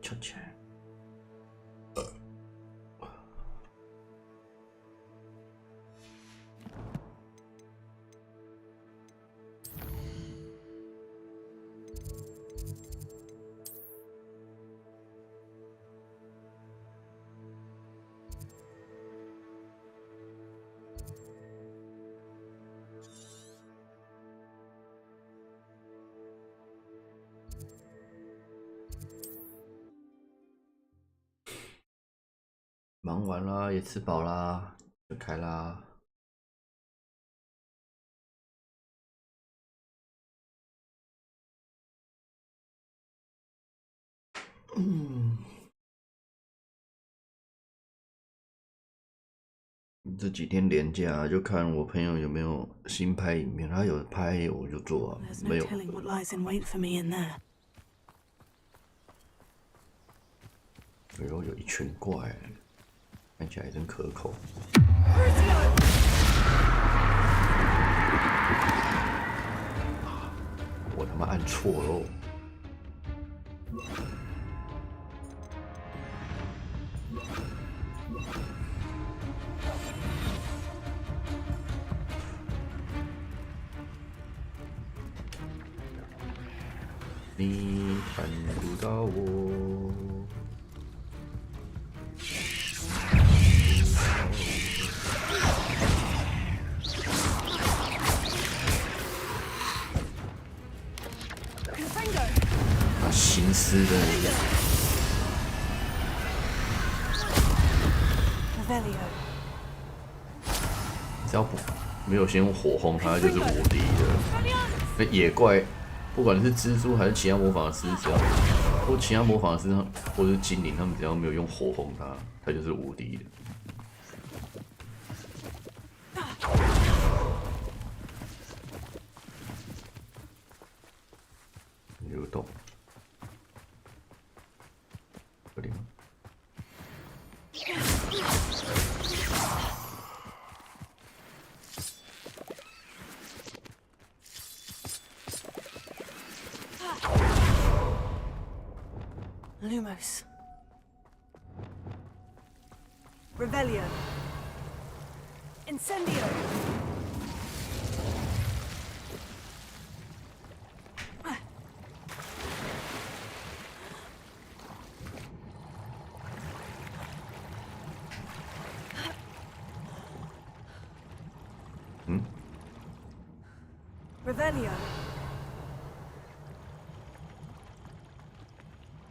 翘起来。忙完啦，也吃饱啦，就开啦。这几天连假就看我朋友有没有新拍影片，他有拍我就做啊，没有。哎呦，有一群怪，看起来真可口。我他妈按错喽！你看不到我。心思的那个。只要不没有先用火轰它，就是无敌的。那野怪，不管是蜘蛛还是其他魔法师，只要或其他魔法师或者是精灵，他们只要没有用火轰它，它就是无敌的。流动。这里吗？Lumos. Revelio. Incendio. Revelio.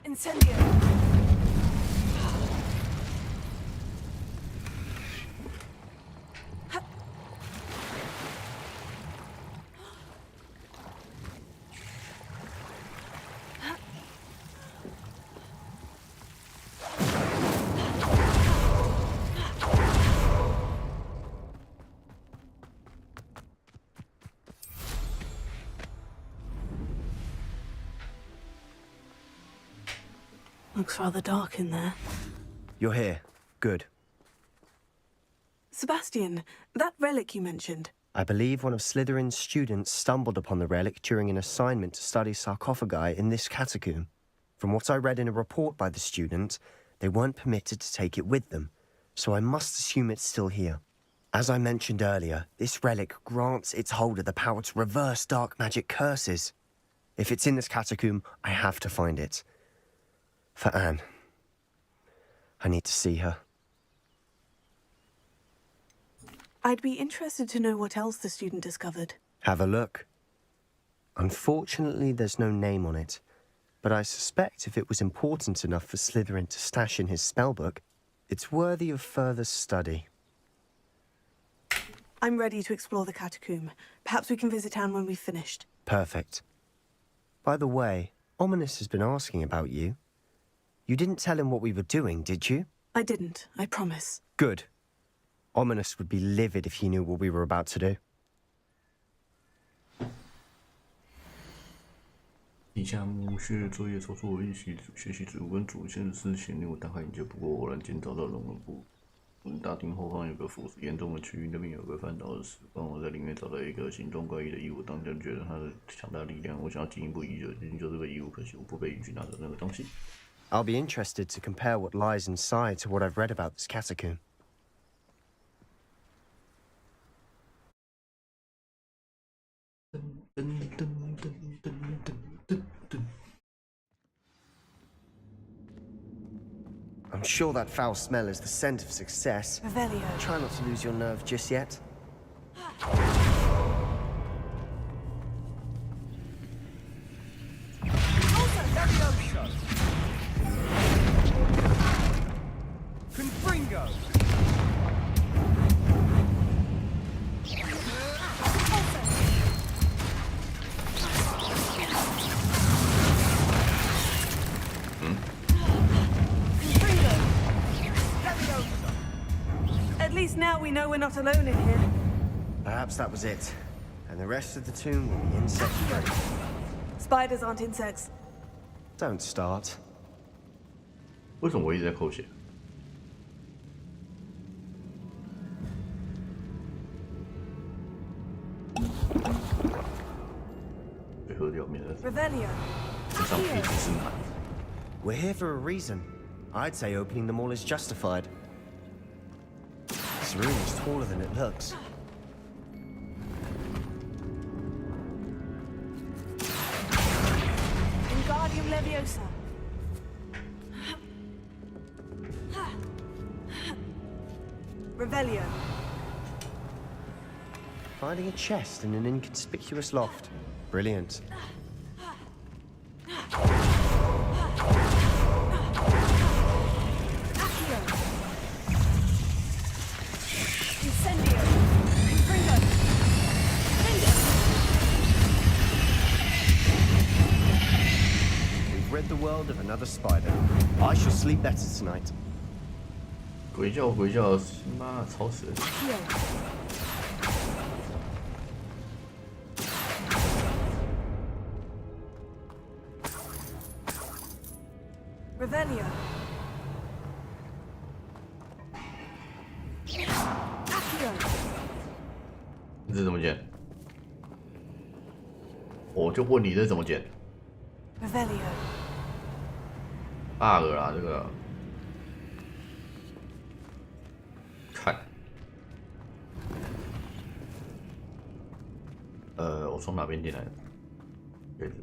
Incendio. Looks rather dark in there. You're here. Good. Sebastian, that relic you mentioned. I believe one of Slytherin's students stumbled upon the relic during an assignment to study sarcophagi in this catacomb. From what I read in a report by the student, they weren't permitted to take it with them, so I must assume it's still here. As I mentioned earlier, this relic grants its holder the power to reverse dark magic curses. If it's in this catacomb, I have to find it. For Anne. I need to see her. I'd be interested to know what else the student discovered. Have a look. Unfortunately, there's no name on it, but I suspect if it was important enough for Slytherin to stash in his spellbook, it's worthy of further study. I'm ready to explore the catacomb. Perhaps we can visit Anne when we've finished. Perfect. By the way, Ominous has been asking about you. You didn't tell him what we were doing, did you? I didn't, I promise. Good. Ominous would be livid if he knew what we were about to do. 以下目学作业超出我预习，学习植物跟祖先的事情令我大开眼界。不过偶然间找到龙纹部，大厅后方有个腐蚀严重的区域，那边有个翻倒的石棺。我在里面找到一个形状怪异的异物，当下觉得它的强大力量，我想要进一步研究这个异物，可惜我不被允许拿走那个东西。I'll be interested to compare what lies inside to what I've read about this catacomb. I'm sure that foul smell is the scent of success. Revelio. Try not to lose your nerve just yet. Confringo. At least now we know we're not alone in here. Perhaps that was it. And the rest of the tomb will be insect-free. Spiders aren't insects. Don't start. 为什么我一直在扣血？被喝掉，免得 Revelio. 上屁只是满。 We're here for a reason. I'd say opening them all is justified. This room is taller than it looks. Wingardium Leviosa. Revelio. Finding a chest in an inconspicuous loft. Brilliant. Accio. Incendio. Confringo. Incendio. We've rid the world of another spider. I shall sleep better tonight. 鬼叫，妈吵死人！ Accio. Revelio. Accio. 这怎么剪？我就问你这怎么剪 Revelio. ？bug 啦，这个。看。我从哪边进来的？位置。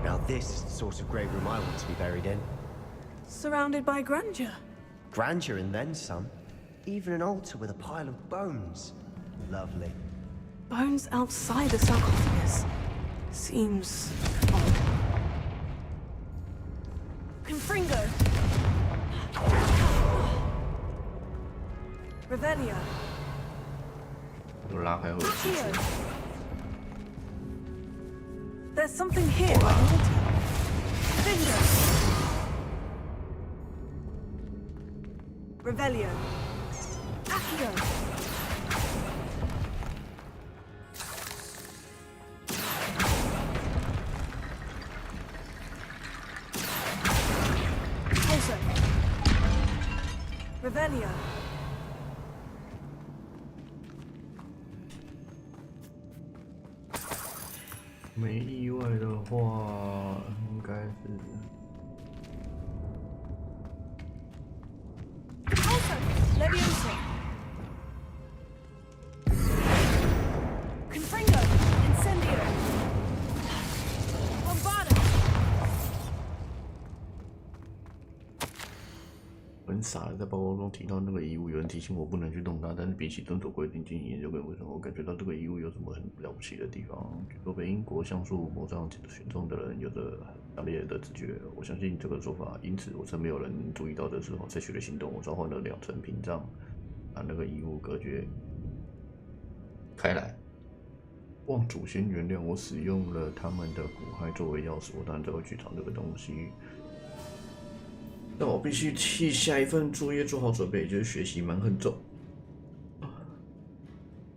Now this is the sort of grave room I want to be buried in. Surrounded by grandeur. Grandeur and then some. Even an altar with a pile of bones. Lovely. Bones outside the sarcophagus. Seems odd. Confringo. Revelio. 我拉开会有技 Accio. 术。 There's something here by the altar. Bingo. Revelio. Accio. Also. Revelio. 没意外的话，应该是 Also. Leviosa. Confringo. Incendio. Bombarda. 很傻的，在报告中提到那个遗物，有人提醒我不能去动它，但是比起遵守规定进行研究跟为什么，我感觉到这个遗物有什么很了不起的地方。据说被英国橡树魔杖选中的人有着很强烈的直觉，我相信这个说法，因此我趁没有人注意到的时候采取了行动。我召唤了2层屏障，把那个遗物隔绝开来。望祖先原谅我使用了他们的骨骸作为钥匙，我当然才会去找这个东西。但我必须替下一份作业做好准备，也就是学习蛮横咒。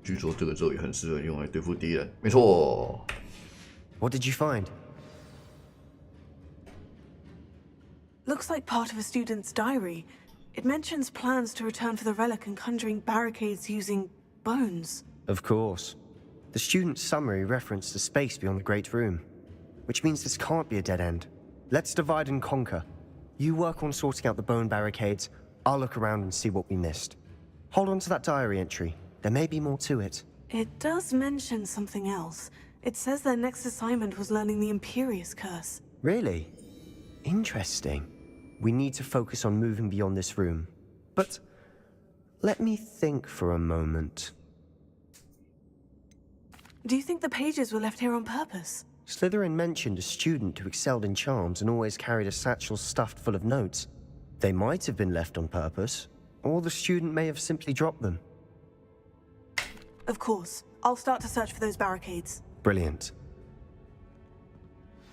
据说这个咒也很适合用来对付敌人。没错。What did you find? Looks like part of a student's diary. It mentions plans to return for the relic and conjuring barricades using bones. Of course. The student's summary referenced a space beyond the Great Room, which means this can't be a dead end. Let's divide and conquer. You work on sorting out the bone barricades. I'll look around and see what we missed. Hold on to that diary entry. There may be more to it. It does mention something else. It says their next assignment was learning the Imperious Curse. Really? Interesting. We need to focus on moving beyond this room. But let me think for a moment. Do you think the pages were left here on purpose? Slytherin mentioned a student who excelled in charms and always carried a satchel stuffed full of notes. They might have been left on purpose, or the student may have simply dropped them. Of course. I'll start to search for those barricades. Brilliant.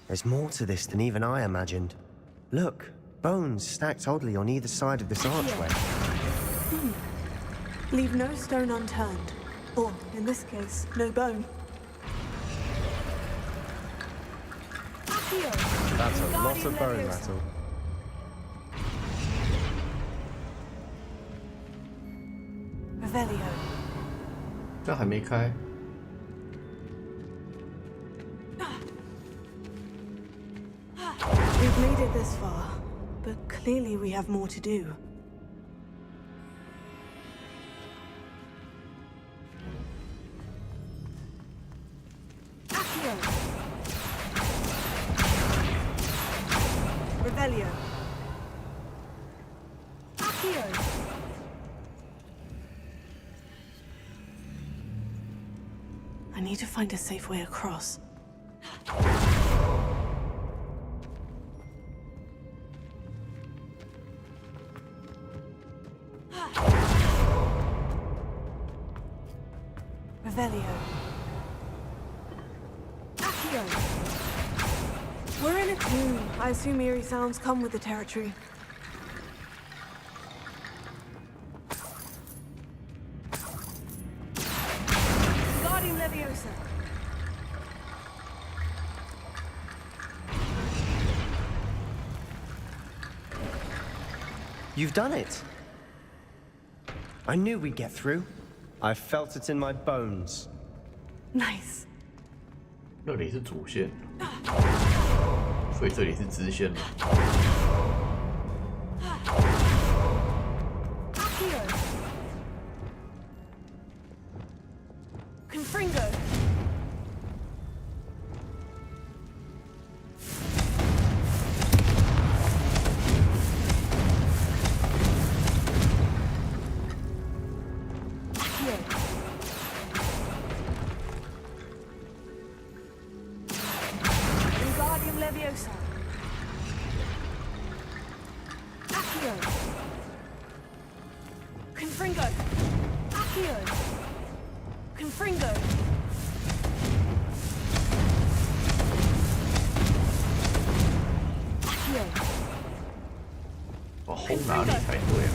There's more to this than even I imagined. Look, bones stacked oddly on either side of this archway. Leave no stone unturned. Or, in this case, no bone. That's a lot of bone rattle. Revelio. 这还没开。 We've made it this far, but clearly we have more to do. Accio. Revelio. Accio. I need to find a safe way across. Revelio. Accio. We're in a tomb. I assume eerie sounds come with the territory. Guardian Leviosa. You've done it! I knew we'd get through. I felt it in my bones. Nice. 那里是主线，所以这里是支线了。 Accio. Confringo. Accio. Wingardium Leviosa. Accio. Confringo. Accio. Confringo. Accio. 哦，轰哪里才对啊？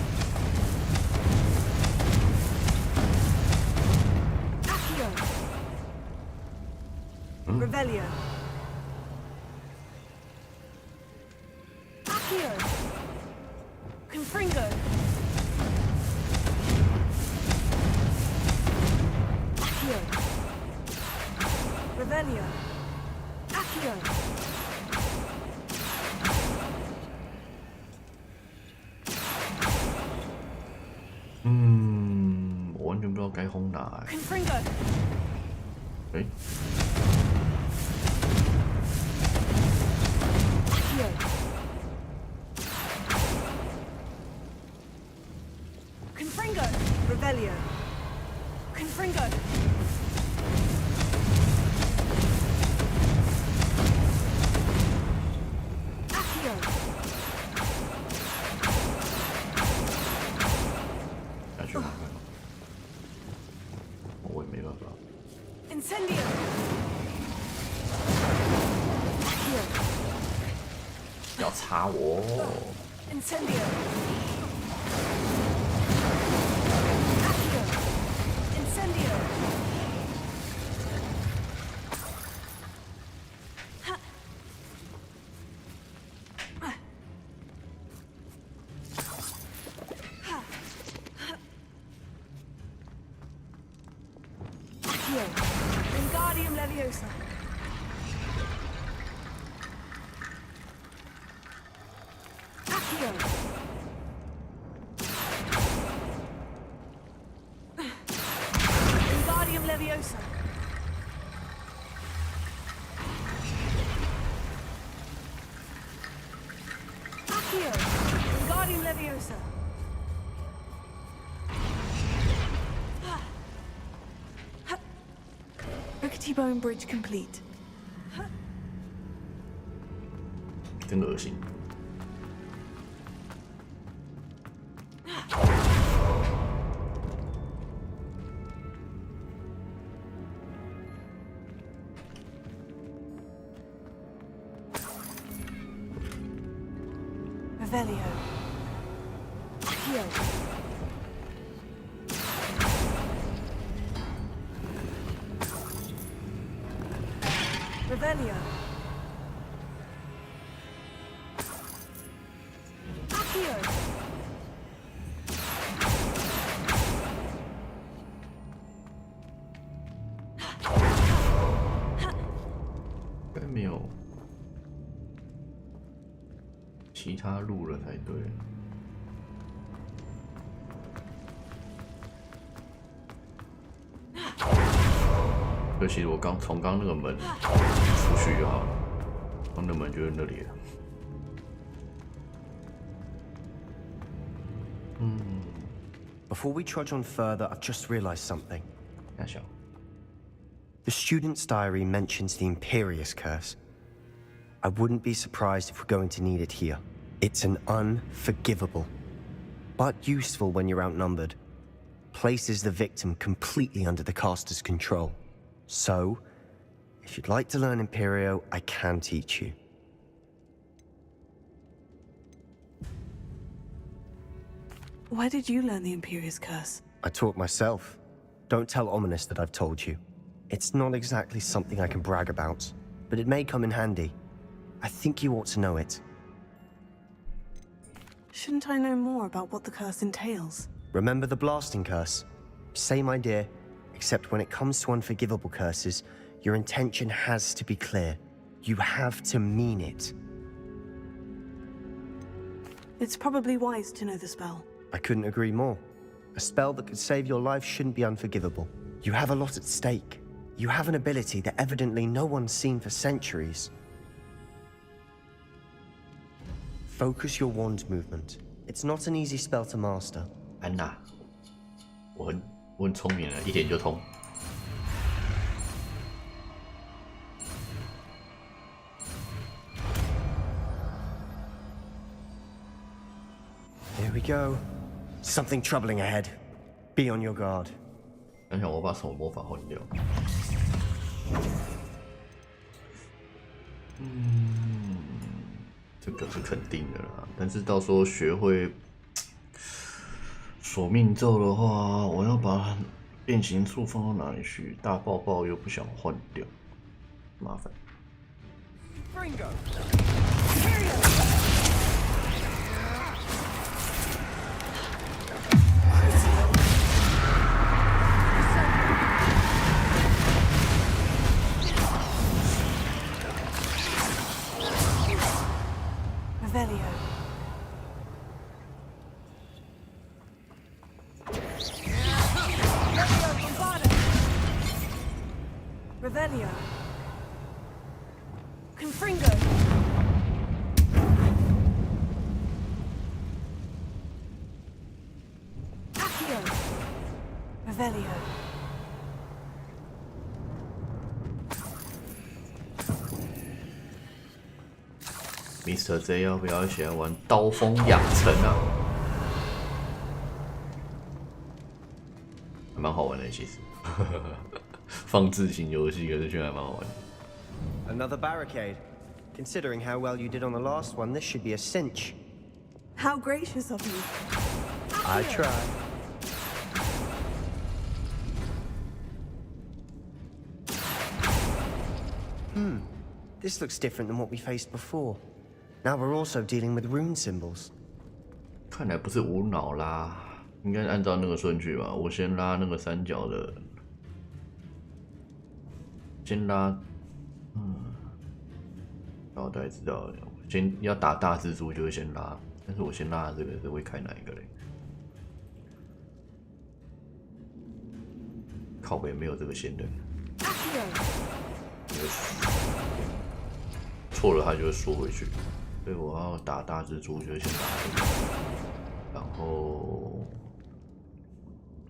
Accio. Revelio. Accio. Confringo. Accio. Revelio. Accio. 我完全不知道该轰哪。 Confringo. 哎， Accio. Confringo. Revelio. Confringo. Accio. 下去吧，我也没办法。 Incendio. Accio. 要插我！ Incendio. Accio. Incendio. Ha. Ha. Accio. Wingardium Leviosa. Accio. Wingardium Leviosa. Accio. Wingardium Leviosa. Rickety Bone Bridge complete. 真恶心。Revelio. Accio. Revelio. Accio. 应该没有其他路了才对。可惜我从刚那个门出去就好了，刚那门就是那里了。Before we trudge on further, I've just realized something. 那小， The student's diary mentions the Imperious Curse. I wouldn't be surprised if we're going to need it here. It's an unforgivable, but useful when you're outnumbered. Places the victim completely under the caster's control. So, if you'd like to learn Imperio, I can teach you. Where did you learn the Imperious Curse? I taught myself. Don't tell Ominous that I've told you. It's not exactly something I can brag about, but it may come in handy. I think you ought to know it. Shouldn't I know more about what the curse entails? Remember the blasting curse? Same idea, except when it comes to unforgivable curses, your intention has to be clear. You have to mean it. It's probably wise to know the spell. I couldn't agree more. A spell that could save your life shouldn't be unforgivable. You have a lot at stake. You have an ability that evidently no one's seen for centuries. Focus your wand movement. It's not an easy spell to master. 安娜，我很聪明了，一点就通。Here we go. Something troubling ahead. Be on your guard. 想想我把什么魔法换掉。这个是肯定的啦。但是到时候学会索命咒的话，我要把变形术放到哪里去？大爆爆又不想换掉，麻烦。Revelio. Revelio. Confringo. Accio. Revelio. Mr. J 要不要一起来玩刀锋养成啊？还蛮好玩的，其实。放置型游戏，可是却还蛮好玩的。Another barricade. Considering how well you did on the last one, this should be a cinch. How gracious of you. I try. This looks different than what we faced before. Now we're also dealing with rune symbols. 看来不是无脑拉，应该按照那个顺序吧。我先拉那个三角的，先拉，大概知道了。先要打大蜘蛛就会先拉，但是我先拉这个是会开哪一个嘞？靠北没有这个仙人，错了它就会缩回去，所以我要打大蜘蛛就会先打这个，然后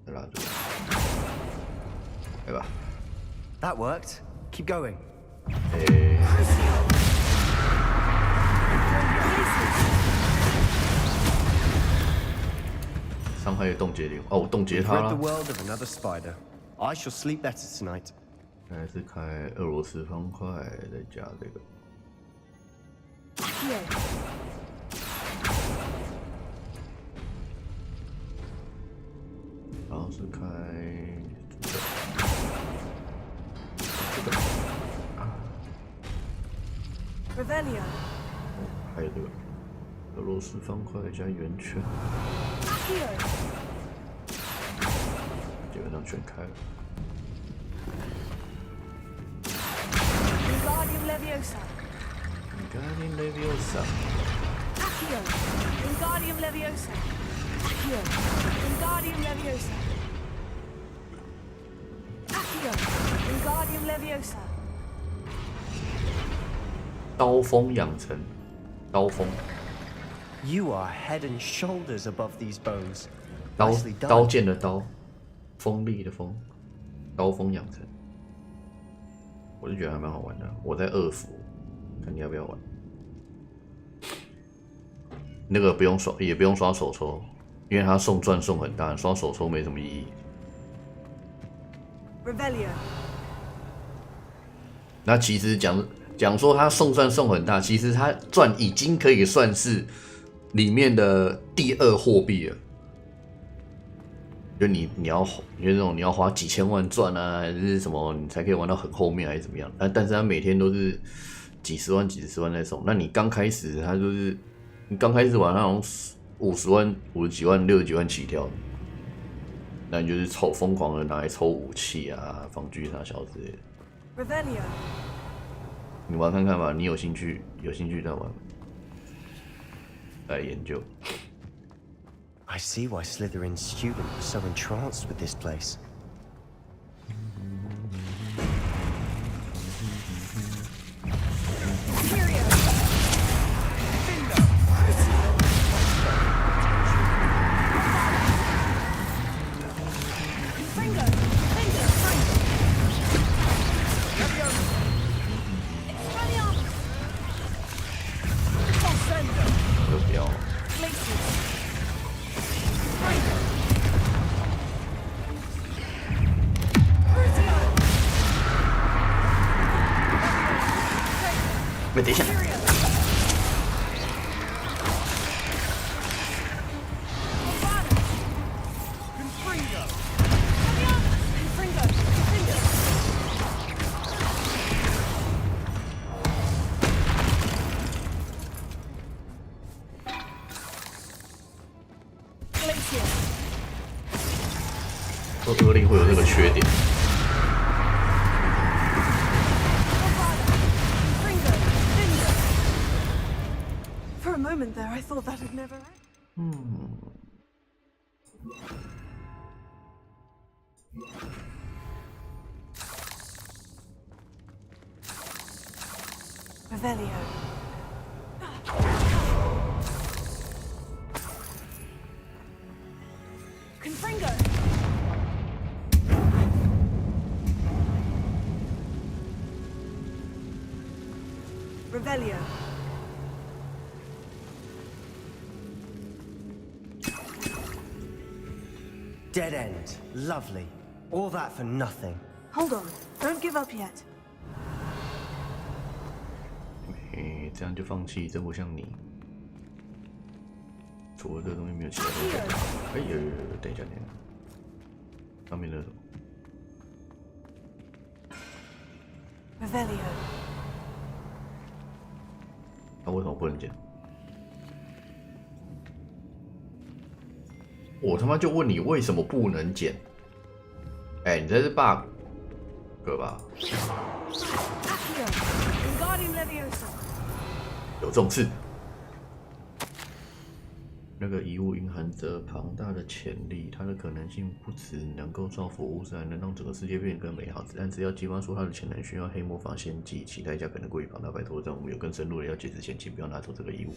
再拉这个，对吧 That worked. Keep going. 伤害冻结点哦，我冻结它 Rid 了 the。world of another spider. I shall sleep better tonight. 还是开俄罗斯方块，再加这个。然后是开这个Revelio. 还有这个俄罗斯方块加圆圈，基本上全开了。Wingardium Leviosa. Wingardium Leviosa. Accio. Wingardium Leviosa. Accio. Wingardium Leviosa. Accio. Wingardium Leviosa. 刀锋养成，刀锋， You are head and shoulders above these bones. 刀 Nicely done. 刀剑的刀，锋利的锋，刀锋养成。我就觉得还蛮好玩的。我在2服，看你要不要玩。那个不用刷，也不用刷手抽，因为它送钻送很大，刷手抽没什么意义。Revelio. 那其实讲说它送钻送很大，其实它钻已经可以算是里面的第2货币了。就你要那种你要花几千万钻啊，还是什么，你才可以玩到很后面还是怎么样？但是它每天都是几十万在送。那你刚开始它就是你刚开始玩，它好像50万、50几万、60几万起跳的，那你就是疯狂的拿来抽武器啊、防具啥小之类的。Revelio. 你玩看看吧，你有兴趣再玩，来研究。I see why Slytherin's student was so entranced with this place.喂，等一下。说恶灵会有这个缺点。For a moment there, I thought that had never ended. Revelio. Confringo. Revelio. Dead end. Lovely. All that for nothing. Hold on. Don't give up yet. 这样就放弃，真不像你。除了这个东西没有其他东西。哎呦，等一下，上面的什么 Revelio. 那为什么不能捡？我他妈就问你为什么不能捡？哎，你这是 bug 吧？ Accio. Wingardium Leviosa. 有这种事。那个遗物蕴含着庞大的潜力，它的可能性不只能够造福乌斯，还能让整个世界变得更美好。但只要激发出它的潜能，需要黑魔法献祭，其代价可能过于庞大。拜托，在我们有更深入的了解之前，请不要拿走这个遗物。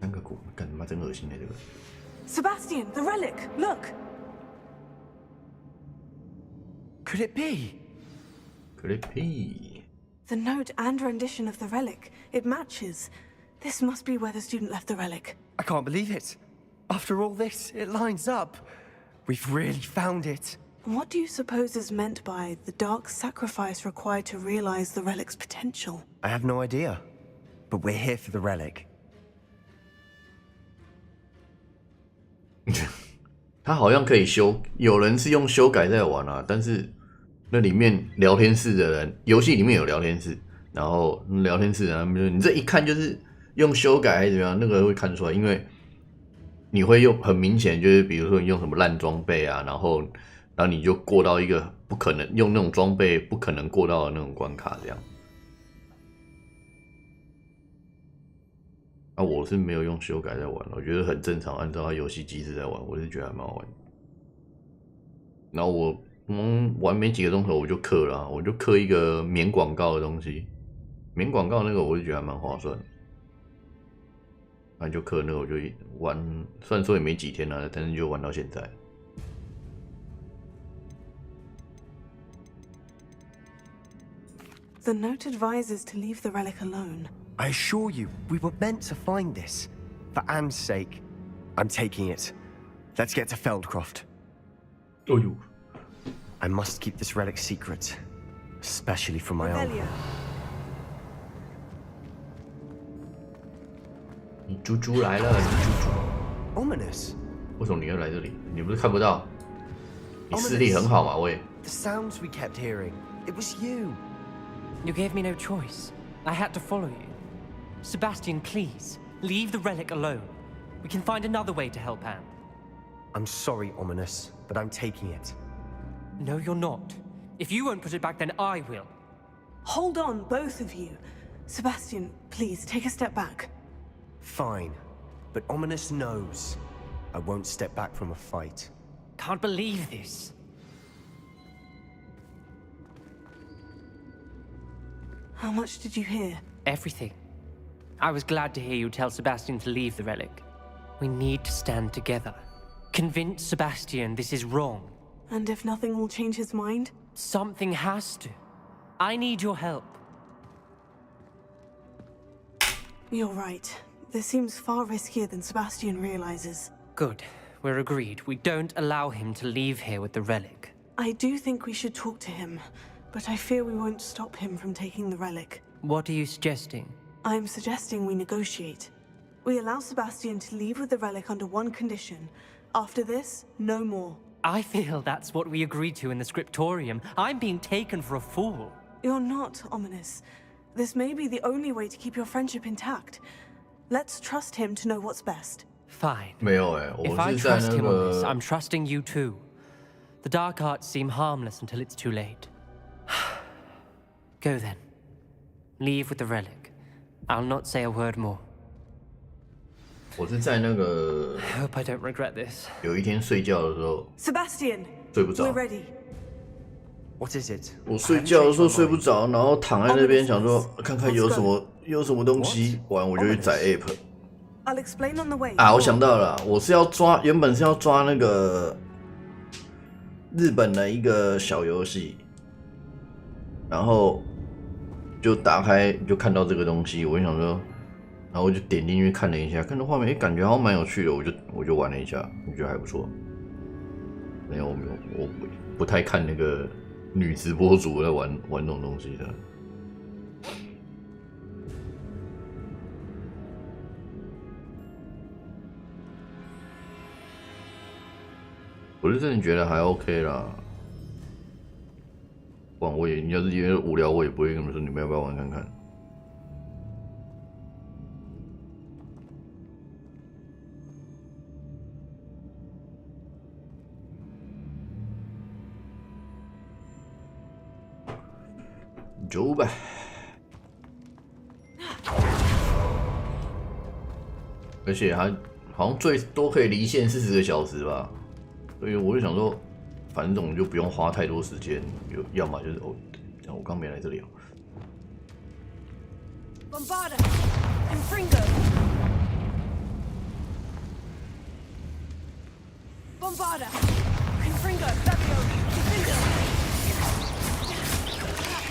3个鼓，干他妈真恶心这个。Sebastian, the relic, look! Could it be? Could it be? The note and rendition of the relic, it matches. This must be where the student left the relic. I can't believe it. After all this, it lines up. We've really found it. What do you suppose is meant by the dark sacrifice required to realize the relic's potential? I have no idea. But we're here for the relic. 它好像可以修，有人是用修改在玩啊，但是那里面聊天室的人，游戏里面有聊天室，然后聊天室的人他们就你这一看就是用修改还是怎么样，那个会看出来，因为你会用很明显，就是比如说你用什么烂装备啊，然后你就过到一个不可能用那种装备不可能过到的那种关卡这样。啊，我是没有用修改在玩，我觉得很正常，按照它游戏机制在玩，我是觉得还蛮好玩。然后我玩没几个钟头我就氪了、啊，我就氪一个免广告的东西，免广告那个我就觉得还蛮划算。那就氪那个我就玩，虽然说也没几天了，但是就玩到现在。The note advises to leave the relic alone. I assure you, we were meant to find this. For Anne's sake, I'm taking it. Let's get to Feldcroft. Oh, you. I must keep this relic secret, especially from my own. 你猪猪来了，你猪猪。Ominous. 为什么你要来这里？你不是看不到？你视力很好嘛，喂。The sounds we kept hearing. It was you. You gave me no choice. I had to follow you. Sebastian, please, leave the relic alone. We can find another way to help Anne. I'm sorry, Ominous, but I'm taking it. No, you're not. If you won't put it back, then I will. Hold on, both of you. Sebastian, please, take a step back. Fine, but Ominous knows I won't step back from a fight. Can't believe this. How much did you hear? Everything. I was glad to hear you tell Sebastian to leave the relic. We need to stand together. Convince Sebastian this is wrong. And if nothing will change his mind? Something has to. I need your help. You're right. This seems far riskier than Sebastian realizes. Good. We're agreed. We don't allow him to leave here with the relic. I do think we should talk to him, but I fear we won't stop him from taking the relic. What are you suggesting? I'm suggesting we negotiate. We allow Sebastian to leave with the relic under one condition. After this, no more. I feel that's what we agreed to in the scriptorium. I'm being taken for a fool. You're not, Ominous. This may be the only way to keep your friendship intact. Let's trust him to know what's best. Fine. 没有我 If I 是在 trust 那 him on this, 个 I'm trusting you too. The dark arts seem harmless until it's too late. Go then. Leave with the relic. I'll not say a word more. 我是在那个 I hope I don't regret this. 有一天睡觉的时候 Sebastian, 睡不着 we're，ready. What is it? 我睡觉的时候睡不着，然后躺在那边想说看看有什么东西，完我就去载 app。 I'll explain on the way. 啊，我想到了，我是要抓，原本是要抓那个日本的一个小游戏，然后就打开就看到这个东西，我就想说，然后我就点进去看了一下，看到画面，感觉好像蛮有趣的，我就玩了一下，我觉得还不错。没有，我不太看那个女直播主在玩这种东西的。我是真的觉得还 OK 啦，不然你要是觉得无聊，我也不会跟你们说你们要不要玩看看。走吧。而且它好像最多可以离线40个小时吧，所以我就想说，反正我们就不用花太多时间，要么就是哦，我刚没来这里哦。Bombarda! Confringo! Bombarda! Confringo! Fabio! Confringo!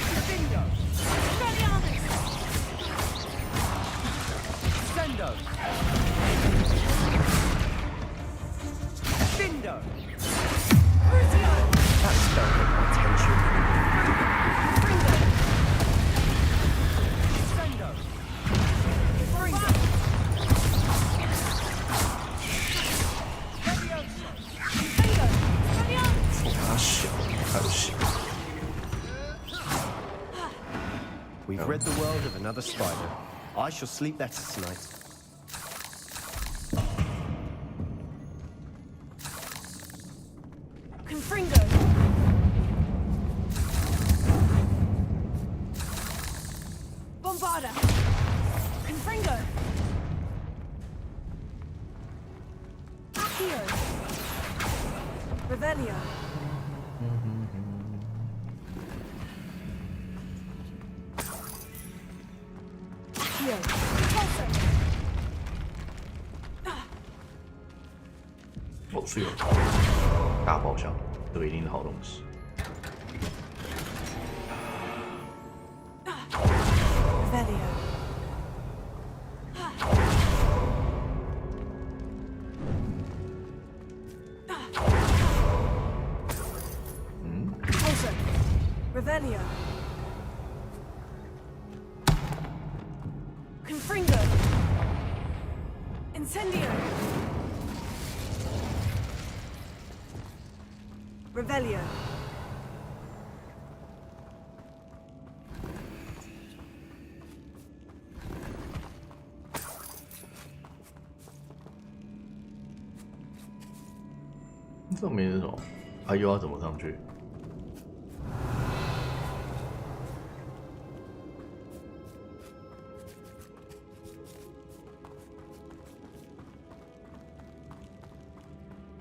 Confringo! Expelliarmus! Sendo! Findo! Crucio! That's felt like my tension. Confringo! Sendo! Confringo! Levioso! Confringo! Expelliarmus! 它小，太小。 We've rid the world of another spider. I shall sleep better tonight. Confringo! Bombarda! Confringo! Accio! Revelio! Accio! Repulsor! 哦，是有大爆箱，这个一定是好东西。 Revelio! Repulsor! Revelio! Confringo! Incendio! Revelio!这没那种，啊，又要怎么上去？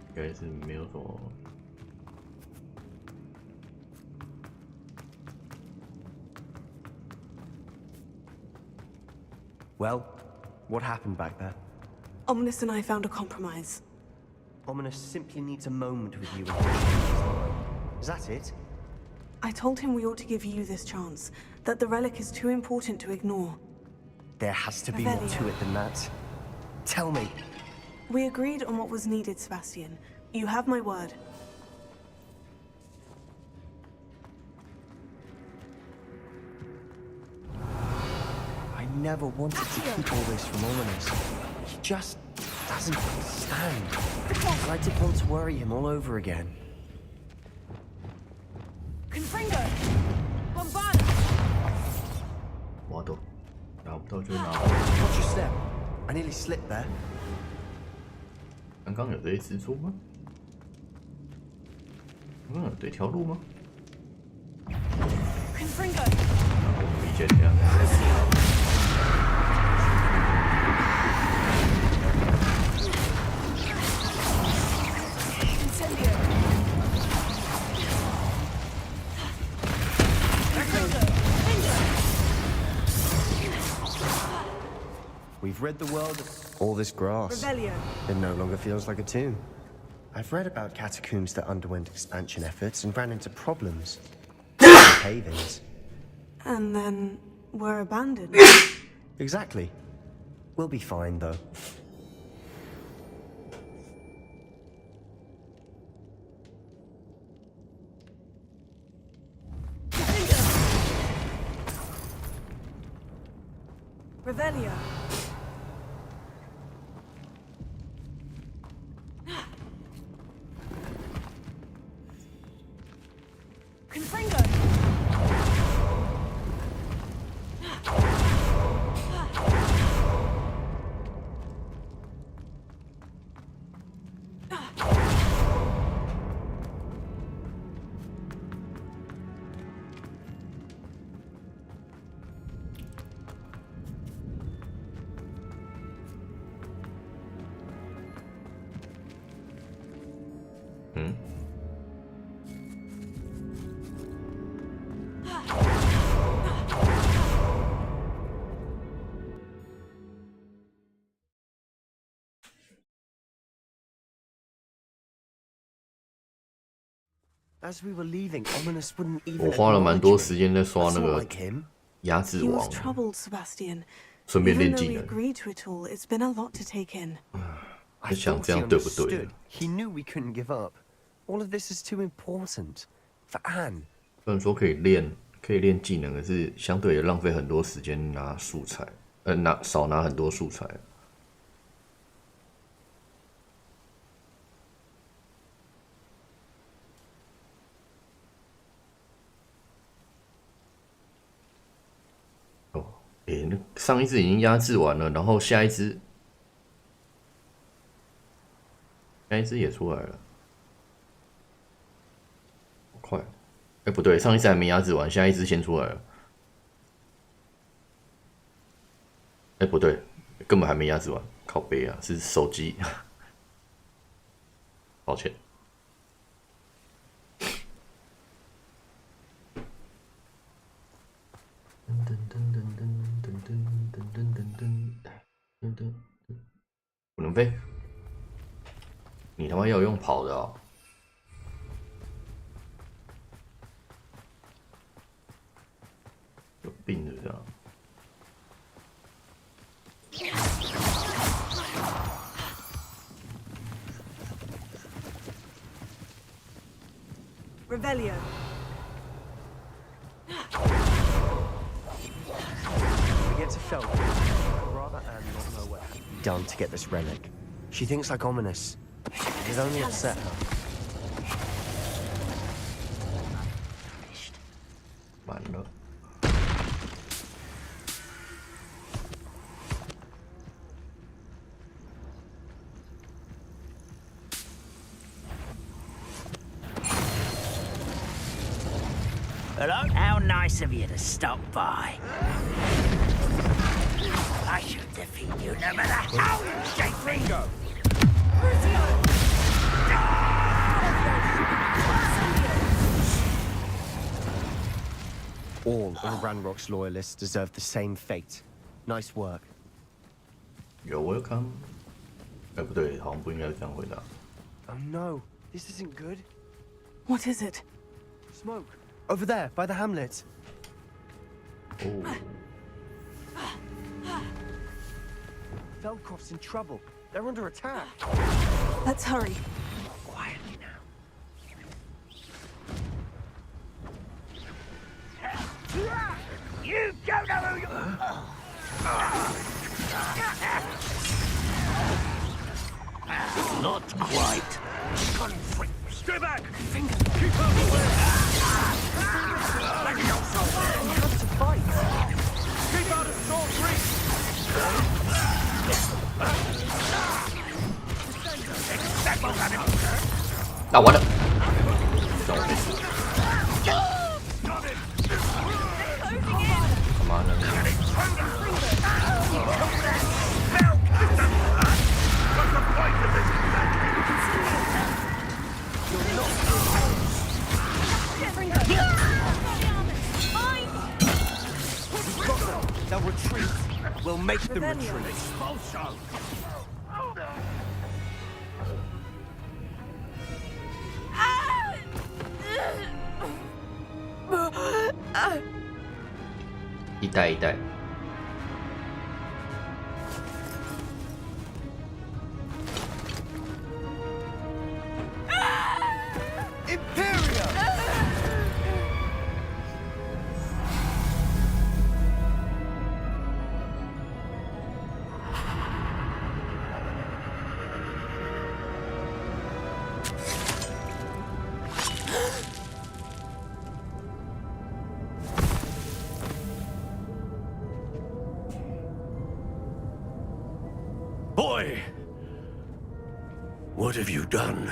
应该是没有什么。 Well, what happened back there? Ominous and I found a compromise. Ominous simply needs a moment with you. Is that it? I told him we ought to give you this chance, that the relic is too important to ignore. There has to be more to it than that. Tell me. We agreed on what was needed, Sebastian. You have my word. I never wanted to keep all this from Ominous. He just doesn't understand. And I didn't want to worry him all over again. Confringo! Bombarda! 挖到，拿不到就拿。 Watch your step. I nearly slipped there. 刚刚有这一次出吗？刚刚有这条路吗？ Confringo! 我理解这样。 Incendio! Confringo! Findo! We've rid the world of all this grass. Revelio! It no longer feels like a tomb. I've read about catacombs that underwent expansion efforts and ran into problems. Cave-ins. And then were abandoned. Exactly. We'll be fine, though. Revelio! Confringo! 嗯。As we were leaving, Ominous wouldn't even 我花了蛮多时间在刷那个压制 He 王 was，troubled, Sebastian. 顺便 Even 练 though 技 we 能。 agreed to it all, it's been a lot to take in. I 想 thought 这 he 样对不对 understood. He knew we couldn't give up. All of this is too important for Anne. 虽然说可以练技能，可是相对也浪费很多时间拿素材，少拿很多素材。哦，那上一只已经压制完了，然后下一只也出来了，好快！不对，上一只还没压制完，下一只先出来了。不对，根本还没压制完，靠背啊，是手机，抱歉。不能飞！你他妈要用跑的啊！有病的这样。Revelio. We get to Shelby. Rather Anne not know what has to be done to get this relic. She thinks like Ominous. It has only upset her. 完了。Hello? How nice of you to stop by. I should defeat you no matter how you shake me. All of Ranrock's loyalists deserve the same fate. Nice work. You're welcome. 不对，好像不应该这样回答。 Oh no, this isn't good. What is it? Smoke. Over there, by the hamlet. 哦， Velkoff's in trouble. They're under attack. Let's hurry. Quietly now. You don't know who you... Not quite. Stay back! Finger. Keep out of the way! Let go! We have to fight. Keep out of sword reach! That won't have him! 那完了，让我没事。他妈的！ What's the point of this? They'll retreat. We'll make them Revelio. retreat. Expulsion! Ah! 一代一代。 Imperia! Boy! What have you done?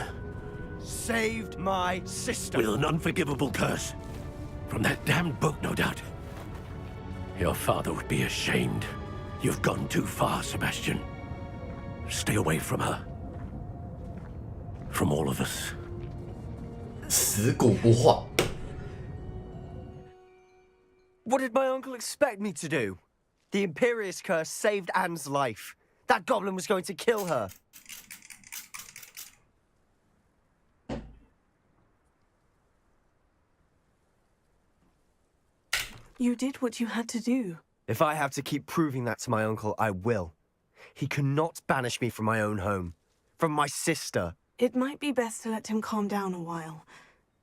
Saved my sister. With an unforgivable curse. From that damned book, no doubt. Your father would be ashamed. You've gone too far, Sebastian. Stay away from her. From all of us. 死骨不化。What did my uncle expect me to do? The Imperious curse saved Anne's life. That goblin was going to kill her. You did what you had to do. If I have to keep proving that to my uncle, I will. He cannot banish me from my own home. From my sister. It might be best to let him calm down a while.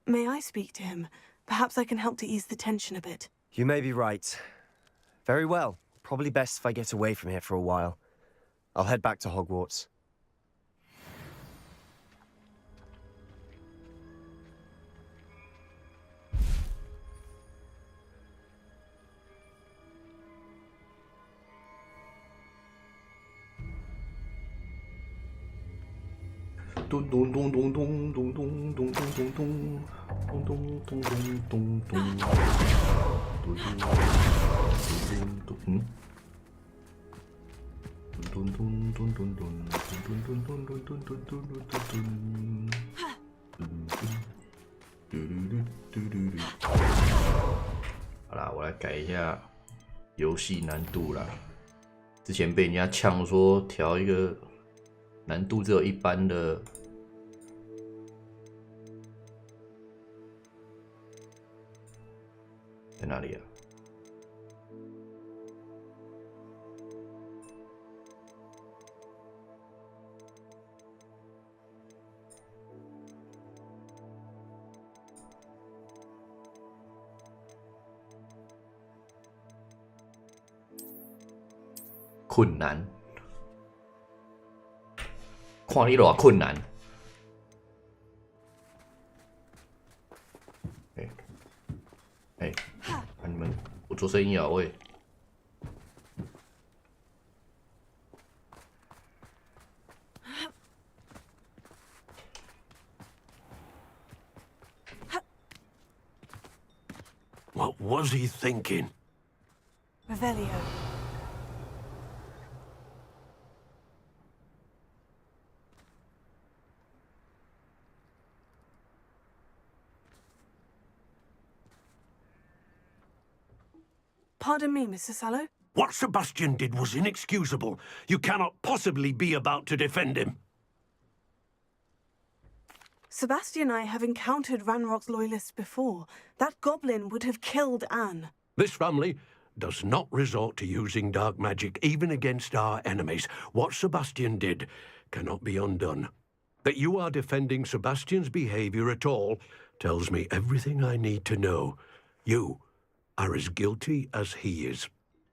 May I speak to him? Perhaps I can help to ease the tension a bit. You may be right. Very well. Probably best if I get away from here for a while. I'll head back to Hogwarts. Dun dun dun dun dun dun dun dun dun dun dun dun dun dun dun dun 好啦，我来改一下游戏难度啦。之前被人家呛说调一个难度只有一般的。在哪里啊？困难，看你偌困难。你们，我做生意啊，喂。What was he thinking? Revelio. Pardon me, Mr. Sallow? What Sebastian did was inexcusable. You cannot possibly be about to defend him. Sebastian and I have encountered Ranrock's loyalists before. That goblin would have killed Anne. This family does not resort to using dark magic even against our enemies. What Sebastian did cannot be undone. That you are defending Sebastian's behavior at all tells me everything I need to know. You are as guilty as he is.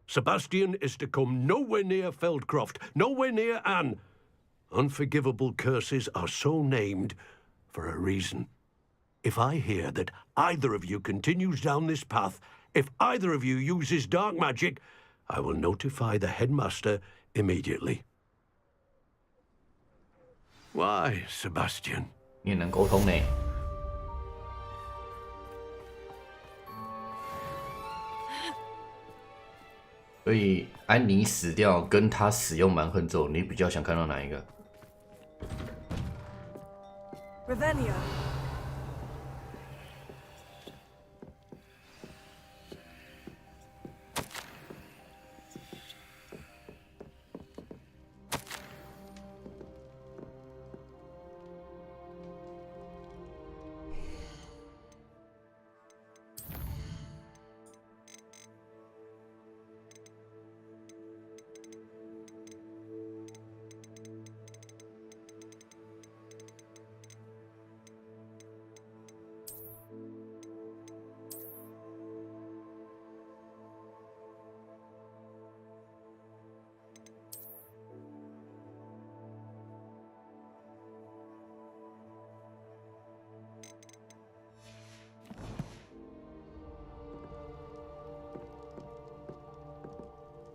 Sebastian is to come nowhere near Feldcroft, nowhere near Anne. Unforgivable curses are so named for a reason. If I hear that either of you continues down this path, if either of you uses dark magic, I will notify the headmaster immediately. Why, Sebastian? 你也能沟通呢。所以安妮死掉跟他使用蛮横咒，你比较想看到哪一个？ Revelio.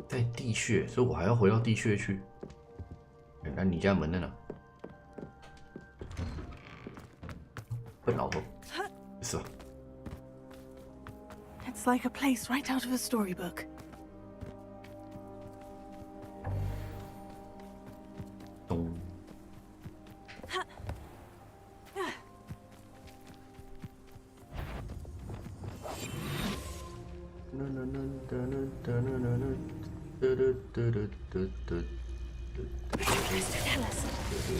在地穴，所以我还要回到地穴去。那你家门在哪？笨老头，是吧？ It's like a place right out of a storybook. 咚。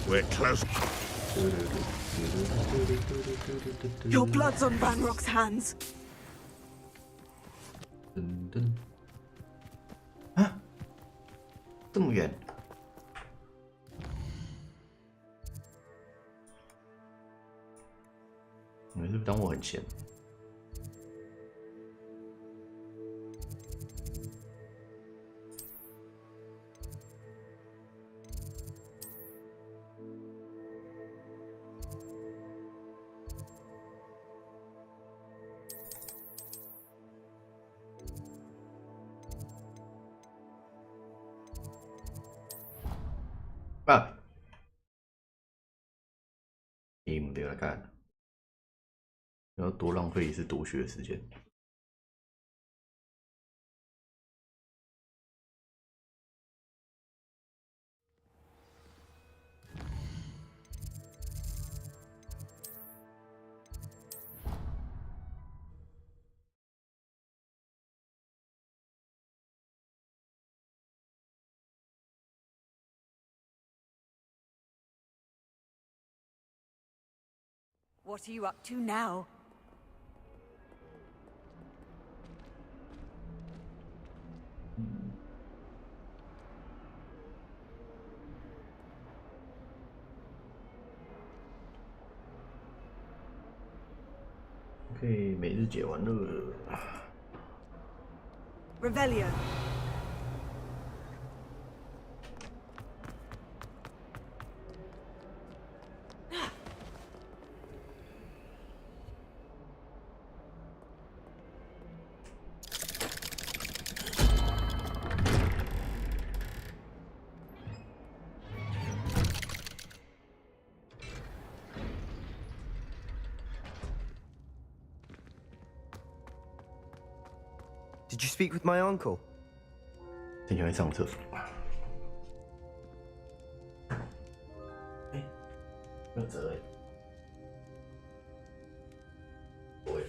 We're close. Your blood's on Banrock's hands. 噔噔，啊，这么远？你们是不是当我很闲？啊！题目得来干，要多浪费一次读学的时间。What are you up to now? OK， 每日解完了。Revelio. Did you speak with my uncle? 正想去上厕所。哎，没有折哎。不会。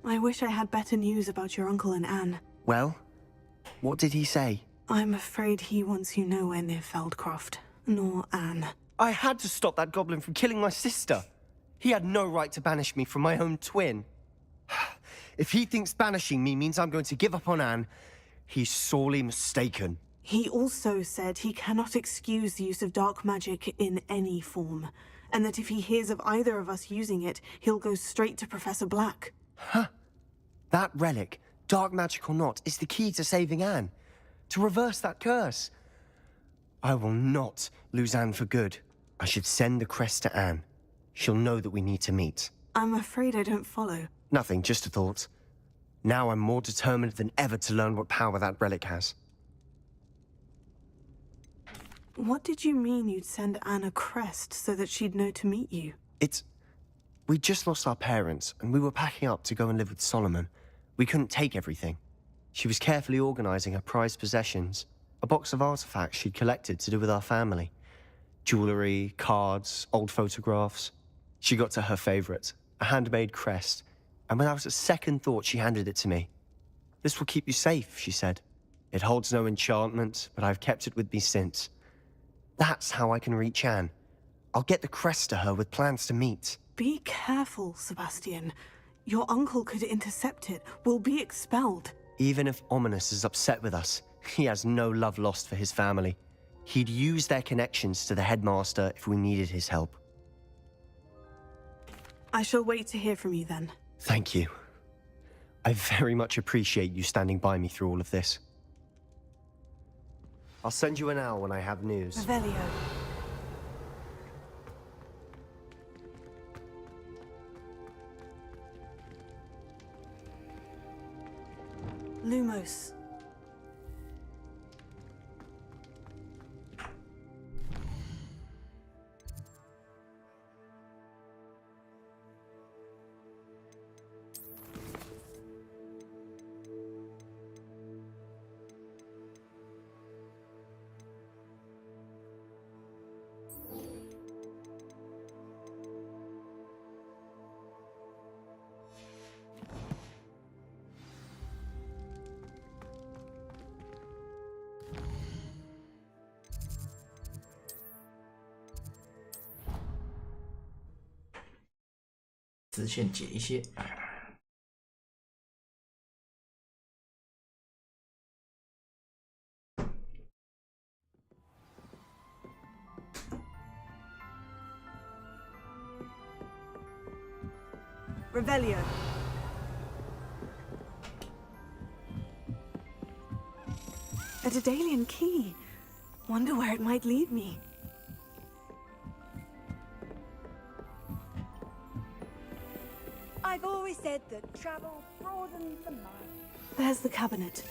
I wish I had better news about your uncle and Anne. Well, what did he say? I'm afraid he wants you nowhere near Feldcroft, nor Anne. I had to stop that goblin from killing my sister. He had no right to banish me from my own twin. If he thinks banishing me means I'm going to give up on Anne, he's sorely mistaken. He also said he cannot excuse the use of dark magic in any form, and that if he hears of either of us using it, he'll go straight to Professor Black. Huh? That relic, dark magic or not, is the key to saving Anne. To reverse that curse. I will not lose Anne for good. I should send the crest to Anne. She'll know that we need to meet. I'm afraid I don't follow. Nothing, just a thought. Now I'm more determined than ever to learn what power that relic has. What did you mean you'd send Anne a crest so that she'd know to meet you? We just lost our parents, and we were packing up to go and live with Solomon. We couldn't take everything. She was carefully organizing her prized possessions, a box of artifacts she'd collected to do with our family. Jewelry, cards, old photographs. She got to her favorite, a handmade crest, and without a second thought she handed it to me. This will keep you safe, she said. It holds no enchantment, but I've kept it with me since. That's how I can reach Anne. I'll get the crest to her with plans to meet. Be careful, Sebastian. Your uncle could intercept it. We'll be expelled. Even if Ominous is upset with us, he has no love lost for his family. He'd use their connections to the headmaster if we needed his help. I shall wait to hear from you then. Thank you. I very much appreciate you standing by me through all of this. I'll send you an owl when I have news. Revelio. Lumos.支线解一些。Revelio. A Daedalian key. Wonder where it might lead me. I've always said that travel broadens the mind. There's the cabinet.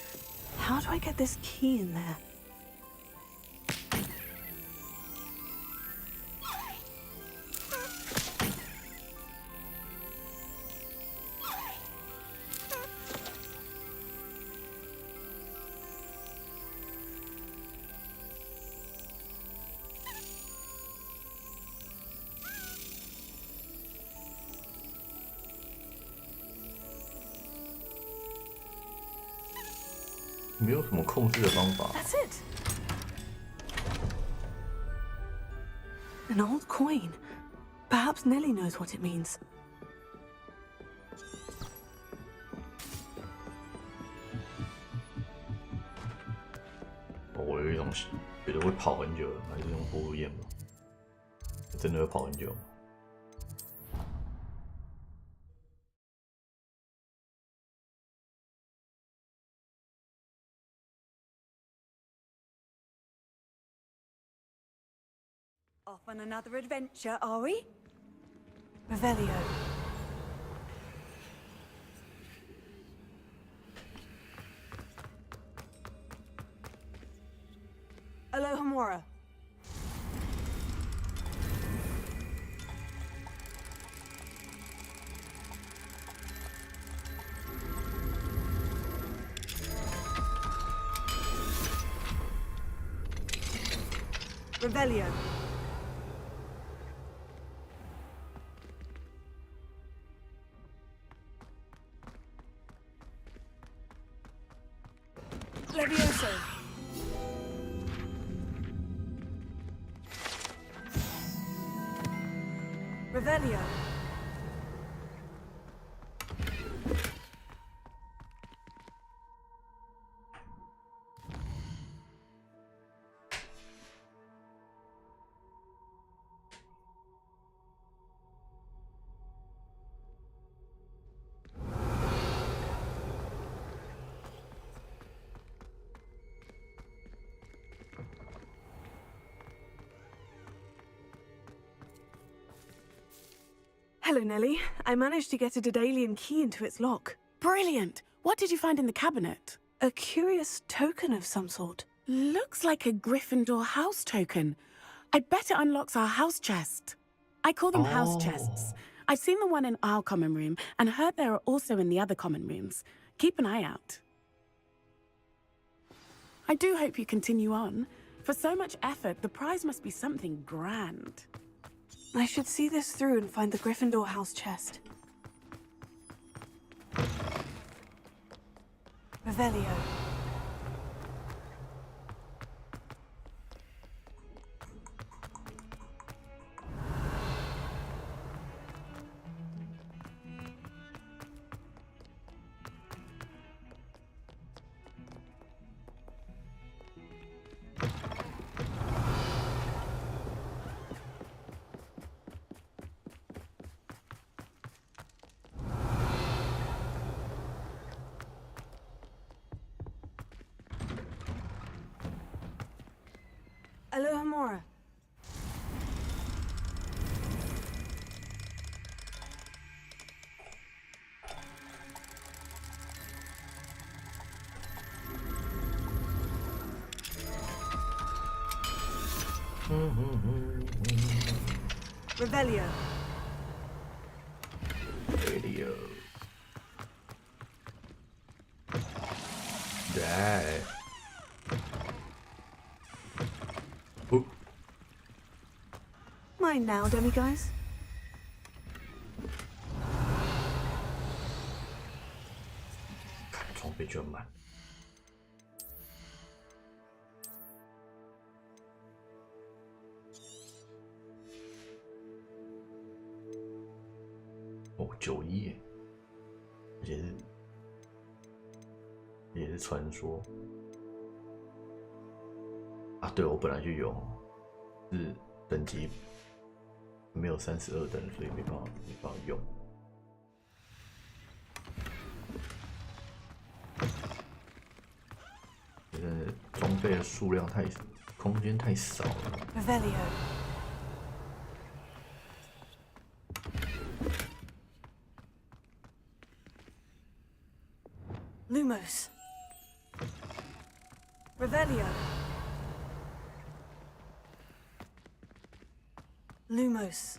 How do I get this key in there?没有什么控制的方法。 That's it. An old coin. Perhaps Nellie knows what it means. 我有一种觉得会跑很久，还是用火炉焰吧？真的会跑很久。 Off on another adventure, are we? Revelio. Alohomora. Revelio. Levioso. Revelio. Hello, Nellie. I managed to get a Daedalian key into its lock. Brilliant! What did you find in the cabinet? A curious token of some sort. Looks like a Gryffindor house token. I bet it unlocks our house chest. I call them house chests. I've seen the one in our common room and heard there are also in the other common rooms. Keep an eye out. I do hope you continue on. For so much effort, the prize must be something grand. I should see this through and find the Gryffindor house chest. Revelio. Alohomora. Revelio. Radio. That. Mine now, demiguys. 看装备就满。哦，91耶，也是传说。啊，对，我本来就有，是等级没有32等，所以没办法用。装备的数量空间太少了。Revelio. Lumos. Revelio. Lumos.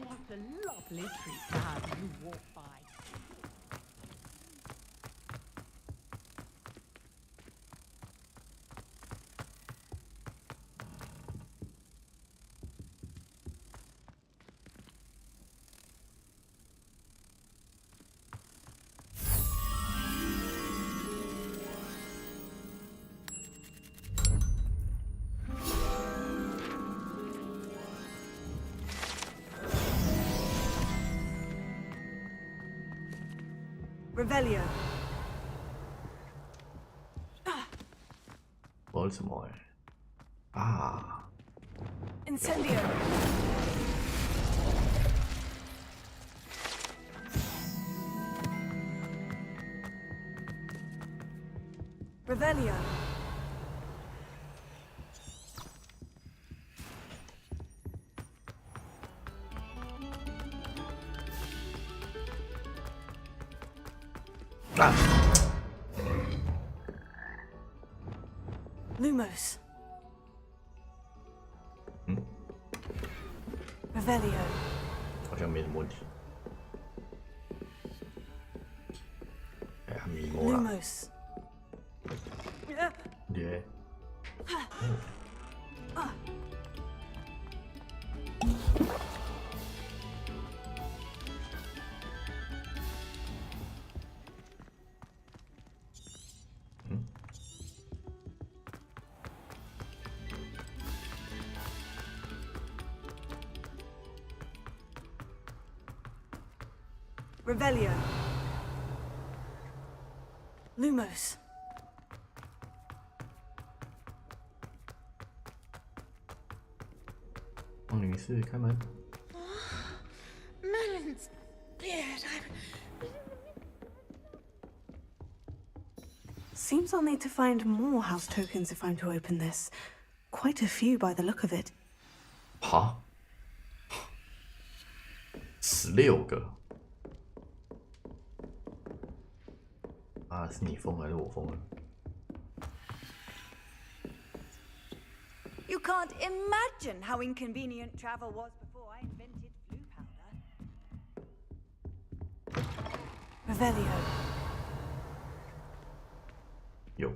What a lovely treat to have you walk by. Revelio. 不知道是什么啊 Incendio. Revelio. Lumos. Revelio. 好像没什么问题。哎呀，迷蒙啦。 Lumos. 耶。Revelio. Lumos. 王女士，开门。Merlin's beard. Seems I'll need to find more house tokens if I'm to open this. Quite a few by the look of it. 哈，16个。啊，是你疯还是我疯了？ You can't imagine how inconvenient travel was before I invented blue powder. Revelio. 有。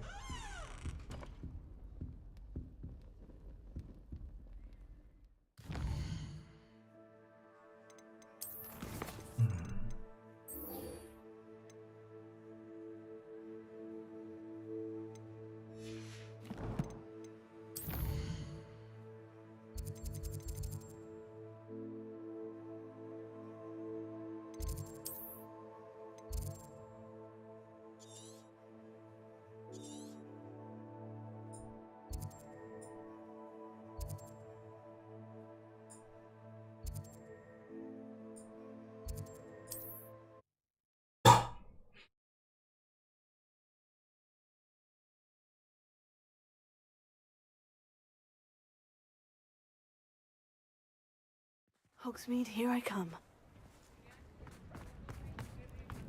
Hogsmeade, here I come.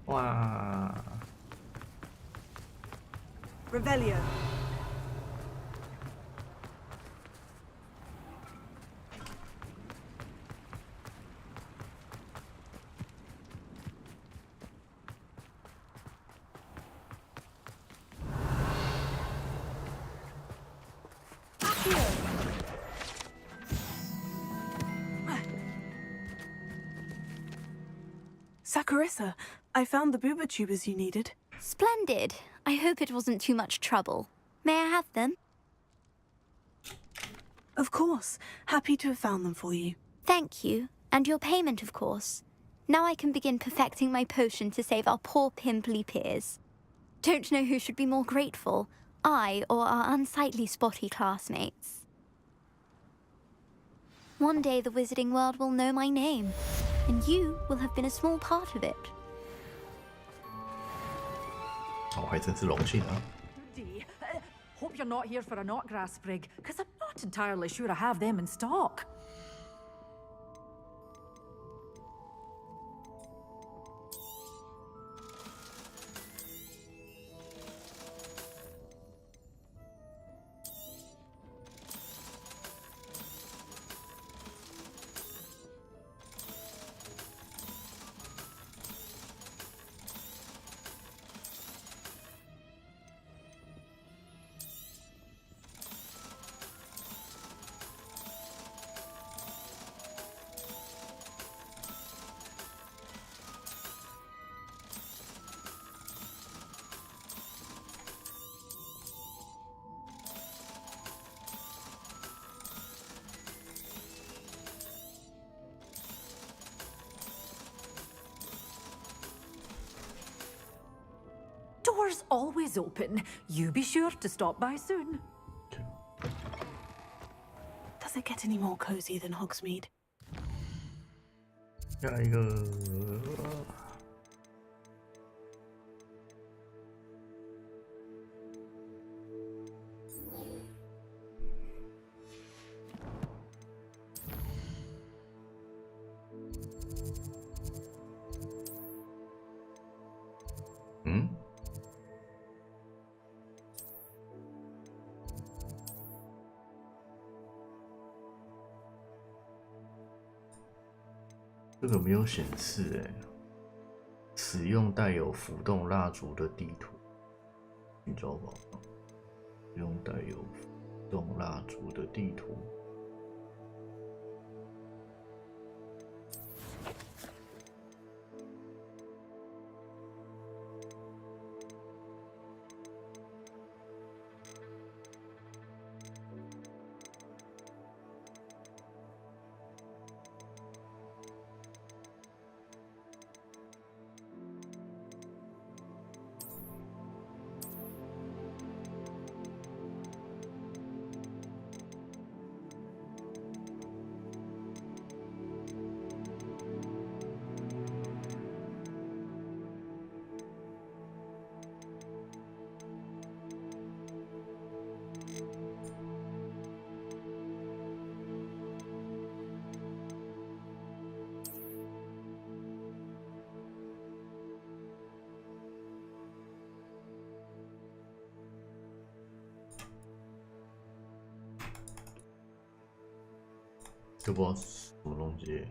哇！ Revelio. Saccharissa, I found the booba tubers you needed. Splendid. I hope it wasn't too much trouble. May I have them? Of course. Happy to have found them for you. Thank you. And your payment, of course. Now I can begin perfecting my potion to save our poor pimply peers. Don't know who should be more grateful, I or our unsightly spotty classmates. One day the wizarding world will know my name, and you will have been a small part of it. 我还真是荣幸啊！ Hope you're not here for a knotgrass sprig, because I'm not entirely sure I have them in stock. Doors always open. You be sure to stop by soon. Does it get any more cozy than Hogsmeade? 下一个。嗯？这个没有显示哎。使用带有浮动蜡烛的地图，寻找宝藏。使用带有浮动蜡烛的地图。就不知道是什么东西。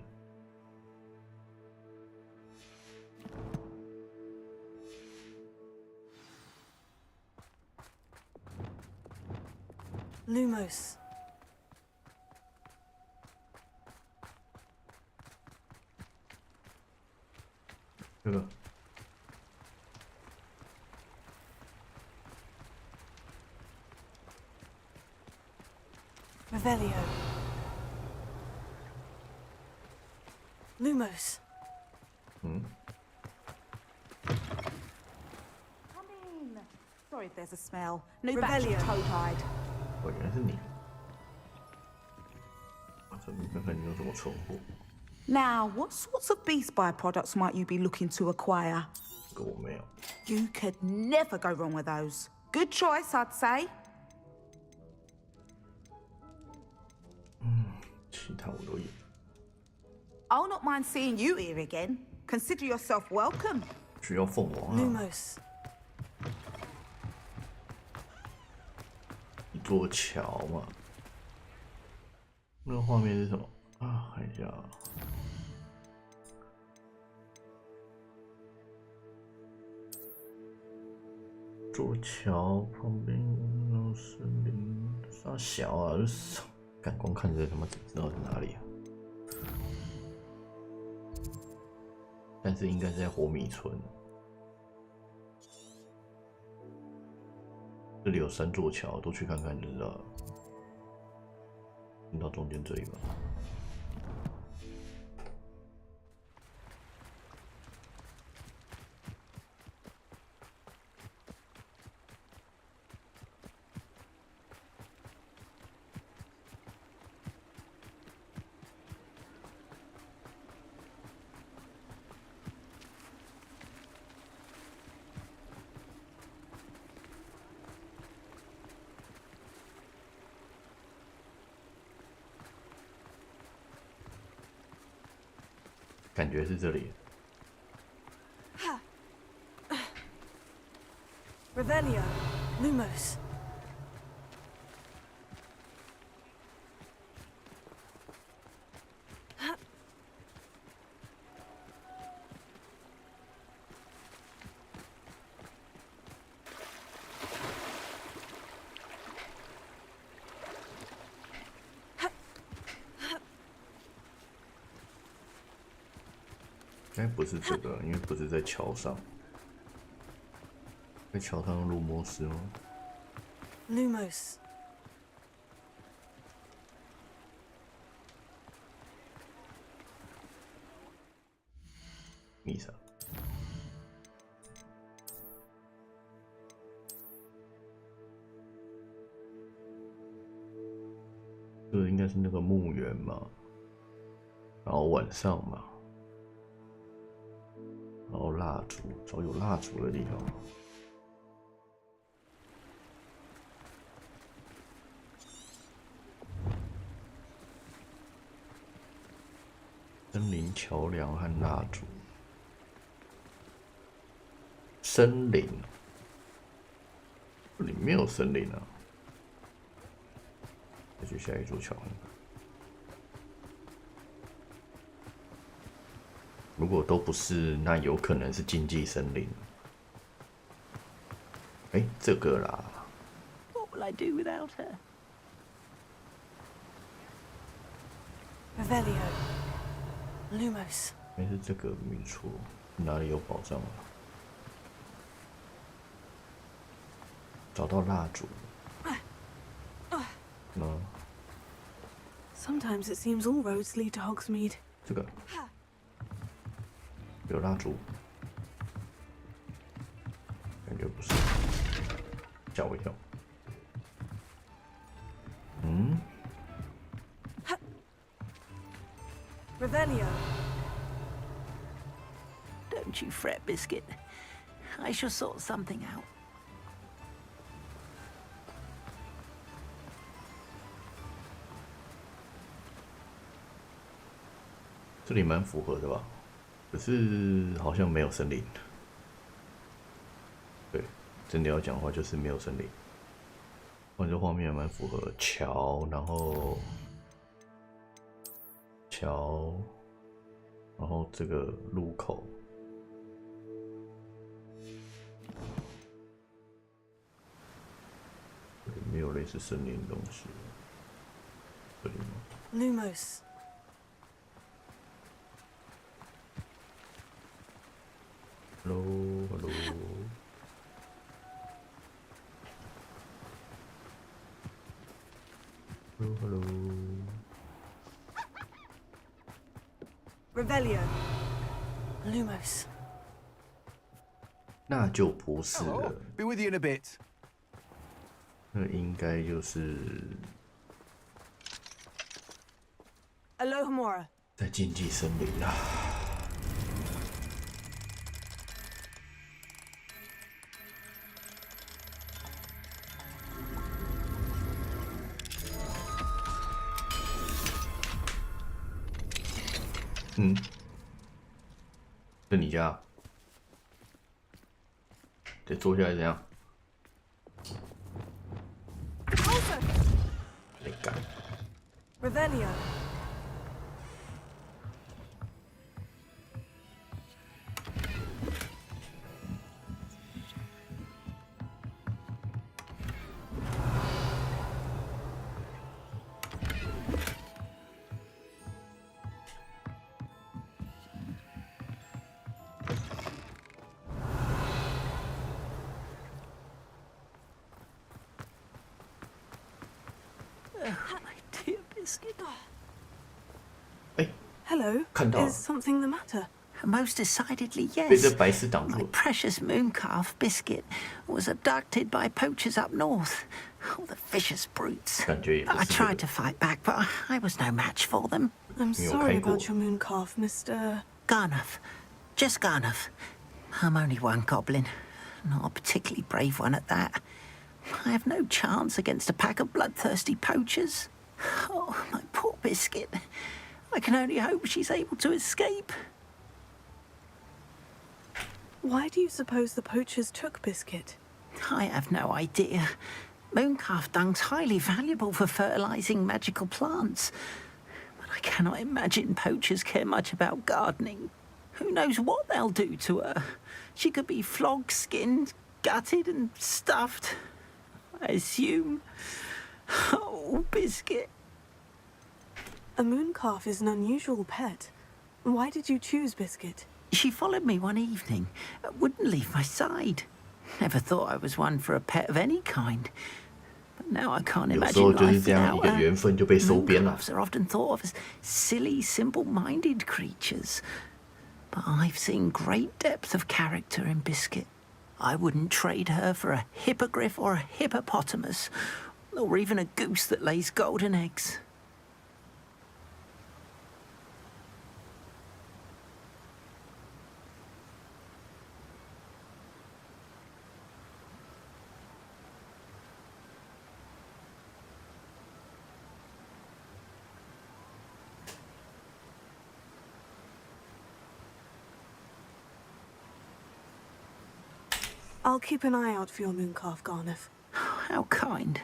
Lumos. Revelio. Lumos. Come in. Sorry if there's a smell. New batch of toad-hide. 哦，原来是你。准备看看你有什么存货。Now, what sorts of beast byproducts might you be looking to acquire? 这个我没有。You could never go wrong with those. Good choice, I'd say. 其他我都有。I'll not mind seeing you here again. Consider yourself welcome. 需要凤凰啊！ Lumos. 一座桥嘛。那个画面是什么啊？看一下。座桥旁边有森林，啥小啊？干光看这他妈怎么知道是哪里啊？但是应该是在火米村。这里有3座桥，都去看看就知道了。听到中间这一个。感觉是这里。Revelio. Lumos.应该不是这个，因为不是在桥上。在桥上用入魔石吗 Lumos. 密上。这个应该是那个墓园嘛，然后晚上嘛。然后蜡烛，找有蜡烛的地方。森林桥梁和蜡烛。森林，这里没有森林啊。再去下一座桥。如果都不是，那有可能是禁忌森林。哎，这个啦。What will I do without her? Revelio. Lumos. 没是这个没错，哪里有宝藏啊？找到蜡烛。嗯。Sometimes it seems all roads lead to Hogsmeade. 这个。有蜡烛，感觉不是，吓我一跳。嗯 Revelio. Don't you fret, Biscuit. I shall sort something out. 这里蛮符合的吧？可是好像没有森林。对，真的要讲的话就是没有森林。我这画面蛮符合桥，然后桥，然后这个路口。没有类似森林的东西。这里吗 Lumos. Hello, hello. Hello, hello. Revelio. Lumos. 那就不是了。Be with you in a bit. 那应该就是Alohomora. 在禁忌森林啦。是你家？得坐下来怎样？没干。Revelio. Dear Biscuit. Hello. 看到了。 Is something the matter? Most decidedly, 被这 yes. 白丝挡住 My 了。 precious moon calf, Biscuit, was abducted by poachers up north. Oh, the vicious brutes. 感觉也不 I 是这 tried 个 to fight back, but I was no match for them. I'm 你有 sorry 开过。 about your moon calf, Mr. Garnuff. Just Garnuff. I'm only one goblin. Not a particularly brave one at that. I have no chance against a pack of bloodthirsty poachers. Oh, my poor Biscuit. I can only hope she's able to escape. Why do you suppose the poachers took Biscuit? I have no idea. Mooncalf dung's highly valuable for fertilizing magical plants. But I cannot imagine poachers care much about gardening. Who knows what they'll do to her? She could be flogged, skinned, gutted, and stuffed. I assume. Oh, Biscuit. A moon calf is an unusual pet. Why did you choose Biscuit? She followed me one evening, wouldn't leave my side. Never thought I was one for a pet of any kind. But now I can't 有时候 imagine 就是 life 这样，一 without 个 her. 缘分就被收编了。 Mooncalves are often thought of as silly, simple-minded creatures. But I've seen great depth of character in Biscuit. I wouldn't trade her for a hippogriff or a hippopotamus, or even a goose that lays golden eggs. I'll keep an eye out for your moon calf, Garnuff. How kind.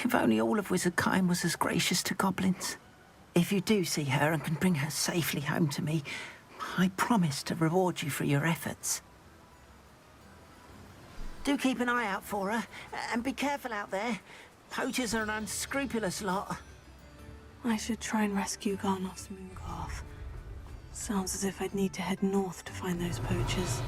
If only all of Wizardkind was as gracious to goblins. If you do see her and can bring her safely home to me, I promise to reward you for your efforts. Do keep an eye out for her, and be careful out there. Poachers are an unscrupulous lot. I should try and rescue Garnuff's moon calf. Sounds as if I'd need to head north to find those poachers.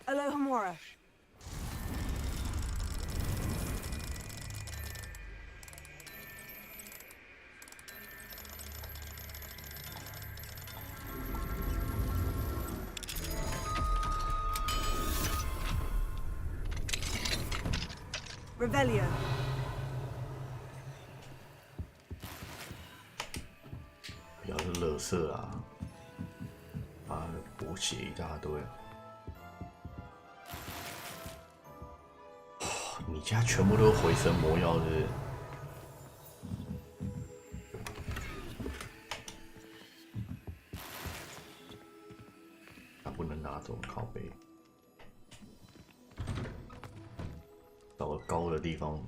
Alohomora. Revelio. 不要是垃圾啊！妈的，补血一大堆。你家全部都是回神魔药，是不是？他不能拿走靠背。高的地方，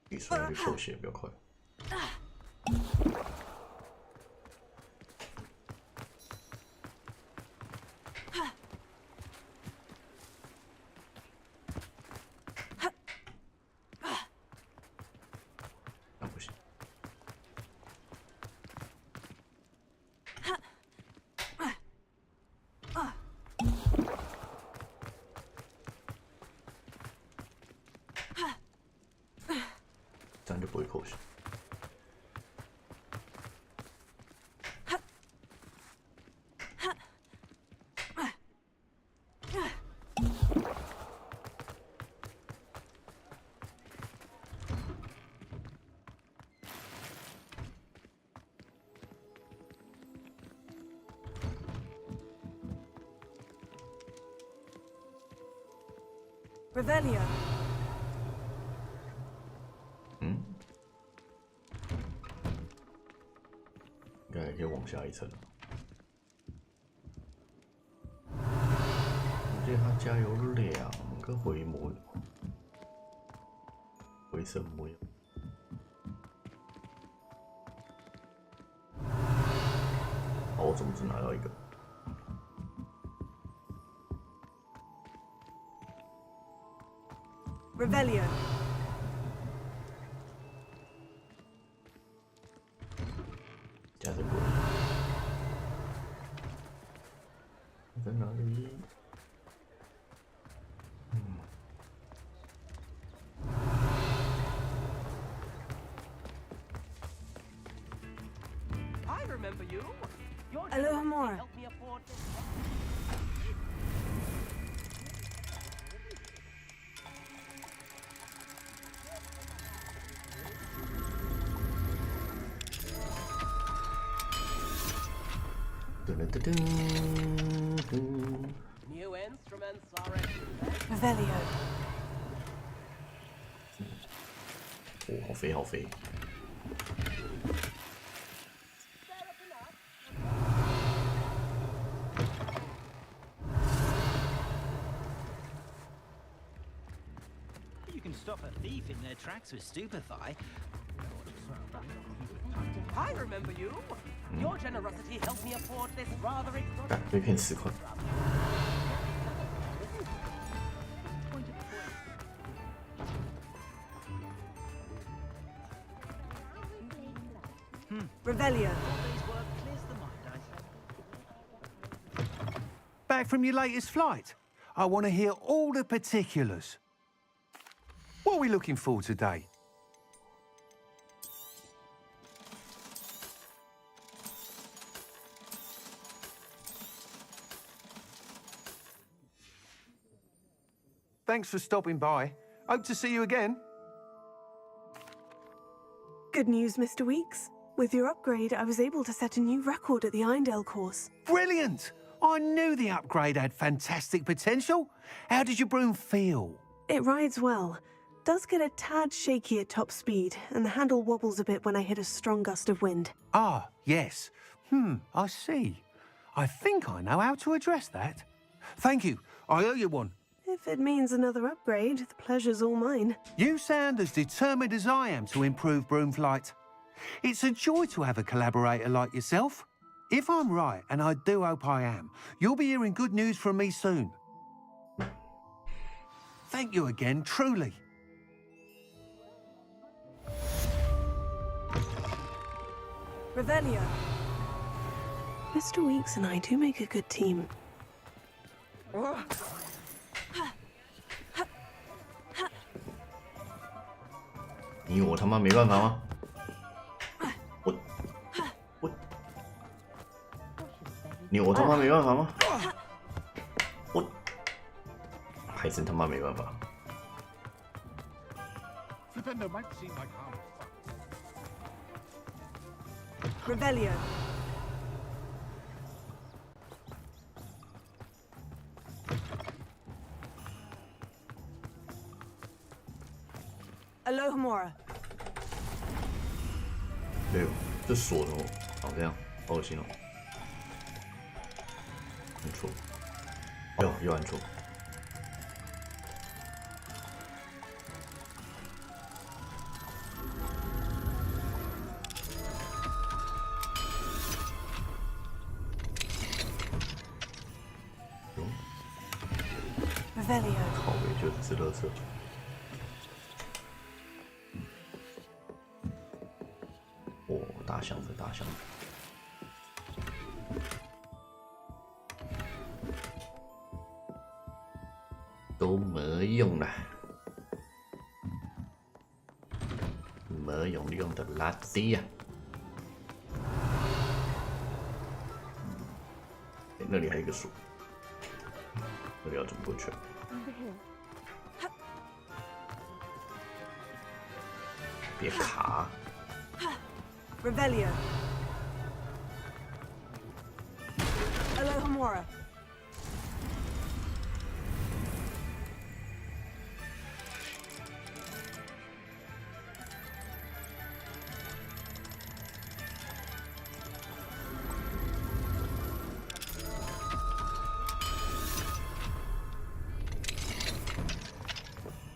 比出来去扣血比较快。那不行。这样就不会扣血。Revelio. 应该可以往下一层了。我记得他家有2个回魔，回神魔。好，我怎么只拿到一个？ Revelio. 加这个，在哪里？Aloha Mora. New instruments are ready. Revelio. 哦，好飞，好飞！ You can stop a thief in their tracks with stupefy. I remember you. Your generosity helped me afford this rather exotic. 被骗10块。 Revelio. Back from your latest flight? I want to hear all the particulars. What are we looking for today? Thanks for stopping by. Hope to see you again. Good news, Mr. Weeks. With your upgrade, I was able to set a new record at the Eindale course. Brilliant! I knew the upgrade had fantastic potential. How did your broom feel? It rides well. Does get a tad shaky at top speed, and the handle wobbles a bit when I hit a strong gust of wind. Ah, yes. I see. I think I know how to address that. Thank you. I owe you one. If it means another upgrade, the pleasure's all mine. You sound as determined as I am to improve broom flight. It's a joy to have a collaborator like yourself. If I'm right, and I do hope I am, you'll be hearing good news from me soon. Thank you again, truly. Revelio. Mr. Weeks and I do make a good team. 你我他妈没办法吗？你我他妈没办法吗？还真他妈没办法。Revelio. Aloha Mora. 对，这锁的哦，好这样，好恶心哦。按错，又按错。Revelio. 靠北就只是垃圾。哦，大箱子，大箱子。都没用了，没有用的垃圾呀、那里还有一个树，那里要怎么过去？别卡。Revelio. Alohomora.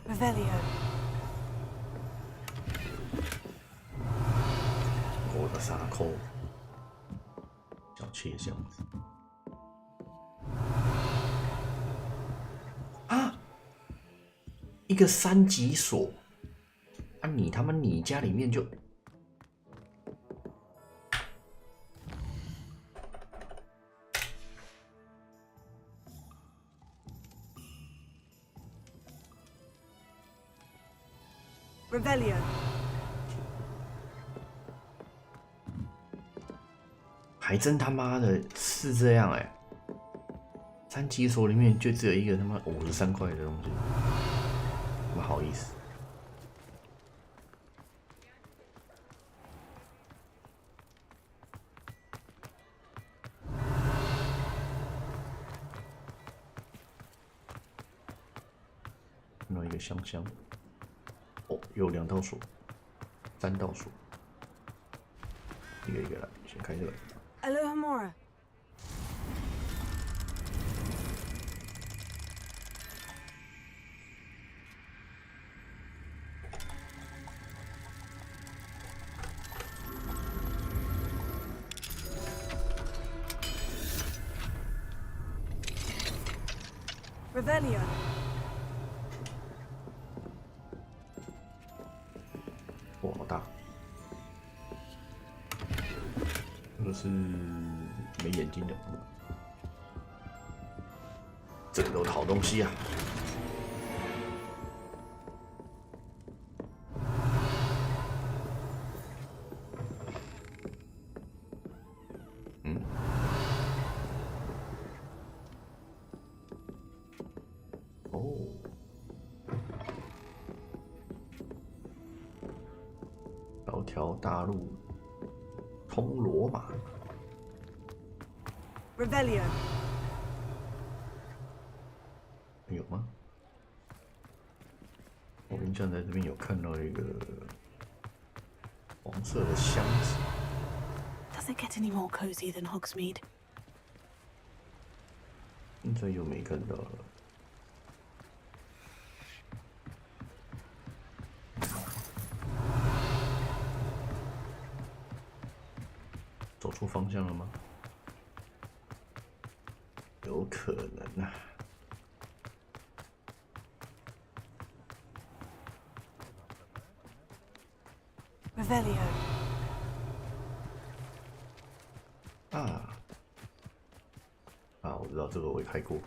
Revelio. 我的沙扣，小切箱子啊！一个3级锁啊！你家里面就Revelio. 还真他妈的是这样哎！3级锁里面就只有一个他妈53块的东西，不好意思。看到一个香香，哦，有2道锁，3道锁，一个一个来，先开这个。Alohomora. Revelio. 哇，好大！这个是没眼睛的，这个都是好东西啊！嗯，哦，条条大路通罗马。Revelio. 有吗？我印象在这边有看到一个黄色的箱子。Does it get any more cozy than Hogsmeade? 现在又没看到了。走错方向了吗？有可能啊。Revelio. 我知道这个我也开过。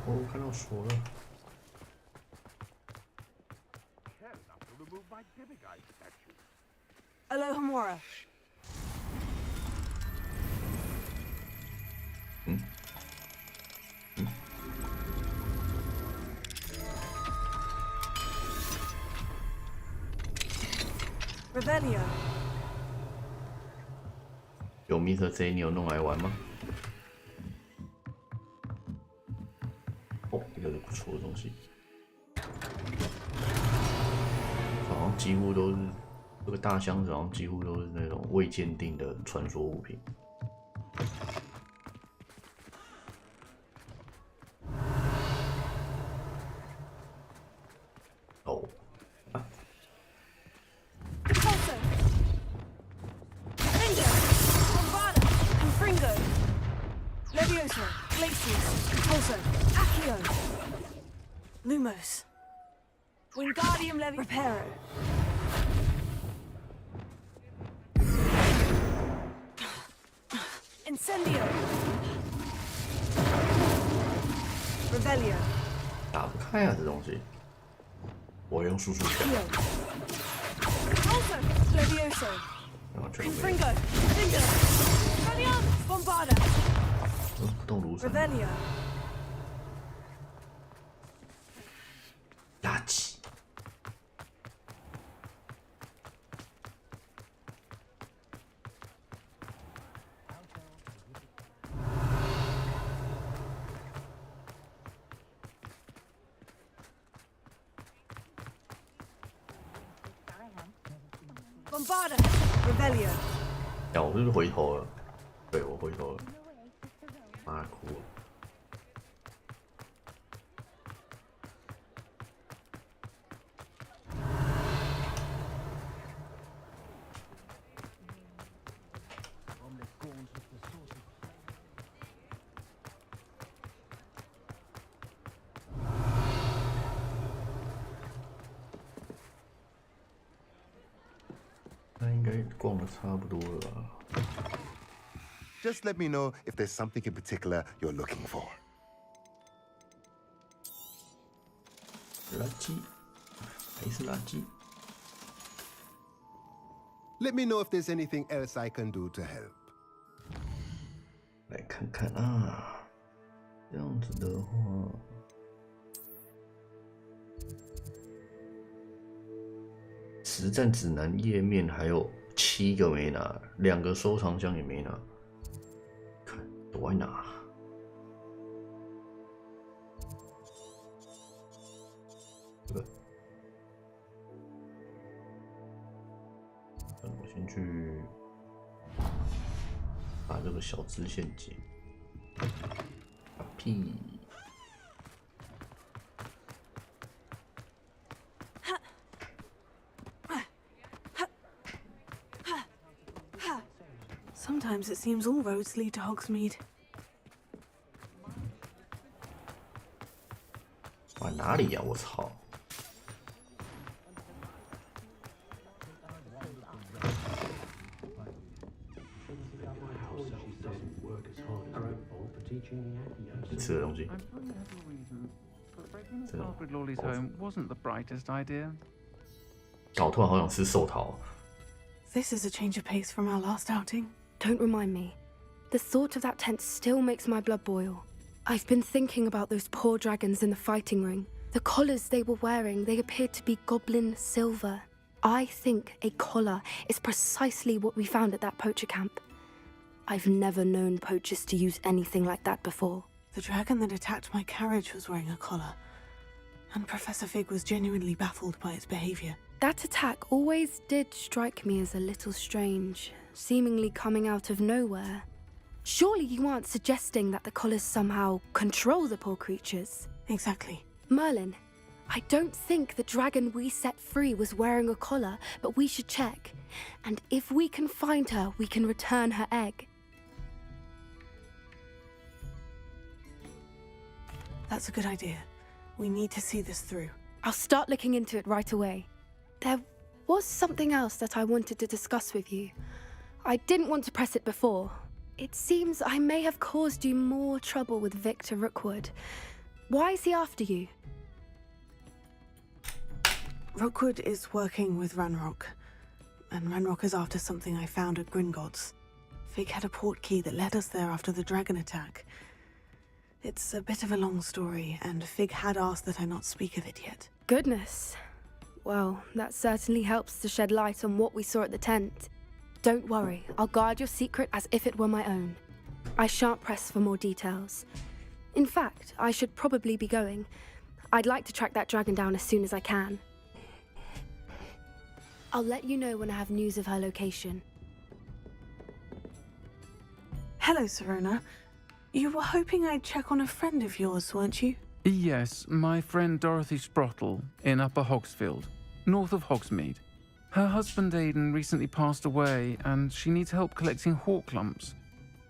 哦，看到锁了。Alohomora. 嗯。Revelio. 有 Mr. J， 你有弄来玩吗？哦，这个是不错的东西，好像几乎都是这个大箱子，好像几乎都是那种未鉴定的传说物品。哦。 Pulso. Finger. Bombada. Also, Accio. Lumos. Wingardium Levi. Reparo. Incendio. Revelio. 打不开啊，这东西。我用速速讲。Also, Levioso. 然后全部没 Confringo. Finger. Frenion. Bombarda. 不动如山。 Revelio. 垃圾。Bombarda. Revelio. 呀，我是不是回头了？对，我回头了。妈哭了。那应该逛的差不多了吧？ Just let me know if there's something in particular you're looking for. 垃圾，还是垃圾。 Let me know if there's anything else I can do to help. 来看看啊，这样子的话，实战指南页面还有7个没拿，2个收藏箱也没拿，看躲在哪？这个，我先去把这个小支线解。啊屁！ Sometimes it seems all roads lead to Hogsmeade. 往哪里呀？我操！ 吃的东西。 Alfred Lawley's home wasn't the brightest idea. 我突然好想吃寿桃。 This is a change of pace from our last outing. Don't remind me. The thought of that tent still makes my blood boil. I've been thinking about those poor dragons in the fighting ring. The collars they were wearing, they appeared to be goblin silver. I think a collar is precisely what we found at that poacher camp. I've never known poachers to use anything like that before. The dragon that attacked my carriage was wearing a collar, and Professor Fig was genuinely baffled by its behavior. That attack always did strike me as a little strange, seemingly coming out of nowhere. Surely you aren't suggesting that the collars somehow control the poor creatures? Exactly. Merlin, I don't think the dragon we set free was wearing a collar, but we should check. And if we can find her, we can return her egg. That's a good idea. We need to see this through. I'll start looking into it right away. There was something else that I wanted to discuss with you. I didn't want to press it before. It seems I may have caused you more trouble with Victor Rookwood. Why is he after you? Rookwood is working with Ranrock, and Ranrock is after something I found at Gringotts. Fig had a portkey that led us there after the dragon attack. It's a bit of a long story, and Fig had asked that I not speak of it yet. Goodness. Well, that certainly helps to shed light on what we saw at the tent. Don't worry, I'll guard your secret as if it were my own. I shan't press for more details. In fact, I should probably be going. I'd like to track that dragon down as soon as I can. I'll let you know when I have news of her location. Hello, Serona. You were hoping I'd check on a friend of yours, weren't you? Yes, my friend Dorothy Sprottle in Upper Hogsfield, north of Hogsmeade. Her husband Aidan recently passed away, and she needs help collecting hawk lumps.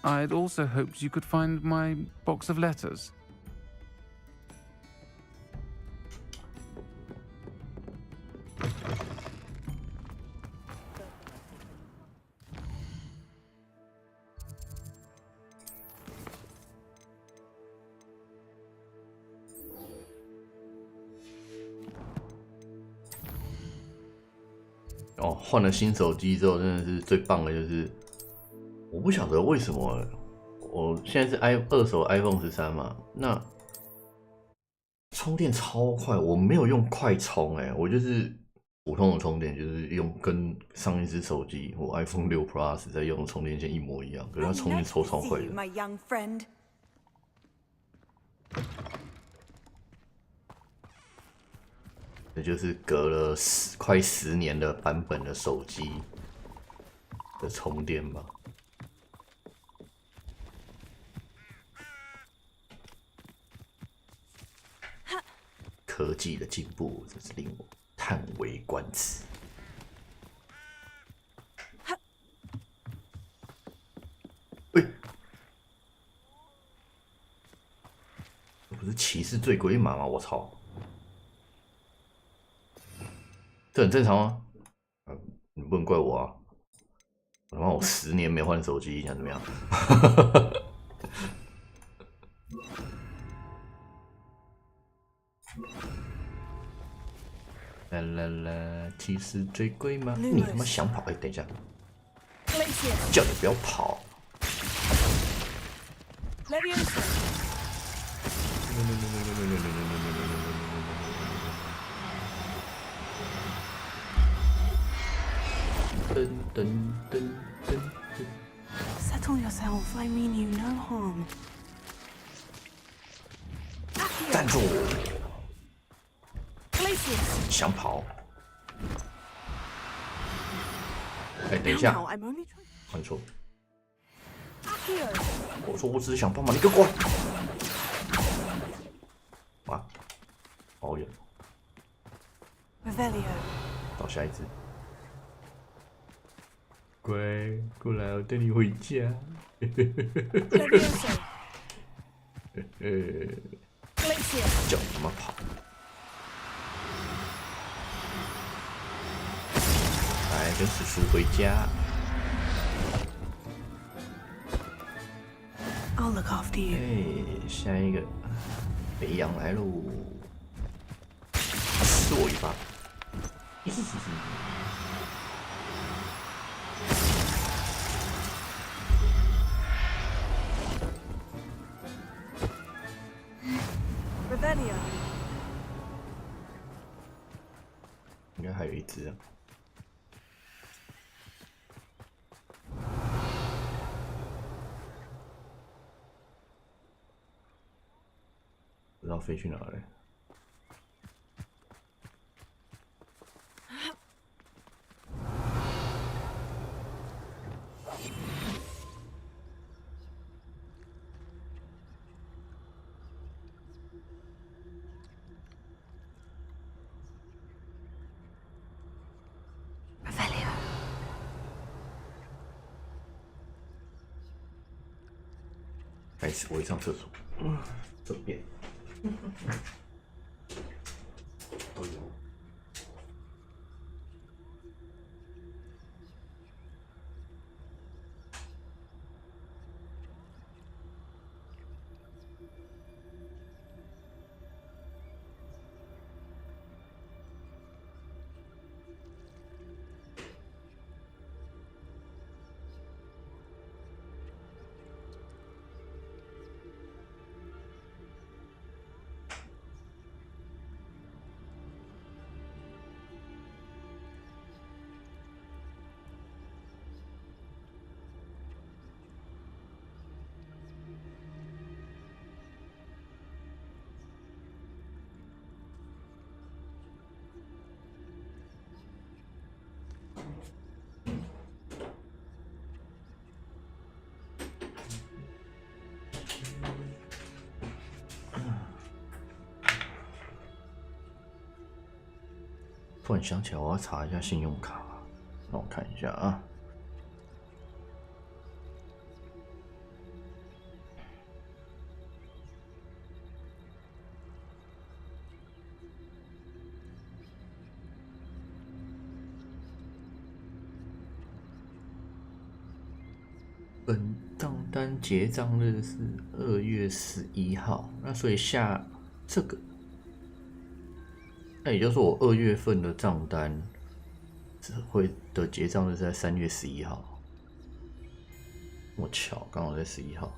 I'd also hoped you could find my box of letters. 哦，换了新手机之后，真的是最棒的就是，我不晓得为什么，我现在是二手 iPhone 13嘛，那充电超快，我没有用快充我就是普通的充电，就是用跟上一只手机我 iPhone 6 Plus 在用的充电线一模一样，可是它充电超快的。这就是隔了快10年的版本的手机的充电吧。科技的进步真是令我叹为观止。喂，这不是骑士最鬼马吗？我操！这很正常啊，你不能怪我啊！他妈我10年没换手机，你想怎么样？啦啦啦，骑士最贵吗？你他妈想跑？等一下，叫你不要跑！Settle yourself. I mean you no harm. 站住！想跑？等一下，看错。我说我只是想帮忙，你给我滚！啊，好远。到下一只。乖，过来，我带你回家。叫你他妈跑！来，跟叔叔回家。I'll look after you. 下一个肥羊来喽！刺我一巴！应该还有一只啊。不知道飞去哪了。开始，我一上厕所，这边都有。突然想起来，我要查一下信用卡，让我看一下啊。本账单结账日是2月11号，那所以下这个。那也就是说，我2月份的账单会的结账是在3月11号，我巧，刚好在11号。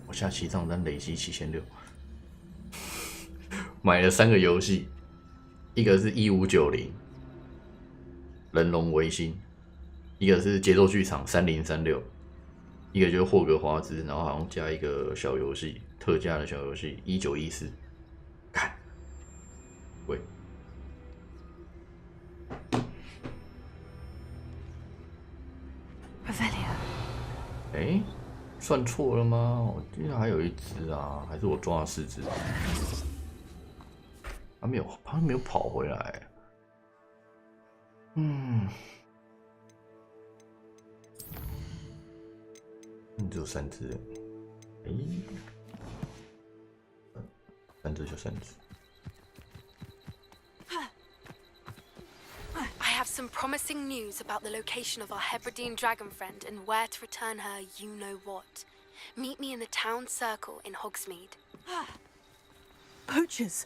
我下期账单累积7600，买了3个游戏，一个是1590人龙维新，一个是节奏剧场3036，一个就是霍格华兹，然后好像加一个小游戏，特价的小游戏1914，看，喂。哎，算错了吗？我记得还有一只啊，还是我抓了4只？他没有跑回来。只有3只。哎，3只就3只。I have some promising news about the location of our Hebridean dragon friend and where to return her you-know-what. Meet me in the town circle in Hogsmeade. Poachers!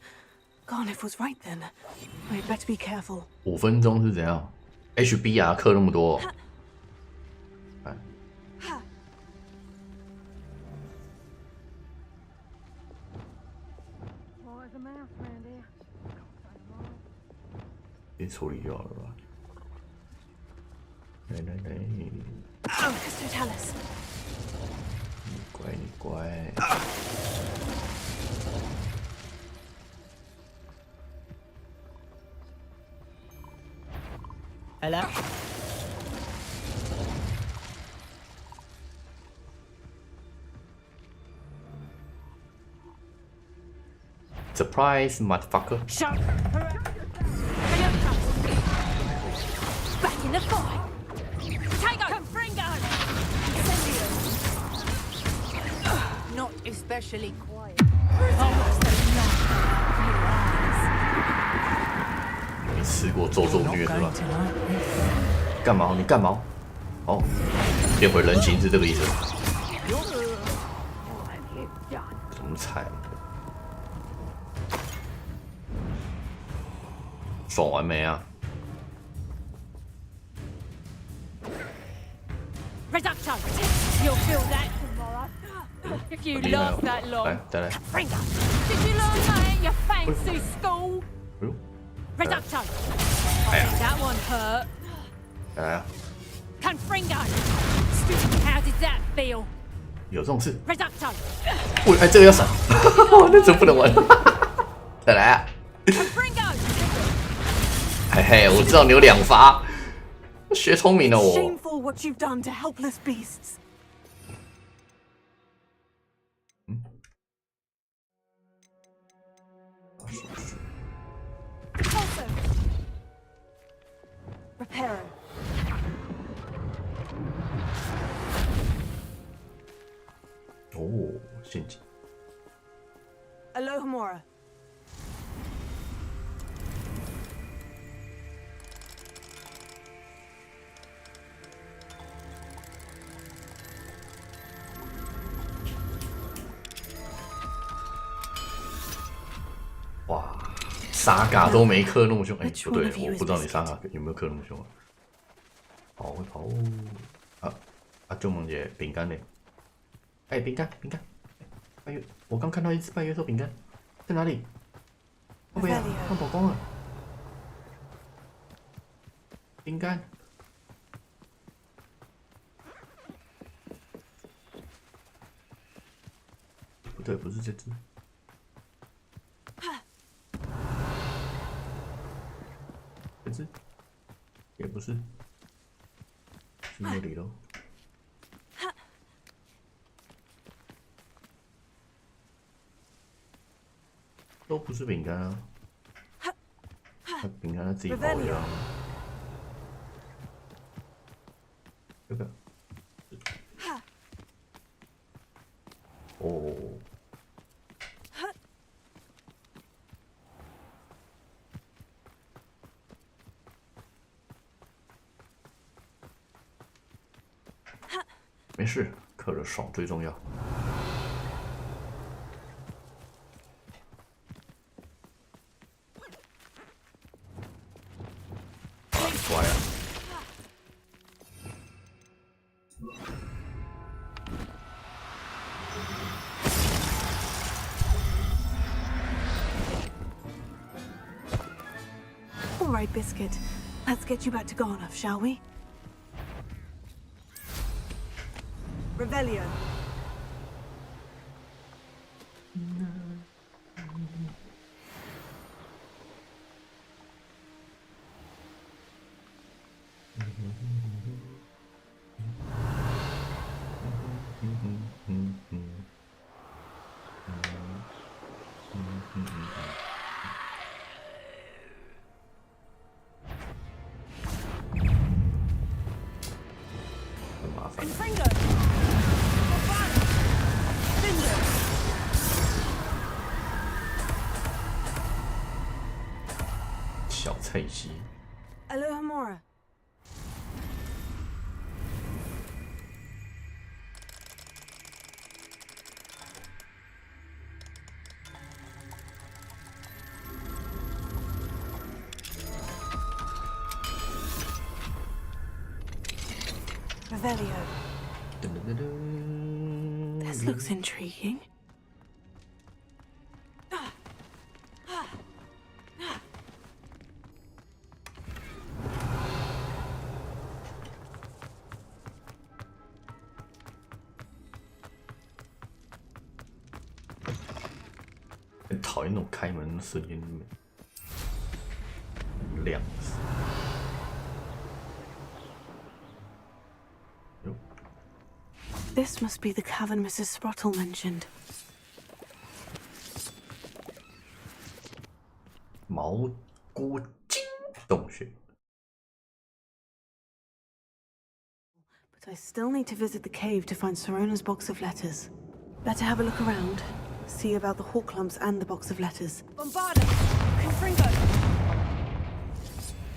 Garniff was right then. I'd better be careful. 5分钟是怎样 ？HBR 课那么多、别处理掉了吧。来，你乖。Hello. Surprise, motherfucker! Shut. Back in the fight. Tango, Confringo. Not especially quiet. Almost enough. 没吃过咒虐是吧？干嘛？你干嘛？哦，变回人形是这个意思。怎么踩？爽完没啊 Reducto, you'll feel that tomorrow. If you last that long. 来，再来。 Did you learn that at your fancy school? Reducto. I think that one hurt. 来啊！ Confringo. How did that feel? 有这种事？ Reducto. 哎，这个要闪，那真不能玩。再来啊！ Confringo. 嘿嘿，我知道你有2发，学聪明了我。 Shameful what you've done to helpless beasts. Reparo. 哦，陷阱。 Alohomora. 哇，沙嘎都没克那么凶，哎，不对，我不知道你沙嘎有没有克那么凶啊。跑，舅萌姐，饼干呢？哎，饼干，拜月，我刚看到一只拜月兽饼干，在哪里？后面啊，看跑光了。饼干，不对，不是这只。 这只也不是，是那里喽。都不是饼干啊。饼干他自己包一样。这个。哦。没事，嗑着爽最重要。乖啊！All right, Biscuit. Let's get you back to Garnoff, shall we? Revelio. Alohomora. Revelio. This looks intriguing.很讨厌那种开门的瞬间亮死。This must be the cavern Mrs. Sprottle mentioned. 毛菇精洞穴。But I still need to visit the cave to find Sorona's box of letters. Better have a look around. See about the hawk lumps and the box of letters. Bombarda! Confringo!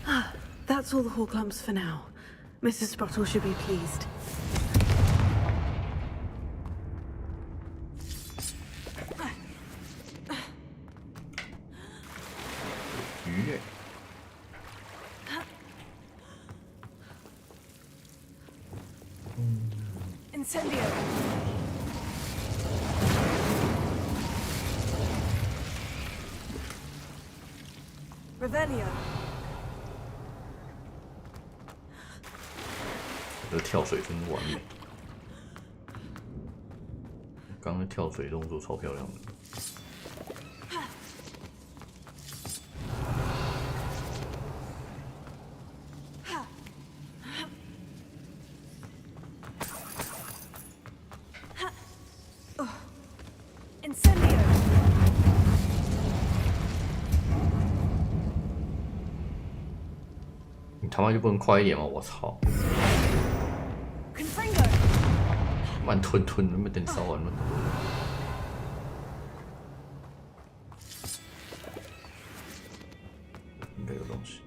Ah, that's all the hawk lumps for now. Mrs. Sprottle should be pleased. Incendio! Revelio. 这跳水真完美，刚刚跳水动作超漂亮的。Incendio! 你他妈就不能快一点吗？我操！慢吞吞的，没等烧完了。应该有东西。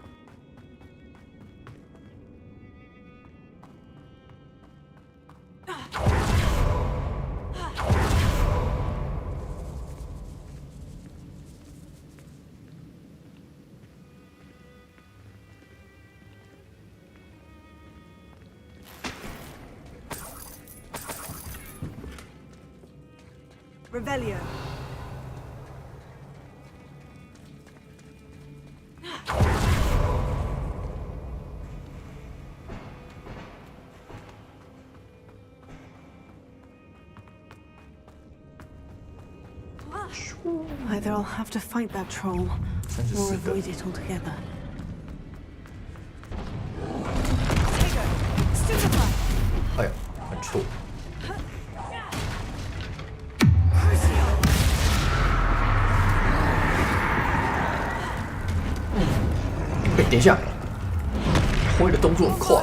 Revelio. Either I'll have to fight that troll, or avoid it altogether. Stupefy! 哎呀，很臭。等一下，挥的动作很快。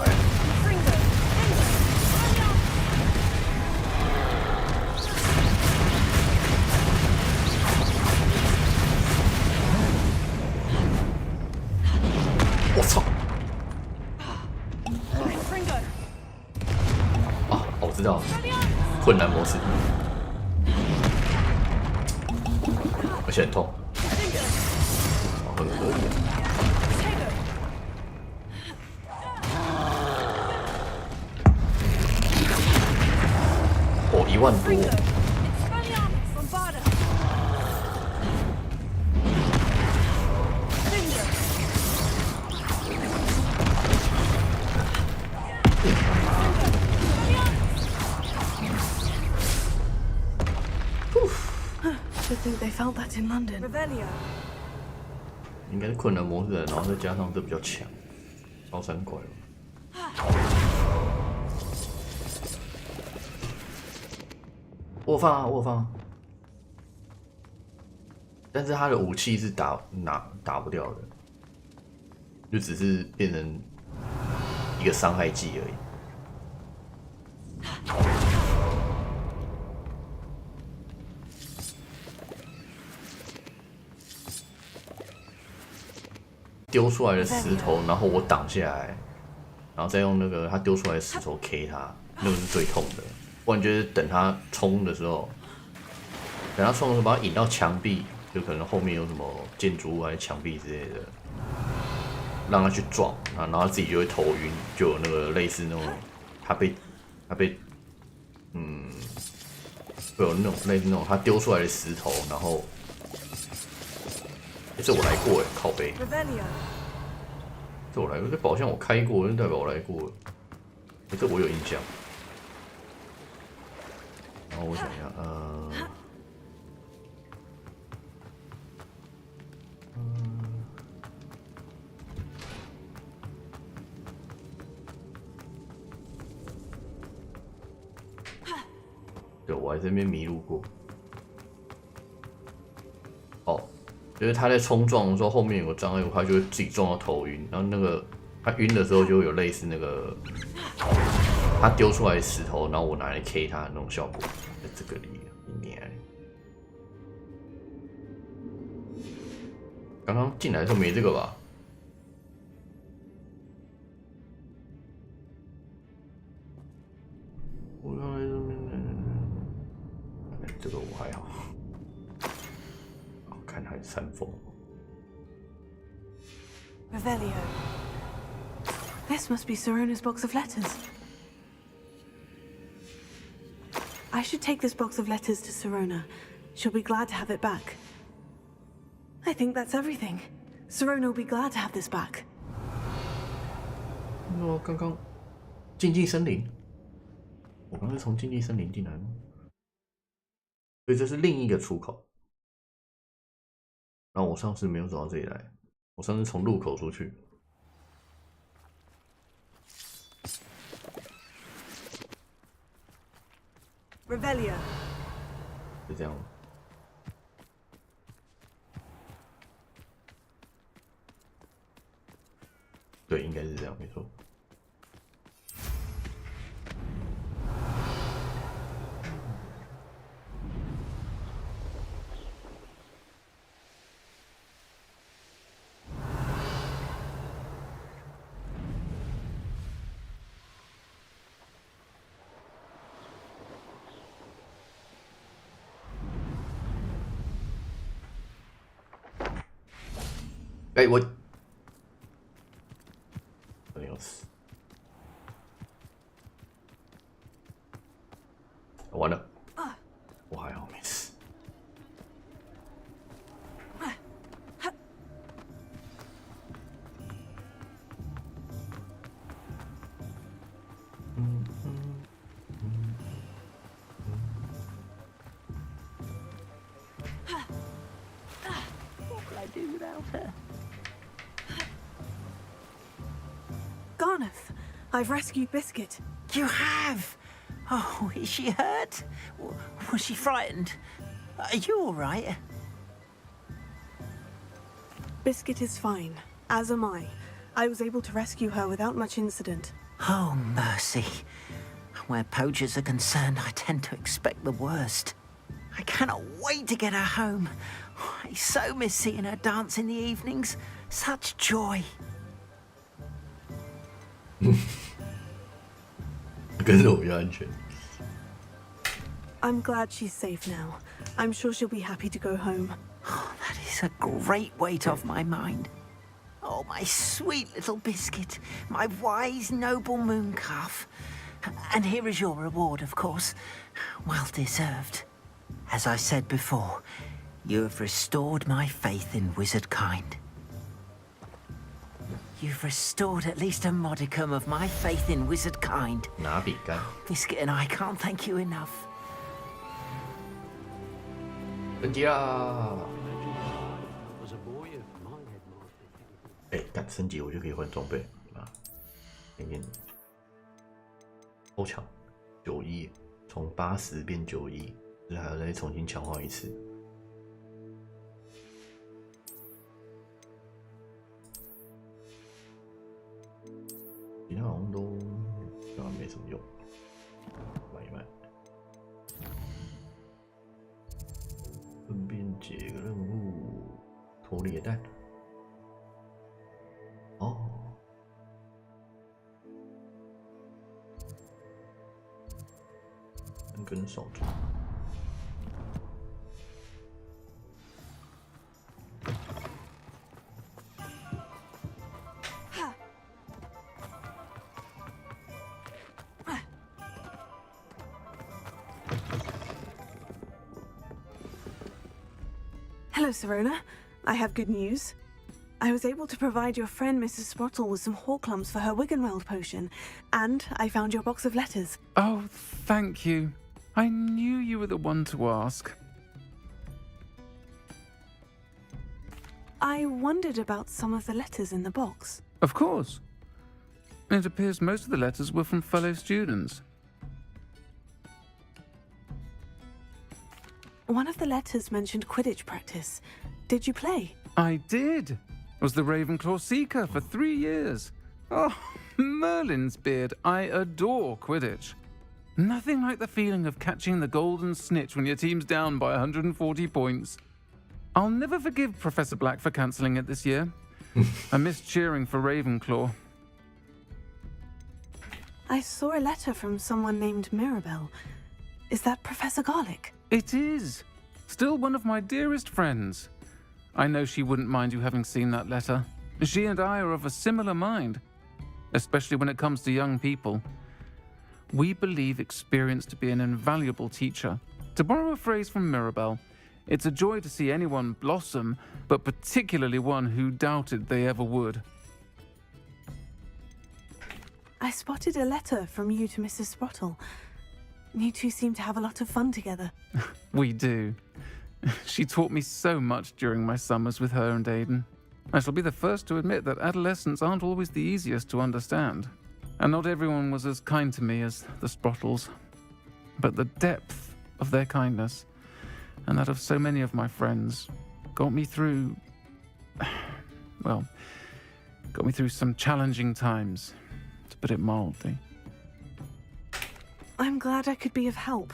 我操！啊，我知道，困难模式，而且很痛，很合理。哦，1万多。Should think they felt that in London. 应该是困难模式的，然后再加上这比较强，超3怪了。我放啊，我放啊。但是他的武器是打不掉的，就只是变成一个伤害技而已。丢出来的石头，然后我挡下来，然后再用那个他丢出来的石头 K 他，那个是最痛的。不然就是等他冲的时候，把他引到墙壁，就可能后面有什么建筑物还是墙壁之类的，让他去撞，然后他自己就会头晕，就有那个类似那种他被会有那种类似那种他丢出来的石头，然后。这我来过哎，靠背。这我来过，这宝箱我开过，就代表我来过。这我有印象。然后我想一下，对，我还这边迷路过。哦。就是他在冲撞的时候，后面有个障碍物，他就会自己撞到头晕。然后那个他晕的时候，就会有类似那个他丢出来的石头，然后我拿来 K 他的那种效果。在这个里面，刚刚进来的时候没这个吧？我刚才这边，这个我还好。看还是3封。Revelio. This must be Sirona's box of letters. I should take this box of letters to Sirona. She'll be glad to have it back. I think that's everything. Sirona will be glad to have this back. 我刚刚禁忌森林，我刚是从禁忌森林进来吗？所以这是另一个出口。然后我上次没有走到这里来，我上次从入口出去。Revelio. 是这样吗？对，应该是这样，没错。哎，我没有死，完了，我还好没死。What will I do without her? Garneth, I've rescued Biscuit. You have? Oh, is she hurt? Was she frightened? Are you all right? Biscuit is fine, as am I. I was able to rescue her without much incident. Oh, mercy. Where poachers are concerned, I tend to expect the worst. I cannot wait to get her home. I so miss seeing her dance in the evenings. Such joy. 跟着我比较安全。I'm glad she's safe now. I'm sure she'll be happy to go home. Oh, that is a great weight off my mind. Oh, my sweet little biscuit, my wise, noble moon calf. And here is your reward, of course. Well deserved. As I said before, you have restored my faith in wizard kind. You've restored at least a modicum of my faith in wizard kind. 拿饼干。Biscuit and I can't thank you enough. 升级啦！干升级我就可以换装备啊！点点超强91，从80变91，就是还要再重新强化一次。其他好像都没什么用，买一买。顺便解个任务，拖猎蛋。哦，三根手镯。Hello, Serona. I have good news. I was able to provide your friend Mrs. Sprottle with some Horklums for her Wiggenweld potion, and I found your box of letters. Oh, thank you. I knew you were the one to ask. I wondered about some of the letters in the box. Of course. It appears most of the letters were from fellow students. One of the letters mentioned Quidditch practice. Did you play? I did. Was the Ravenclaw Seeker for 3 years. Oh, Merlin's beard. I adore Quidditch. Nothing like the feeling of catching the golden snitch when your team's down by 140 points. I'll never forgive Professor Black for cancelling it this year. I missed cheering for Ravenclaw. I saw a letter from someone named Mirabelle. Is that Professor Garlick? It is. Still one of my dearest friends. I know she wouldn't mind you having seen that letter. She and I are of a similar mind, especially when it comes to young people. We believe experience to be an invaluable teacher. To borrow a phrase from Mirabelle, it's a joy to see anyone blossom, but particularly one who doubted they ever would. I spotted a letter from you to Mrs. Sprottle. You two seem to have a lot of fun together. We do. She taught me so much during my summers with her and Aiden. I shall be the first to admit that adolescents aren't always the easiest to understand. And not everyone was as kind to me as the Sprottles. But the depth of their kindness, and that of so many of my friends, got me through... well, got me through some challenging times, to put it mildly. I'm glad I could be of help.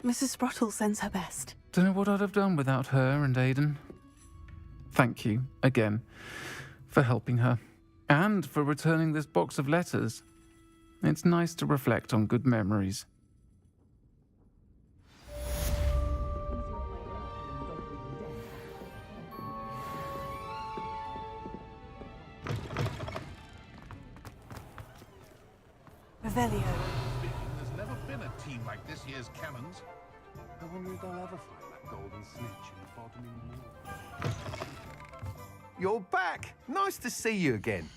Mrs. Sprottle sends her best. Don't know what I'd have done without her and Aiden. Thank you, again, for helping her, and for returning this box of letters. It's nice to reflect on good memories. Revelio. There's never been a team like this year's Cannons. I wonder if they'll ever find that golden snitch in the bottoming moor. You're back! Nice to see you again.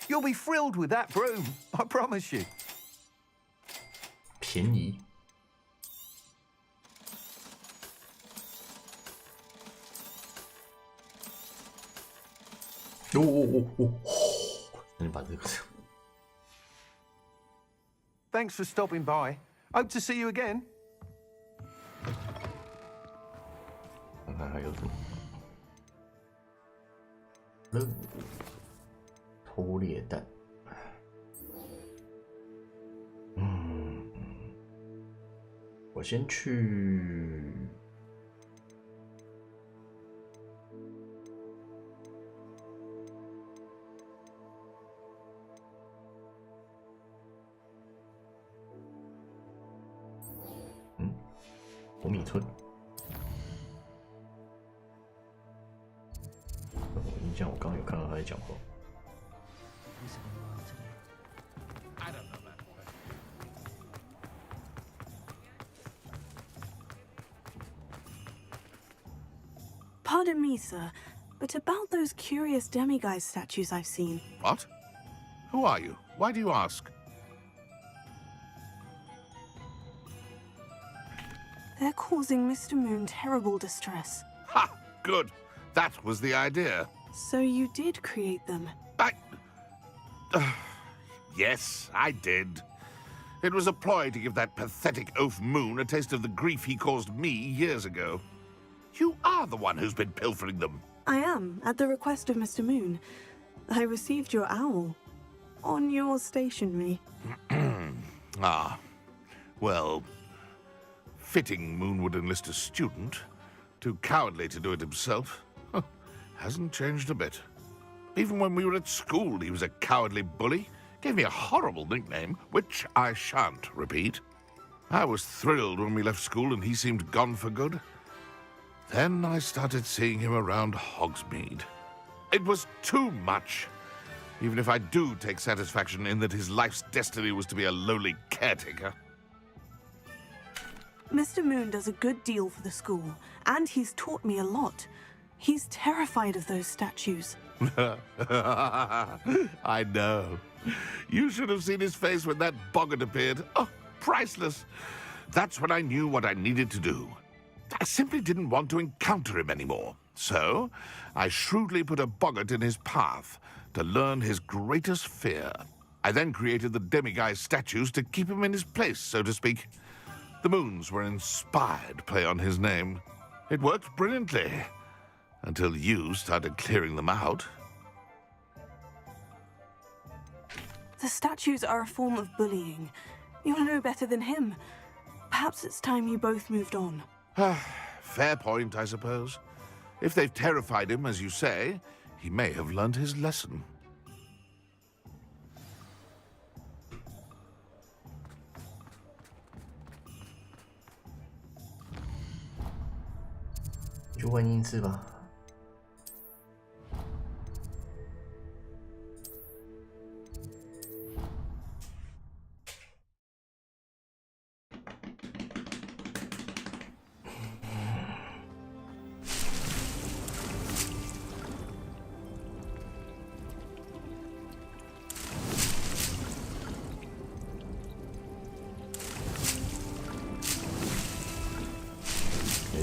You'll be thrilled with that broom, I promise you. 便宜。真的把这个。 Thanks for stopping by. Hope to see you again. 看看还有什么任务？偷猎弹。我先去。红米村。我印象我刚刚有看到他在讲话。Pardon me, sir, but about those curious demiguise statues I've seen. What? Who are you? Why do you ask? They're causing Mr. Moon terrible distress. Ha! Good. That was the idea. So you did create them? Yes, I did. It was a ploy to give that pathetic oaf Moon a taste of the grief he caused me years ago. You are the one who's been pilfering them. I am, at the request of Mr. Moon. I received your owl on your stationery. Ah, well, fitting Moon would enlist a student. Too cowardly to do it himself. Hasn't changed a bit. Even when we were at school, he was a cowardly bully. Gave me a horrible nickname, which I shan't repeat. I was thrilled when we left school and he seemed gone for good. Then I started seeing him around Hogsmeade. It was too much. Even if I do take satisfaction in that his life's destiny was to be a lowly caretaker. Mr. Moon does a good deal for the school, and he's taught me a lot. He's terrified of those statues. I know. You should have seen his face when that boggart appeared. Oh, priceless. That's when I knew what I needed to do. I simply didn't want to encounter him anymore. So, I shrewdly put a boggart in his path to learn his greatest fear. I then created the demiguise statues to keep him in his place, so to speak. The moons were an inspired play on his name. It worked brilliantly. Until you started clearing them out. The statues are a form of bullying. You'll know better than him. Perhaps it's time you both moved on. Fair point, I suppose. If they've terrified him, as you say, he may have learned his lesson. 就问一次吧。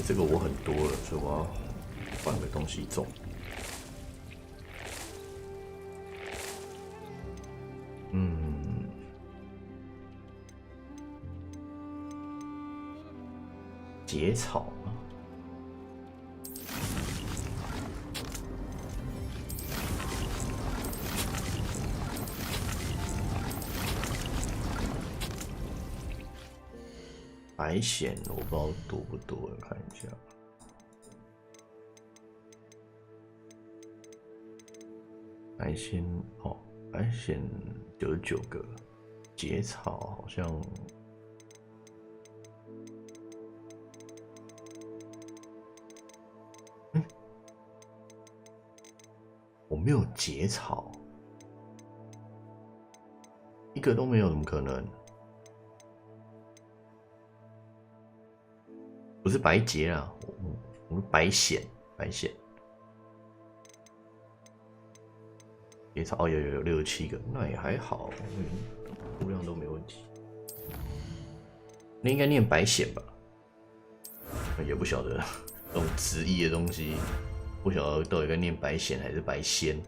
这个我很多了，所以我要换个东西种。结草吗？白藓我不知道多不多，看一下。白藓哦，白藓99个，结草好像我没有结草，一个都没有，怎么可能？不是白结啊，我们白藓，野草有67个，那也还好，数量都没问题。那应该念白藓吧？也不晓得这种直译的东西，不晓得到底该念白藓还是白仙。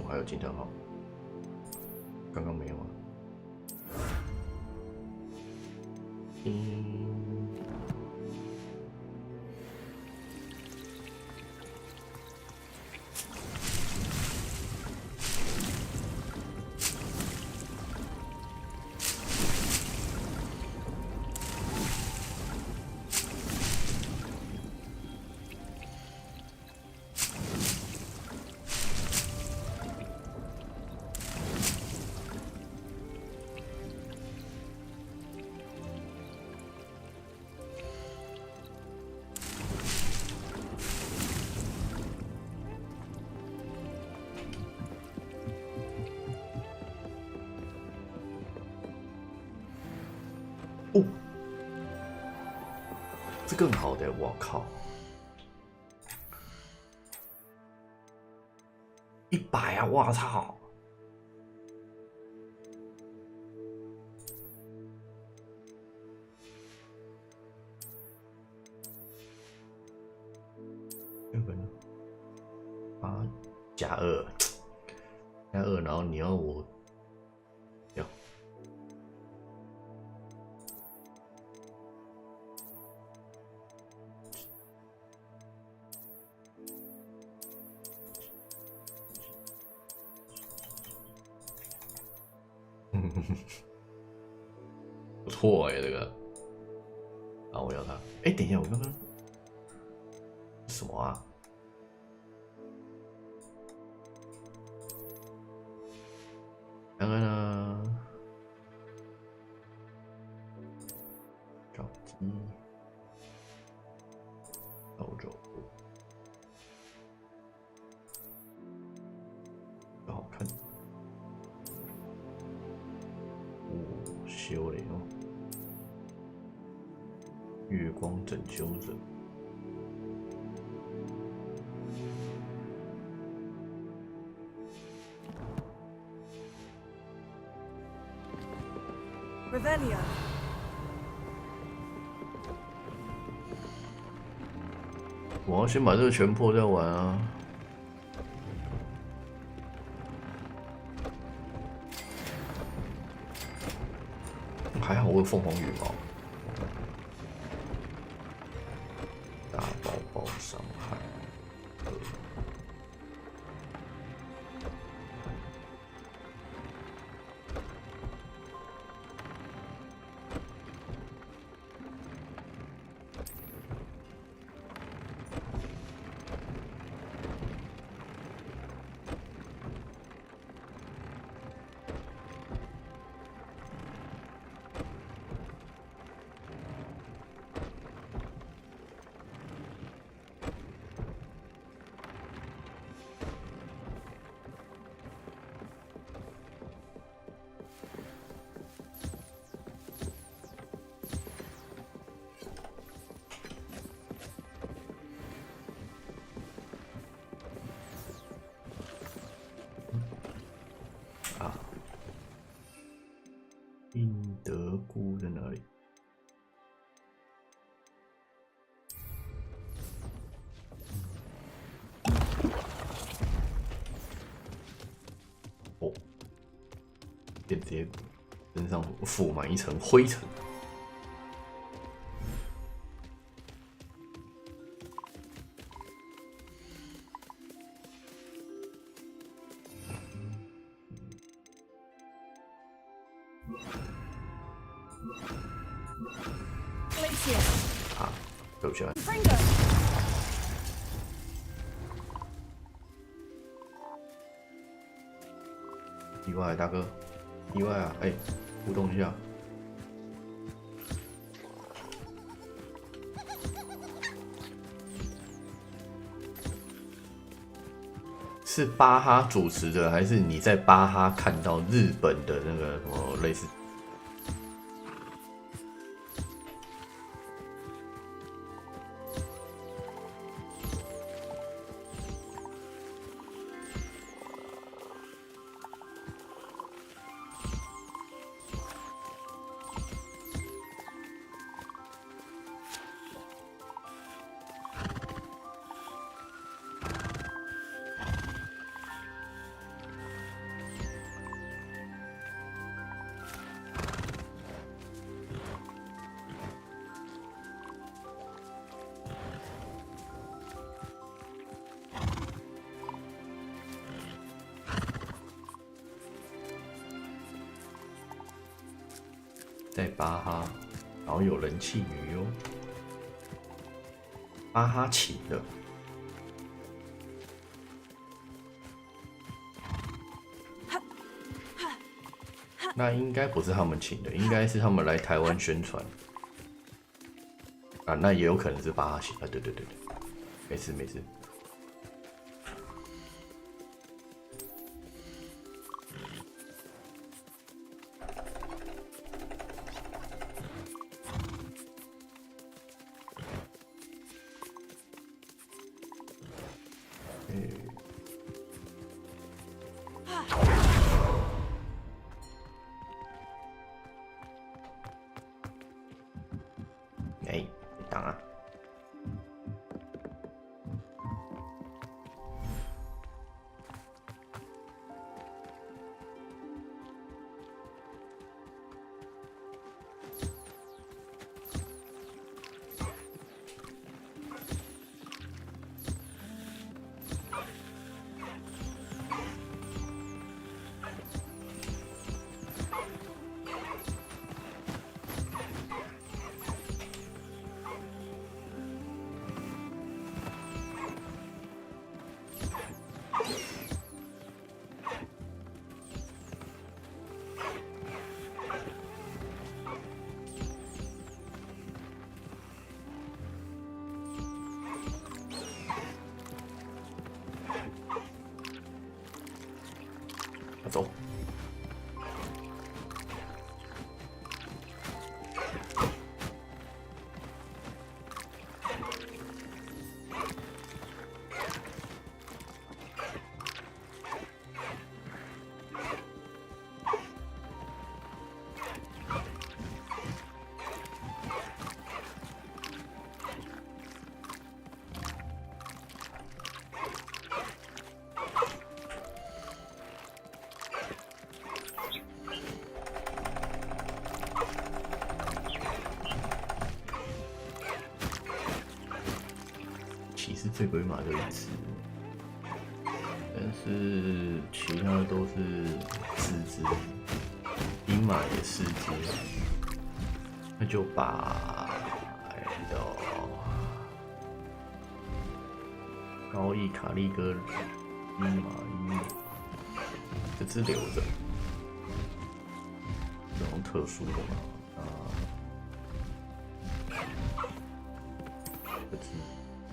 还有惊叹号，刚刚没有啊。哦，这更好的，我靠，100啊！我操！这个呢？8加2，然后你要我要。不错这个，啊，我要它。等一下，我刚刚什么啊？刚刚呢？找鸡，澳洲，不好看。修嘞哦，月光整修者。Revelio. 我要先把这个全破再玩啊。还好我有凤凰羽毛，大包包伤害2。印德菇在哪里？哦，变直接身上覆满一层灰尘。啊，对不起啊。意外，大哥，意外啊！互动一下。是巴哈主持的，还是你在巴哈看到日本的那个什么类似？在巴哈，然后有人气女优，巴哈请的。那应该不是他们请的，应该是他们来台湾宣传。啊，那也有可能是巴哈请啊，对，没事。挡啊！走。是最鬼马的一只，但是其他的都是4只，鹰马也4只，那就把高翼卡利哥鹰马这只留着，这种特殊的嘛，这只。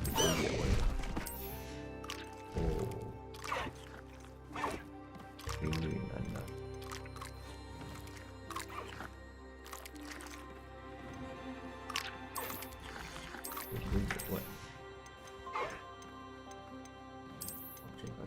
有野味了，女女男男，有野味，这个。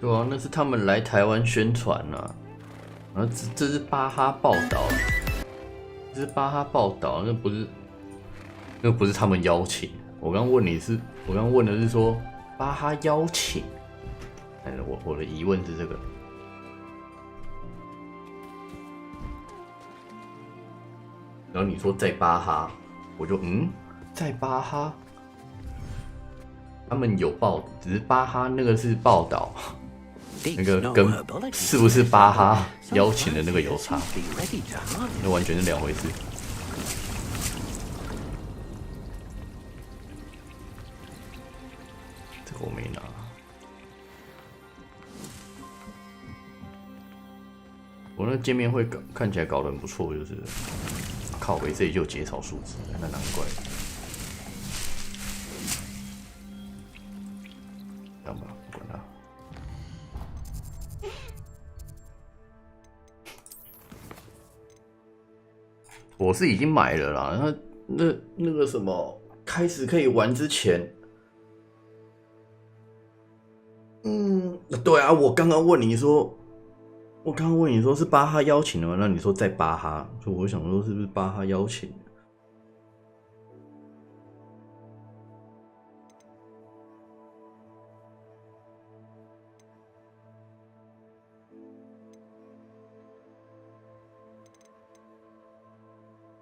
对啊，那是他们来台湾宣传啊。然后这是巴哈报道，这是巴哈报道，那不是他们邀请。我刚问的是说巴哈邀请。我的疑问是这个。然后你说在巴哈，我就在巴哈，他们有报，只是巴哈那个是报道，那个跟是不是巴哈邀请的那个有差，那完全是两回事。这个我没拿。我那界面会看起来搞得很不错，就是。靠北这里就有结草树枝，那难怪。这样吧，不管它。我是已经买了啦，那个什么，开始可以玩之前，对啊，我刚刚问你说是巴哈邀请的吗？那你说在巴哈，所以我想说是不是巴哈邀请的？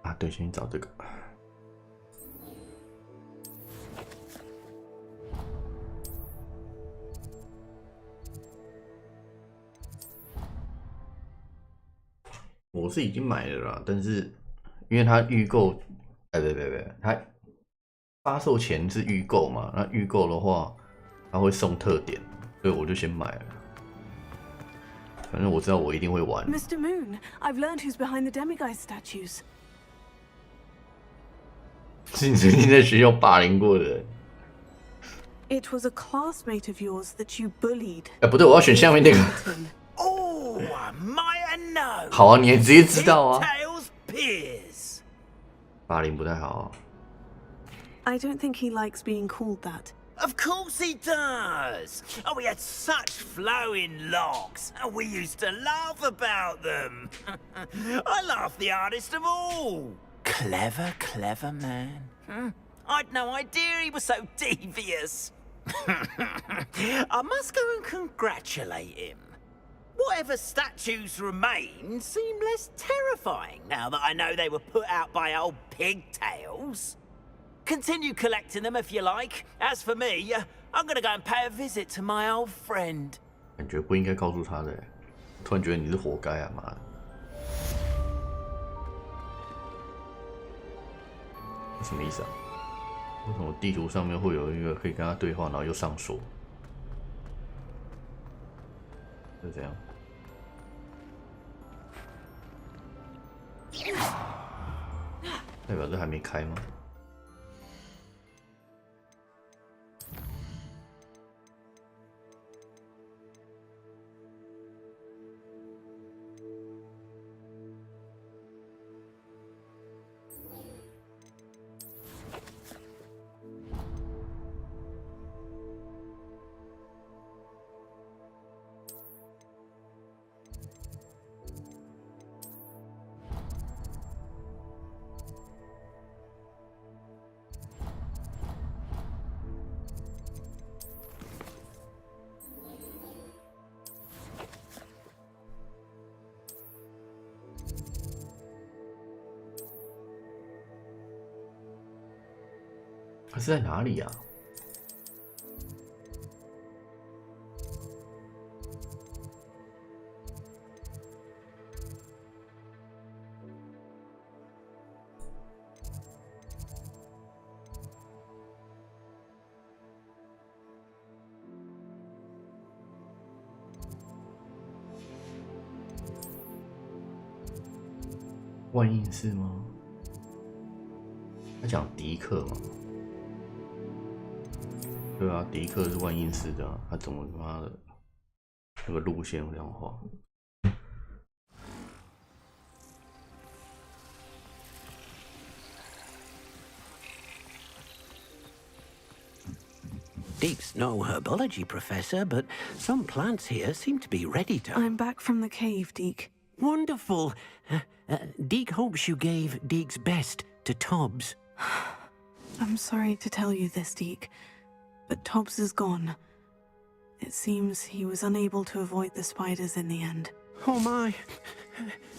啊，对，先找这个。我是已经买了啦，但是因为它预购，它发售前是预购嘛，那预购的话，它会送特点，所以我就先买了。反正我知道我一定会玩。Mr. Moon, I've learned who's behind the demiguise statues. 是你曾经在学校霸凌过的人。It was a classmate of yours that you bullied. 不对，我要选下面那个。好啊，你也直接知道啊。霸凌不太好啊。I don't think he likes being called that. Of course he does! Oh, we had such flowing locks, and we used to laugh about them. I laughed the hardest of all. Clever, clever man. I'd no idea he was so devious. I must go and congratulate him. Whatever statues remain seem less terrifying now that I know they were put out by old pigtails. Continue collecting them if you like. As for me, I'm gonna go and pay a visit to my old friend. 感觉不应该告诉他的，突然觉得你是活该啊，妈的！什么意思啊？为什么地图上面会有一个可以跟他对话，然后又上锁？是这样。代表这还没开吗？它是在哪里啊？万应室吗？他讲迪克吗？对啊，迪克是万应室的、啊，他怎么他妈的那个路线这样画？ Deek's no herbology professor, but some plants here seem to be ready to... I'm back from the cave, Deek. Wonderful. Deek hopes you gave Deek's best to Tobbs. I'm sorry to tell you this, Deek, but Tobbs is gone. It seems he was unable to avoid the spiders in the end. Oh my.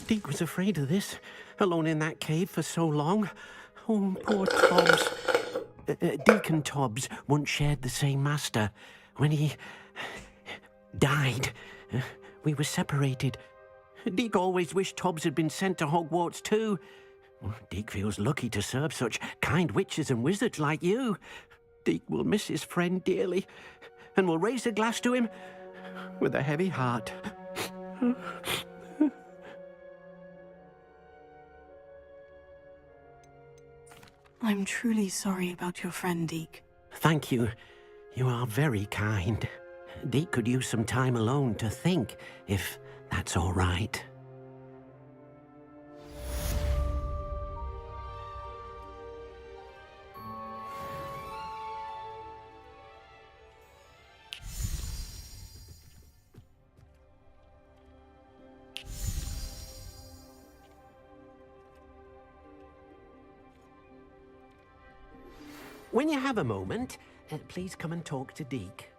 Deek was afraid of this, alone in that cave for so long. Oh, poor Tobbs. Deek and Tobbs once shared the same master. When he died, we were separated. Deek always wished Tobbs had been sent to Hogwarts too. Deek feels lucky to serve such kind witches and wizards like you. Deek will miss his friend dearly, and will raise a glass to him with a heavy heart. I'm truly sorry about your friend, Deek. Thank you. You are very kind. Deek could use some time alone to think, if that's all right. When you have a moment, please come and talk to Deek.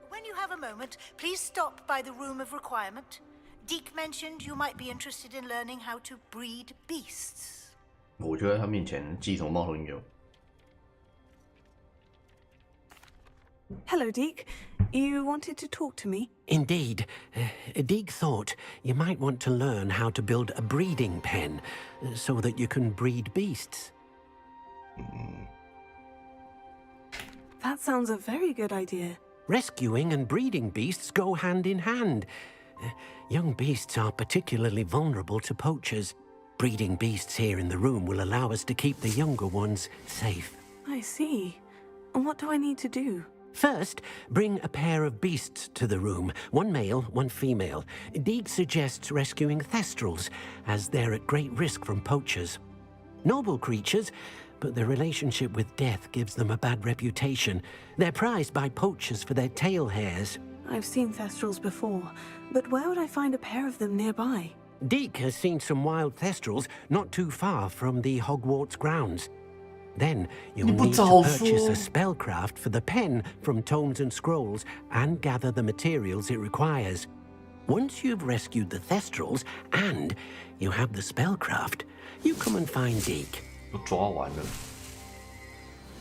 When you have a moment, please stop by the Room of Requirement. Deek mentioned you might be interested in learning how to breed beasts. 我就在他面前鸡同猫头鹰有。Hello, Deek. You wanted to talk to me? Indeed. Deek thought you might want to learn how to build a breeding pen so that you can breed beasts. That sounds a very good idea. Rescuing and breeding beasts go hand in hand. Young beasts are particularly vulnerable to poachers. Breeding beasts here in the room will allow us to keep the younger ones safe. I see. And what do I need to do? First, bring a pair of beasts to the room. One male, one female. Deek suggests rescuing thestrals, as they're at great risk from poachers. Noble creatures, but their relationship with death gives them a bad reputation. They're prized by poachers for their tail hairs. I've seen thestrals before, but where would I find a pair of them nearby? Deek has seen some wild thestrals not too far from the Hogwarts grounds. Then you'll need to purchase a spellcraft for the pen from tomes and scrolls and gather the materials it requires. Once you've rescued the thestrals and you have the spellcraft, you come and find Deek. 都抓完了。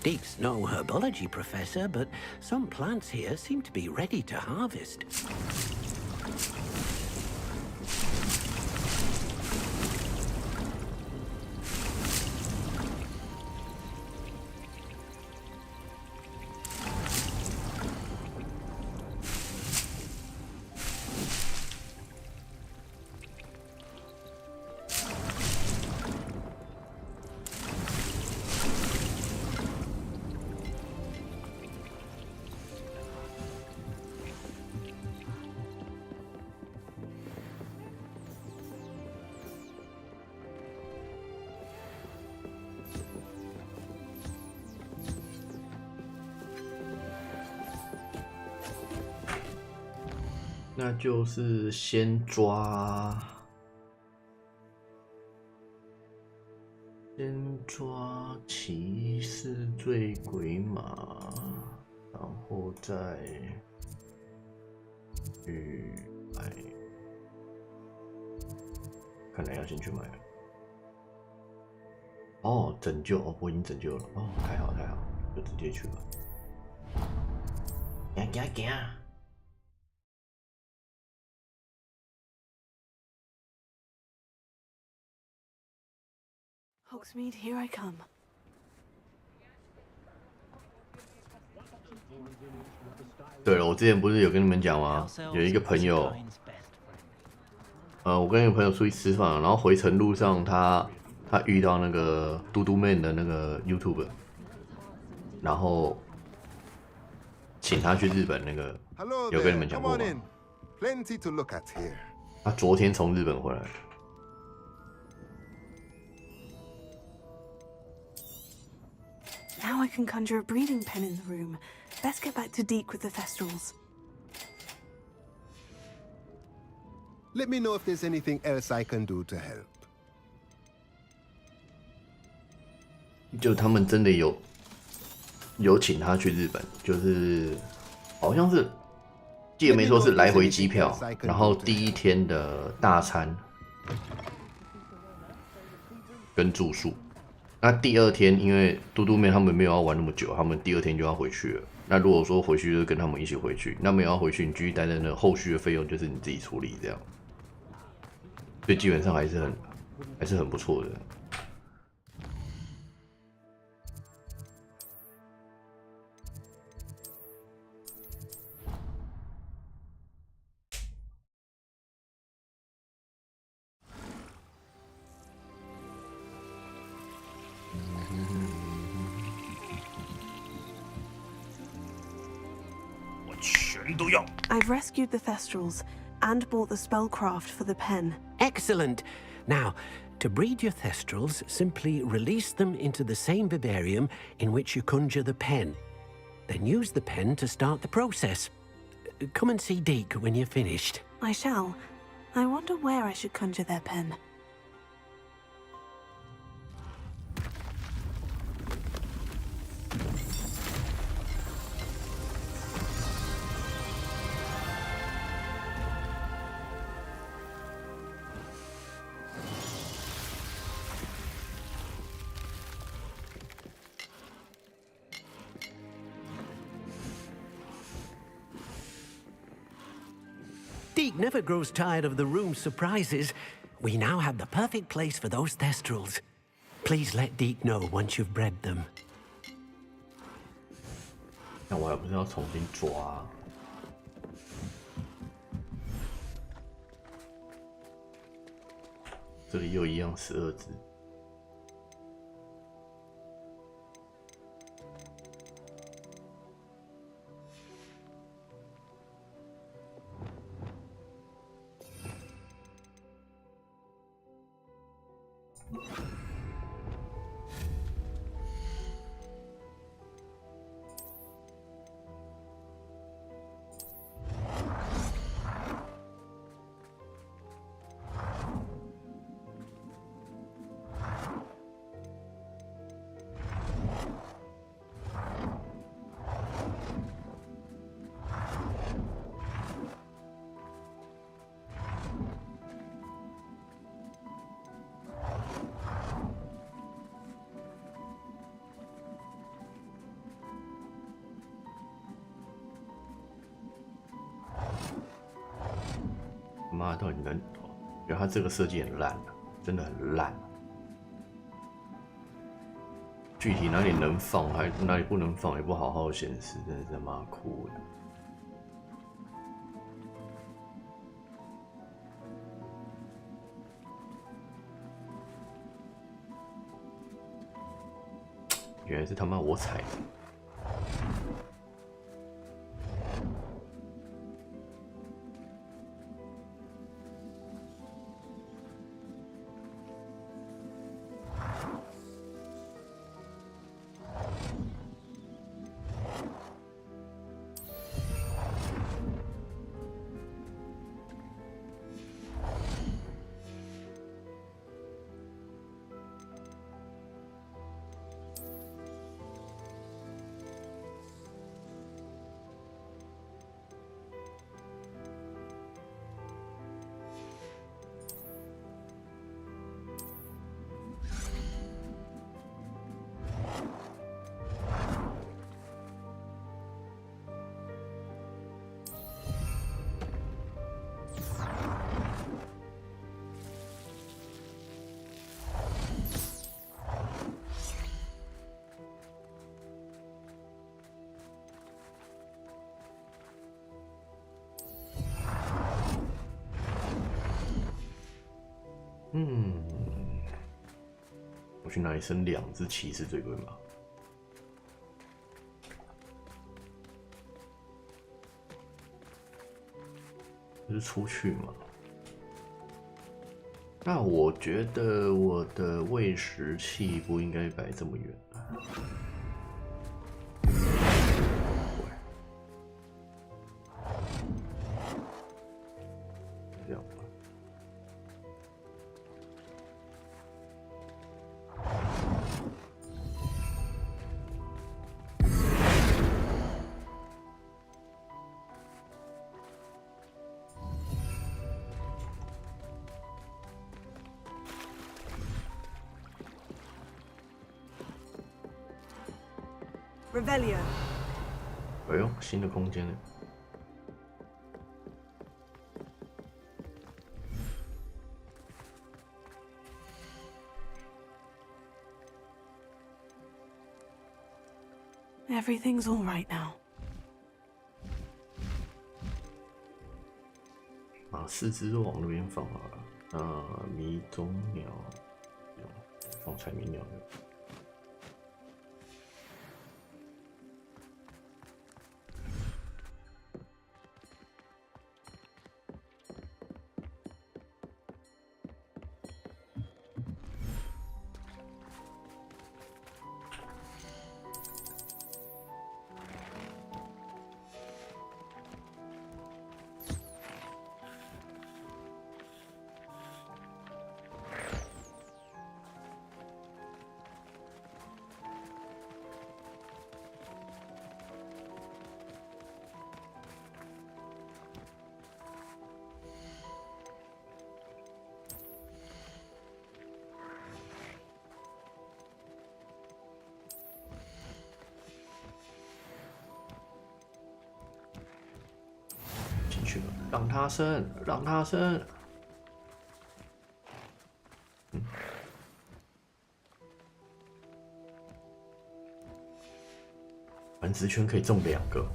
Deek's no herbology professor, but some plants here seem to be ready to harvest.那就是先抓骑士醉鬼马，然后再去买，看来要先去买了。哦，拯救哦，我已经拯救了哦，太好太好，就直接去吧。行。Hogsmeade, here I come. 对了，我之前不是有跟你们讲吗？有一个朋友，我跟一个朋友出去吃饭，然后回程路上他遇到那个嘟嘟妹的那个 YouTube， 然后请他去日本那个，有跟你们讲过吗？他昨天从日本回来。Now I can conjure a breeding pen in the room. Best get back to Deke with the Thestrals. Let me know if there's anything else I can do to help. 就他们真的有请他去日本，就是好像是记得没错是来回机票，然后第一天的大餐跟住宿。那第二天因为嘟嘟妹他们没有要玩那么久，他们第二天就要回去了。那如果说回去就跟他们一起回去，那没有要回去，你继续待在那，后续的费用就是你自己处理这样。所以基本上还是很不错的。I've rescued the Thestrals and bought the spellcraft for the pen. Excellent. Now, to breed your Thestrals, simply release them into the same vivarium in which you conjure the pen. Then use the pen to start the process. Come and see Deke when you're finished. I shall. I wonder where I should conjure their pen. Deke never grows tired of the room's surprises. We now have the perfect place for those Thestrals. Please let Deke know once you've bred them. 那我还不是要重新抓？这里又一样12只。妈，到底能？觉得他这个设计很烂啊，真的很烂。具体哪里能放，还哪里不能放，也不好好显示，真的是妈哭了。原来是他妈我踩的。我去哪里生2只骑士最贵吗？这是出去嘛？那我觉得我的喂食器不应该摆这么远。Revelio. 哎呦，新的空间呢？ Everything's all right now. 啊，4只都往那边放好了。那迷踪鸟，放采迷鸟的。 进去了，让它生，让它生。繁殖圈可以种2个。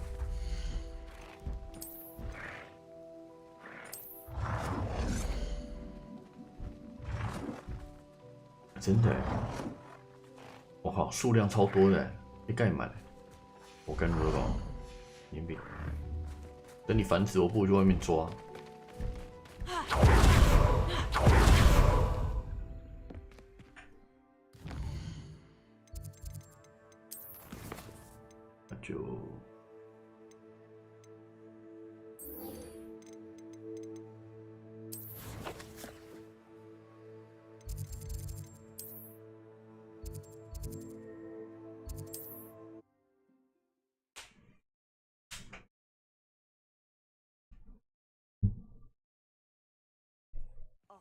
真的，我靠，数量超多的，一盖满，我干热吧，年饼。 等你繁殖，我不如去外面抓。那就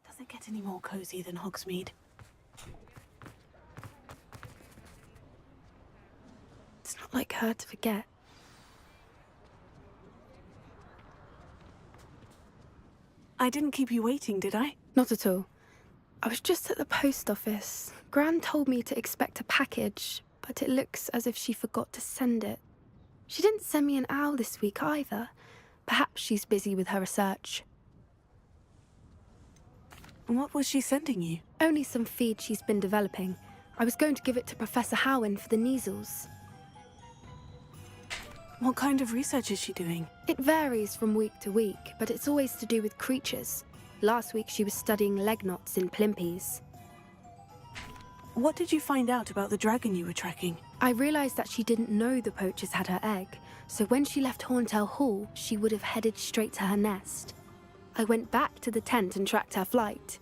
Doesn't get any more cozy than Hogsmeade. It's not like her to forget. I didn't keep you waiting, did I? Not at all. I was just at the post office. Gran told me to expect a package, but it looks as if she forgot to send it. She didn't send me an owl this week either. Perhaps she's busy with her research. What was she sending you? Only some feed she's been developing. I was going to give it to Professor Howen for the measles. What kind of research is she doing? It varies from week to week, but it's always to do with creatures. Last week she was studying leg knots in plimpies. What did you find out about the dragon you were tracking? I realized that she didn't know the poachers had her egg, so when she left Horntail Hall, she would have headed straight to her nest. I went back to the tent and tracked her flight.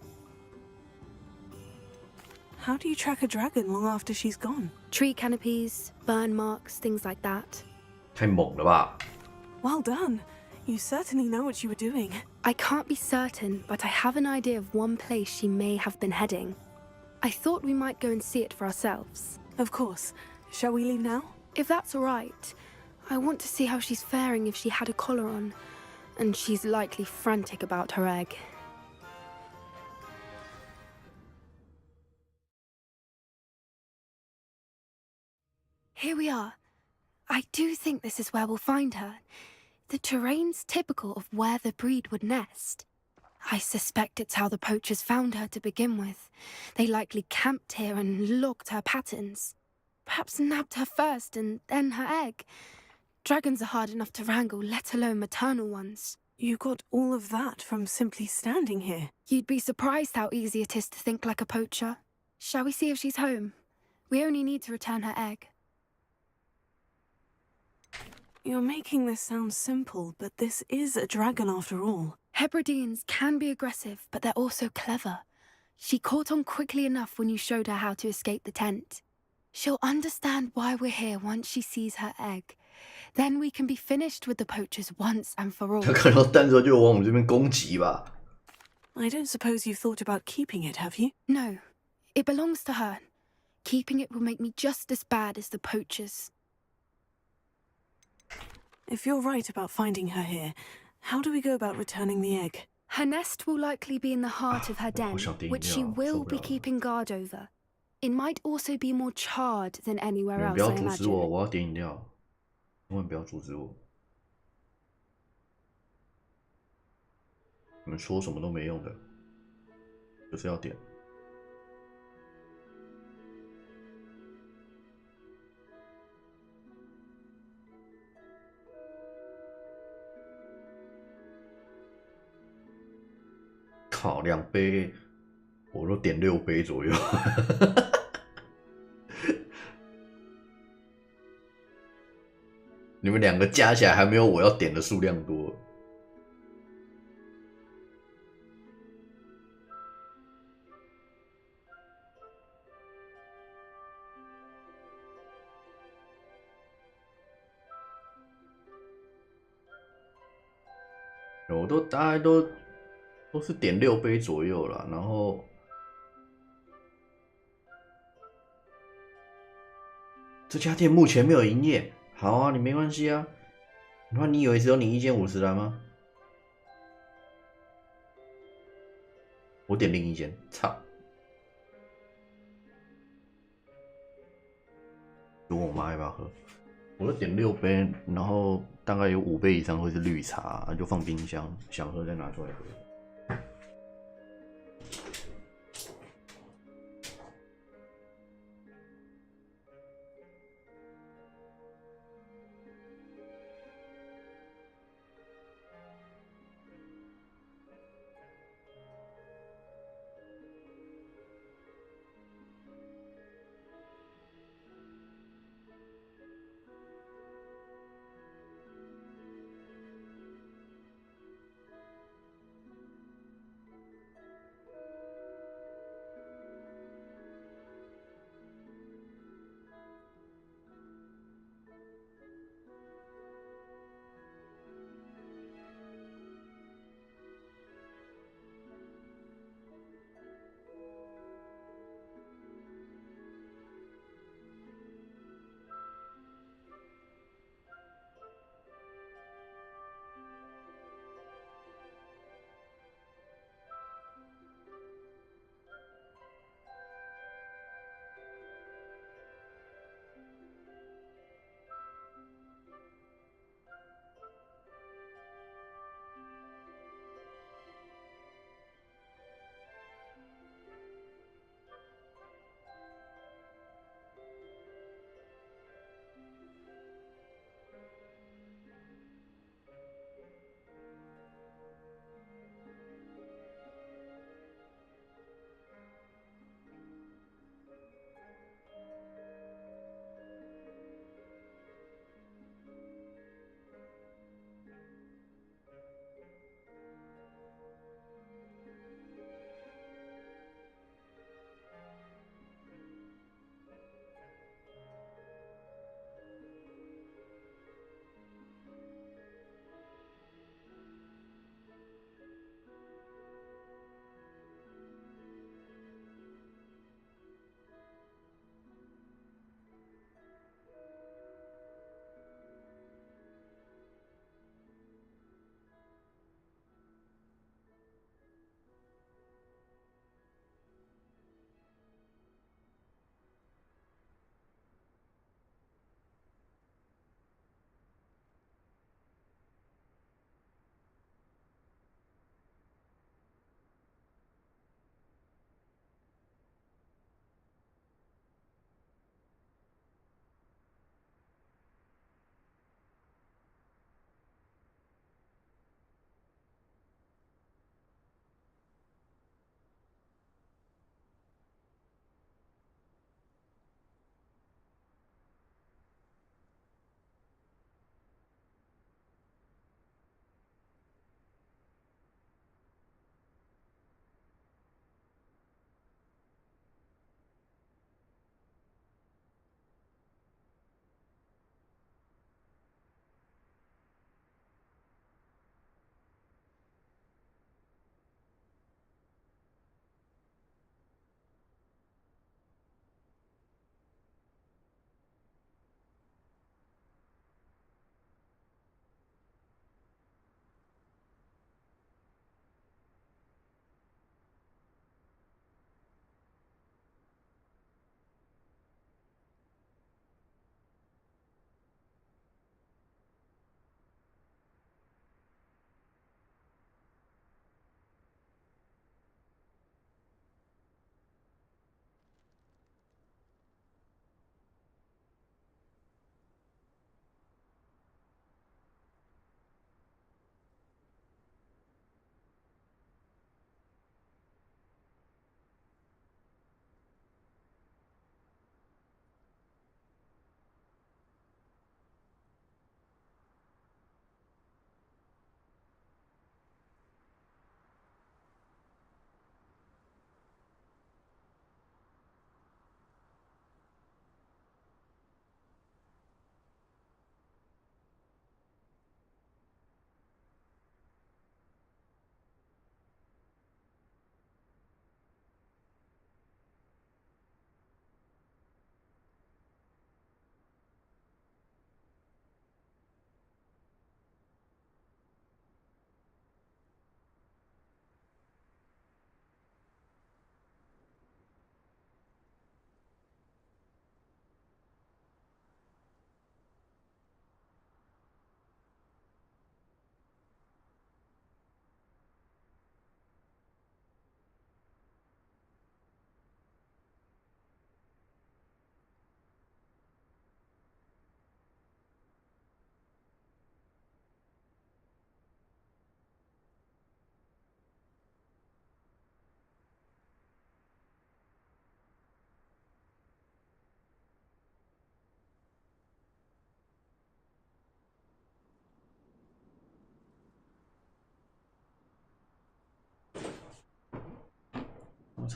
How do you track a dragon long after she's gone? Tree canopies, burn marks, things like that. 太猛了吧 Well done. You certainly know what you were doing. I can't be certain, but I have an idea of one place she may have been heading. I thought we might go and see it for ourselves. Of course. Shall we leave now? If that's all right. I want to see how she's faring if she had a collar on. And she's likely frantic about her egg. Here we are. I do think this is where we'll find her. The terrain's typical of where the breed would nest. I suspect it's how the poachers found her to begin with. They likely camped here and logged her patterns. Perhaps nabbed her first and then her egg. Dragons are hard enough to wrangle, let alone maternal ones. You got all of that from simply standing here. You'd be surprised how easy it is to think like a poacher. Shall we see if she's home? We only need to return her egg. You're making this sound simple, but this is a dragon after all. Hebrideans can be aggressive, but they're also clever. She caught on quickly enough when you showed her how to escape the tent. She'll understand why we're here once she sees her egg. Then we can be finished with the poachers once and for all. 他看到蛋之后就往我们这边攻击吧 I don't suppose you've thought about keeping it, have you? No. It belongs to her. Keeping it will make me just as bad as the poachers. If you're right about finding her here, how do we go about returning the egg? Her nest will likely be in the heart of her den, which she will be keeping guard over. It might also be more charred than anywhere else, I 不要阻止 imagine. 我，我要点饮料。千万不要阻止我。你们说什么都没用的，就是要点。靠，2杯，我都点6杯左右。你们2个加起来还没有我要点的数量多。我都大概都是点6杯左右啦，然后这家店目前没有营业。好啊，你没关系啊。你以为只有你1间50兰吗？我点另一间，操！问我妈要不要喝，我就点6杯，然后大概有5杯以上会是绿茶，就放冰箱，想喝再拿出来喝。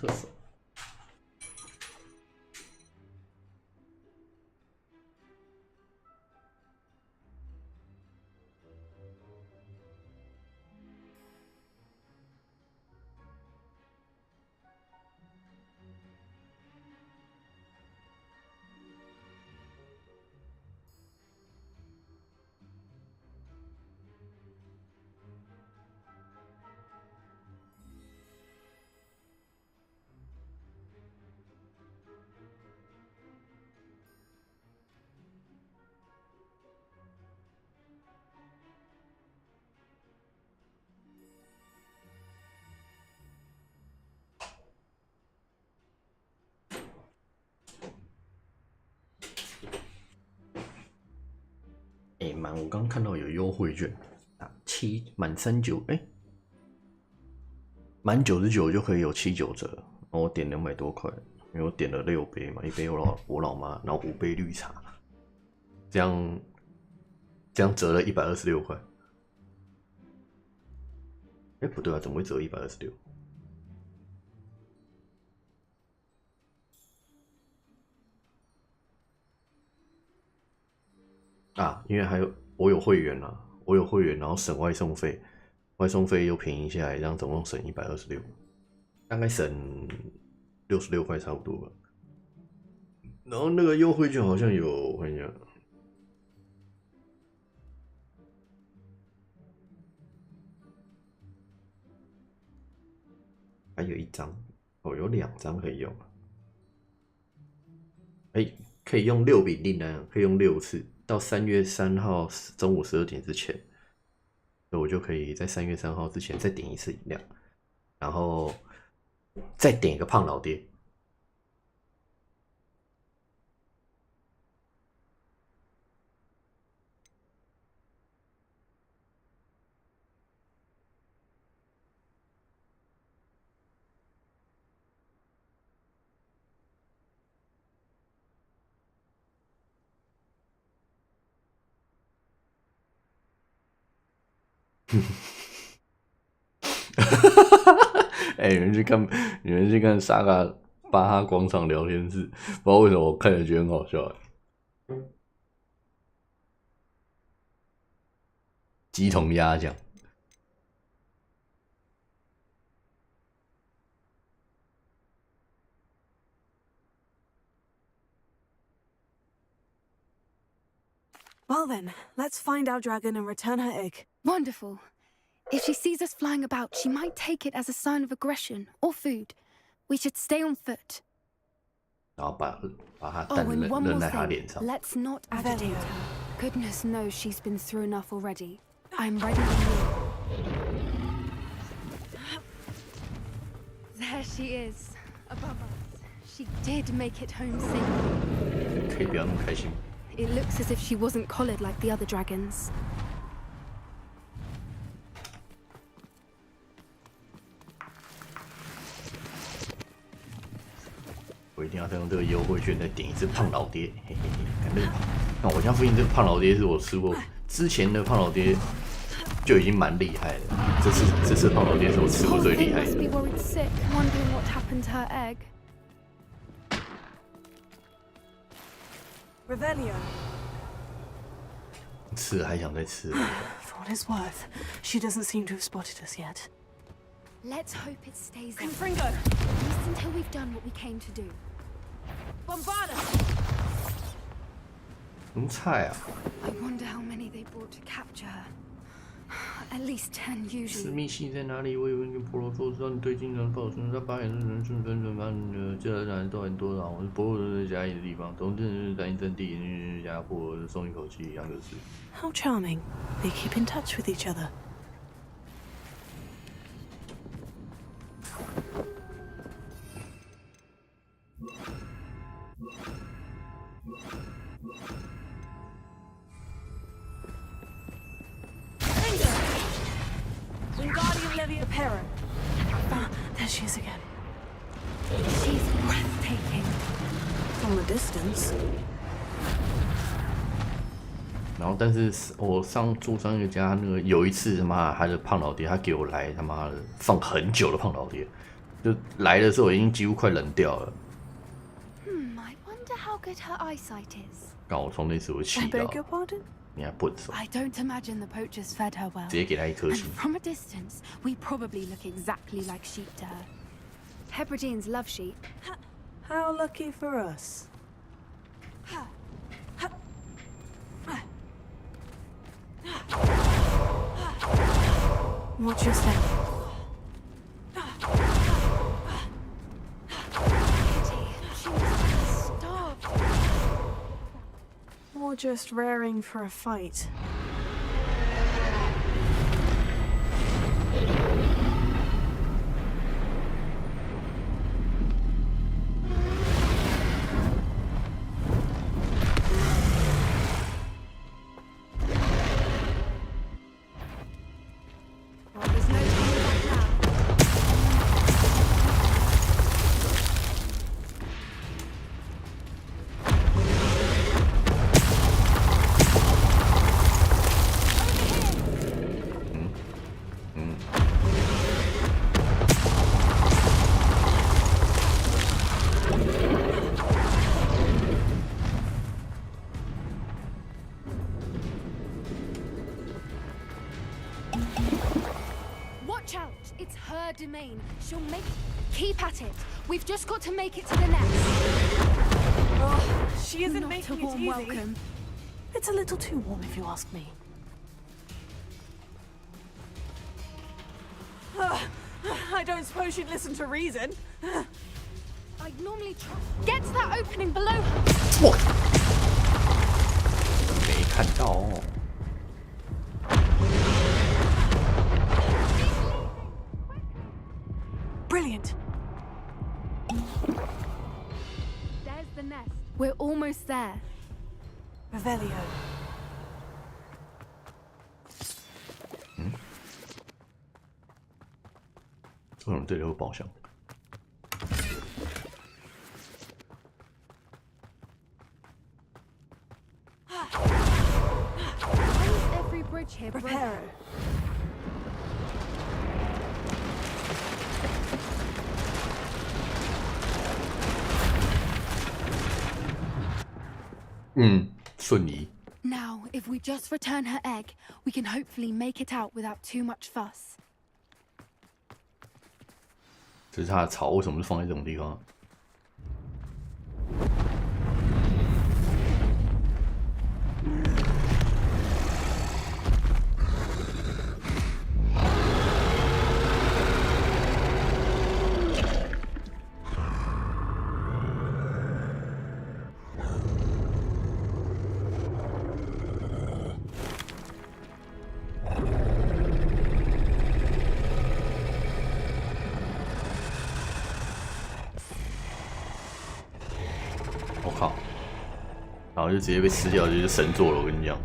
厕所。我刚看到有优惠券啊，满39，满99就可以有79折。我点200多块，因为我点了6杯嘛，1杯我老妈，然后5杯绿茶，这样折了126块。不对啊，怎么会折126？啊，因为我有会员啦，然后省外送费，外送费又便宜下来，这样总共省126，大概省66块差不多吧。然后那个优惠券好像有，我看一下，还有1张，有2张可以用。可以用6笔订单，可以用6次。到3月3号中午12点之前，所以我就可以在3月3号之前再点1次饮料，然后再点一个胖老爹。你们去看沙嘎巴哈广场聊天室，不知道为什么我看着觉得很好笑。鸡同鸭讲。Well then, let's find our dragon and return her egg. Wonderful. If she sees us flying about, she might take it as a sign of aggression or food. We should stay on foot. 然后把她蛋扔在她脸上。 Let's not agitate her. Goodness knows she's been through enough already. I'm ready when you are. There she is, above us. She did make it home safely. 可以不要那么开心。 It looks as if she wasn't collared like the other dragons. 我一定要再用这个优惠券再点1次胖老爹，嘿嘿嘿！看我家附近这个胖老爹是我吃过，之前的胖老爹就已经蛮厉害了，这次胖老爹是我吃过最厉害的。 Revelio. 吃了还想再吃。 For what it's worth, she doesn't seem to have spotted us yet. Let's hope it stays there. Confringo! At least until we've done what we came to do. Bombarda! 很菜啊！ I wonder how many they brought to capture her. At least 10 usually. 私密系在哪里？我以为跟婆罗说知道你对精神保持，他8点是人顺分把你这人都很多少，我是婆罗在家里的地方，总之是在阵地家婆松一口气，杨可是。 How charming. They keep in touch with each other. Wingardium Leviosa. Ah, there she is again. She's breathtaking. From a distance. 然后，但是我住上一个家，那个有一次他妈他的胖老爹，他给我来他妈的放很久的胖老爹，就来的时候已经几乎快冷掉了。I wonder how good her eyesight is. 刚我从那次我气到， beg your pardon? 你还笨手， I don't imagine the poachers fed her well. 直接给他一颗 And 星。 from a distance, we probably look exactly like sheep to her. Hebrideans love sheep. How lucky for us. Watch your step. She was starved. Or just raring for a fight. Well, there's no turning back now. Watch out! It's her domain. She'll make... Keep at it. We've just got to make it to the nest. Oh, she isn't Not making a it warm easy. welcome. It's a little too warm, if you ask me. I don't suppose she'd listen to reason. I'd normally try... Get to that opening below her. 没看到哦。 Brilliant. There's the nest. We're almost there. Revelio. 为什么这里有宝箱？ Why is every bridge here broken? Reparo. 瞬移。 Now, if we just return her egg, we can hopefully make it out without too much fuss. 这是它的巢，为什么是放在这种地方？ 我靠！然后就直接被吃掉，就是神作了。我跟你讲，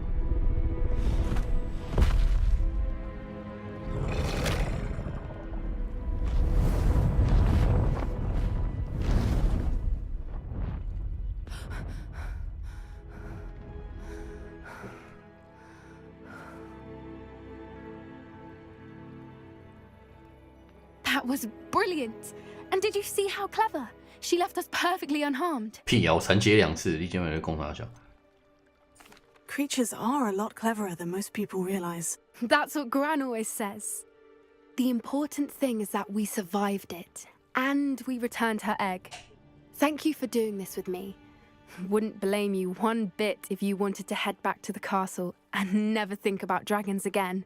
That was brilliant! And did you see how clever? She left us perfectly unharmed. 屁呀！我残血2次，你今晚在攻啥小？ Creatures are a lot cleverer than most people realize. That's what Gran always says. The important thing is that we survived it, and we returned her egg. Thank you for doing this with me. Wouldn't blame you one bit if you wanted to head back to the castle and never think about dragons again.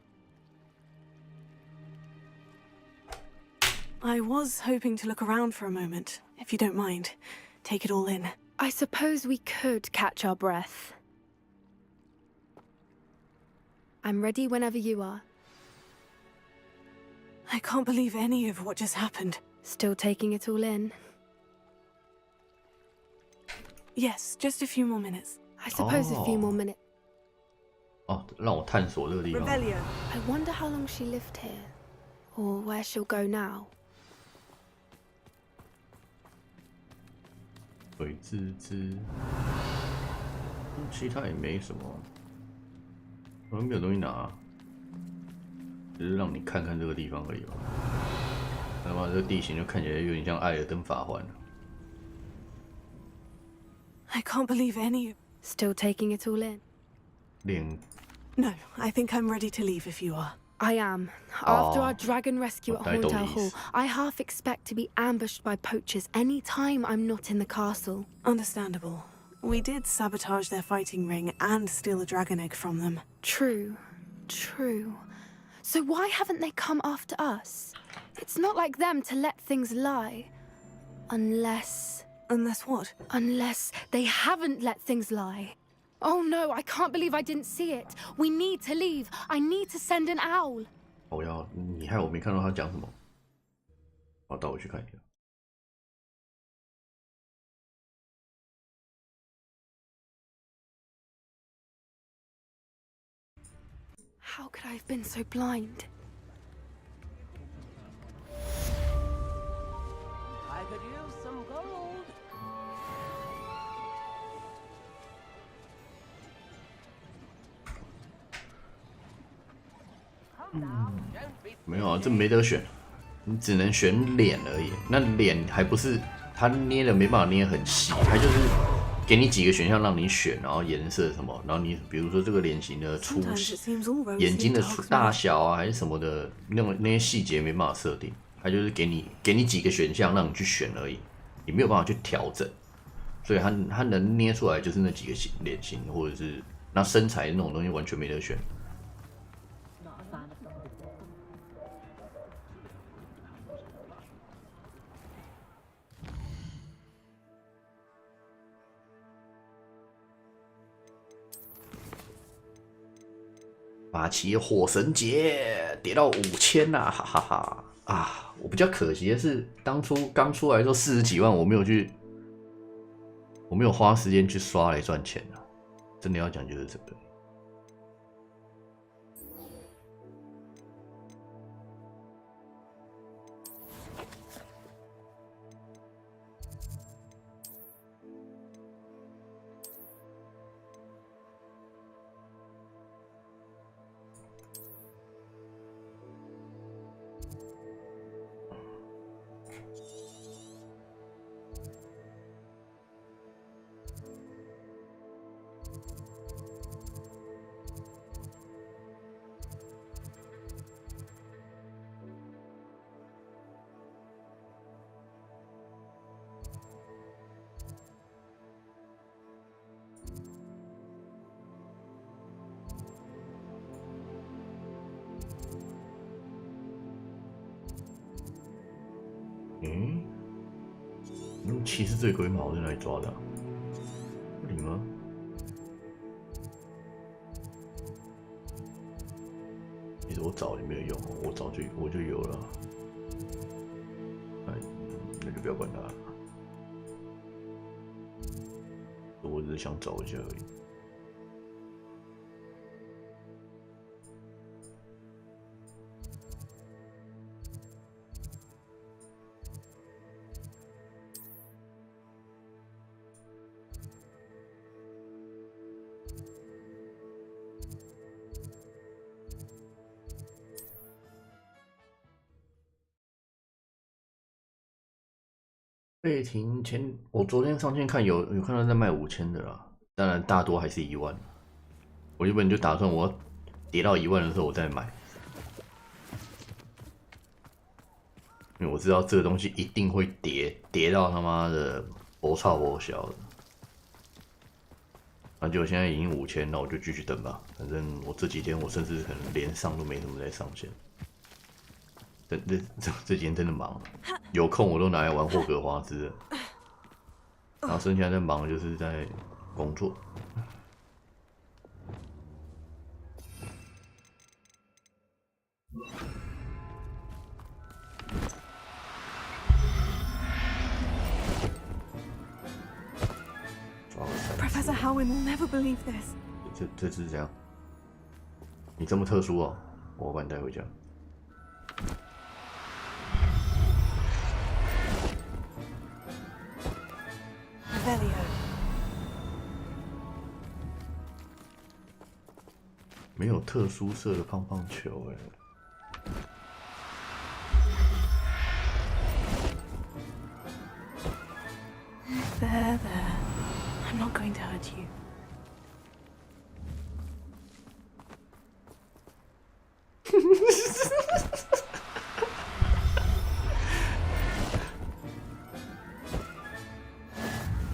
I was hoping to look around for a moment, if you don't mind. Take it all in. I suppose we could catch our breath. I'm ready whenever you are. I can't believe any of what just happened. Still taking it all in? Yes, just a few more minutes. I suppose a few more minutes. 哦，让我探索这个地方。 Revelio. I wonder how long she lived here, or where she'll go now. 鬼之之，其他也没什么，好像没有东西拿，只是让你看看这个地方而已吧。他妈这地形就看起来有点像艾尔登法环。I can't believe any. Still taking it all in? No, I think I'm ready to leave if you are. I am. After our dragon rescue at Hauntown Hall, I half expect to be ambushed by poachers any time I'm not in the castle. Understandable. We did sabotage their fighting ring and steal a dragon egg from them. True. So why haven't they come after us? It's not like them to let things lie. Unless what? Unless they haven't let things lie. Oh no, I can't believe I didn't see it. We need to leave. I need to send an owl. 你害我没看到他讲什么。好，带我去看一下。How could I have been so blind? I could use some gold. 没有啊，这没得选，你只能选脸而已。那脸还不是他捏的没办法捏很细，他就是给你几个选项让你选，然后颜色什么，然后你比如说这个脸型的粗细、眼睛的大小啊，还是什么的，那些细节没办法设定，他就是给你几个选项让你去选而已，你没有办法去调整，所以他能捏出来就是那几个脸型，或者是那身材那种东西完全没得选。马奇火神节跌到5000呐，哈哈哈！啊，我比较可惜的是，当初刚出来的时候40几万，我没有花时间去刷来赚钱啊。真的要讲就是这个。骑士醉鬼马我在哪里抓的、啊？这里吗？其实我找也没有用，我就有了。哎，那就不要管它了。我只是想找一下而已。贝婷我昨天上线看有看到在卖5000的啦，当然大多还是1万。我原本就打算我要跌到1万的时候我再买，因为我知道这个东西一定会跌到他妈的不操不小的。那就现在已经5000，那我就继续等吧。反正我这几天我甚至可能连上都没什么在上线。这几天真的忙，有空我都拿来玩霍格华兹了，然后剩下在忙的就是在工作。Professor Howin will never believe this. 这是怎样？你这么特殊哦，我把你带回家。没有特殊色的胖胖球哎。hurt you.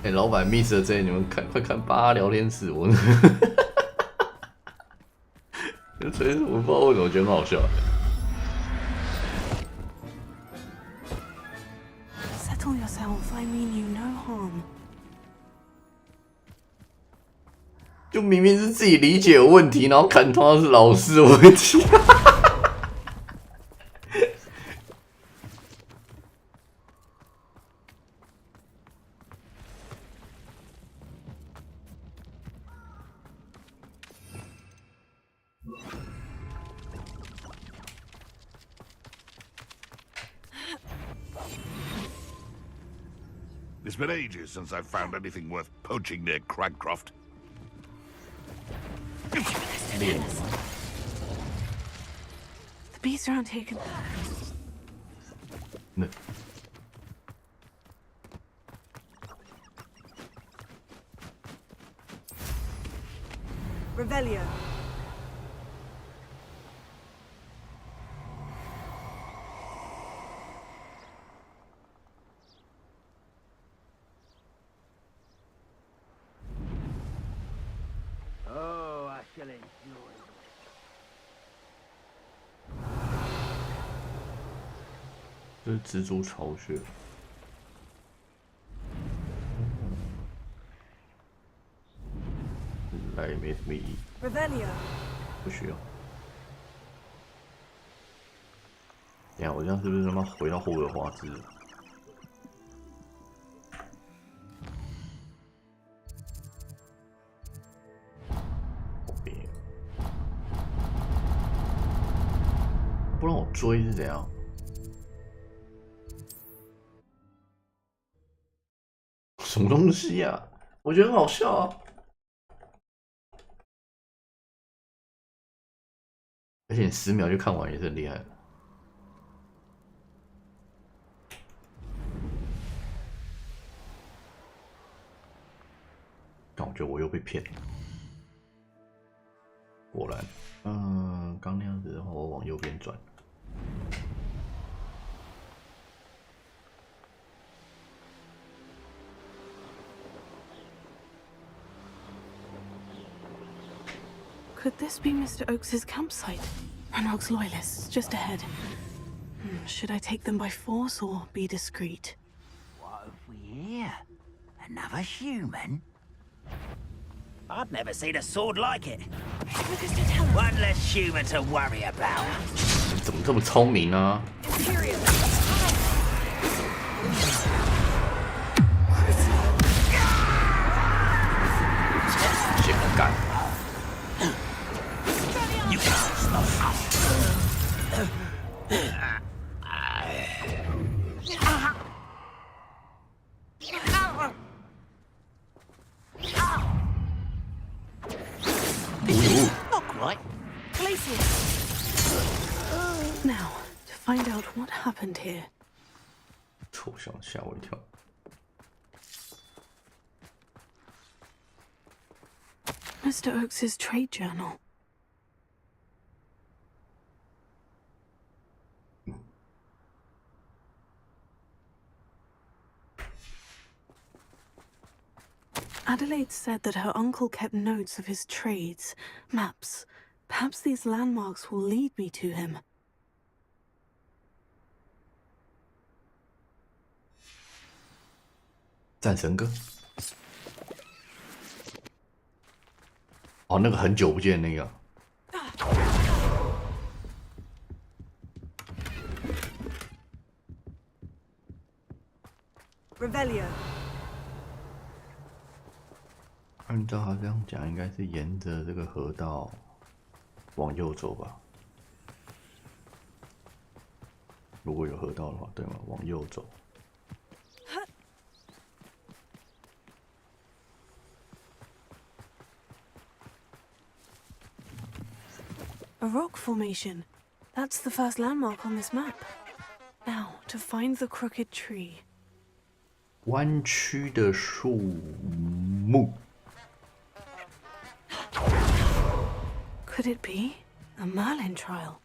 Hey, 老板 miss 了这，你们快看8聊天室，我这我不知道为什么觉得很好笑。Settle yourself. I mean you no harm. 就明明是自己理解有问题，然后看通常是老师的问题。It's been ages since I've found anything worth poaching near Cragcroft. The bees around here can... No. Revelio. Oh, I shall enjoy it. 这是蜘蛛巢穴。来没什么意义。Revelio. 不需要。等一下，我这样是不是他妈回到霍格华兹了？不让我追是怎样？什么东西啊？我觉得很好笑啊！而且你10秒就看完也是很厉害的。但我觉得我又被骗了。果然，刚那样子的话，我往右边转。Could this be Mr. Oakes's campsite? Ranrock's loyalists, just ahead. Should I take them by force or be discreet? What have we here? Another human? I've never seen a sword like it. One less human to worry about. 怎么这么聪明呢？先干！ You can't stop Not quite. Now, to find out what happened here. 臭想吓我一跳。 Mr. Oakes's trade journal. Adelaide said that her uncle kept notes of his trades, maps. Perhaps these landmarks will lead me to him. 战神哥。哦，那个很久不见的那个。Revelio. 按照他这样讲，应该是沿着这个河道往右走吧？如果有河道的话，对吗？往右走。 A rock formation. That's the first landmark on this map. Now, to find the crooked tree. 弯曲的树木。Could it be a Merlin trial?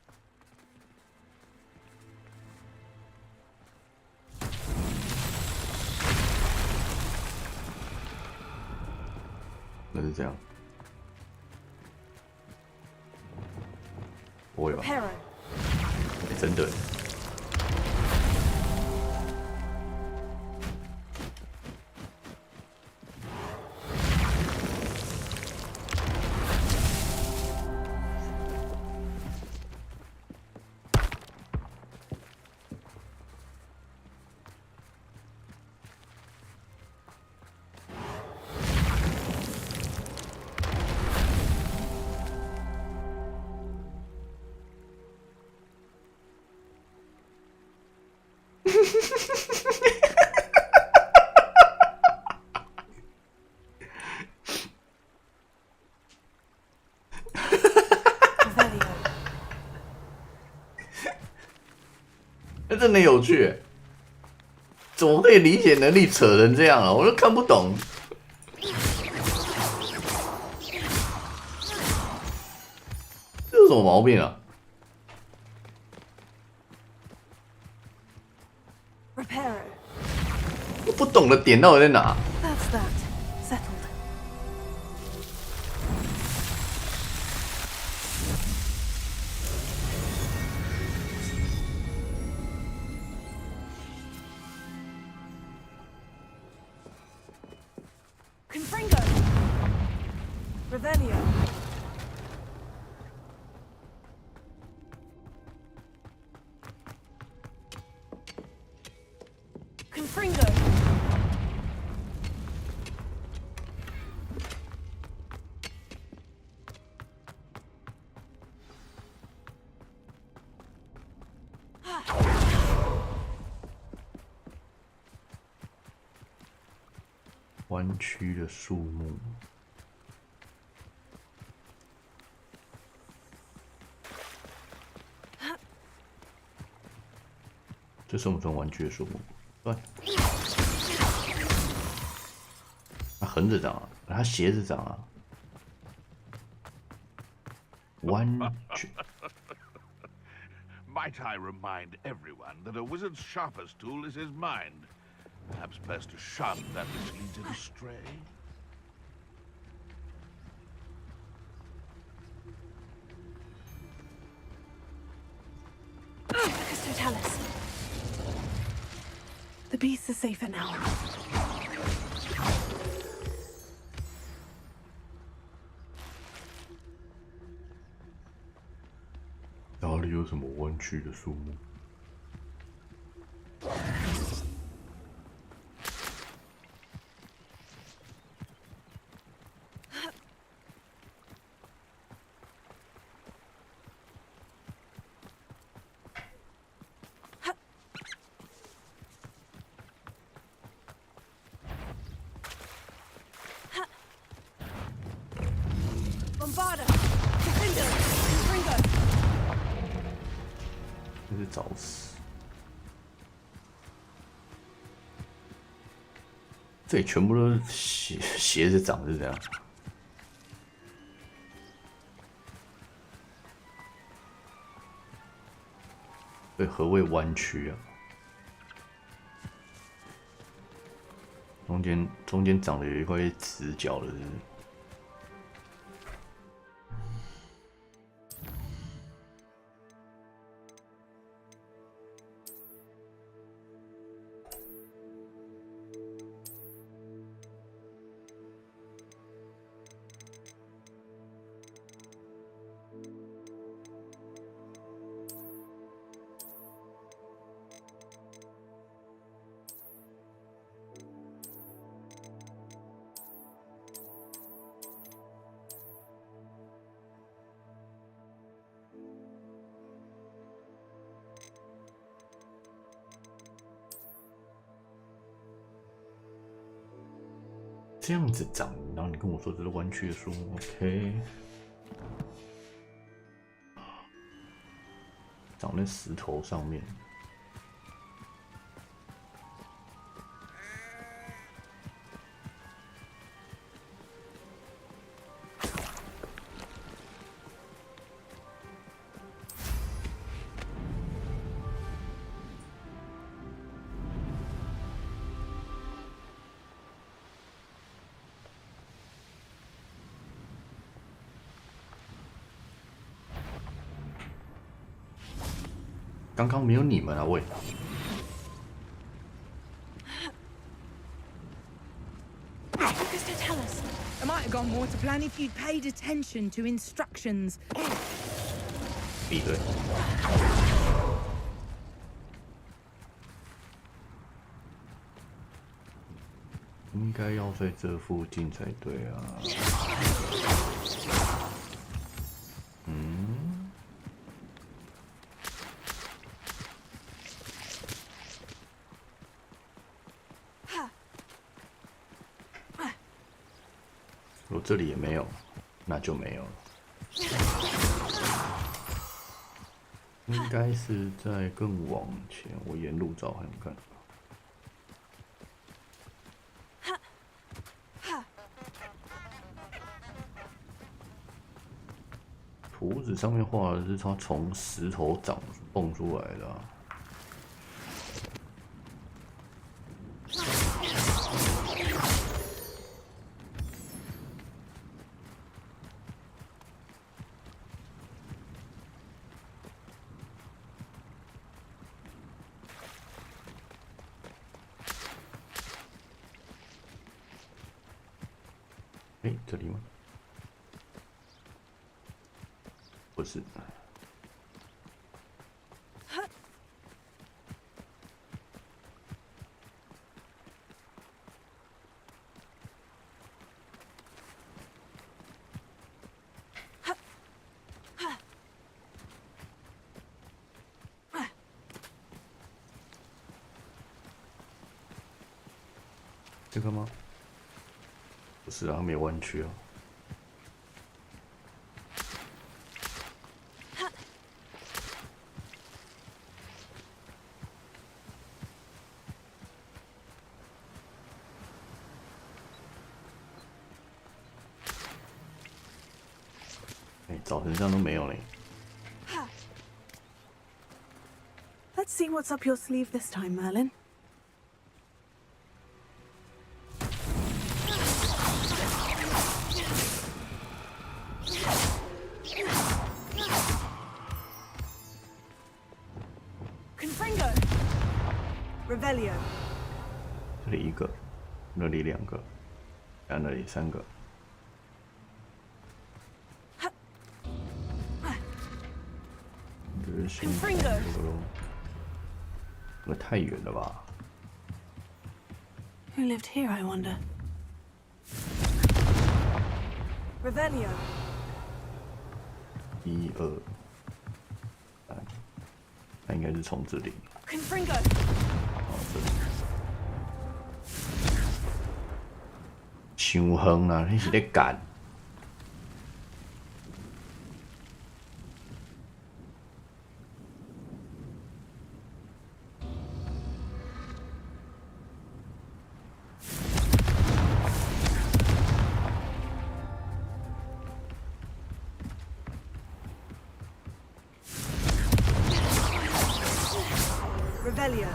那是这样。不会吧？真的。那真的有趣，怎么可以理解能力扯成这样啊？我都看不懂。这有什么毛病啊？ 我不懂的点到底在哪？ That's that. Settled. Confringo! Revelio! Confringo! 弯曲的树木，这算不算弯曲的树木？算。它横着长啊，它斜着长啊，弯曲。 Might I remind everyone that a wizard's sharpest tool is his mind? Perhaps best to shun that which leads it astray. Aristotelis. The beast is safer now. 哪里有什么弯曲的树木？ Bombarda! Defender! Confringo! 这是找死！这里全部都是斜着长，是这样。对，何谓弯曲啊？中间长得有一块直角的，是不是？ 这样子长，然后你跟我说这是弯曲的树木 ，OK？ 长在石头上面。刚刚没有你们啊，喂！ Tell us. It might have gone more to plan if you'd paid attention to instructions. 闭嘴！应该要在这附近才对啊。嗯。我这里也没有，那就没有了。应该是在更往前，我沿路找看看。图纸上面画的是它从石头长蹦出来的、啊。 哎，这里吗？不是。这个吗？ 不是啊，没有弯曲啊。哎，早晨这样都没有嘞。Let's see what's up your sleeve this time, Merlin. Revelio. 这里一个，那里两个，然后那里三个。Confringo. 这个太远了吧 Who lived here, I wonder? Revelio. 1、2、3，那应该是从这里。Confringo. 哦，这里。伤远啊！你是在赶？ Revelio.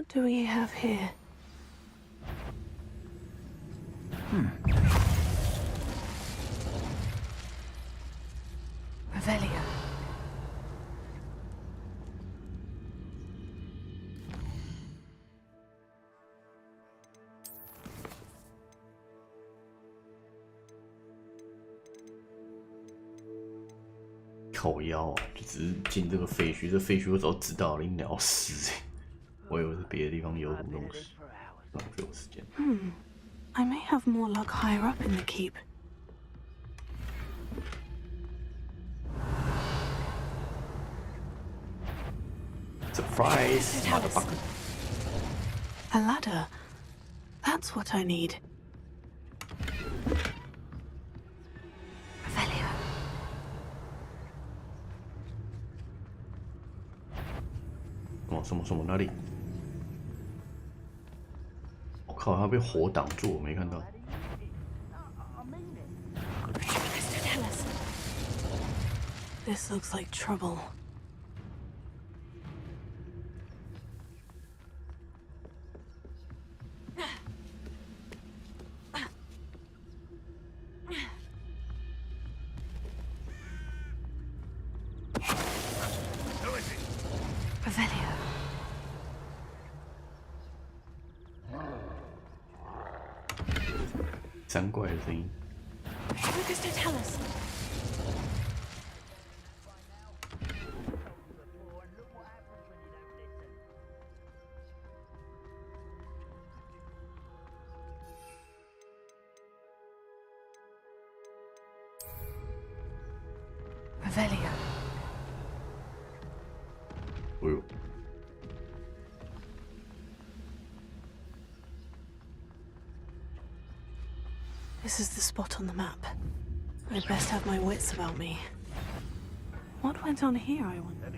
What do we have here? Revelio. 靠腰啊，就只是进这个废墟，这废墟我早知道了，你鸟死！我以为是别的地方有什么东西，浪费我时间。I may have more luck higher up in the keep. Surprise, motherfucker! A ladder. That's what I need. Revelio. 什么哪里？我靠，他被火挡住，我没看到。This looks like trouble. Revelio. 三怪的声音。Lucas, don't tell us. Revelio. 哎呦。 This is the spot on the map. I'd best have my wits about me. What went on here, I wonder?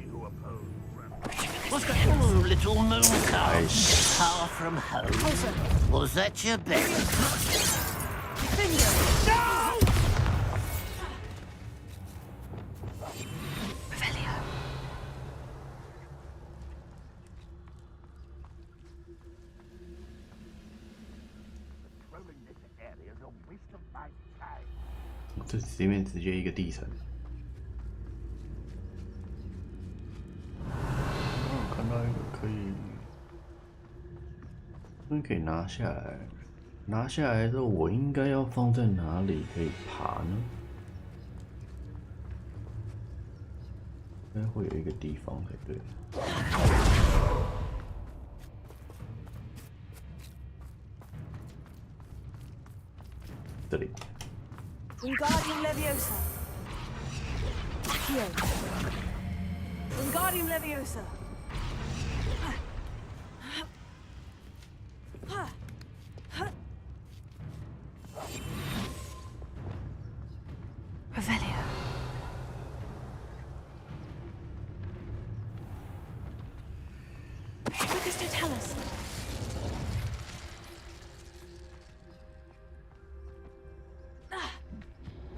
What's going on, little moon calf? Far from home. Was that your bet? No! Revelio. Rolling this area is a waste of my time. 这前面直接一个地层。看到一个可以，这边可以拿下来。拿下来之后，我应该要放在哪里可以爬呢？应该会有一个地方才对。这里。 Wingardium Leviosa. Accio. Wingardium Leviosa. Revelio. Lucas, don't tell us.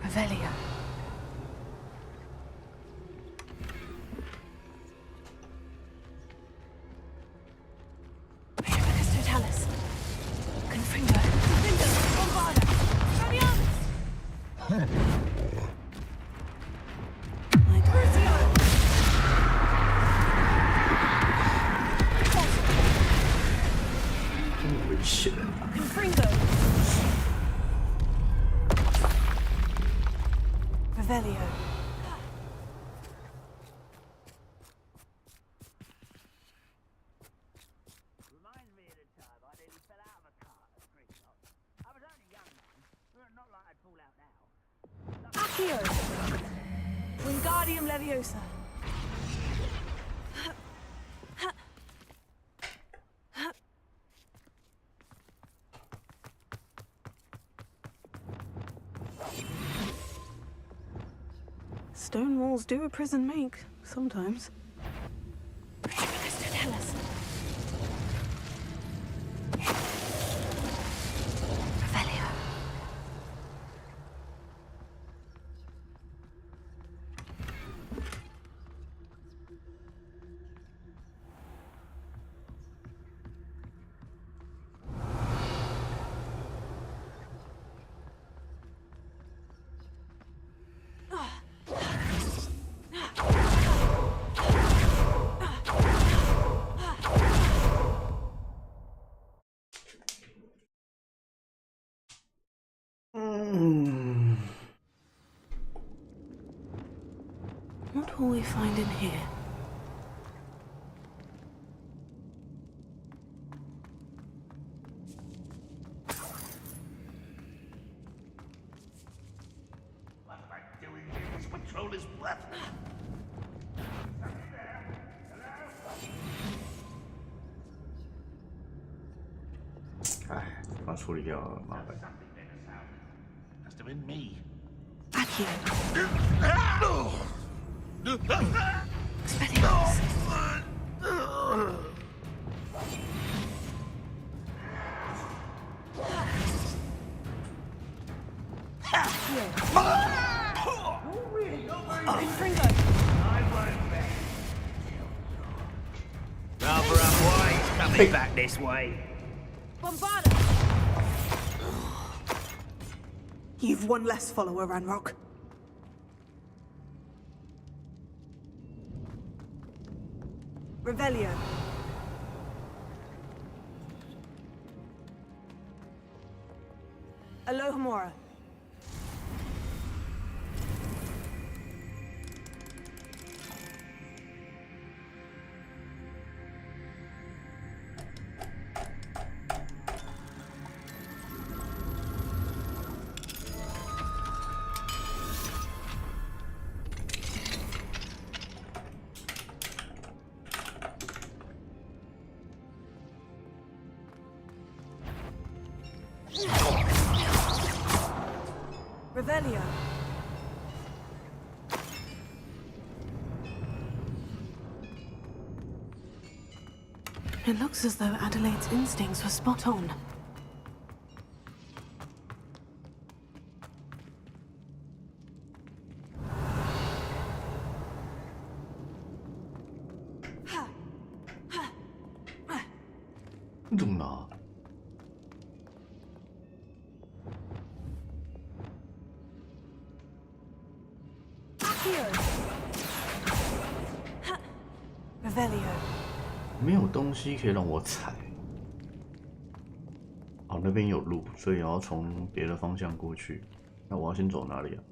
Revelio. Lucas, don't tell us. Confringo. Confringo. Bombarda. Fabian. Holy shit. Confringo. Revelio. Reminds me of the time I nearly fell out of a car at 3 o'clock. I was only a young man, not like I'd fall out now. Accio. Wingardium Leviosa. Stone walls do a prison make, sometimes. Lucas, don't tell us. Revelio. will we find in here? What am I doing here? This patrol is worthless. 哎，把它处理掉了，麻烦。 Must have been me. Accio. Rather unwise coming back this way. Bombarda! You've one less follower, Ranrock. Revelio. Alohomora. Revelio. It looks as though Adelaide's instincts were spot on. Dumna. Revelio. 没有东西可以让我踩。哦，那边有路，所以我要从别的方向过去。那我要先走哪里啊？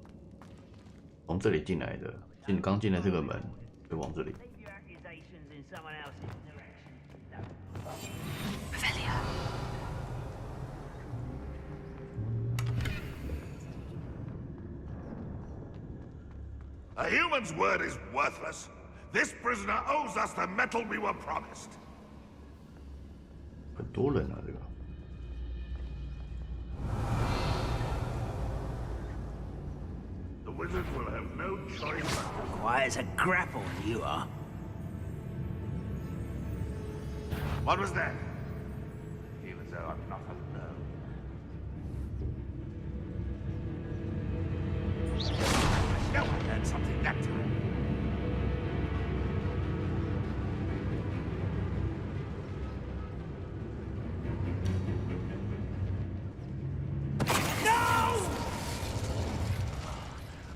从这里进来的，刚进来这个门，就往这里。 A human's word is worthless. This prisoner owes us the metal we were promised. 很多人啊，这个。 The wizard will have no choice but to... Quiet as a grapple, you are. What was that? I feel as though I'm not alone. No, I heard something that time.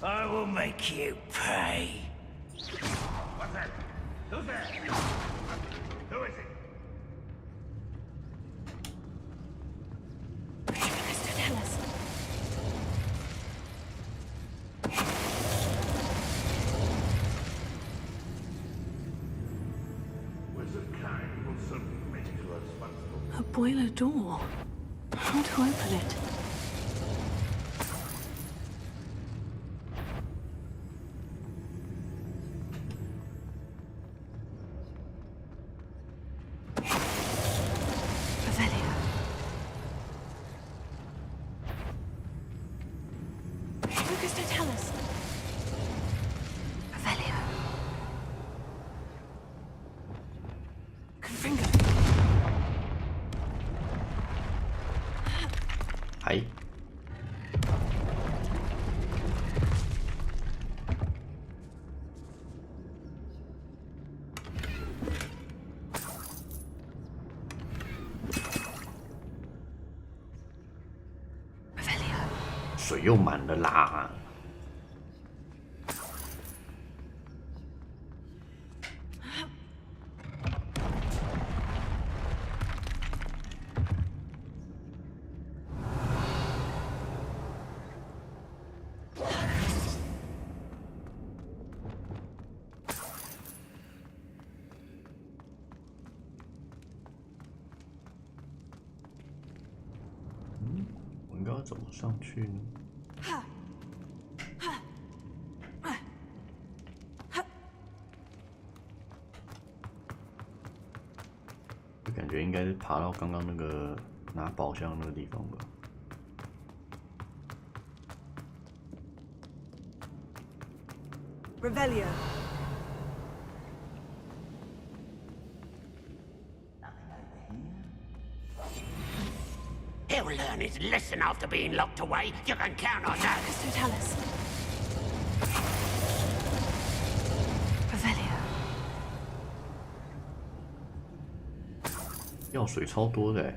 I will make you pay. What's that? Who's there? Who is it? Tell us. Wizard kind will soon make you responsible. A boiler door. How to open it? Revelio. 水又满了啦。 Revelio. 怎么上去呢？就感觉应该是爬到刚刚那个拿宝箱那个地方吧。Revelio. He'll learn his lesson after being locked away. You can count on that. So tell us. Revelio. 药水超多的欸。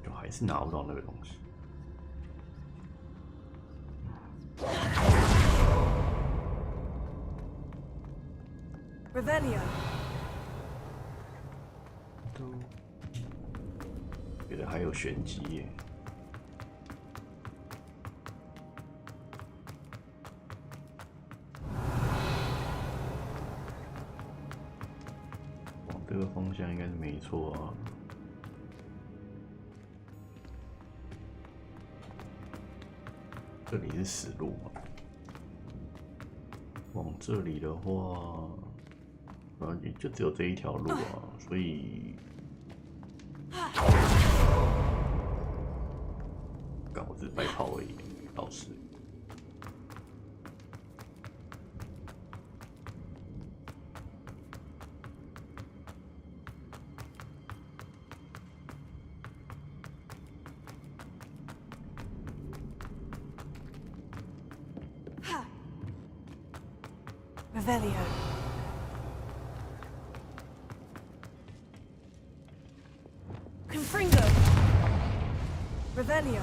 就还是拿不到那个东西。Revelio. 觉得还有玄机耶。往这个方向应该是没错啊。这里是死路嘛？往这里的话，也就只有这一条路啊，所以。干我只是白跑而已，老师。Revelio. Confringo. Revelio.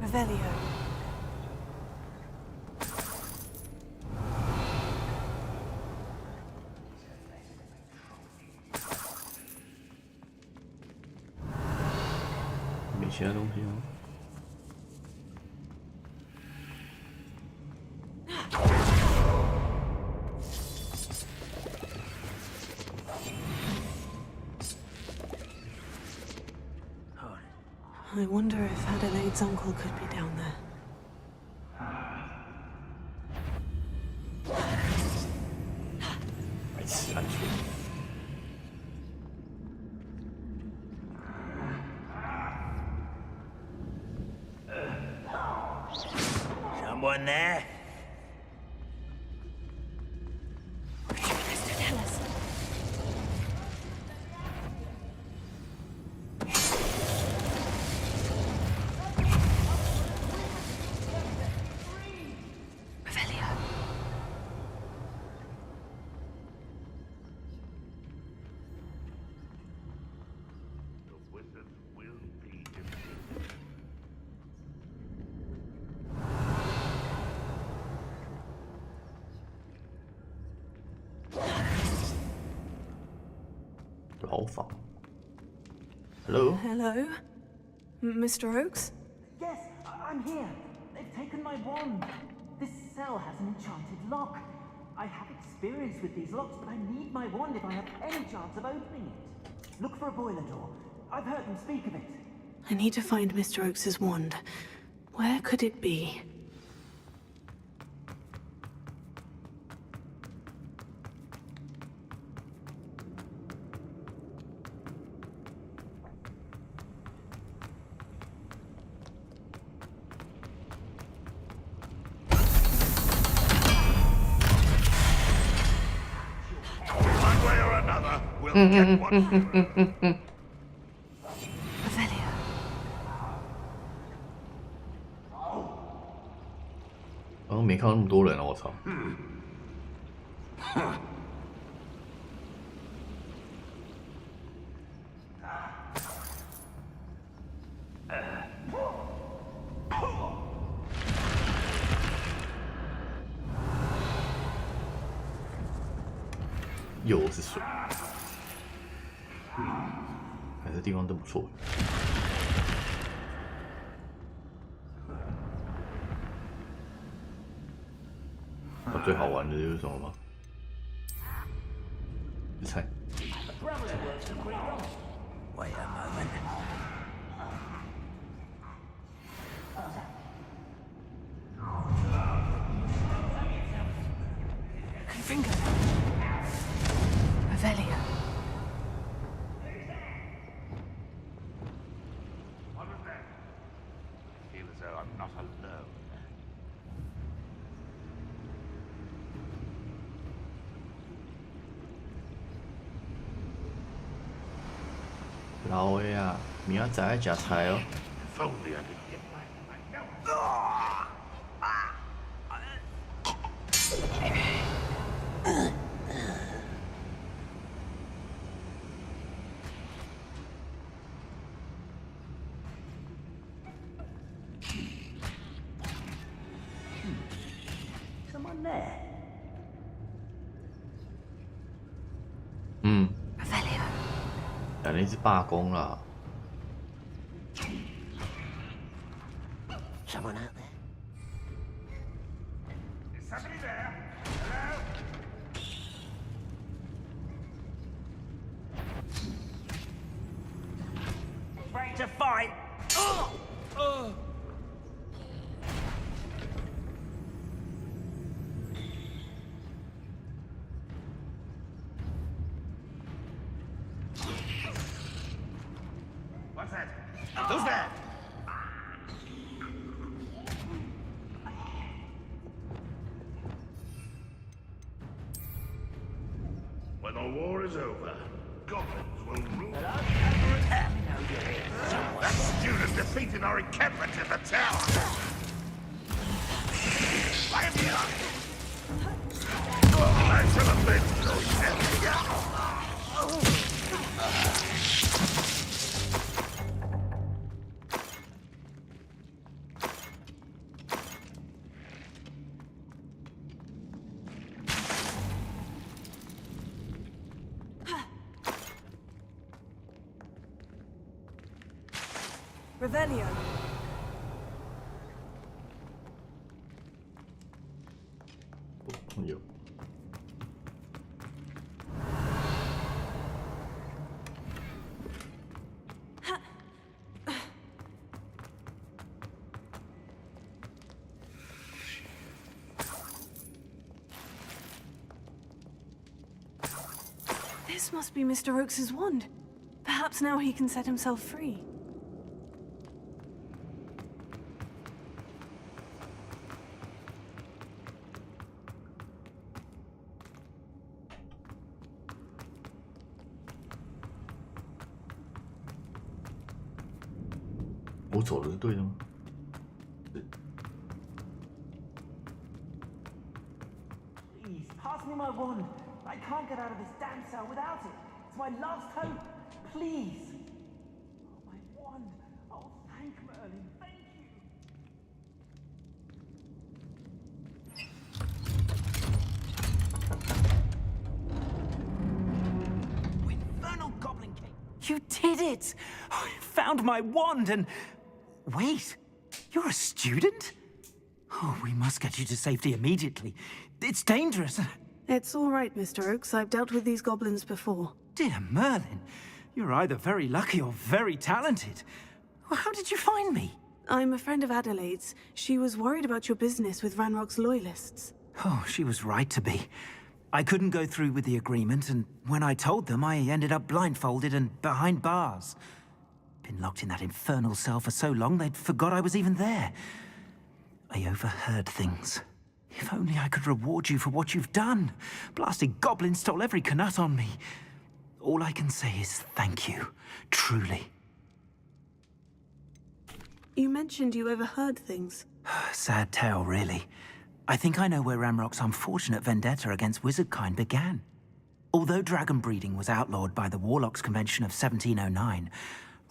Revelio. 没其他东西吗？ I wonder if Adelaide's uncle could be down there. Someone there? Hello? Hello? Mr. Oakes? Yes, I'm here. They've taken my wand. This cell has an enchanted lock. I have experience with these locks, but I need my wand if I have any chance of opening it. Look for a boiler door. I've heard them speak of it. I need to find Mr. Oakes' wand. Where could it be? get one. Revelio. 好像没看到那么多人啊！我操。又是水，这地方真不错。最好玩的就是什么吗？猜。Wait a moment. Finger. Revelio. What was that? I feel as though I'm not alone. If only I didn't get Someone there? 感觉是罢工了。 Someone out there? Is somebody there? Hello? Ready to fight? What's that? Who's there? When the war is over, goblins will rule. That student defeated our encampment in the tower. Fire me up! I shall avenge those Revelio. Yo. This must be Mr. Oakes's wand. Perhaps now he can set himself free. Please, pass me my wand. I can't get out of this damn cell without it. It's my last hope. Please. Oh, my wand. Oh, thank Merlin. Thank you. Infernal Goblin King. You did it! I found my wand and... Wait, you're a student? Oh, we must get you to safety immediately. It's dangerous. It's all right, Mr. Oakes. I've dealt with these goblins before. Dear Merlin, you're either very lucky or very talented. Well, how did you find me? I'm a friend of Adelaide's. She was worried about your business with Ranrock's loyalists. Oh, she was right to be. I couldn't go through with the agreement, and when I told them, I ended up blindfolded and behind bars. Been locked in that infernal cell for so long, they'd forgot I was even there. I overheard things. If only I could reward you for what you've done. Blasted goblins stole every Knut on me. All I can say is thank you, truly. You mentioned you overheard things. Sad tale, really. I think I know where Ranrock's unfortunate vendetta against wizardkind began. Although dragon breeding was outlawed by the Warlocks Convention of 1709,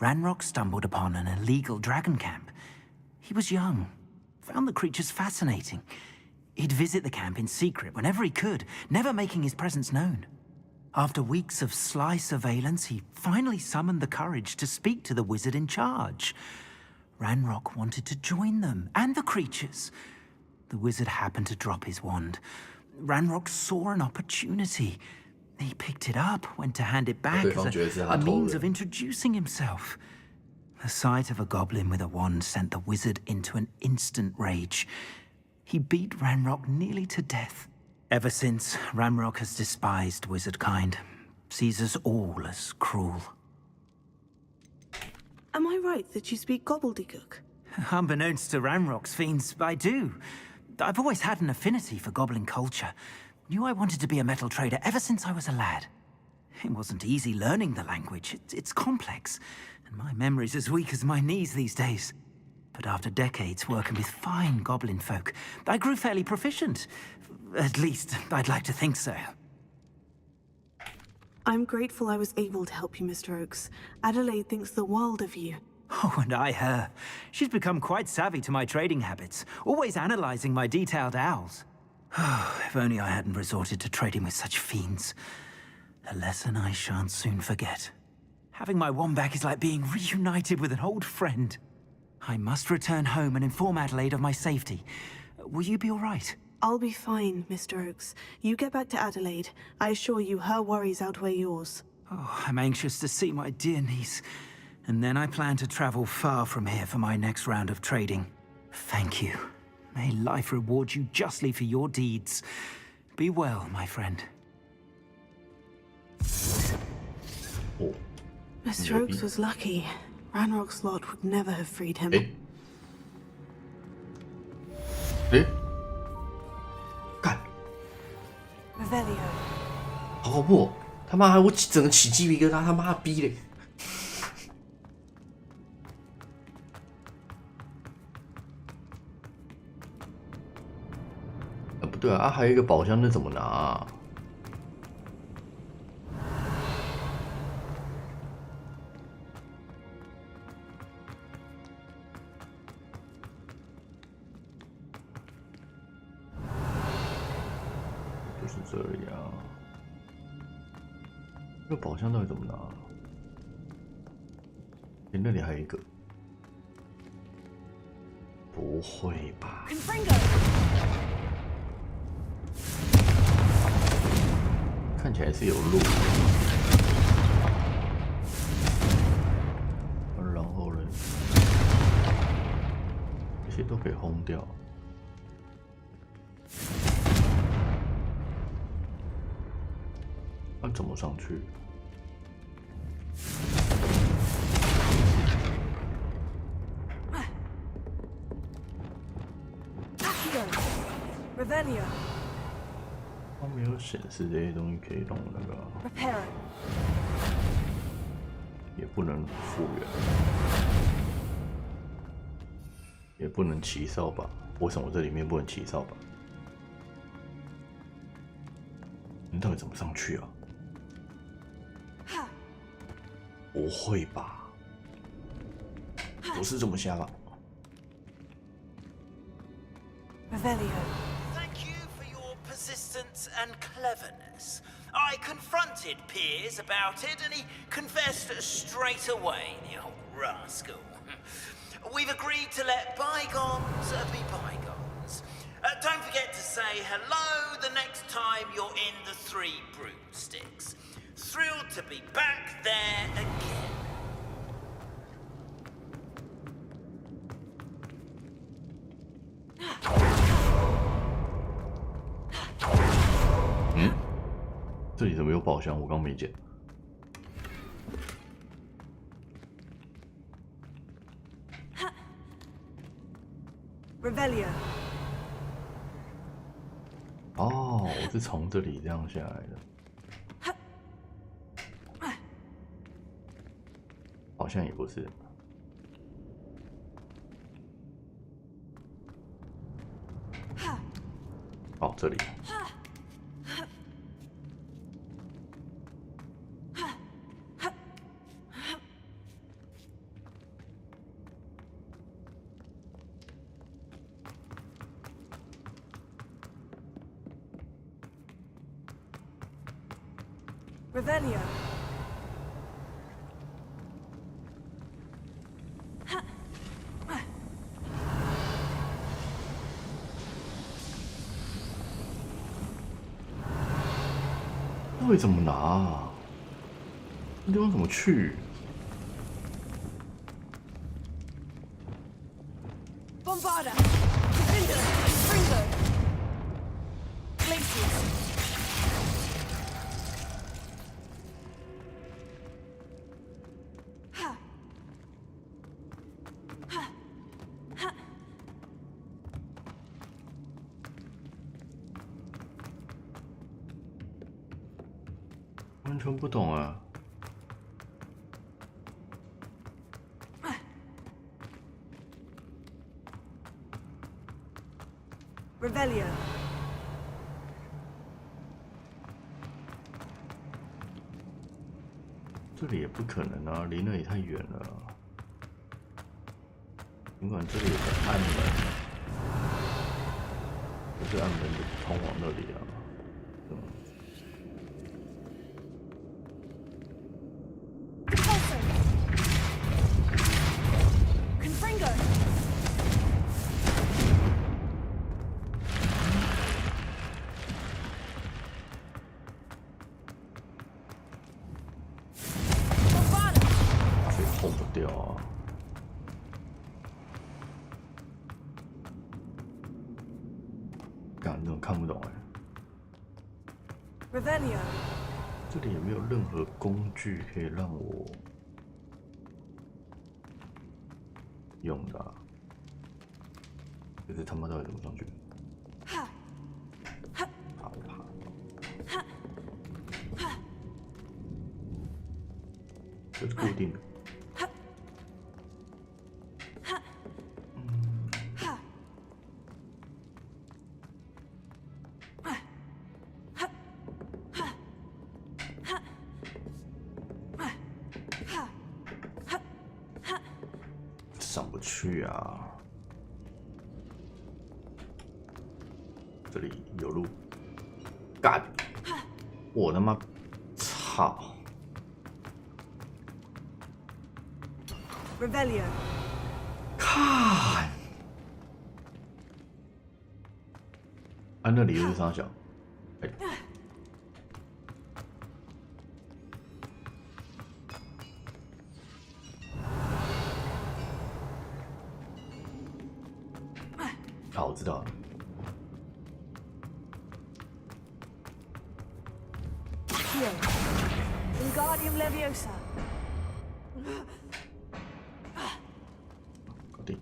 Ranrock stumbled upon an illegal dragon camp. He was young, found the creatures fascinating. He'd visit the camp in secret whenever he could, never making his presence known. After weeks of sly surveillance, he finally summoned the courage to speak to the wizard in charge. Ranrock wanted to join them, and the creatures. The wizard happened to drop his wand. Ranrock saw an opportunity. He picked it up, went to hand it back as a means of introducing himself. The sight of a goblin with a wand sent the wizard into an instant rage. He beat Ranrock nearly to death. Ever since, Ranrock has despised wizardkind, sees us all as cruel. Am I right that you speak gobbledygook? Unbeknownst to Ranrock's fiends, I do. I've always had an affinity for goblin culture. Knew I wanted to be a metal trader ever since I was a lad. It wasn't easy learning the language. It's complex, and my memory's as weak as my knees these days. But after decades working with fine goblin folk, I grew fairly proficient. At least, I'd like to think so. I'm grateful I was able to help you, Mr. Oakes. Adelaide thinks the world of you. Oh, and I her. She's become quite savvy to my trading habits, always analyzing my detailed owls. If only I hadn't resorted to trading with such fiends. A lesson I shan't soon forget. Having my wand back is like being reunited with an old friend. I must return home and inform Adelaide of my safety. Will you be all right? I'll be fine, Mr. Oakes. You get back to Adelaide. I assure you her worries outweigh yours. Oh, I'm anxious to see my dear niece. And then I plan to travel far from here for my next round of trading. Thank you. May life reward you justly for your deeds. Be well, my friend. Oh. Mr. Oakes was lucky. Ranrock's lot would never have freed him. Revelio. 好恐怖、哦！他妈，我整个起鸡皮疙瘩，他妈逼嘞！不对啊，还有一个宝箱，那怎么拿、啊？就是这样。这个宝箱到底怎么拿？诶，那里还有一个。不会吧？看起来是有路，然后呢，这些都可以轰掉。那怎么上去？ Revelio. 它没有显示这些东西可以弄那个， Repair. 也不能复原，也不能骑扫把。为什么这里面不能骑扫把？你到底怎么上去啊？不会吧？不是这么瞎吧 Revelio. Persistence and cleverness. I confronted Piers about it, and he confessed straight away, the old rascal. We've agreed to let bygones be bygones. Don't forget to say hello the next time you're in the Three Broomsticks. Thrilled to be back there again. 这里怎么有宝箱？我刚没捡。Revelio. 哦，我是从这里这样下来的。好像也不是。哦，这里。Revelio.到底怎么拿啊？这地方怎么去？ Bombarda! Defender! Springo! Glacius! Ha! Ha! Ha! 完全不懂啊！ Revelio. 这里也不可能啊，离那里太远了。尽管这里有个暗门，可是暗门就通往那里啊。Confringo. 碰不掉啊！干，那种看不懂哎。Revelio. 这里有没有任何工具可以让我用的、啊？可是他妈到底怎么上去？Ha! 爬不爬？ Ha! Ha! 这是固定的。 上不去啊！这里有路，干！我他妈操！ Revelio. 看，啊，那里又是啥小？哎，好，我知道了。 Accio. Wingardium Leviosa. 搞定。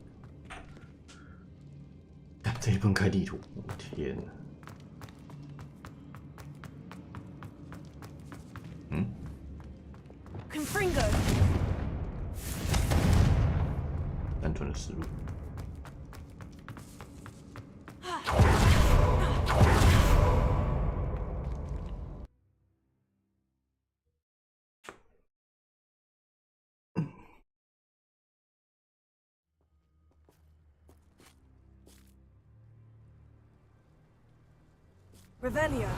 干，这一份开地图，我天哪！嗯？ Confringo. 单纯的思路。 Revelio.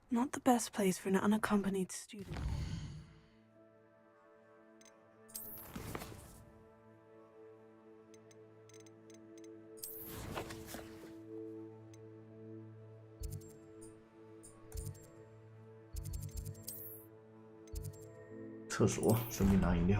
Not the best place for an unaccompanied student. 厕所，顺便拿饮料。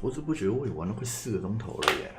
不知不觉我也玩了快4个钟头了耶。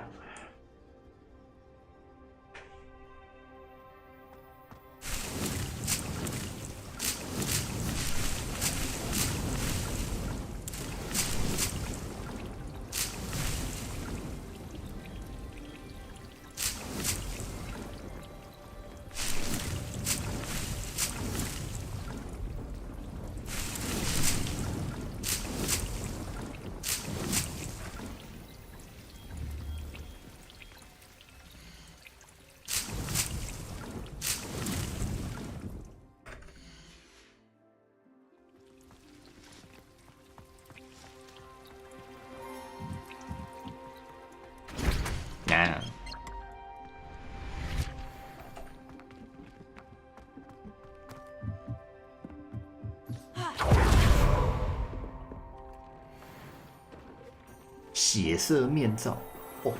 血色面罩，哦，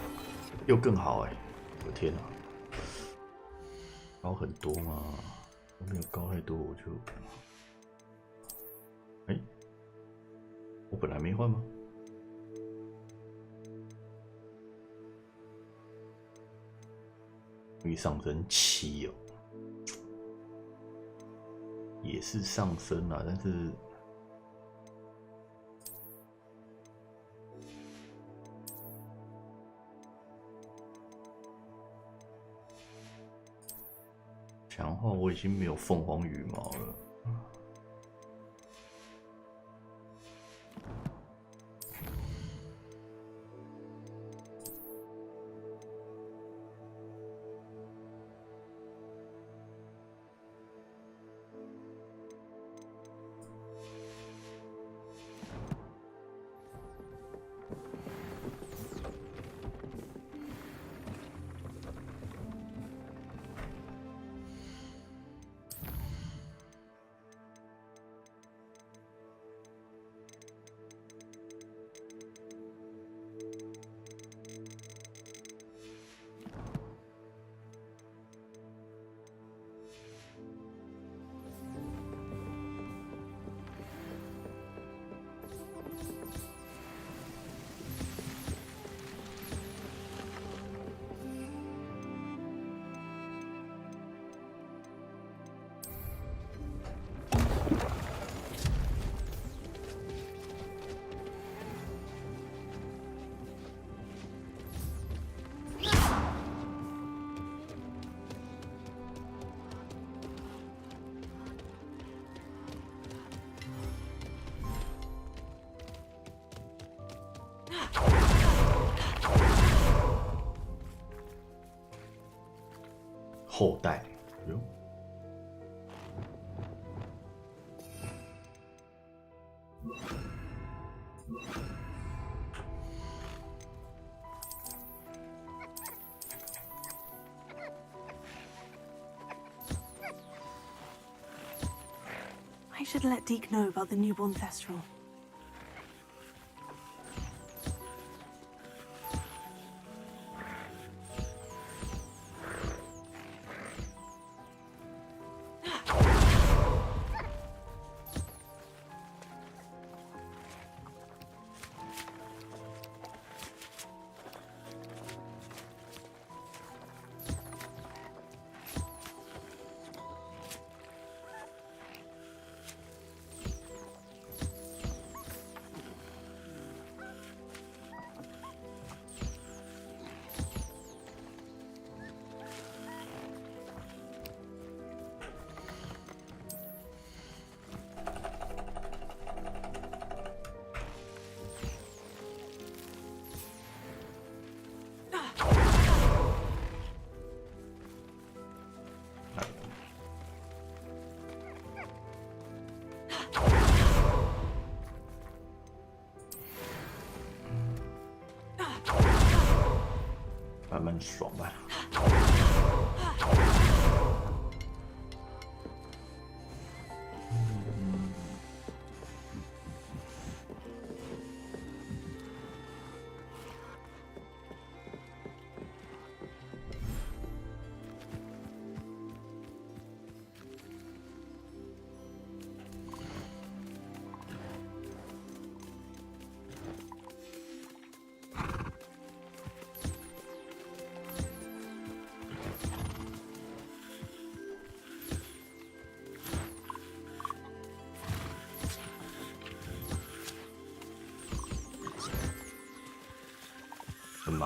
又更好哎！我的天哪，高很多吗？我没有高太多，我就，哎，我本来没换吗？会上升7哦，也是上升啦，但是。强化我已经没有凤凰羽毛了。后代，哟。I should let Deke know about the newborn Thestral.慢慢爽吧。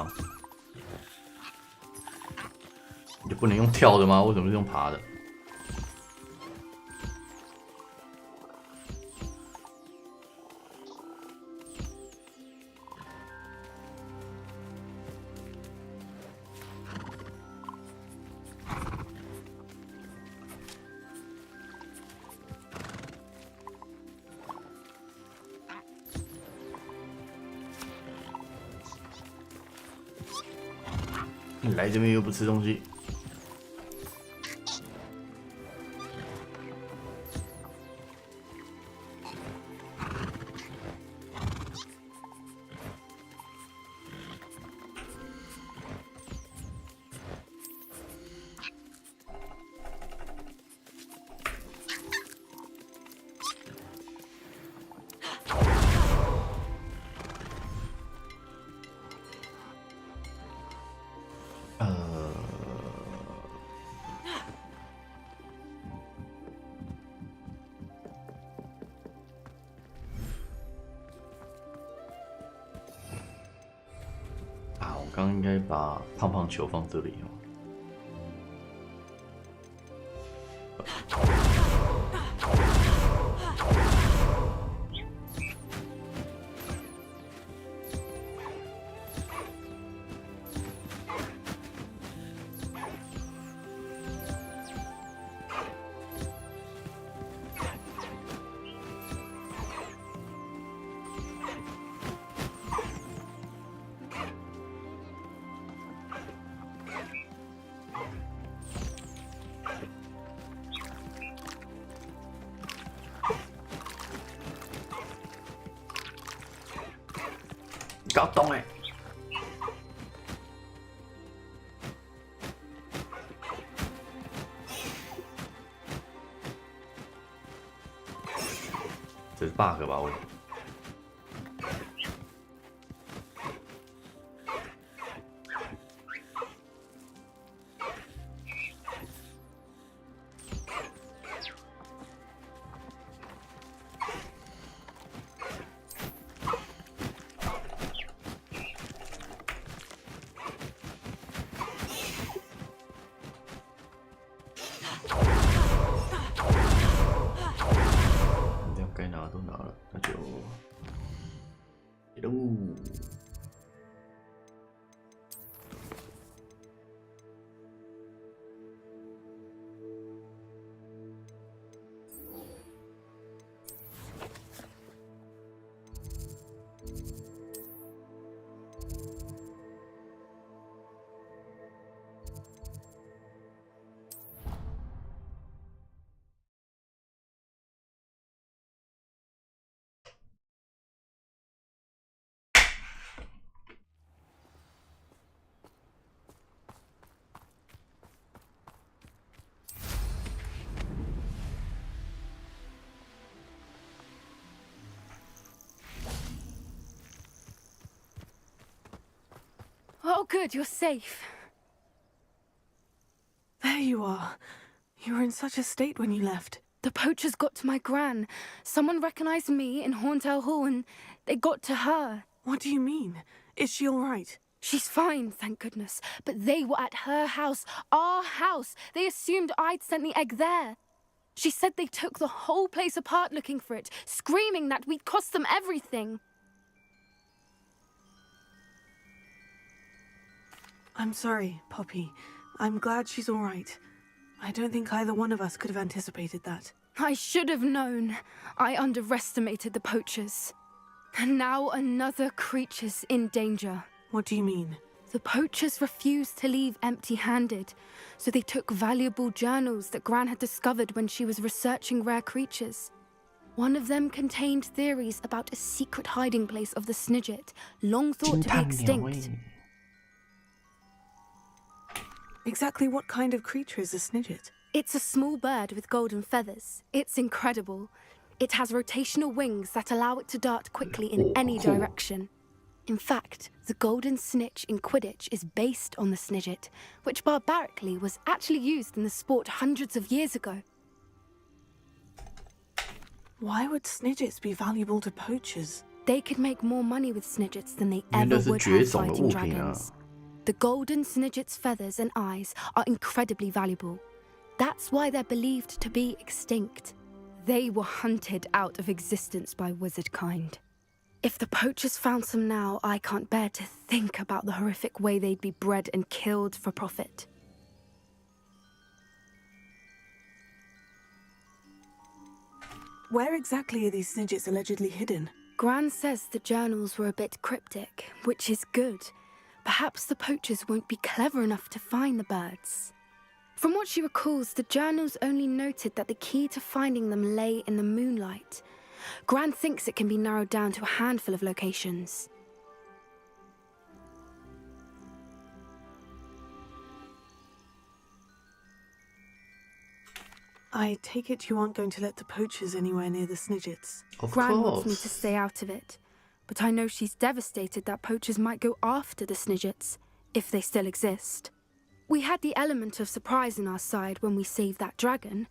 吗？你就不能用跳的吗？为什么是用爬的？你来这边又不吃东西。我刚刚应该把胖胖球放这里哦。搞懂哎！这是 bug 吧？我。该拿的都拿了，那就喽。Oh, good, you're safe. There you are. You were in such a state when you left. The poachers got to my gran. Someone recognized me in Horntail Hall and they got to her. What do you mean? Is she all right? She's fine, thank goodness. But they were at her house, our house. They assumed I'd sent the egg there. She said they took the whole place apart looking for it, screaming that we'd cost them everything. I'm sorry, Poppy. I'm glad she's all right. I don't think either one of us could have anticipated that. I should have known. I underestimated the poachers. And now another creature's in danger. What do you mean? The poachers refused to leave empty-handed, so they took valuable journals that Gran had discovered when she was researching rare creatures. One of them contained theories about a secret hiding place of the Snidget, long thought to be extinct. Exactly what kind of creature is a Snidget? It's a small bird with golden feathers. It's incredible. It has rotational wings that allow it to dart quickly in any direction. In fact, the golden snitch in Quidditch is based on the Snidget, which barbarically was actually used in the sport hundreds of years ago. Why would Snidgets be valuable to poachers? They could make more money with Snidgets than they ever would have fighting dragons. The golden Snidget's feathers and eyes are incredibly valuable. That's why they're believed to be extinct. They were hunted out of existence by wizard kind. If the poachers found some now, I can't bear to think about the horrific way they'd be bred and killed for profit. Where exactly are these Snidgets allegedly hidden? Gran says the journals were a bit cryptic, which is good. Perhaps the poachers won't be clever enough to find the birds. From what she recalls, the journals only noted that the key to finding them lay in the moonlight. Gran thinks it can be narrowed down to a handful of locations. I take it you aren't going to let the poachers anywhere near the Snidgets? Gran wants me to stay out of it, but I know she's devastated that poachers might go after the Snidgets, if they still exist. We had the element of surprise on our side when we saved that dragon,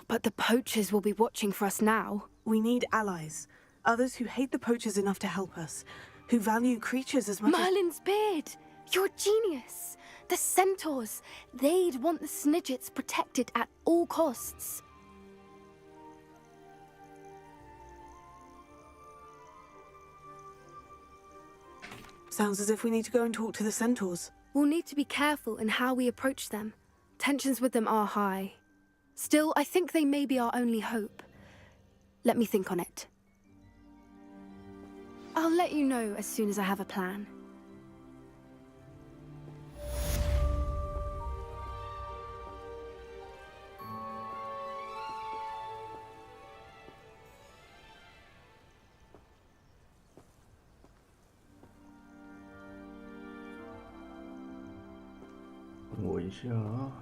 but the poachers will be watching for us now. We need allies, others who hate the poachers enough to help us, who value creatures as much Merlin's beard! You're a genius! The centaurs, they'd want the Snidgets protected at all costs. Sounds as if we need to go and talk to the centaurs. We'll need to be careful in how we approach them. Tensions with them are high. Still, I think they may be our only hope. Let me think on it. I'll let you know as soon as I have a plan.我一下啊。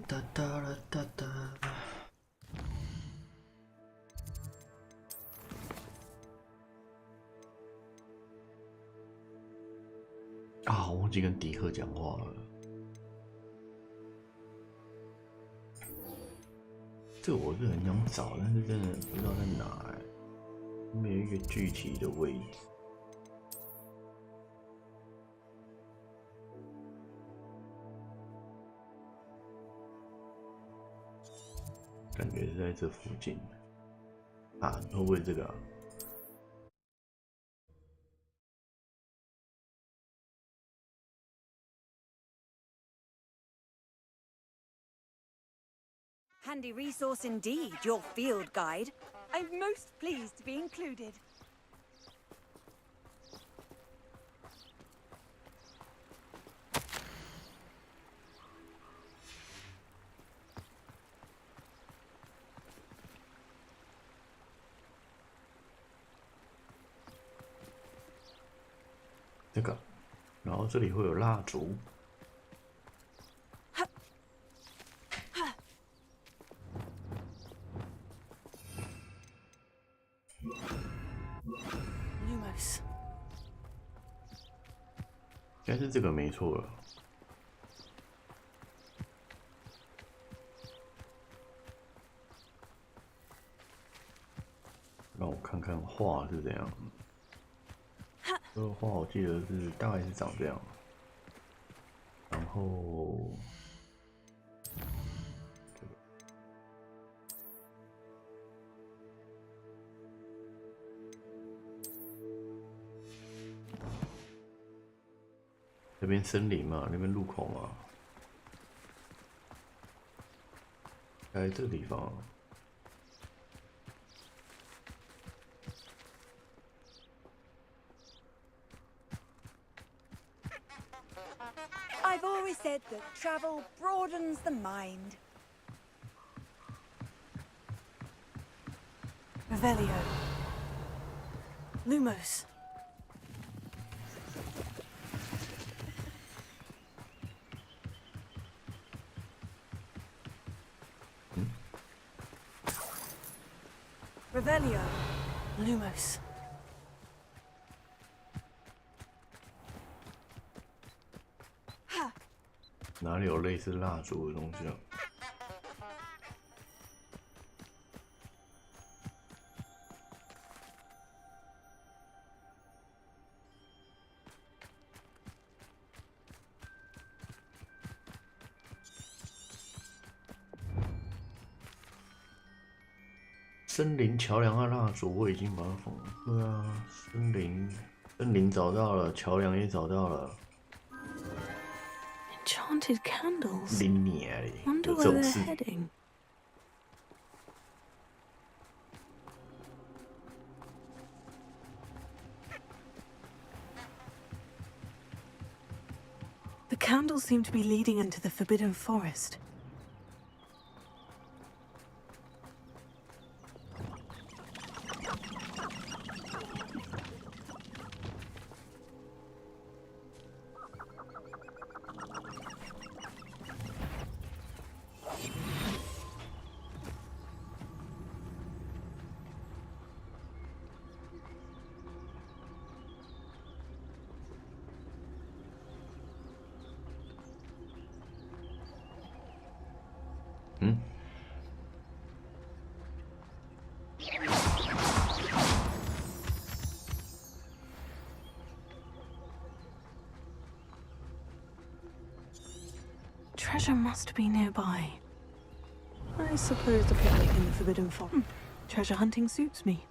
哒哒啦哒哒。啊，我忘记跟迪克讲话了。这个我是很想找，但是真的不知道在哪没有一个具体的位置。感觉是在这附近啊，会不会这个啊？ Handy resource indeed, your field guide. I'm most pleased to be included.这个，然后这里会有蜡烛。Lumos. 应该是这个没错了。让我看看画是怎样。这个画我记得是大概是长这样，然后这边森林嘛，那边路口嘛，在这个地方。I've always said that travel broadens the mind. Revelio. Lumos. Revelio. Lumos. 哪里有类似蜡烛的东西啊？森林桥梁和蜡烛我已经把它封了。对啊，森林找到了，桥梁也找到了。Enchanted candles. 林年嘞， Wonder 有这 where 种 they're 事？ heading. The candles seem to be leading into the forbidden forest. Treasure must be nearby. I suppose the picnic in the forbidden forest. Treasure hunting suits me. .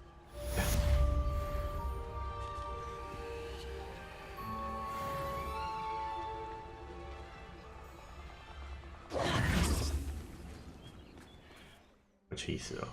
气死了！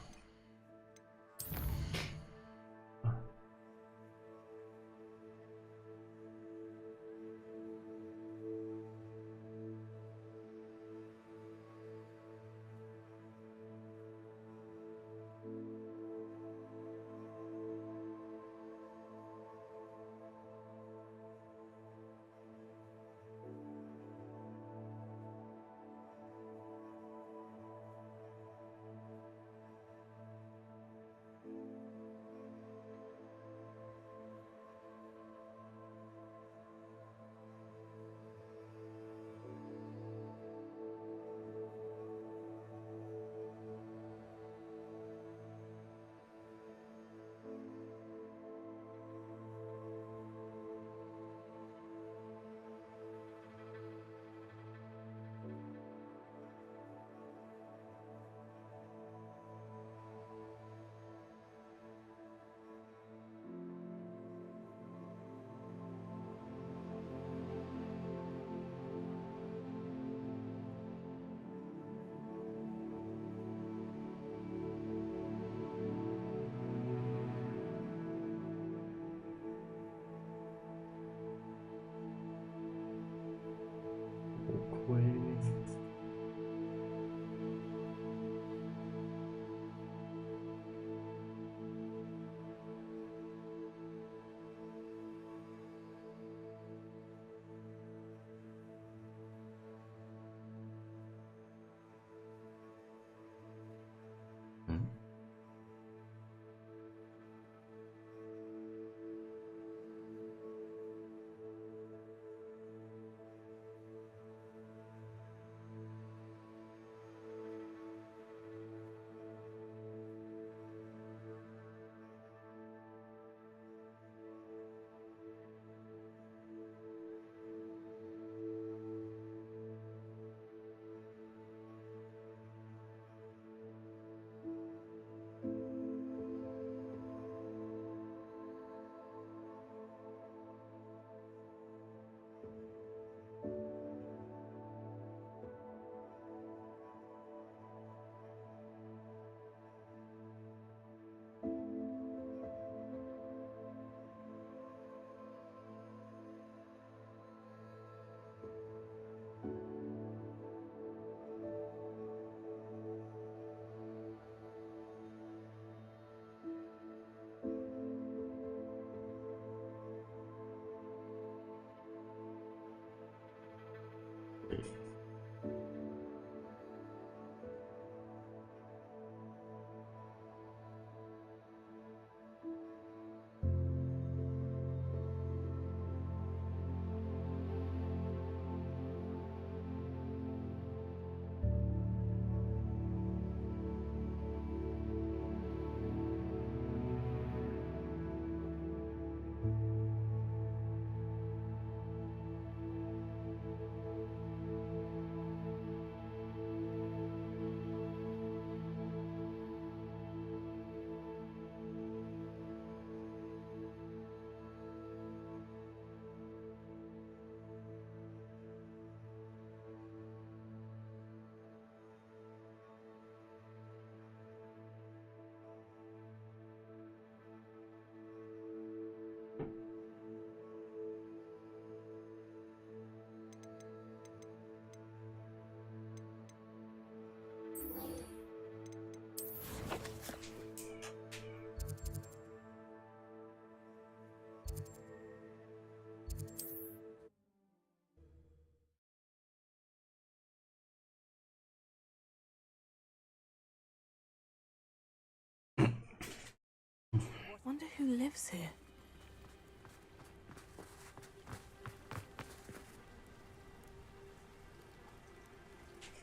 Wonder who lives here.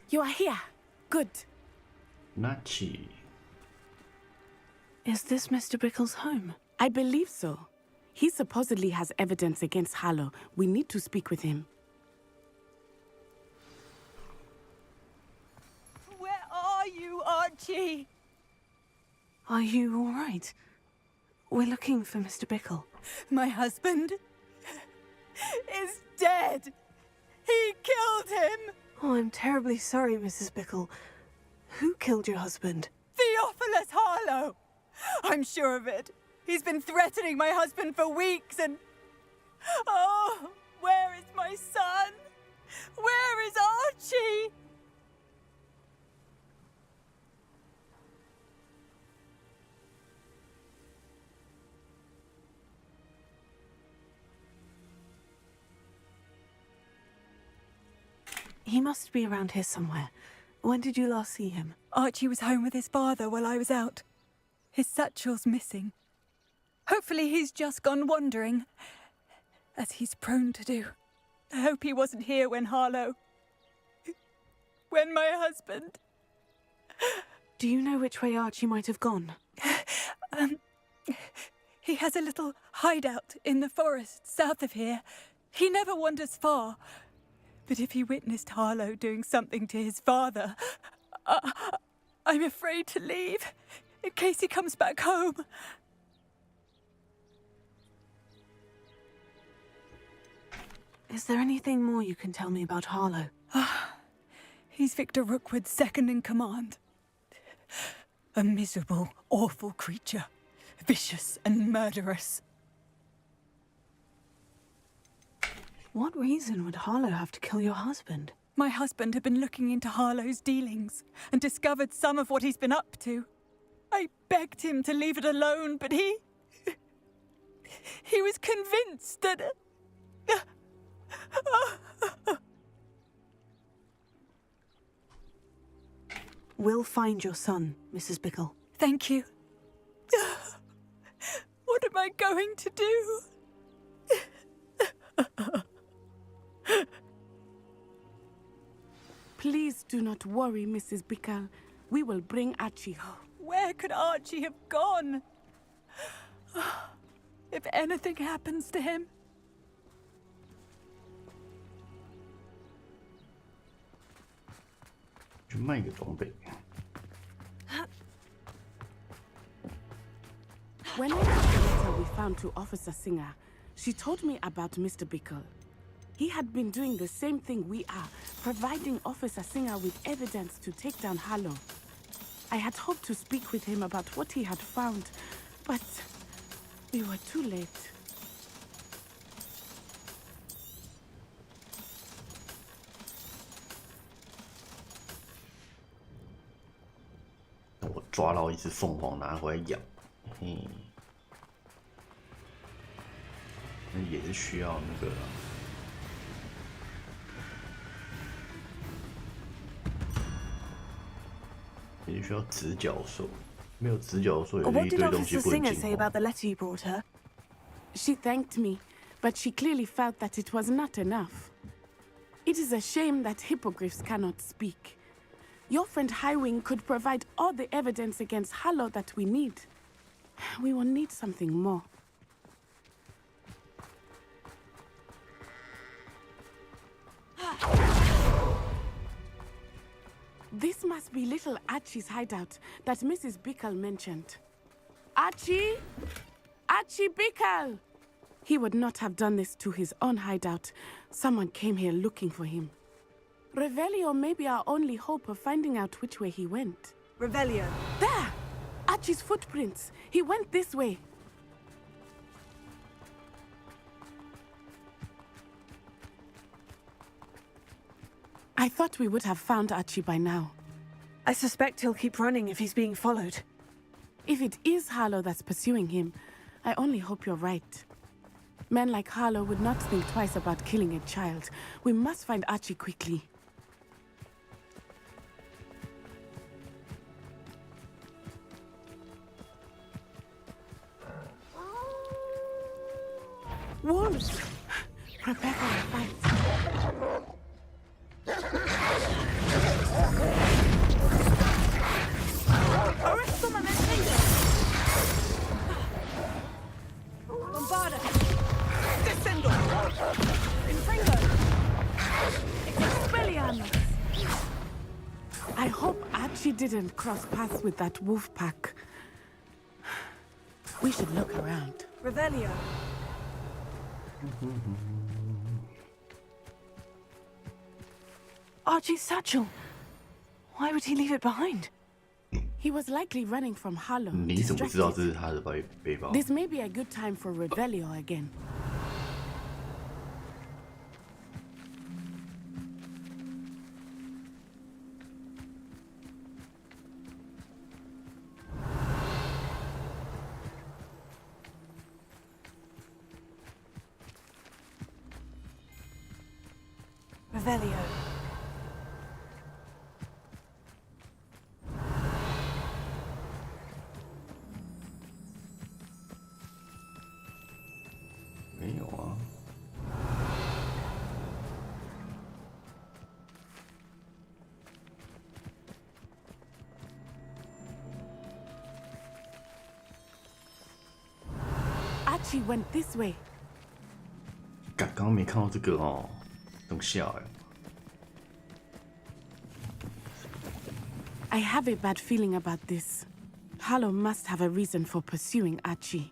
You are here. Good. Nachi. Is this Mr. Bickle's home? I believe so. He supposedly has evidence against Harlow. We need to speak with him. Where are you, Archie? Are you all right? We're looking for Mr. Bickle. My husband is dead. He killed him. Oh, I'm terribly sorry, Mrs. Bickle. Who killed your husband? Theophilus Harlow. I'm sure of it. He's been threatening my husband for weeks and... Oh, where is my son? Where is Archie? He must be around here somewhere. When did you last see him? Archie was home with his father while I was out. His satchel's missing. Hopefully he's just gone wandering, as he's prone to do. I hope he wasn't here when Harlow... when my husband... Do you know which way Archie might have gone? He has a little hideout in the forest south of here. He never wanders far. But if he witnessed Harlow doing something to his father, I'm afraid to leave, in case he comes back home. Is there anything more you can tell me about Harlow? He's Victor Rookwood's second in command. A miserable, awful creature. Vicious and murderous. What reason would Harlow have to kill your husband? My husband had been looking into Harlow's dealings and discovered some of what he's been up to. I begged him to leave it alone, but he was convinced that... We'll find your son, Mrs. Bickle. Thank you. What am I going to do? Please do not worry, Mrs. Bickle. We will bring Archie home. Where could Archie have gone? If anything happens to him... When I got the letter we found to Officer Singer, she told me about Mr. Bickle. He had been doing the same thing we are, providing Officer Singer with evidence to take down Harlow. I had hoped to speak with him about what he had found, but we were too late. I 抓到一只凤凰拿回来养，那也是需要那个。也需要直角兽，没有直角兽，有一堆东西不能进化。 What did Officer Singer say about the letter you brought her? She thanked me, but she clearly felt that it was not enough. It is a shame that hippogriffs cannot speak. Your friend Highwing could provide all the evidence against Harlow that we need. We will need something more. This must be little Archie's hideout that Mrs. Bickle mentioned. Archie? Archie Bickle! He would not have done this to his own hideout. Someone came here looking for him. Revelio may be our only hope of finding out which way he went. Revelio. There! Archie's footprints. He went this way. I thought we would have found Archie by now. I suspect he'll keep running if he's being followed. If it is Harlow that's pursuing him, I only hope you're right. Men like Harlow would not think twice about killing a child. We must find Archie quickly. Wolves! Prepare for a fight. Arresto my messenger! Bombarda! Descendo! Infringo! Expelliarmus! I hope Archie didn't cross paths with that wolf pack. We should look around. Revelio. Archie's satchel. Why would he leave it behind? He was likely running from Harlow. 你怎么知道这是他的背包？ This may be a good time for Revelio again. Revelio. Archie went this way. 刚刚没看到这个哦，等下哎。 I have a bad feeling about this. Harlow must have a reason for pursuing Archie.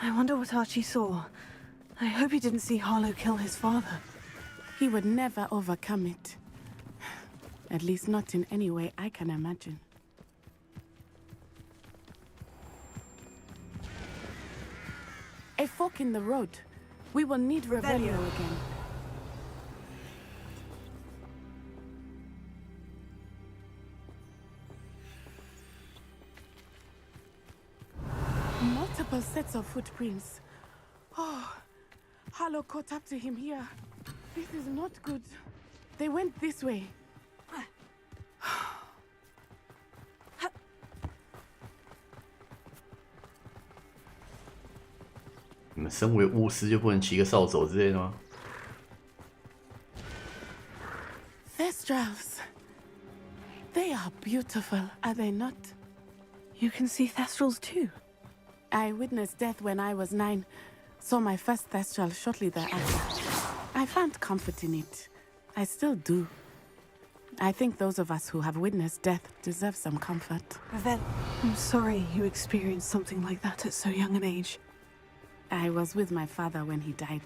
I wonder what Archie saw. I hope he didn't see Harlow kill his father. He would never overcome it. At least not in any way I can imagine. A fork in the road. We will need Revelio again. Multiple sets of footprints. Oh, Harlow caught up to him here. This is not good. They went this way. 你们身为巫师就不能骑个扫帚之类的吗？ Thestrals. They are beautiful, are they not? You can see Thestrals too. I witnessed death when I was 9. Saw my first Thestral shortly thereafter. I found comfort in it. I still do. I think those of us who have witnessed death deserve some comfort. Revel, I'm sorry you experienced something like that at so young an age. I was with my father when he died.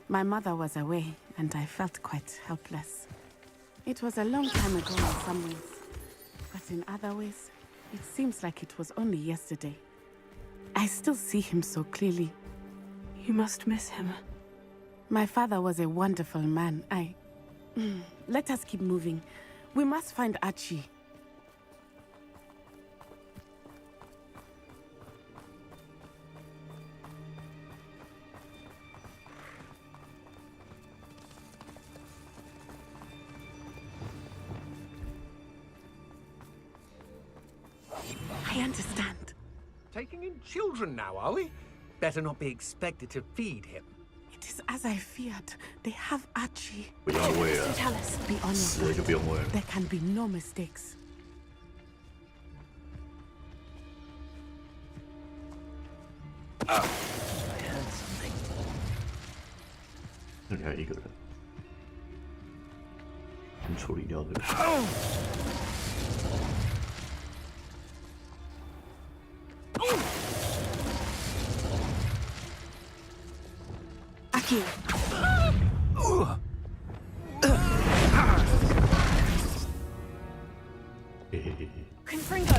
My mother was away, and I felt quite helpless. It was a long time ago in some ways, but in other ways, it seems like it was only yesterday. I still see him so clearly. You must miss him. My father was a wonderful man. Let us keep moving. We must find Archie. I understand. Taking in children now, are we? Better not be expected to feed him. It is as I feared. They have Archie. 不用喂了， Tell us, be on 死 your 了就不用喂了。 There can be no mistakes. I heard something. 这里还有一个人，先处理掉这个。 Aki. Confringo.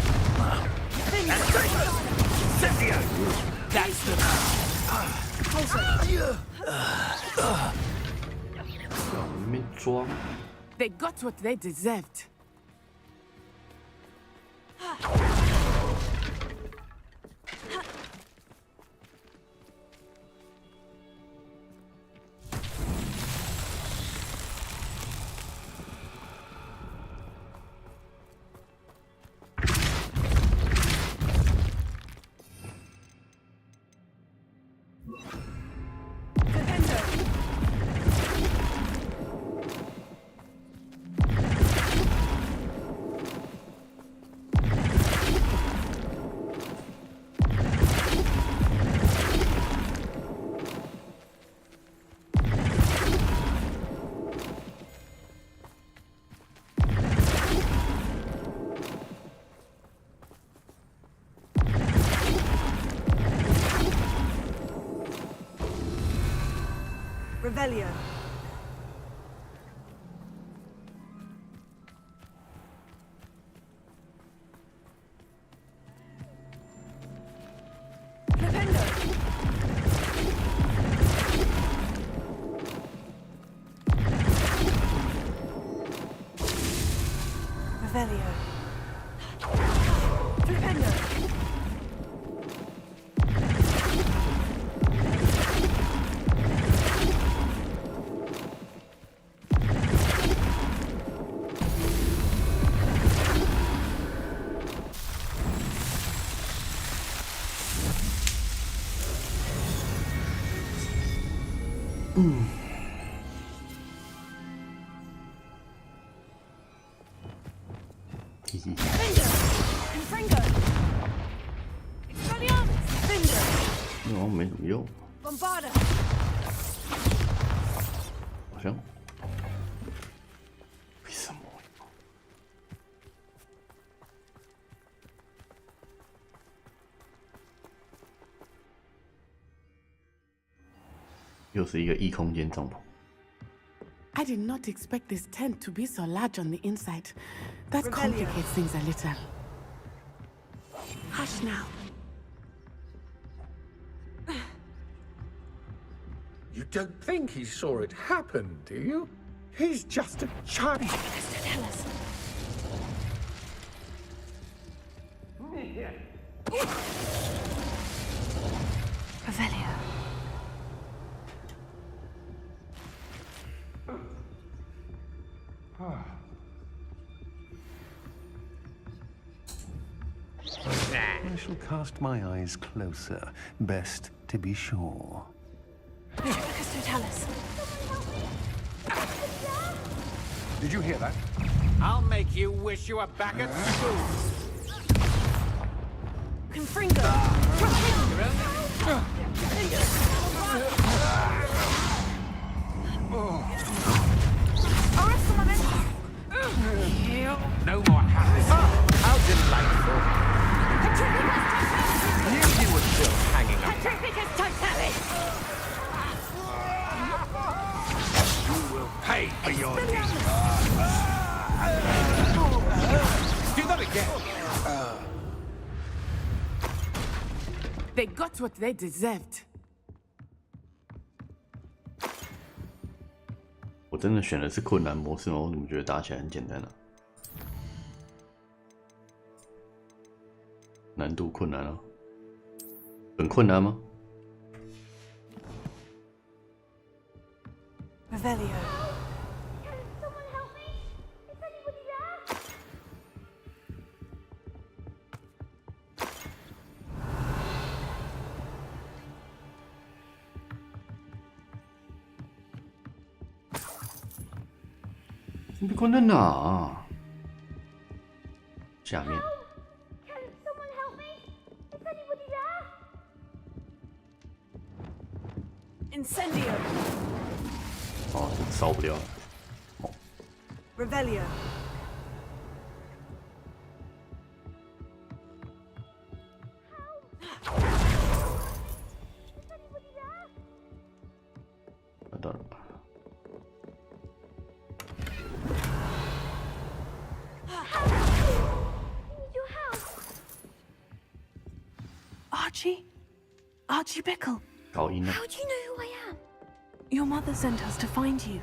That's the...没装。 They got what they deserved. Revelio. Revelio. Flipendo. Confringo! Expelliarmus! Finger! 好像没怎么用， Bombarda! 好像。为什么？又是一个异空间帐篷。 I did not expect this tent to be so large on the inside. That Revelio. complicates things a little. Hush now. You don't think he saw it happen, do you? He's just a child. Tell us. Revelio. I shall cast my eyes closer, best to be sure. Totalis. Did you hear that? I'll make you wish you were back at school. Confringo. No more happiness. How delightful. Knew you were still hanging up. You will pay for your deeds. Do that again. They got what they deserved. 我真的选的是困难模式吗？我怎么觉得打起来很简单呢、难度困难啊，很困难吗？ Revelio.你被关在哪、啊？下面。 Incendio. 哦，这烧不掉了。 Revelio. Archie? Archie Bickle. 搞音了。 How do you know who I am? Your mother sent us to find you.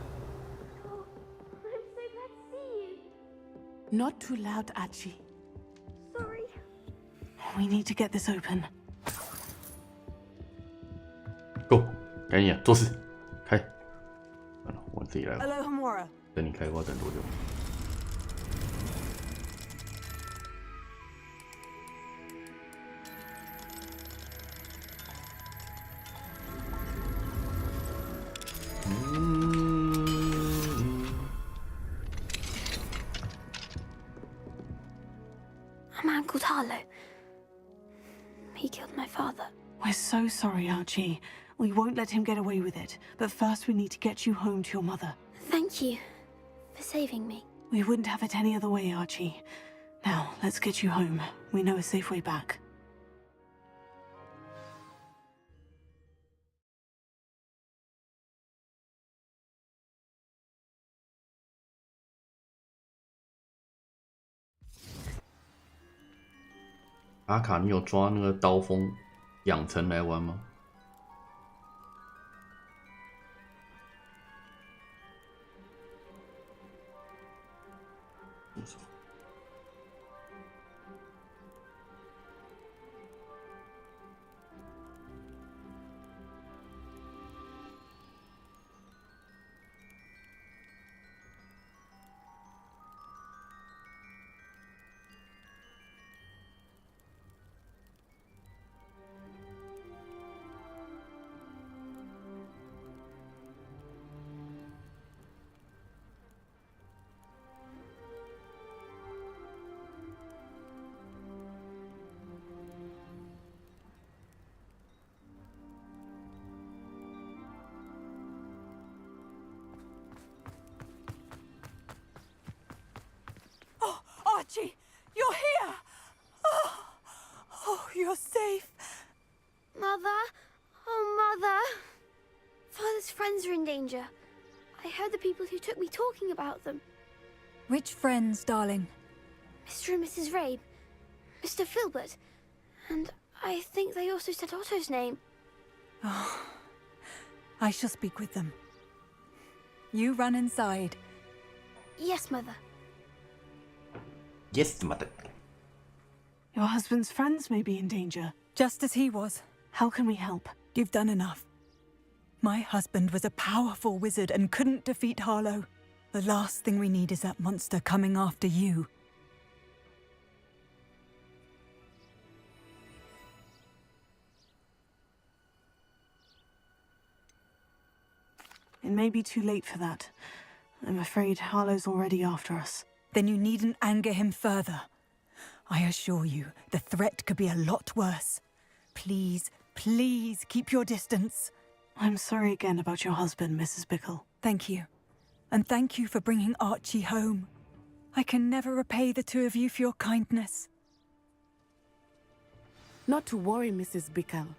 Oh, I'm so glad to see you. Not too loud, Archie. Sorry. We need to get this open. Go， 赶紧做事，开。完了，我自己来吧。 Alohomora. 等你开挂等多久？A man called Harlow. He killed my father. We're so sorry, Archie. We won't let him get away with it. But first we need to get you home to your mother. Thank you for saving me. We wouldn't have it any other way, Archie. Now, let's get you home. We know a safe way back. 阿卡，你有抓那个刀锋养成来玩吗？Archie, you're here! Oh, you're safe. Mother? Oh, Mother. Father's friends are in danger. I heard the people who took me talking about them. Which friends, darling? Mr. and Mrs. Rabe, Mr. Filbert, and I think they also said Otto's name. Oh, I shall speak with them. You run inside. Yes, Mother. Yes, mother. Your husband's friends may be in danger. Just as he was. How can we help? You've done enough. My husband was a powerful wizard and couldn't defeat Harlow. The last thing we need is that monster coming after you. It may be too late for that. I'm afraid Harlow's already after us. Then you needn't anger him further. I assure you, the threat could be a lot worse. Please, please keep your distance. I'm sorry again about your husband, Mrs. Bickle. Thank you. And thank you for bringing Archie home. I can never repay the two of you for your kindness. Not to worry, Mrs. Bickle.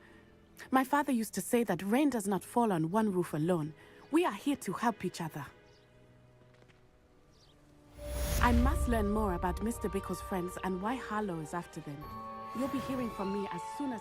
My father used to say that rain does not fall on one roof alone. We are here to help each other. I must learn more about Mr. Bickle's friends and why Harlow is after them. You'll be hearing from me as soon as...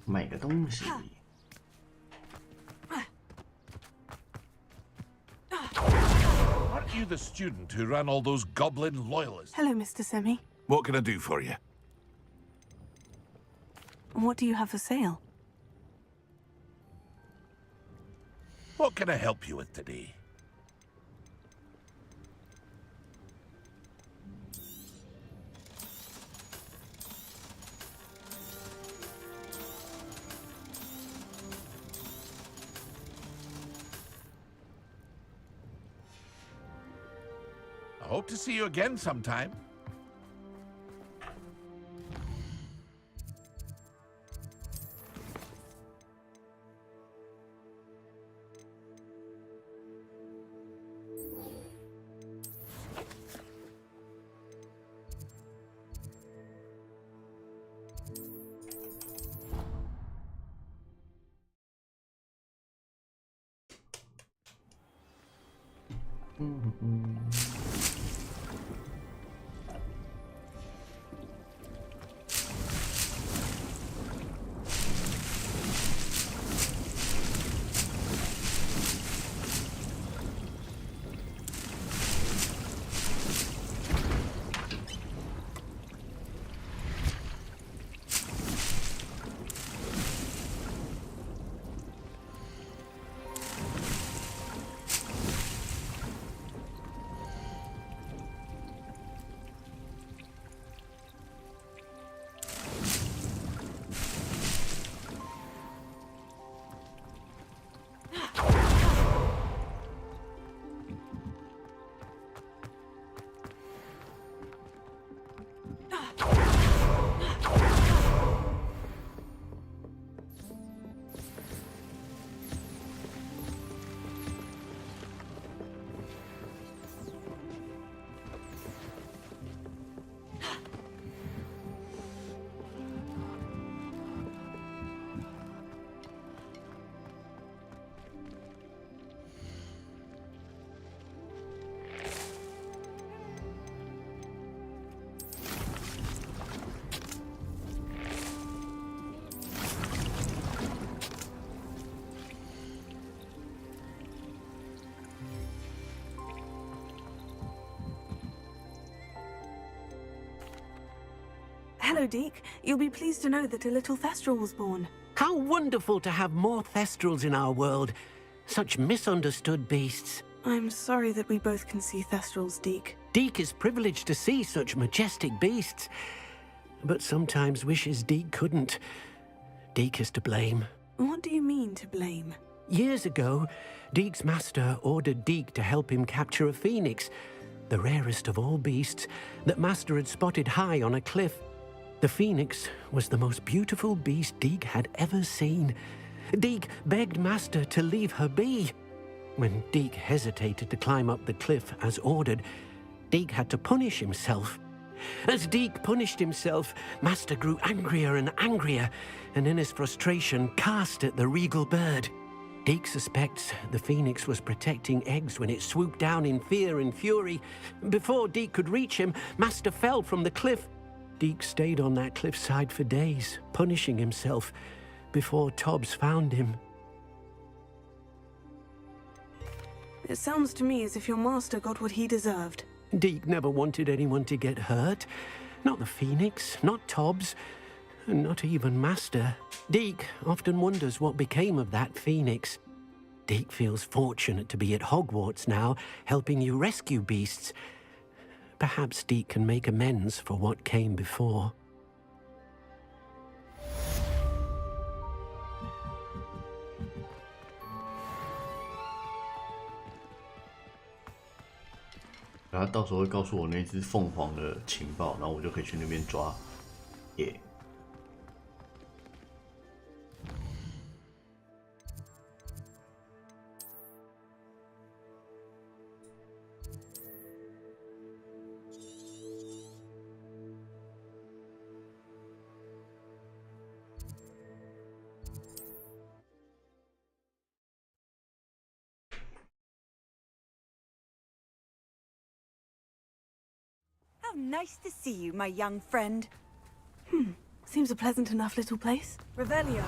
买个东西。Aren't you the student who ran all those goblin loyalists? Hello, Mr. Semi. What can I do for you? What do you have for sale? What can I help you with today? I hope to see you again sometime. Hello, Deke. You'll be pleased to know that a little Thestral was born. How wonderful to have more Thestrals in our world. Such misunderstood beasts. I'm sorry that we both can see Thestrals, Deke. Deke is privileged to see such majestic beasts, but sometimes wishes Deke couldn't. Deke is to blame. What do you mean, to blame? Years ago, Deke's master ordered Deke to help him capture a phoenix, the rarest of all beasts, that master had spotted high on a cliff. The phoenix was the most beautiful beast Deke had ever seen. Deke begged master to leave her be. When Deke hesitated to climb up the cliff as ordered, Deke had to punish himself. As Deke punished himself, master grew angrier and angrier, and in his frustration cast at the regal bird. Deke suspects the phoenix was protecting eggs when it swooped down in fear and fury. Before Deke could reach him, master fell from the cliff. Deke stayed on that cliffside for days, punishing himself, before Tobbs found him. It sounds to me as if your master got what he deserved. Deke never wanted anyone to get hurt. Not the phoenix, not Tobbs, and not even master. Deke often wonders what became of that phoenix. Deke feels fortunate to be at Hogwarts now, helping you rescue beasts. Perhaps Deke can make amends for what came before.然后到时候会告诉我那只凤凰的情报，然后我就可以去那边抓。耶、How nice to see you, my young friend. Seems a pleasant enough little place. Revelio.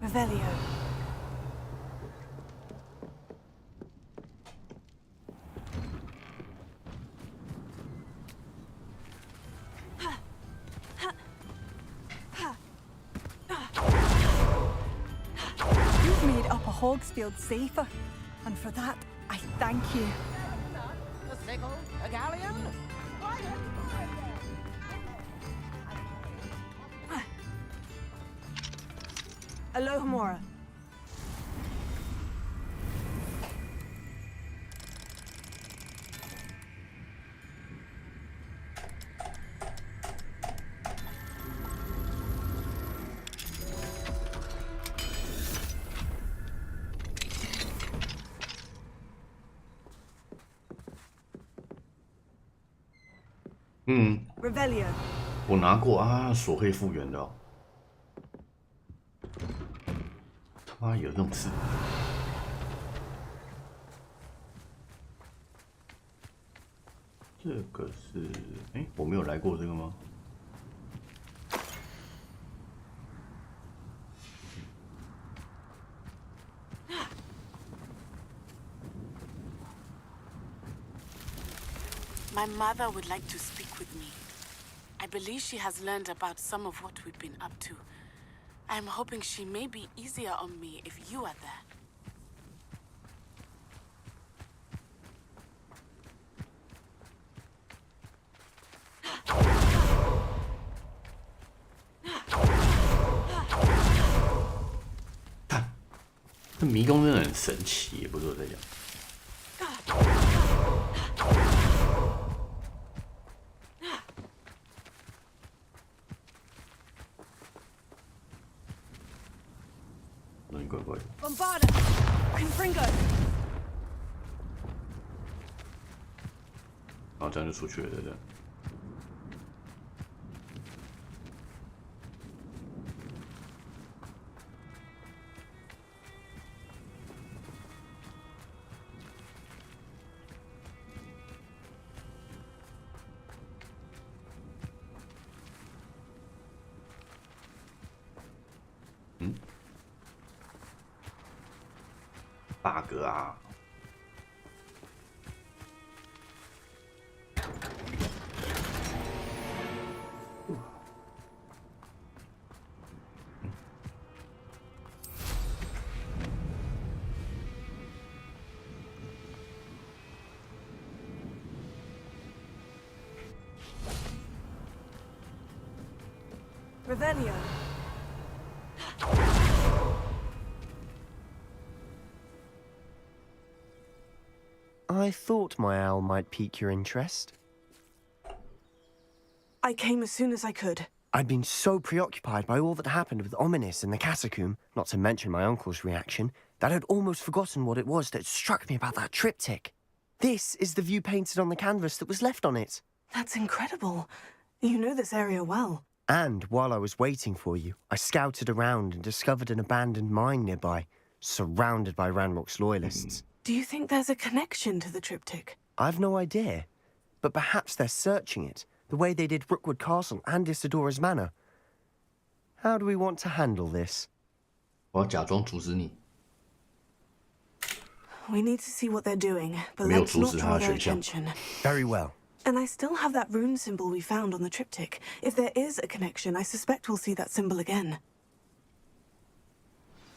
Revelio. You've made Upper Hogsfield safer, and for that, I thank you. A sickle, a galleon? Alohomora. Revelio. 我拿过啊，锁可以复原的哦。他妈有这种事？这个是，我没有来过这个吗？ My mother would like to speak with me. I believe she has learned about some of what we've been up to. I'm hoping she may be easier on me if you are there.看，这迷宫真的很神奇，也不是我在讲。音怪怪的。 Bombarda! Confringo! 然后这样就出去了，对不对？bug 啊！Revelio. I thought my owl might pique your interest. I came as soon as I could. I'd been so preoccupied by all that happened with Ominis in the catacomb, not to mention my uncle's reaction, that I'd almost forgotten what it was that struck me about that triptych. This is the view painted on the canvas that was left on it. That's incredible. You know this area well. And while I was waiting for you, I scouted around and discovered an abandoned mine nearby, surrounded by Ranrock's loyalists. Do you think there's a connection to the triptych? I've no idea, but perhaps they're searching it, the way they did Rookwood Castle and Isidora's Manor. How do we want to handle this? 我要假装阻止你。 We need to see what they're doing, but 没有 let's 阻 not 止 draw 他的 their 选项。 attention. Very well. And I still have that rune symbol we found on the triptych. If there is a connection, I suspect we'll see that symbol again.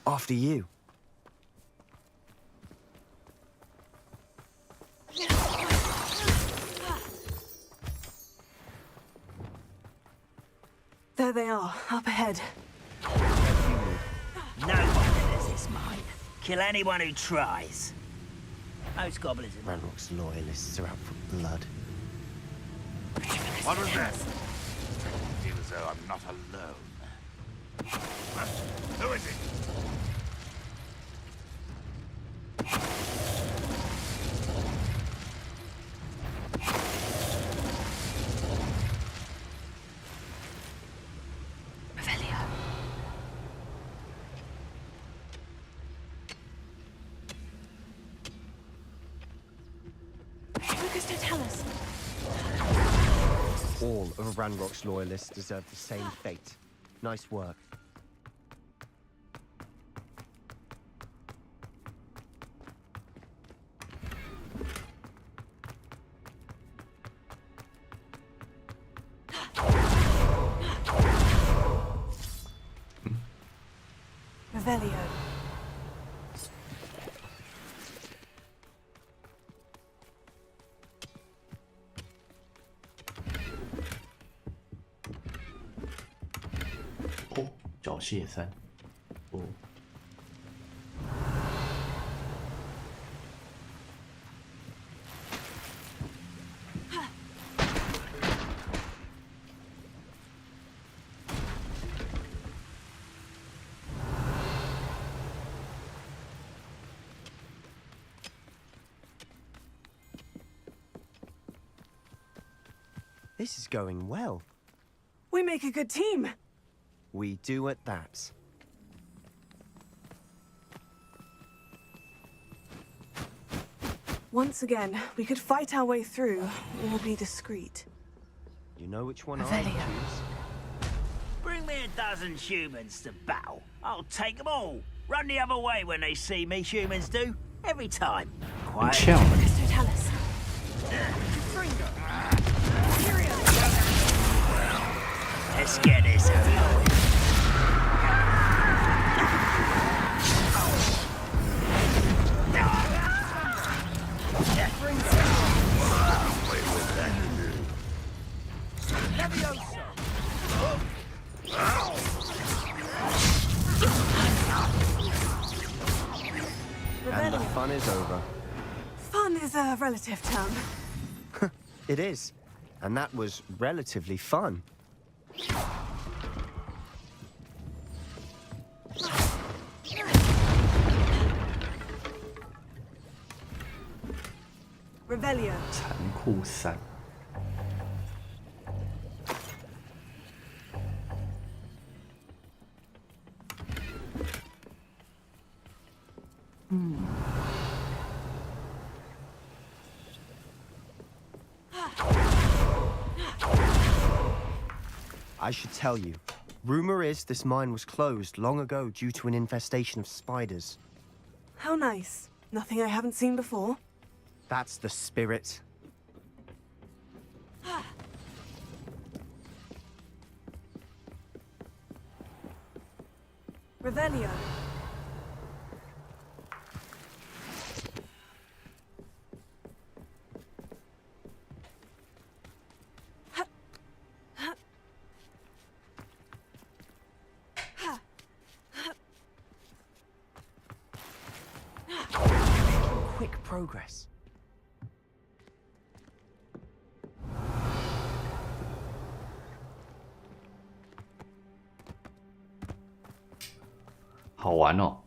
After you. There they are, up ahead. No one enters this mine. Kill anyone who tries. Most goblins are... Ranrock's loyalists are out for blood. What was that? I feel as though I'm not alone. Who is it? Revelio. Lucas, don't tell us. All of Ranrock's loyalists deserve the same fate. Nice work. Revelio. Oh, 缴械3。哦。This is going well. We make a good team. We do at that. Once again, we could fight our way through, or be discreet. You know which one I Revelio. choose? Bring me a dozen humans to battle. I'll take them all. Run the other way when they see me, humans do. Every time. Quiet. Lucas, don't tell us. Let's get this over with. And the fun is over. Fun is a relative term. It is. And that was relatively fun. Revelio. 残酷3。I should tell you. Rumor is this mine was closed long ago due to an infestation of spiders. How nice. Nothing I haven't seen before. That's the spirit. Revelio. Quick progress. 好玩哦。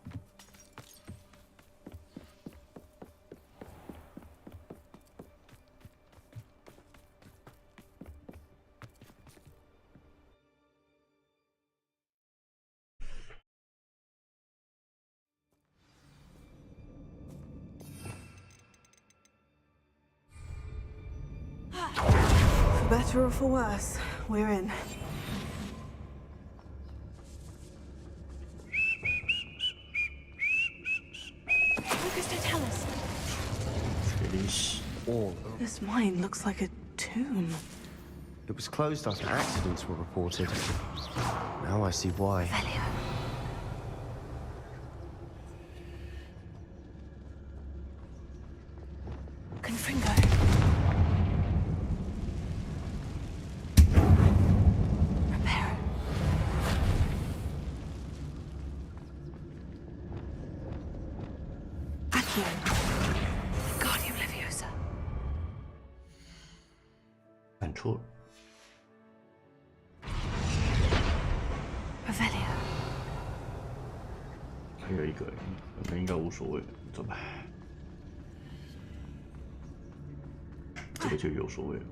For better or for worse, we're in. Lucas, don't tell us. This mine looks like a tomb. It was closed after accidents were reported. Now I see why. Confringo. Repair. Accio. Guardian Leviosa. 按错了。 Revelio. 还有一个，那应该无所谓，走吧。这个就有所谓了。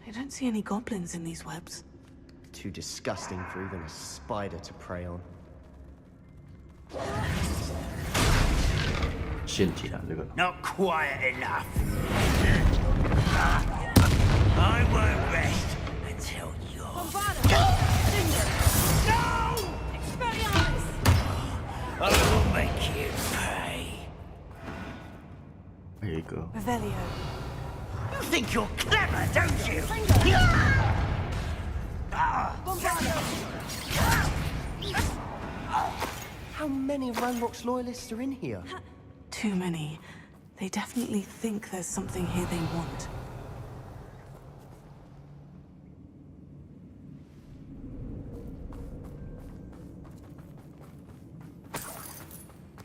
I don't see any goblins in these webs. Too disgusting for even a spider to prey on. 陷阱啊，这个。 Not quiet enough. I won't rest until you're... No! Expelliarmus! I will make you pay. 还有一个。 Revelio. You think you're clever, don't you? How many Ranrock's loyalists are in here? Too many. They definitely think there's something here they want.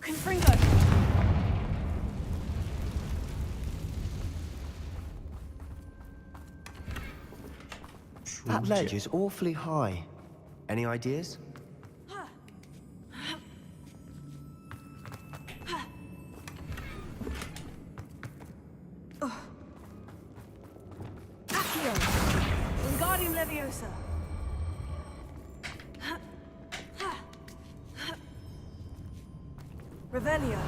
Confringo! That ledge is awfully high. Any ideas? Accio! Wingardium Leviosa! Revelio.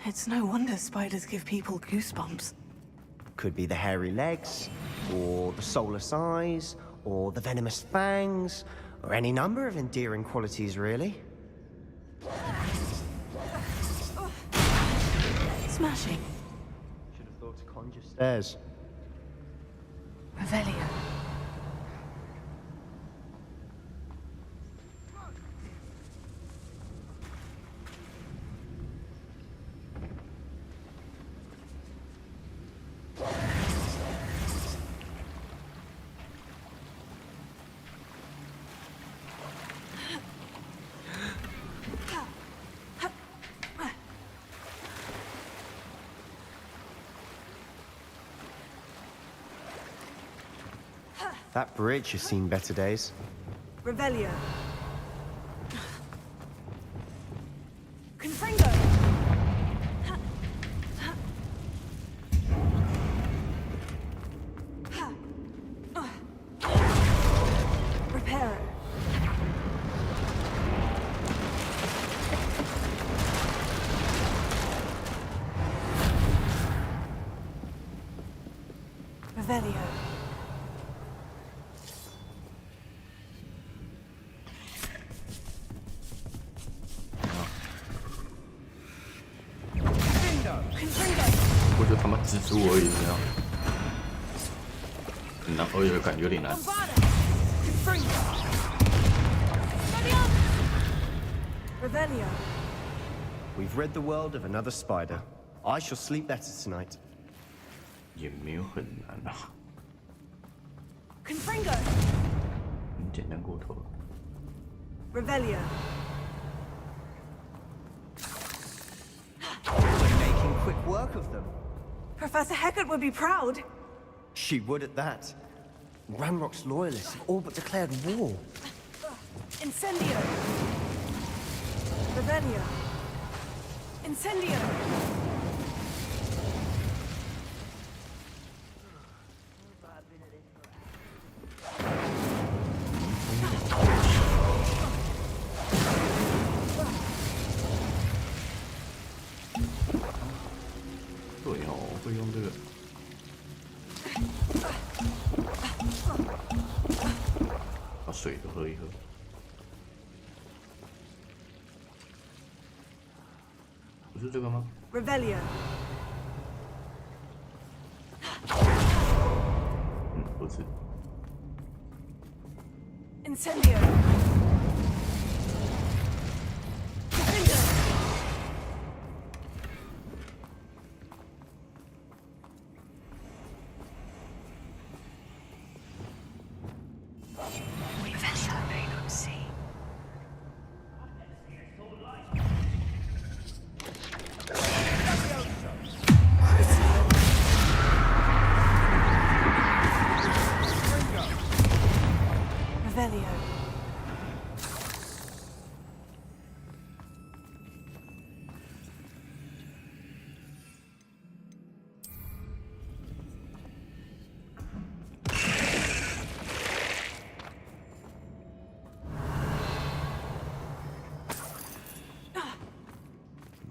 It's no wonder spiders give people goosebumps. Could be the hairy legs, or the soulless eyes, or the venomous fangs, or any number of endearing qualities, really. Smashing. Should have thought to conjure stairs. Revelio. That bridge has seen better days. Revelio. Revelio. Confringo. 我就他妈蜘蛛而已，这样。很难，我有感觉有点难。Revelio. We've rid the world of another spider. I shall sleep better tonight. 也没有很难啊。Confringo. 很简单过头了。Revelio. We're making quick work of them. Professor Hecat would be proud. She would at that. Ranrock's loyalists have all but declared war. Incendio. Revelio. Incendio. Revelio. 不是。Incendio. Professor may not see. Revelio.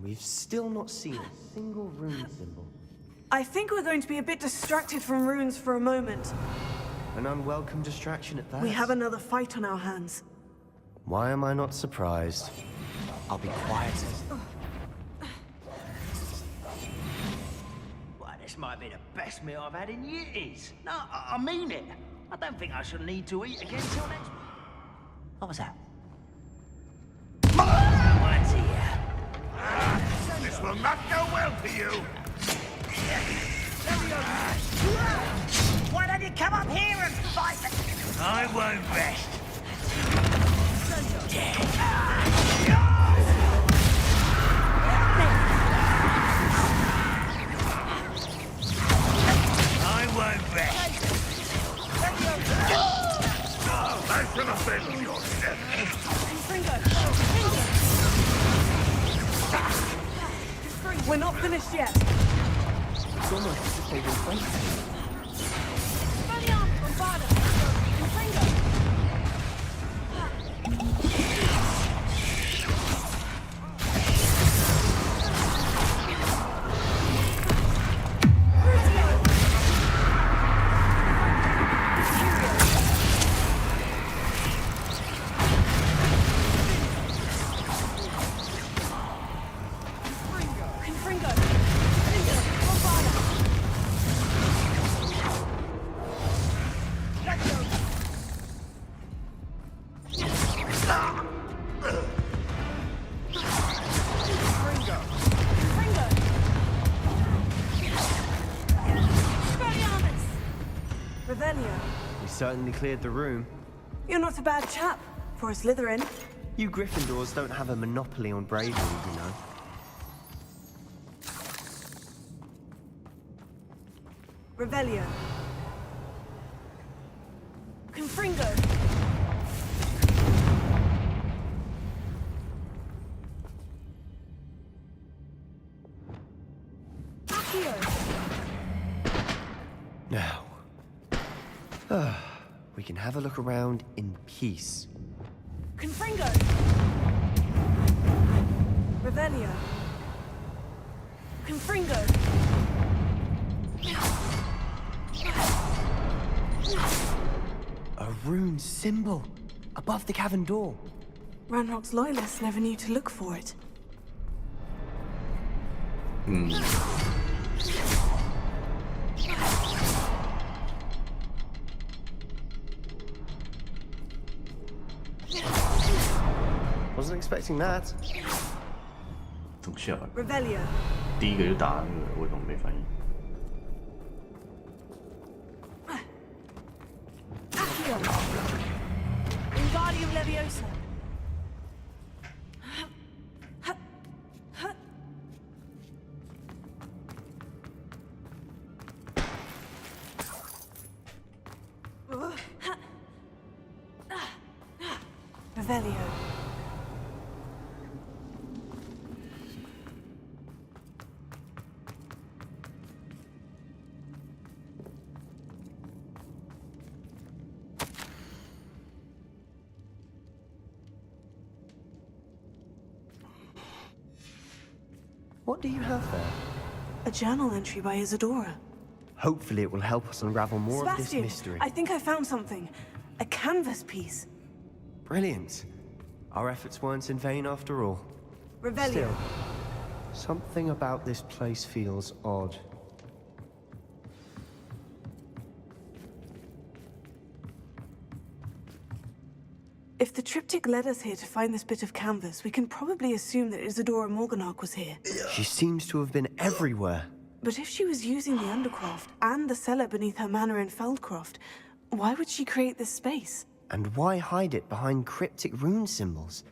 We've still not seen a single rune symbol. I think we're going to be a bit distracted from runes for a moment. An unwelcome distraction at that. We have another fight on our hands. Why am I not surprised? I'll be quiet. Well, this might be the best meal I've had in years. No, I mean it. I don't think I shall need to eat again till next week. What was that? What's here? This will not go well for you. Why don't you come up here and fight? I won't rest. I won't rest. I shall avenge your death. We're not finished yet. It's almost as if they've been waiting. We certainly cleared the room. You're not a bad chap for a Slytherin. You Gryffindors don't have a monopoly on bravery, you know. Revelio. Confringo. Now, we can have a look around in peace. Confringo. Revelio. Confringo. rune symbol above the cavern door. Ranrock's loyalists never knew to look for it. Wasn't expecting that. 怎么下来？ Revelio. 第一个就打那个，为什么没反应？ Wingardium Leviosa. Revelio. What do you have there? A journal entry by Isadora. Hopefully it will help us unravel more of this Sebastian, mystery. I think I found something. A canvas piece. Brilliant. Our efforts weren't in vain after all. Revelio. Still, something about this place feels odd. If the triptych led us here to find this bit of canvas, we can probably assume that Isadora Morganach was here. She seems to have been everywhere. But if she was using the Undercroft and the cellar beneath her manor in Feldcroft, why would she create this space? And why hide it behind cryptic rune symbols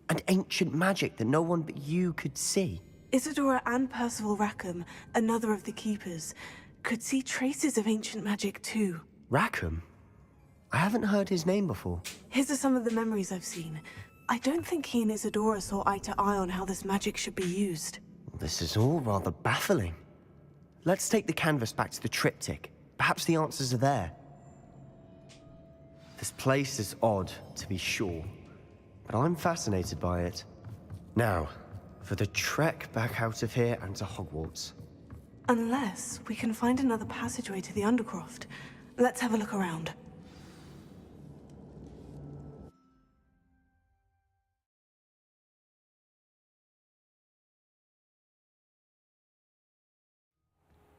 and ancient magic that no one but you could see? Isadora and Percival Rackham, another of the Keepers, could see traces of ancient magic too. Rackham? I haven't heard his name before. His are some of the memories I've seen. I don't think he and Isadora saw eye to eye on how this magic should be used. This is all rather baffling. Let's take the canvas back to the triptych. Perhaps the answers are there. This place is odd, to be sure, but I'm fascinated by it. Now, for the trek back out of here and to Hogwarts. Unless we can find another passageway to the Undercroft. Let's have a look around.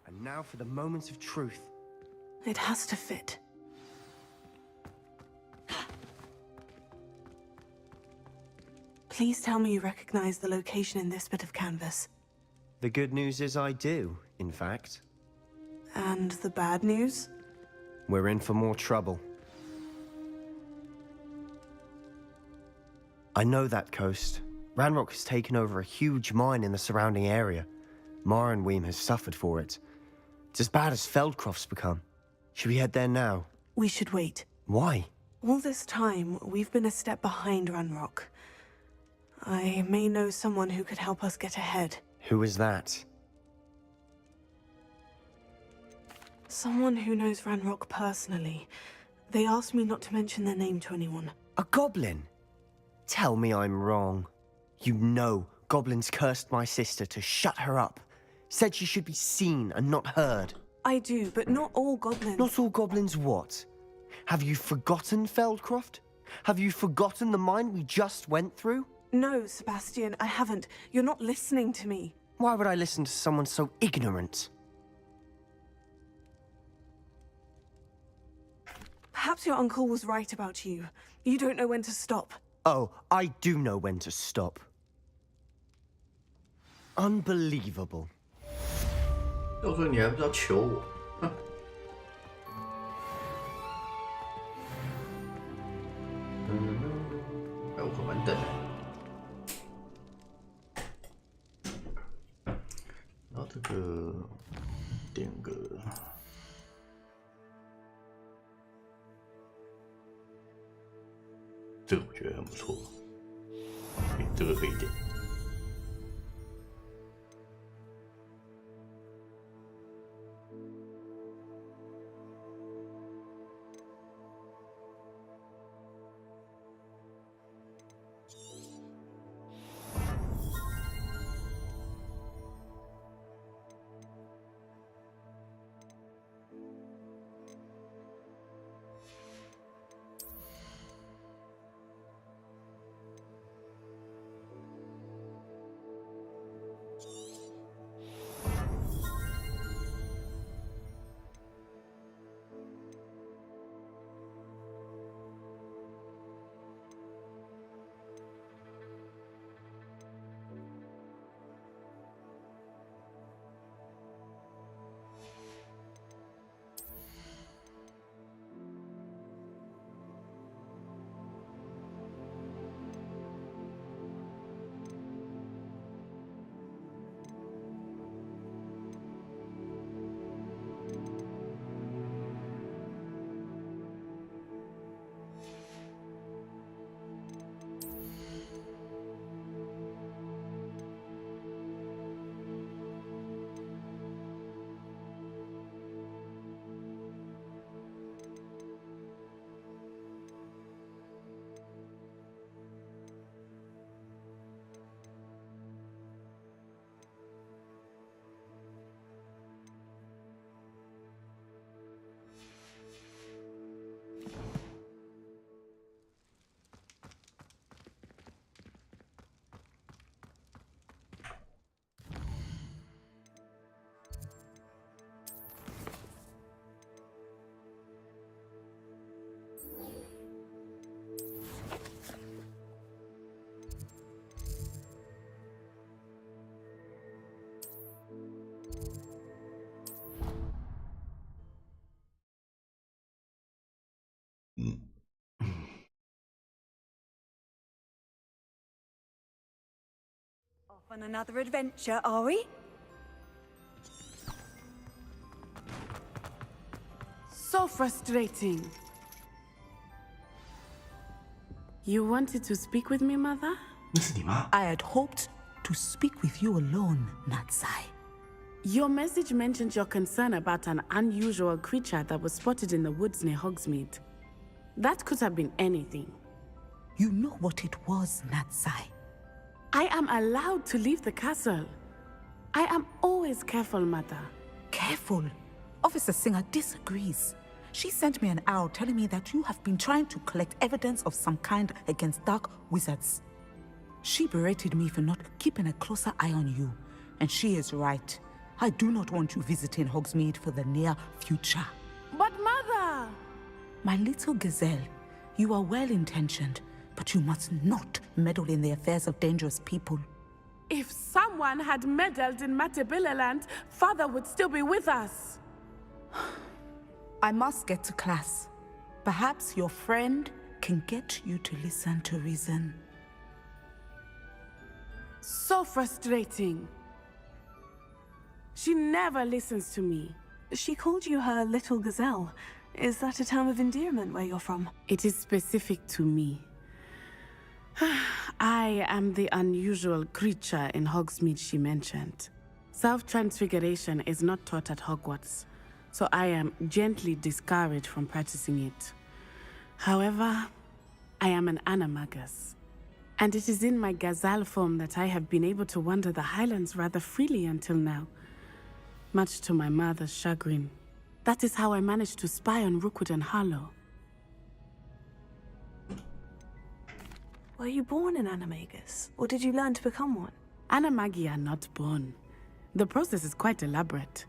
And now for the moment of truth. It has to fit. Please tell me you recognize the location in this bit of canvas. The good news is I do, in fact. And the bad news? We're in for more trouble. I know that coast. Ranrock has taken over a huge mine in the surrounding area. Marrenweem has suffered for it. It's as bad as Feldcroft's become. Should we head there now? We should wait. Why? All this time, we've been a step behind Ranrock. I may know someone who could help us get ahead. Who is that? Someone who knows Ranrock personally. They asked me not to mention their name to anyone. A goblin? Tell me I'm wrong. You know goblins cursed my sister to shut her up. Said she should be seen and not heard. I do, but not all goblins. Not all goblins what? Have you forgotten Feldcroft? Have you forgotten the mine we just went through? No, Sebastian, I haven't. You're not listening to me. Why would I listen to someone so ignorant? Perhaps your uncle was right about you. You don't know when to stop. Oh, I do know when to stop. Unbelievable. 到时候你还不知道求我，哼！哎，我可完蛋了。然后这个点个，这个我觉得很不错，这个可以点。Off on another adventure, are we? So frustrating. You wanted to speak with me, Mother? 那是你妈。I had hoped to speak with you alone, Natsai. Your message mentioned your concern about an unusual creature that was spotted in the woods near Hogsmeade. That could have been anything. You know what it was, Natsai. I am allowed to leave the castle. I am always careful, Mother. Careful? Officer Singer disagrees. She sent me an owl telling me that you have been trying to collect evidence of some kind against dark wizards. She berated me for not keeping a closer eye on you, and she is right. I do not want you visiting Hogsmeade for the near future. But Mother! My little gazelle, you are well-intentioned, but you must not meddle in the affairs of dangerous people. If someone had meddled in Matabeleland, Father would still be with us. I must get to class. Perhaps your friend can get you to listen to reason. So frustrating. She never listens to me. She called you her little gazelle. Is that a term of endearment where you're from? It is specific to me. I am the unusual creature in Hogsmeade she mentioned. Self-transfiguration is not taught at Hogwarts, so I am gently discouraged from practicing it. However, I am an animagus, and it is in my gazelle form that I have been able to wander the Highlands rather freely until now, much to my mother's chagrin. That is how I managed to spy on Rookwood and Harlow. Were you born an animagus, or did you learn to become one? Animagi are not born. The process is quite elaborate.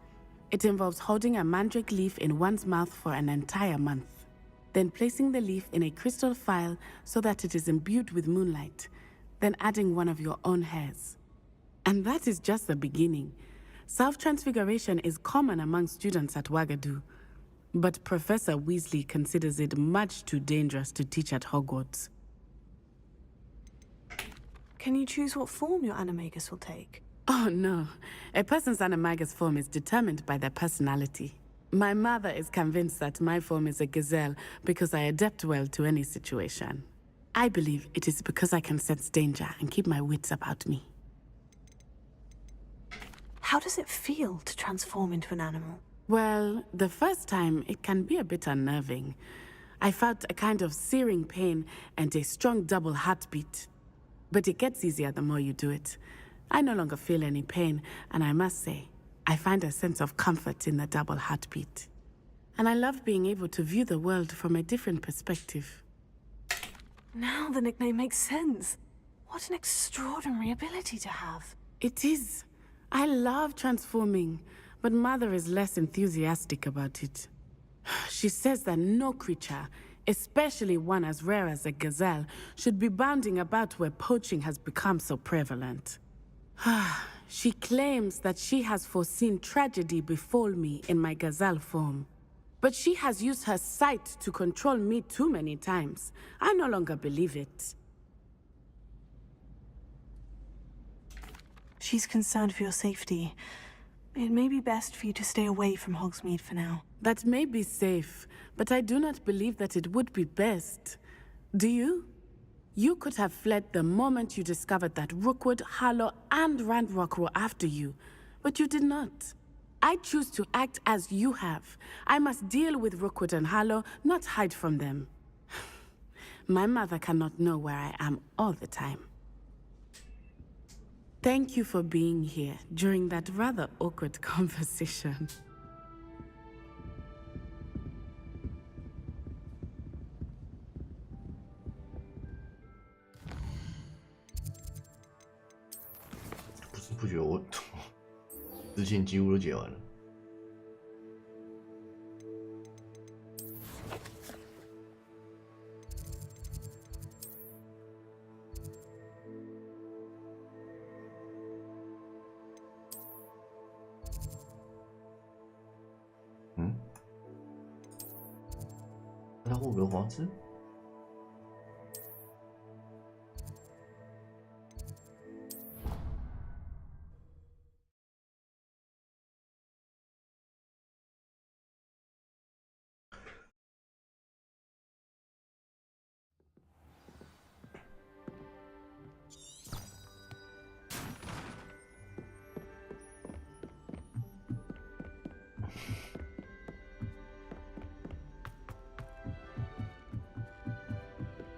It involves holding a mandrake leaf in one's mouth for an entire month, then placing the leaf in a crystal phial so that it is imbued with moonlight, then adding one of your own hairs. And that is just the beginning. Self-transfiguration is common among students at Wagadu, but Professor Weasley considers it much too dangerous to teach at Hogwarts. Can you choose what form your animagus will take? Oh no, a person's animagus form is determined by their personality. My mother is convinced that my form is a gazelle because I adapt well to any situation. I believe it is because I can sense danger and keep my wits about me. How does it feel to transform into an animal? Well, the first time it can be a bit unnerving. I felt a kind of searing pain and a strong double heartbeat. But it gets easier the more you do it. I no longer feel any pain, and I must say, I find a sense of comfort in the double heartbeat. And I love being able to view the world from a different perspective. Now the nickname makes sense. What an extraordinary ability to have. It is. I love transforming, but Mother is less enthusiastic about it. She says that no creature, especially one as rare as a gazelle, should be bounding about where poaching has become so prevalent. She claims that she has foreseen tragedy befall me in my gazelle form. But she has used her sight to control me too many times. I no longer believe it. She's concerned for your safety. It may be best for you to stay away from Hogsmeade for now. That may be safe, but I do not believe that it would be best. Do you? You could have fled the moment you discovered that Rookwood, Harlow, and Ranrock were after you, but you did not. I choose to act as you have. I must deal with Rookwood and Harlow, not hide from them. My mother cannot know where I am all the time. Thank you for being here during that rather awkward conversation.不觉得我之前几乎都解完了。到霍格华兹。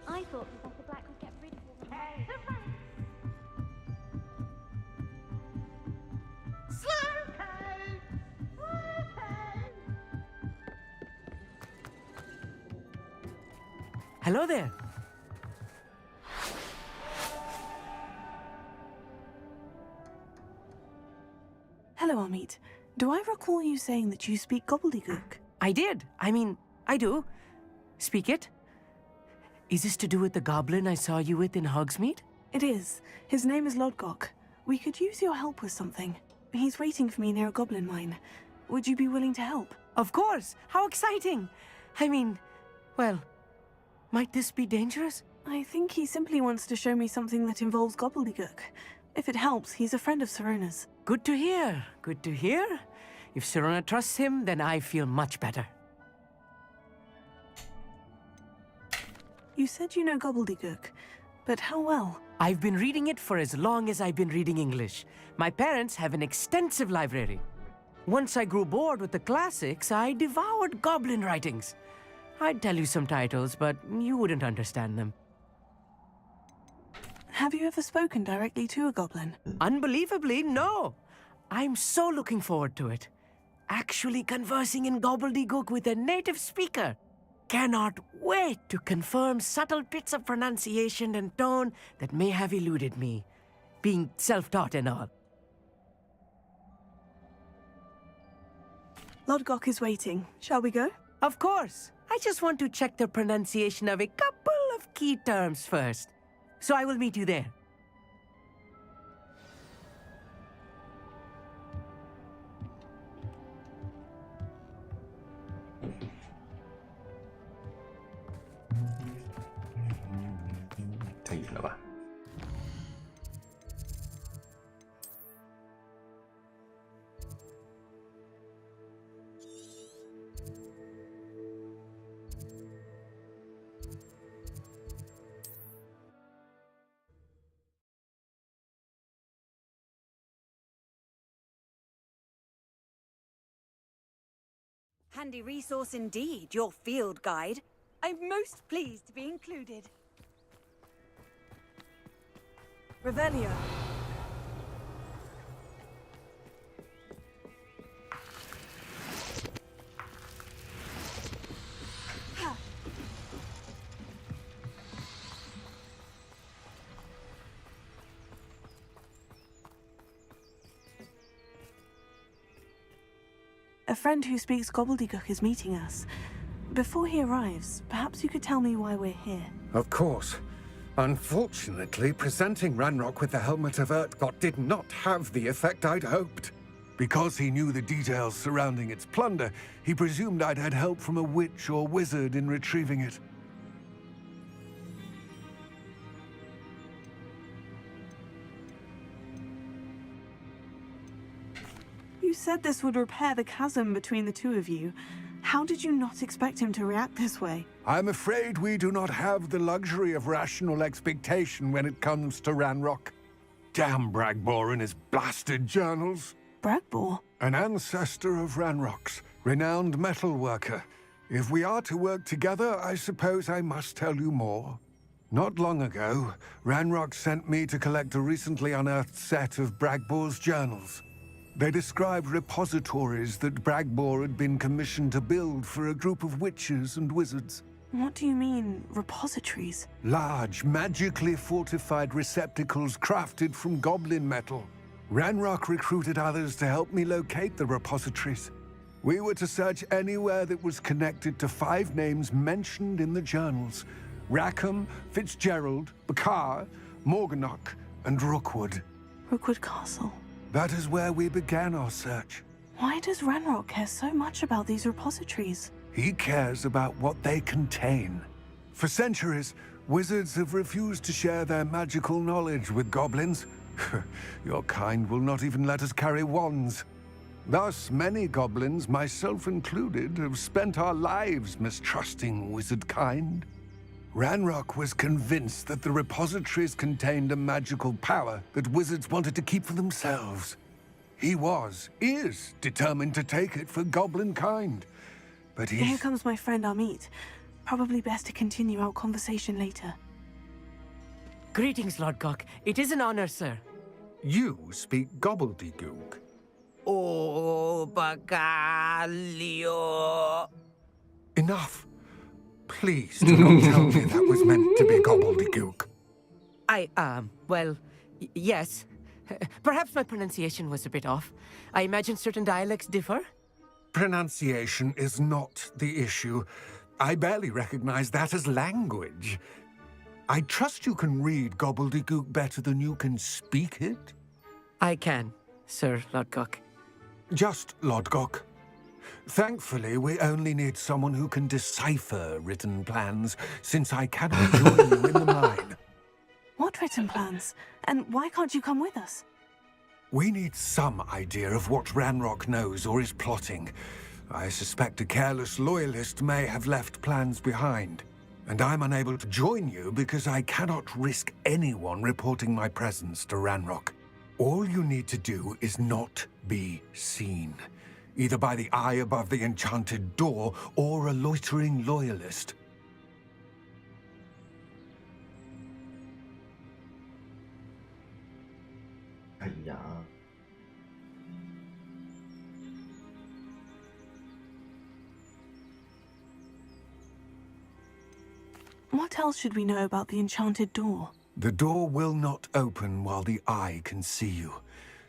I thought Professor Black would get rid of all the Hello there. Hello, Amit. Do I recall you saying that you speak gobbledygook? I did. I mean, I do. Speak it. Is this to do with the goblin I saw you with in Hogsmeade? It is. His name is Lodgok. We could use your help with something. He's waiting for me near a goblin mine. Would you be willing to help? Of course. How exciting. I mean, well, might this be dangerous? I think he simply wants to show me something that involves gobbledygook. If it helps, he's a friend of Sirona's. Good to hear. Good to hear. If Sirona trusts him, then I feel much better. You said you know gobbledygook, but how well? I've been reading it for as long as I've been reading English. My parents have an extensive library. Once I grew bored with the classics, I devoured goblin writings. I'd tell you some titles, but you wouldn't understand them. Have you ever spoken directly to a goblin? Unbelievably, no. I'm so looking forward to it. Actually conversing in gobbledygook with a native speaker. Cannot wait to confirm subtle bits of pronunciation and tone that may have eluded me, being self-taught and all. Lodgok is waiting. Shall we go? Of course. I just want to check the pronunciation of a couple of key terms first. So I will meet you there. Handy resource indeed, your field guide. I'm most pleased to be included. Revelio. A friend who speaks gobbledygook is meeting us. Before he arrives, perhaps you could tell me why we're here. Of course. Unfortunately, presenting Ranrock with the Helmet of Urtkot did not have the effect I'd hoped. Because he knew the details surrounding its plunder, he presumed I'd had help from a witch or wizard in retrieving it. You said this would repair the chasm between the two of you. How did you not expect him to react this way? I'm afraid we do not have the luxury of rational expectation when it comes to Ranrock. Damn Bragbor and his blasted journals. Bragbor? An ancestor of Ranrock's, renowned metal worker. If we are to work together, I suppose I must tell you more. Not long ago, Ranrock sent me to collect a recently unearthed set of Bragbor's journals. They described repositories that Bragbor had been commissioned to build for a group of witches and wizards. What do you mean, repositories? Large, magically fortified receptacles crafted from goblin metal. Ranrock recruited others to help me locate the repositories. We were to search anywhere that was connected to 5 names mentioned in the journals: Rackham, Fitzgerald, Bakar, Morganach, and Rookwood. Rookwood Castle. That is where we began our search. Why does Ranrock care so much about these repositories? He cares about what they contain. For centuries, wizards have refused to share their magical knowledge with goblins. Your kind will not even let us carry wands. Thus, many goblins, myself included, have spent our lives mistrusting wizard kind. Ranrock was convinced that the repositories contained a magical power that wizards wanted to keep for themselves. He is determined to take it for goblin kind. But Here comes my friend Amit. Probably best to continue our conversation later. Greetings, Lord Cock. It is an honor, sir. You speak gobbledygook. Oh, bagaglio. Enough. Please do not tell me that was meant to be gobbledygook. Well, yes. Perhaps my pronunciation was a bit off. I imagine certain dialects differ. Pronunciation is not the issue. I barely recognize that as language. I trust you can read gobbledygook better than you can speak it? I can, Sir Lodgok. Just Lodgok. Thankfully, we only need someone who can decipher written plans, since I cannot join you in the mine. What written plans? And why can't you come with us? We need some idea of what Ranrock knows or is plotting. I suspect a careless loyalist may have left plans behind. And I'm unable to join you because I cannot risk anyone reporting my presence to Ranrock. All you need to do is not be seen, either by the eye above the enchanted door or a loitering loyalist. What else should we know about the enchanted door? The door will not open while the eye can see you.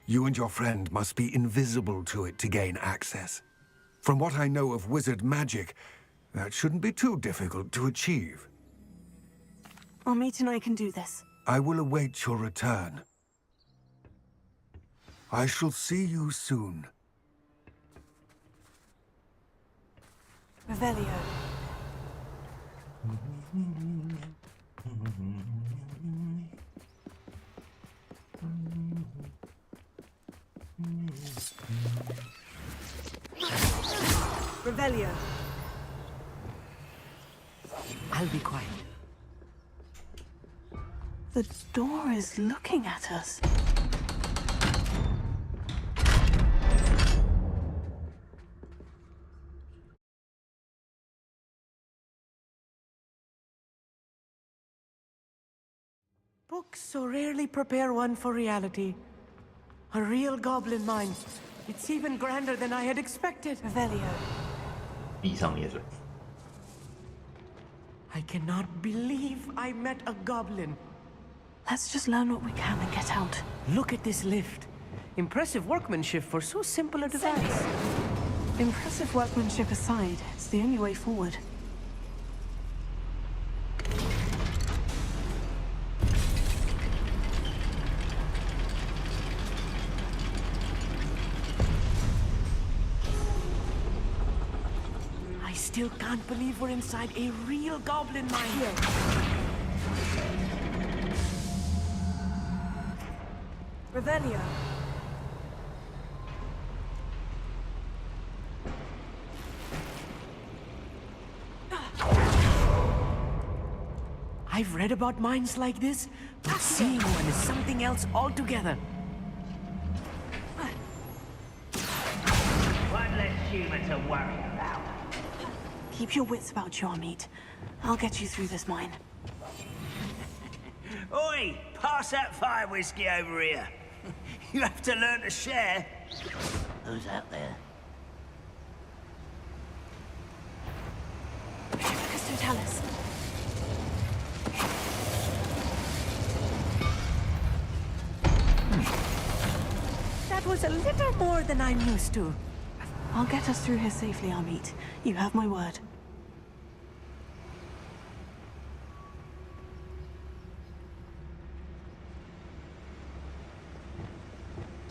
You and your friend must be invisible to it to gain access. From what I know of wizard magic, that shouldn't be too difficult to achieve. Amit and I can do this. I will await your return. I shall see you soon. Revelio. Revelio. I'll be quiet. The door is looking at us. Books so rarely prepare one for reality. A real goblin mine. It's even grander than I had expected. Revelio. 闭上你的嘴。 I cannot believe I met a goblin. Let's just learn what we can and get out. Look at this lift. Impressive workmanship for so simple a device. Impressive workmanship aside, it's the only way forward. I still can't believe we're inside a real goblin mine here. Revelio. I've read about mines like this, but seeing one is something else altogether. One less human to worry about. Keep your wits about you, Amit. I'll get you through this mine. Oi! Pass that fire whiskey over here. You have to learn to share. Who's out there? Totalis. That was a little more than I'm used to. I'll get us through here safely, Amit. You have my word.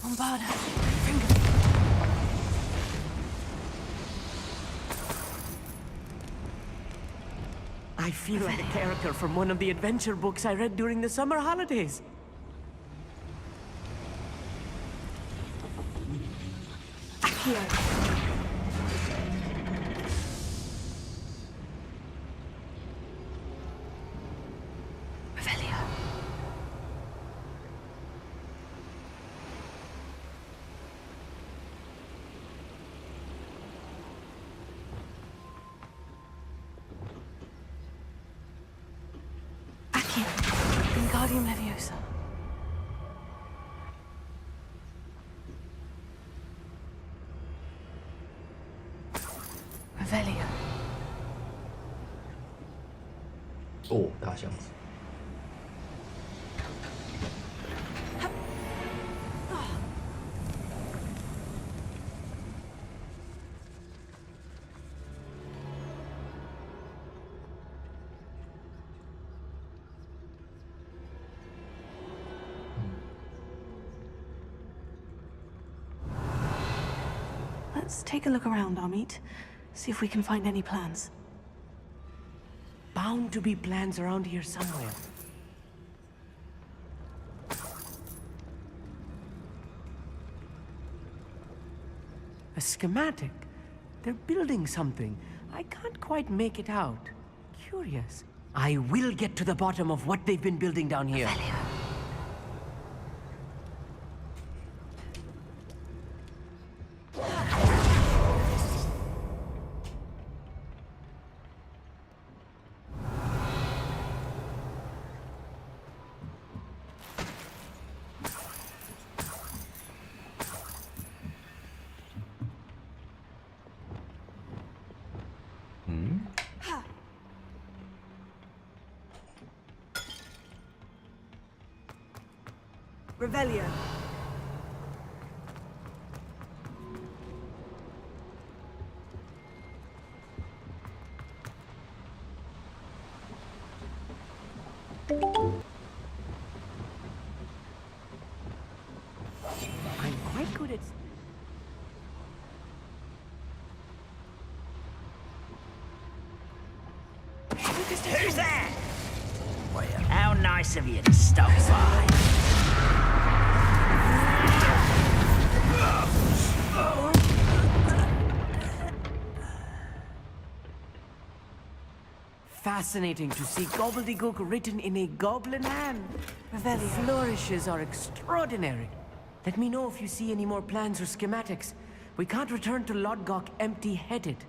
Bombarda. I feel like a character from one of the adventure books I read during the summer holidays. Accio. Revelio. Accio. Wingardium Leviosa. Revelio. 哦，大箱子。Let's take a look around, Amit. See if we can find any plans. Bound to be plans around here somewhere. A schematic. They're building something. I can't quite make it out. Curious. I will get to the bottom of what they've been building down here. Revelio. I'm quite good at... Who's that? Well, how nice of you to stop by. Fascinating to see gobbledygook written in a goblin hand. The flourishes are extraordinary. Let me know if you see any more plans or schematics. We can't return to Lodgok empty-headed.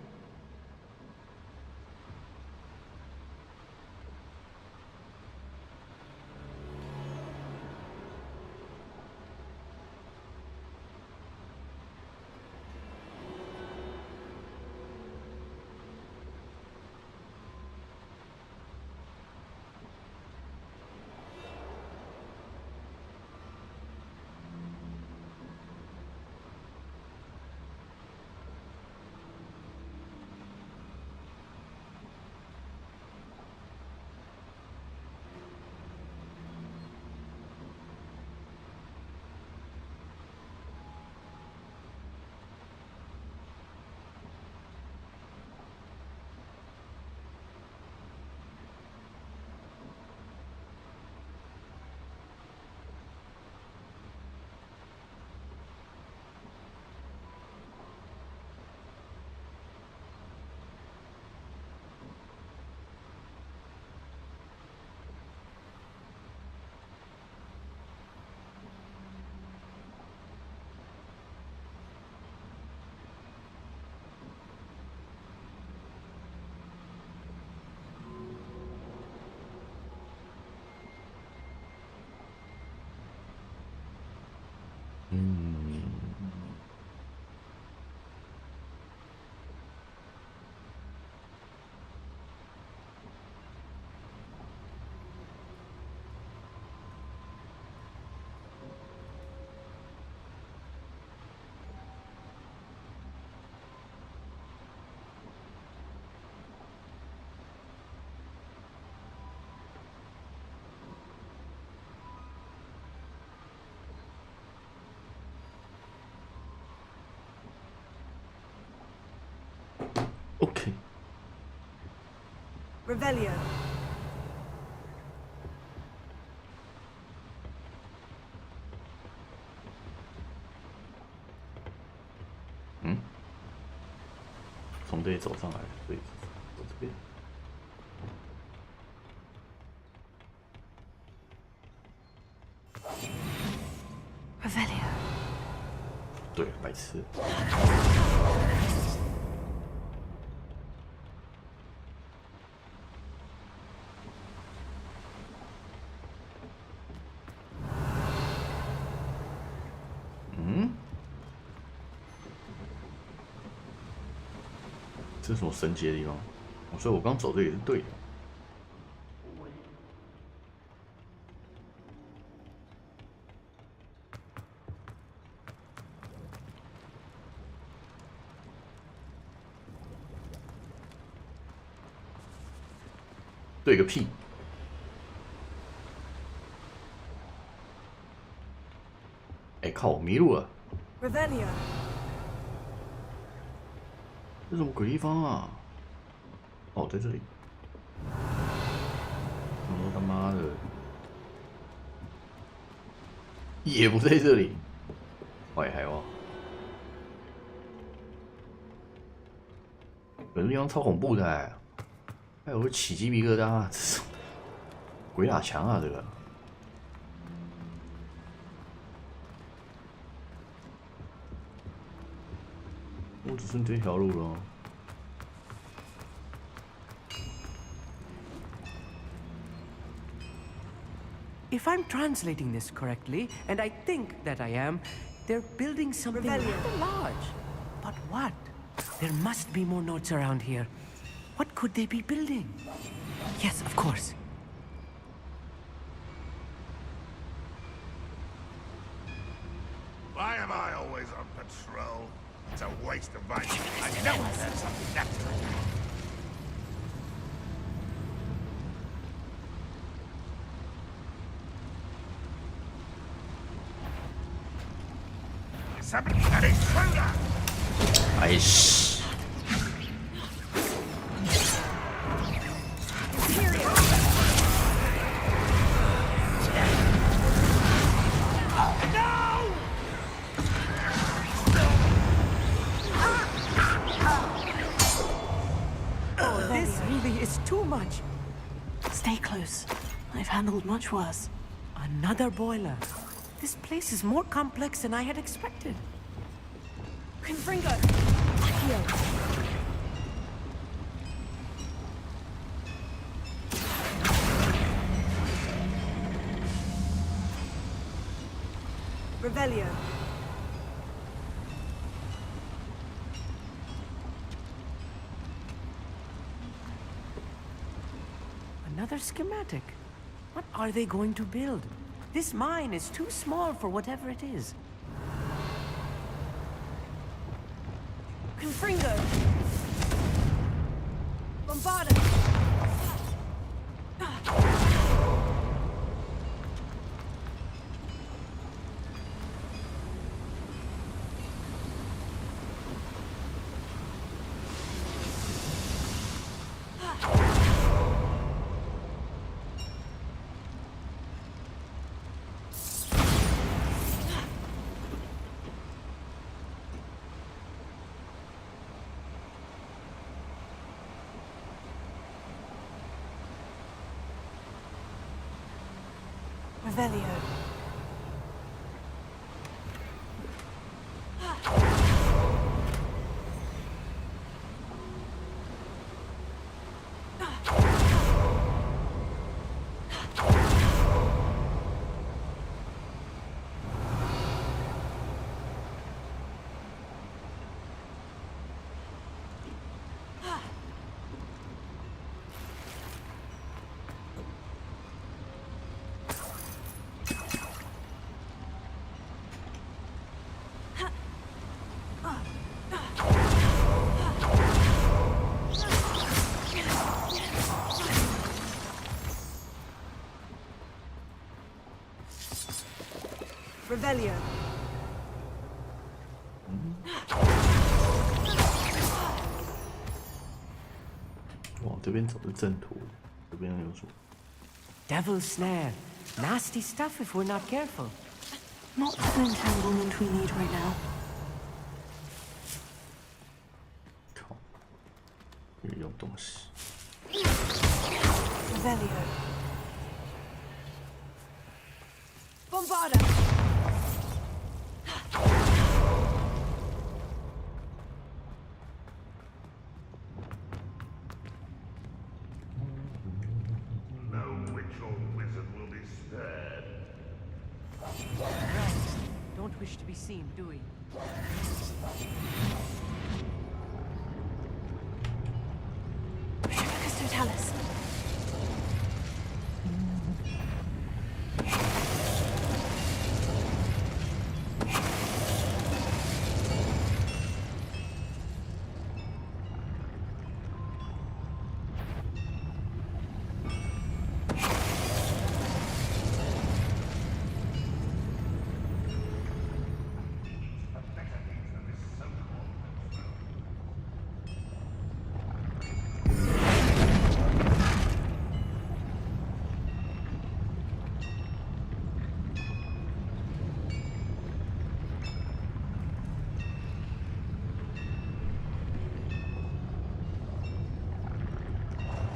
Revelio. 从这里走上来，所以走这边。Revelio. 对，白痴。这是什么神奇的地方？所以我刚走这里是对的。对个屁！哎靠，我迷路了。Revelio. 这什么鬼地方啊？哦，在这里。我他妈的，也不在这里。坏海王，有的地方超恐怖的哎，还有会起鸡皮疙瘩，这是鬼打墙啊！这个。我只剩这条路了。If I'm translating this correctly, and I think that I am, they're building something rather large. But what? There must be more notes around here. What could they be building? Yes, of course. Why am I always on patrol? It's a waste of money. I know there's something next to it. Somebody, an intruder! Nice. This really is too much. Stay close. I've handled much worse. Another boiler. This place is more complex than I had expected. Confringo. Revelio. Another schematic. What are they going to build? This mine is too small for whatever it is. Confringo. Bombarda. Revelio. Revelio. 往这边走的正途，这边有什么？ Devil's snare. Nasty stuff if we're not careful. Not the entanglement we need right now. 靠，有东西。 Revelio. Bombarda! No witch or wizard will be spared. Don't wish to be seen, do we? Focus Totalis.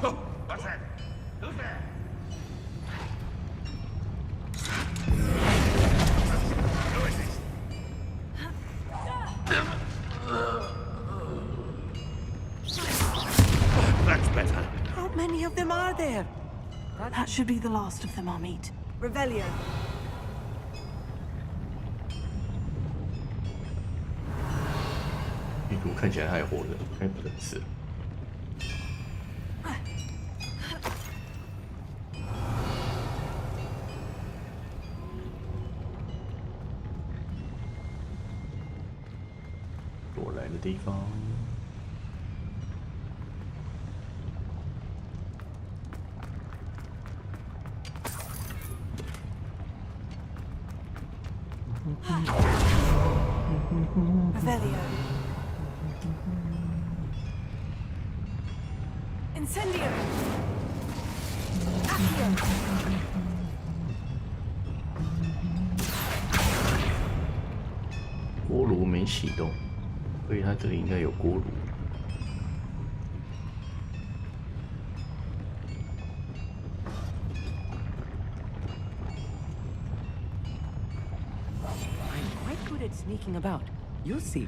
Oh, what's that? Who's there? Who is this? That's better. How many of them are there? That should be the last of them, Amit. Revelio. 地图看起来还活着，该不能是。躲来的地方。 Revelio. Incendio. Accio. 锅炉没启动，所以它这里应该有锅炉。 Sneaking about. You'll see.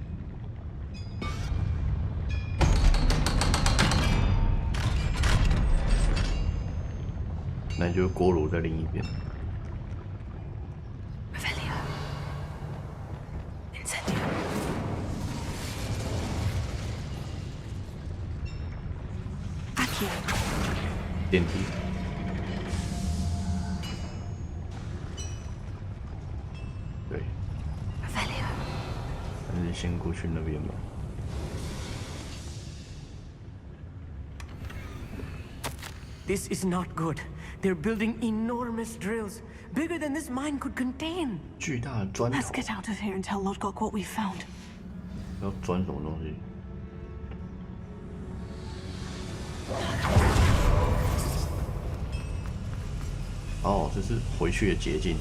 那就是锅炉在另一边。 Revelio. Incendio. 电梯。对。 Revelio. 还是先过去那边吧。 This is not good. They're building enormous drills, bigger than this mine could contain. 巨大的砖头。 Let's get out of here and tell Lodgok what we found. 要钻什么东西？哦，这是回去的捷径。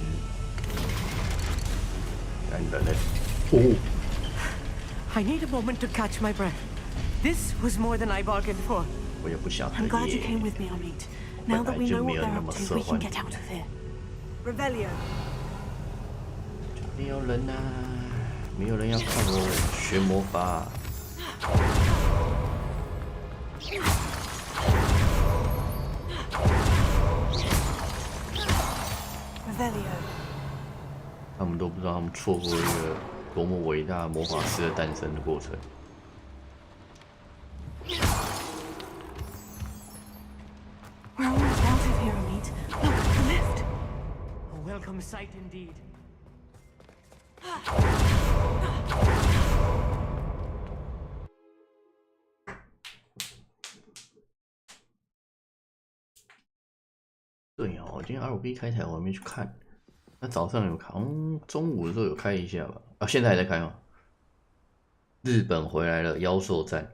看人类。哦。 I need a moment to catch my breath. This was more than I bargained for. 我也不晓得 I'm glad you 耶。 came with me, Amit. Now that we know what they're up to, we can get out of here. Revelio. 没有人呐、没有人要看我学魔法。 Revelio. 他们都不知道，他们错过一个多么伟大魔法师的诞生的过程。 We're almost out of here, Amit. Look, the lift. A welcome sight indeed. 对哦，今天 RB 开台我还没去看，那早上有看，中午的时候有开一下吧？啊，现在还在开吗？日本回来了，妖兽战。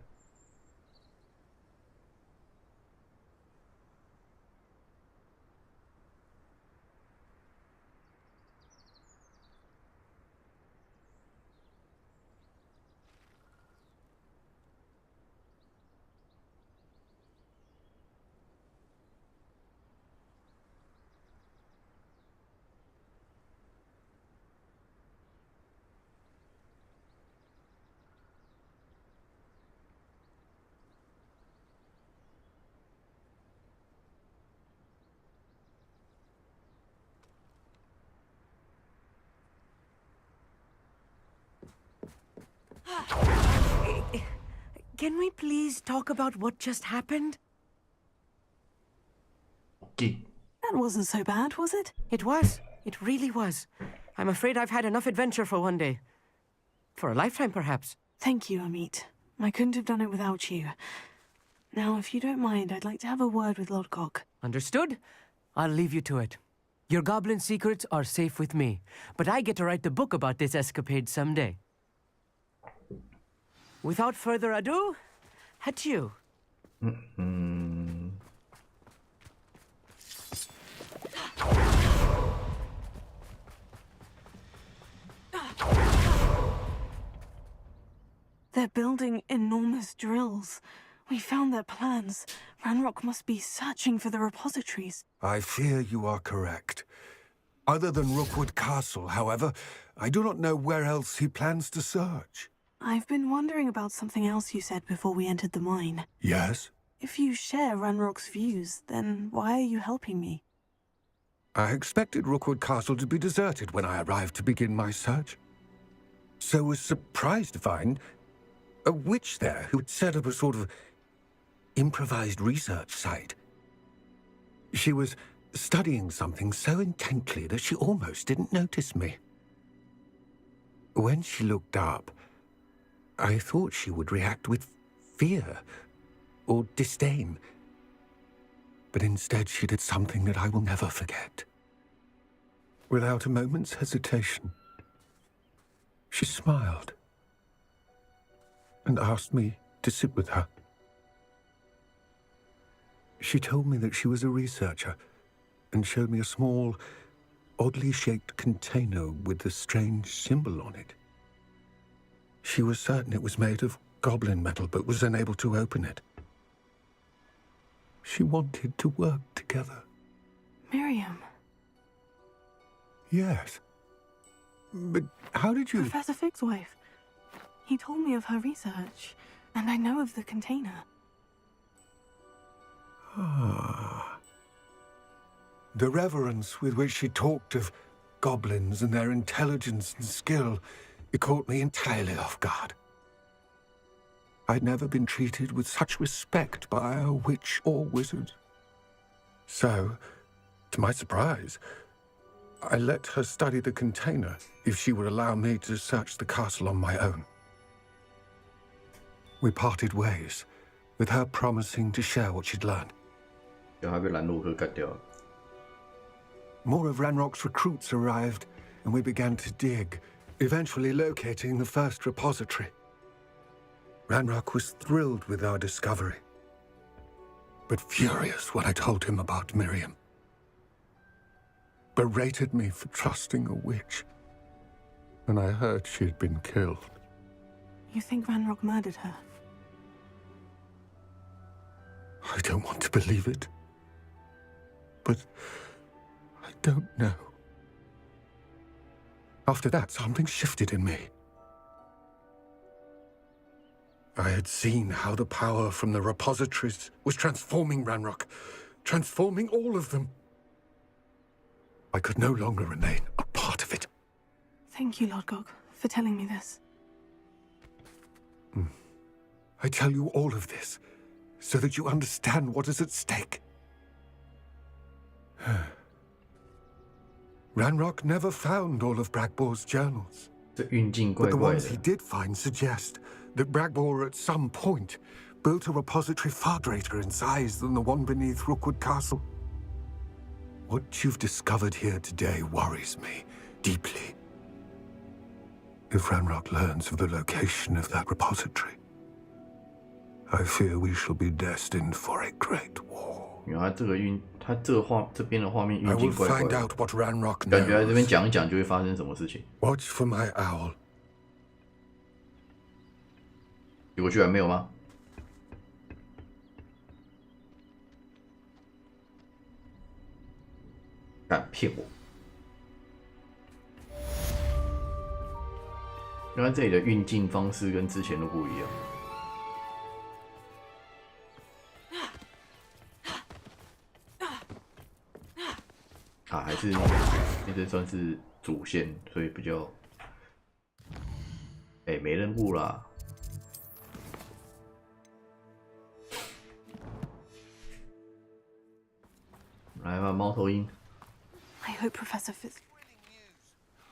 Can we please talk about what just happened? That wasn't so bad, was it? It was. It really was. I'm afraid I've had enough adventure for one day. For a lifetime, perhaps. Thank you, Amit. I couldn't have done it without you. Now, if you don't mind, I'd like to have a word with Lodgok. Understood? I'll leave you to it. Your goblin secrets are safe with me, but I get to write the book about this escapade someday. Without further ado, adieu. They're building enormous drills. We found their plans. Ranrock must be searching for the repositories. I fear you are correct. Other than Rookwood Castle, however, I do not know where else he plans to search. I've been wondering about something else you said before we entered the mine. Yes? If you share Ranrock's views, then why are you helping me? I expected Rookwood Castle to be deserted when I arrived to begin my search. So was surprised to find a witch there who had set up a sort of improvised research site. She was studying something so intently that she almost didn't notice me. When she looked up, I thought she would react with fear or disdain. But instead she did something that I will never forget. Without a moment's hesitation, she smiled and asked me to sit with her. She told me that she was a researcher and showed me a small, oddly shaped container with a strange symbol on it. She was certain it was made of goblin metal, but was unable to open it. She wanted to work together. Miriam. Yes. But how did you... Professor Fig's wife. He told me of her research, and I know of the container. Ah. The reverence with which she talked of goblins and their intelligence and skill, it caught me entirely off guard. I'd never been treated with such respect by a witch or wizard. So, to my surprise, I let her study the container if she would allow me to search the castle on my own. We parted ways, with her promising to share what she'd learned. More of Ranrock's recruits arrived, and we began to dig, eventually locating the first repository. Ranrock was thrilled with our discovery, but furious when I told him about Miriam. Berated me for trusting a witch, and I heard she had been killed. You think Ranrock murdered her? I don't want to believe it, but I don't know. After that, something shifted in me. I had seen how the power from the repositories was transforming Ranrock, transforming all of them. I could no longer remain a part of it. Thank you, Lodgok, for telling me this. I tell you all of this so that you understand what is at stake. Ranrock never found all of Bragbor's journals. But the ones he did find suggest that Bragbor at some point built a repository far greater in size than the one beneath Rookwood Castle. What you've discovered here today worries me deeply. If Ranrock learns of the location of that repository, I fear we shall be destined for a great war. 原来这边的画面运 I 镜 will 怪怪 find 的， out what Ranrock 感觉在这边 knows. 讲一讲就会发生什么事情。 Watch for my owl. 结果居然没有吗？敢骗我！原来这里的运镜方式跟之前都不一样。啊，还是这算是主线，所以比较，没任务啦。来吧，猫头鹰。I hope Professor Fitz.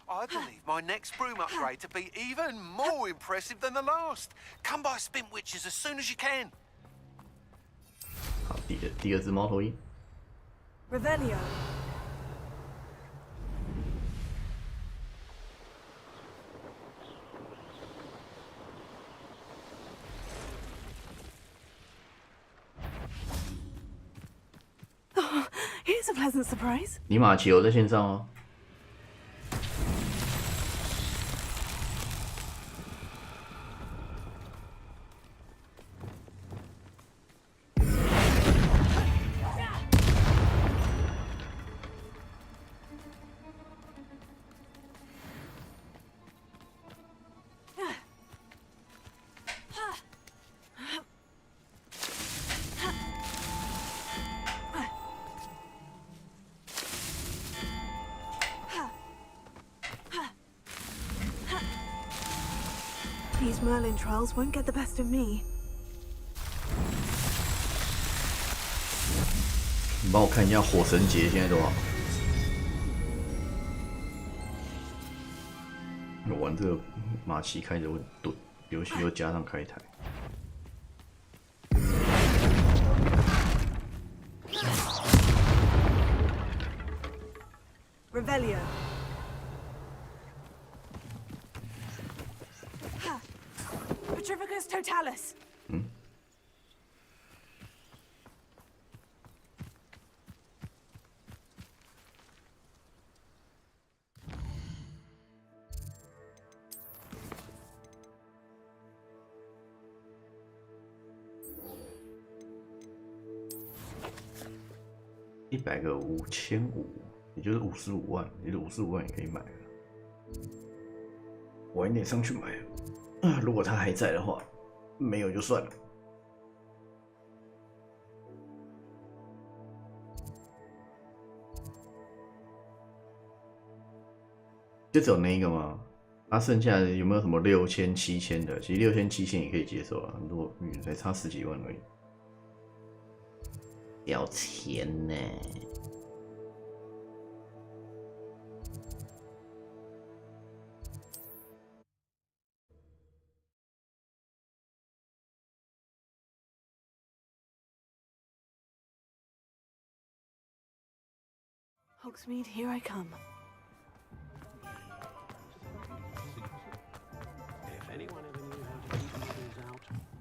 I believe my next broom upgrade to be even more impressive than the last. Come by Spintwitches as soon as you can. 好，第二只猫头鹰。Revelio. Oh, here's a pleasant surprise. 尼玛奇有在线上哦。These Merlin trials won't get the best of me. 你帮我看一下火神节现在多少？我玩这个马奇开着会顿，游戏又加上开台。Revelio. Petrificus totalis. 嗯。100个5500，也就是55万，也就55万也可以买了。晚一点上去买。如果他还在的话，没有就算了。就只有那一个吗？那剩下的有没有什么6000、7000的？其实6000、7000也可以接受啊，如果才差10几万而已。要钱呢。Hogsmeade, here I come.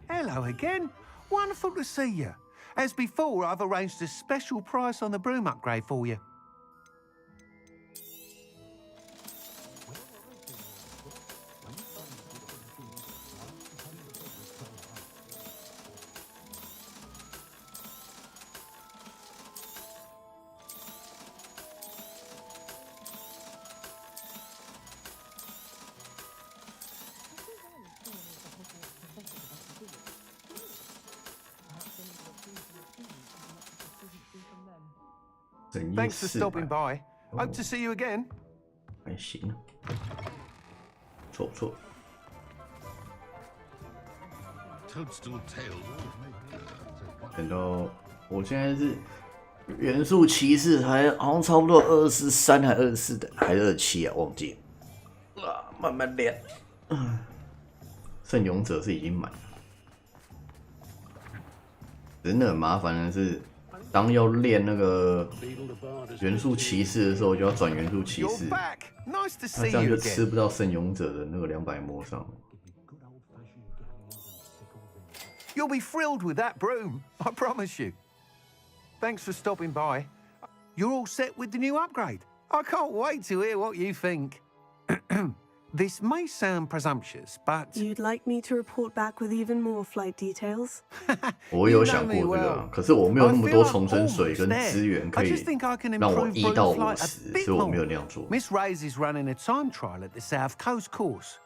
Hello again. Wonderful to see you. As before, I've arranged a special price on the broom upgrade for you. Thanks for stopping by. Hope to see you again. 还行，错不错。等到我现在是元素骑士，好像差不多23还24的，还是27啊，忘记了。啊，慢慢练。圣勇者是已经满了，真的很麻烦的是。当要练那个元素骑士的时候，就要转元素骑士，那这样就吃不到圣勇者的那个200魔上。You'll be thrilled with that broom, I promise you. Thanks for stopping by. You're all set with the new upgrade. I can't wait to hear what you think. This may sound presumptuous, but you'd like me to report back with even more flight details? 我有想过这个，可是我没有那么多重生水跟资源可以让我1到50，所以我没有那样做。Miss Ray's is running a time trial at the South Coast course.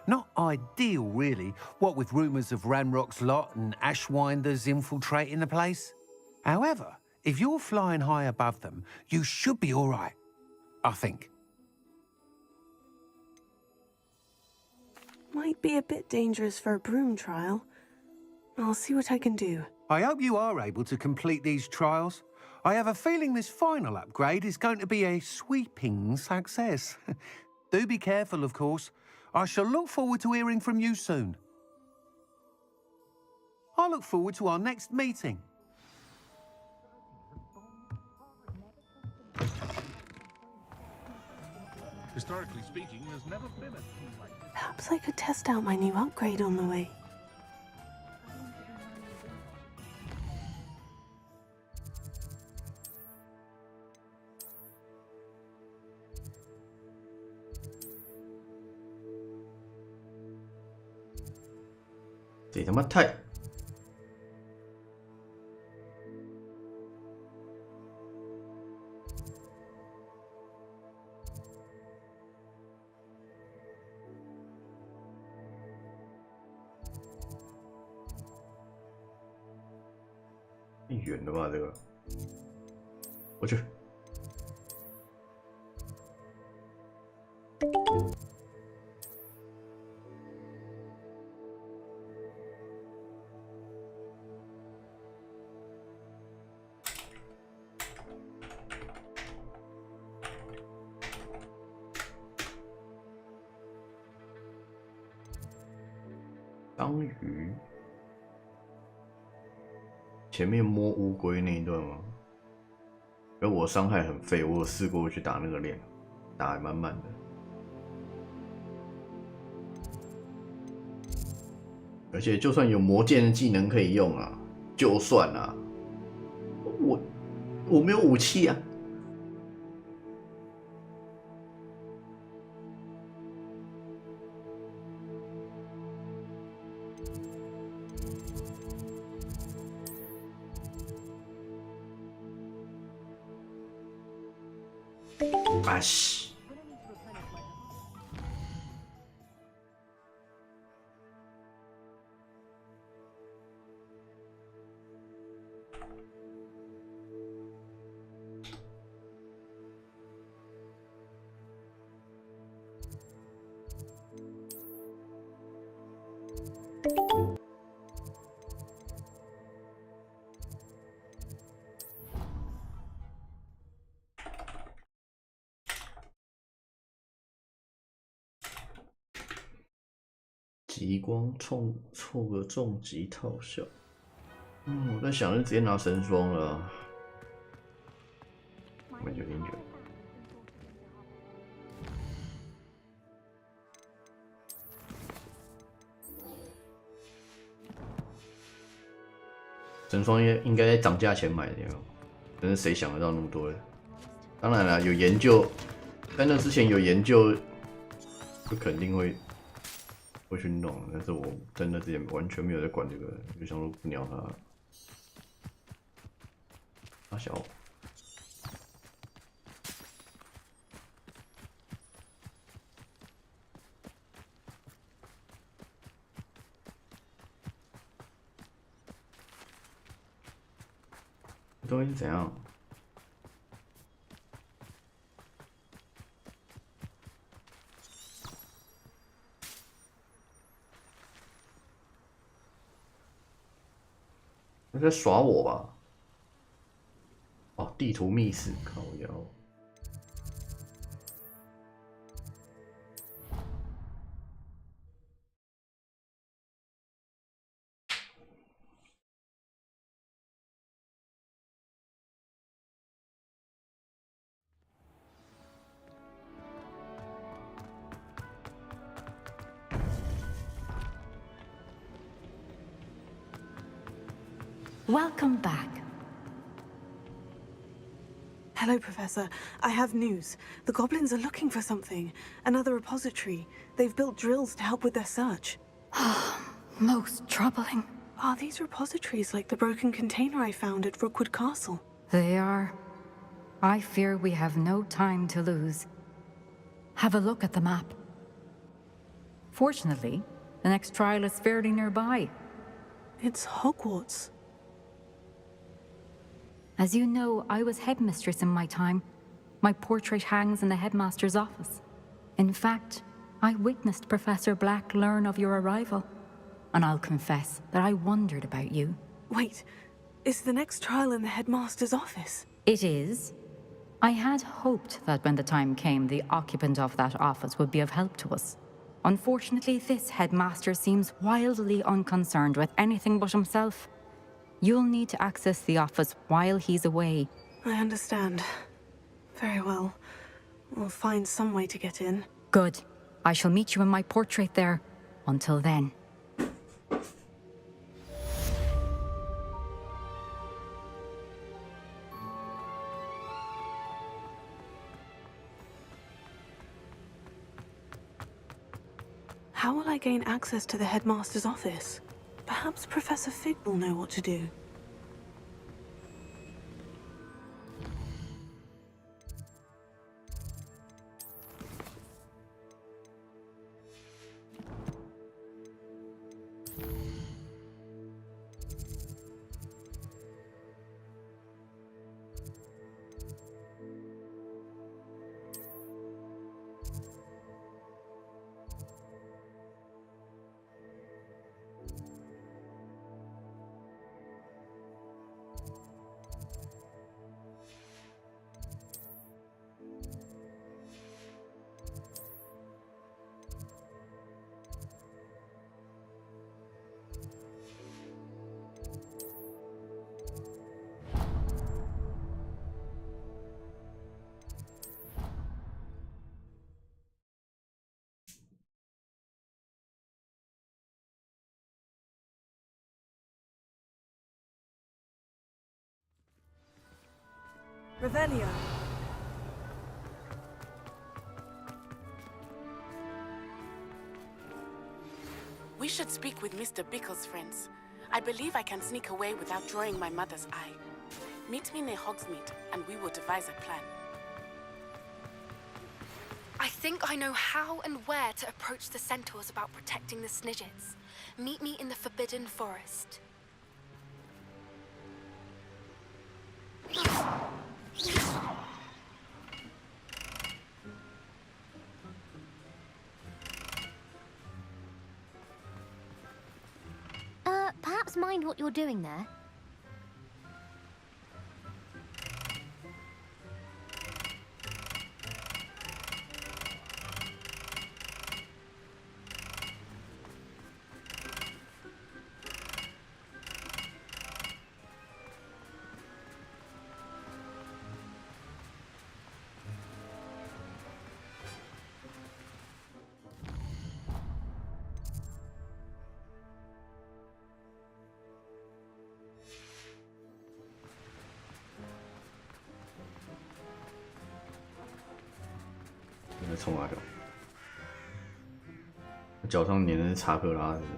Not ideal, really, what with rumours of Ranrock's lot and Ashwinders infiltrating the place. However, if you're flying high above them, you should be all right, I think. Might be a bit dangerous for a broom trial. I'll see what I can do. I hope you are able to complete these trials. I have a feeling this final upgrade is going to be a sweeping success. Do be careful, of course. I shall look forward to hearing from you soon. I look forward to our next meeting. Historically speaking, there's never been a thing like this. Perhaps I could test out my new upgrade on the way. This 他妈太……太远了吧，这个，我去。章鱼，前面摸乌龟那一段吗？因为我伤害很废，我有试过去打那个链，打还蛮慢的。而且就算有魔剑的技能可以用啊，就算啊，我没有武器啊。啊西！极光凑个重击套效。我在想，就直接拿神霜了。我们有点远。神霜应该在涨价前买的，但是谁想得到那么多？当然了，有研究，在那之前有研究，就肯定会去弄，但是我在那之前完全没有在管这个，就想说不鸟他。阿小，这东西是怎样？你在耍我吧？哦，地图密室，靠腰。Welcome back. Hello, Professor. I have news. The goblins are looking for something. Another repository. They've built drills to help with their search. Most troubling. Are these repositories like the broken container I found at Rookwood Castle? They are. I fear we have no time to lose. Have a look at the map. Fortunately, the next trial is fairly nearby. It's Hogwarts. As you know, I was headmistress in my time. My portrait hangs in the headmaster's office. In fact, I witnessed Professor Black learn of your arrival. And I'll confess that I wondered about you. Wait, is the next trial in the headmaster's office? It is. I had hoped that when the time came, the occupant of that office would be of help to us. Unfortunately, this headmaster seems wildly unconcerned with anything but himself. You'll need to access the office while he's away. I understand. Very well. We'll find some way to get in. Good. I shall meet you in my portrait there. Until then. How will I gain access to the headmaster's office? Perhaps Professor Fig will know what to do. Revelio. We should speak with Mr. Bickle's friends. I believe I can sneak away without drawing my mother's eye. Meet me near Hogsmeade, and we will devise a plan. I think I know how and where to approach the centaurs about protecting the Snidgets. Meet me in the Forbidden Forest. Perhaps mind what you're doing there?你在冲哪条？脚上粘的是查克拉是不是？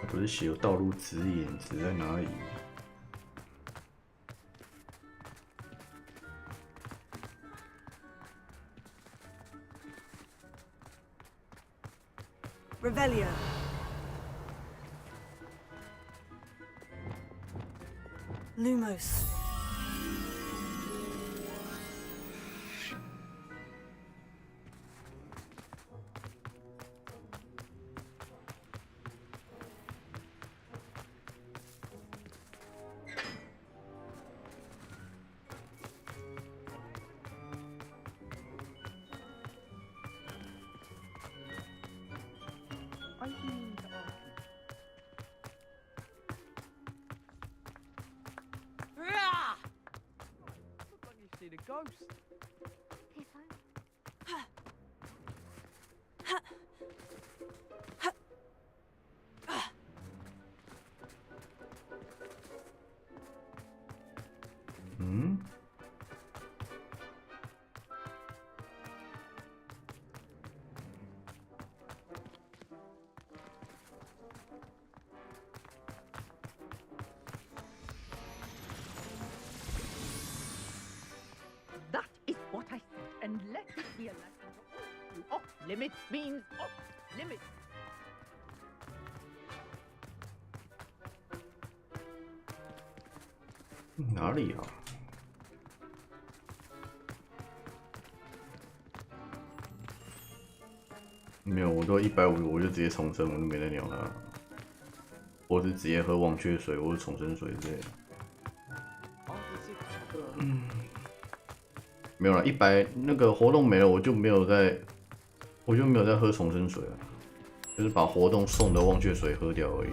不是写有道路指引，指在哪里？ Revelio. Lumos. See the ghost. That is what I said, and let it be a lesson to all you. Off limits means off limits. 哪里啊？没有，我都150，我就直接重生，我就没再鸟他。或是直接喝忘却水或者重生水之类的。没有了，100那个活动没了，我就没有再喝重生水了，就是把活动送的忘却水喝掉而已。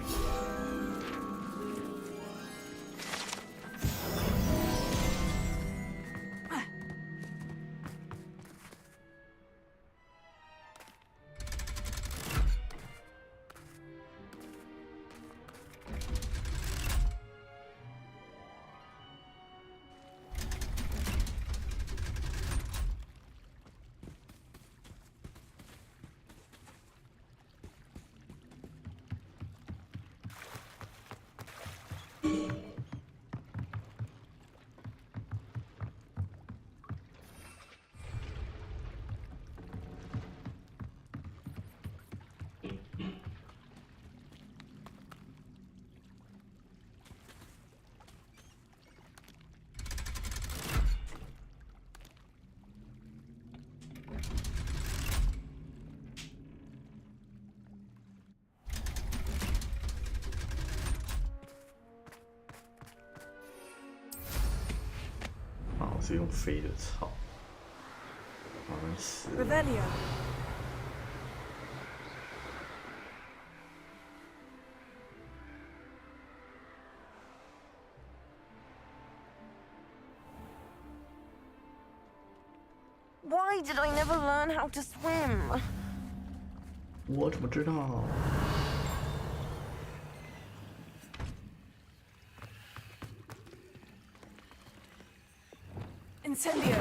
是用飞的，操！好像死了。Revelio. Why did I never learn how to swim? 我怎么知道？Incendio.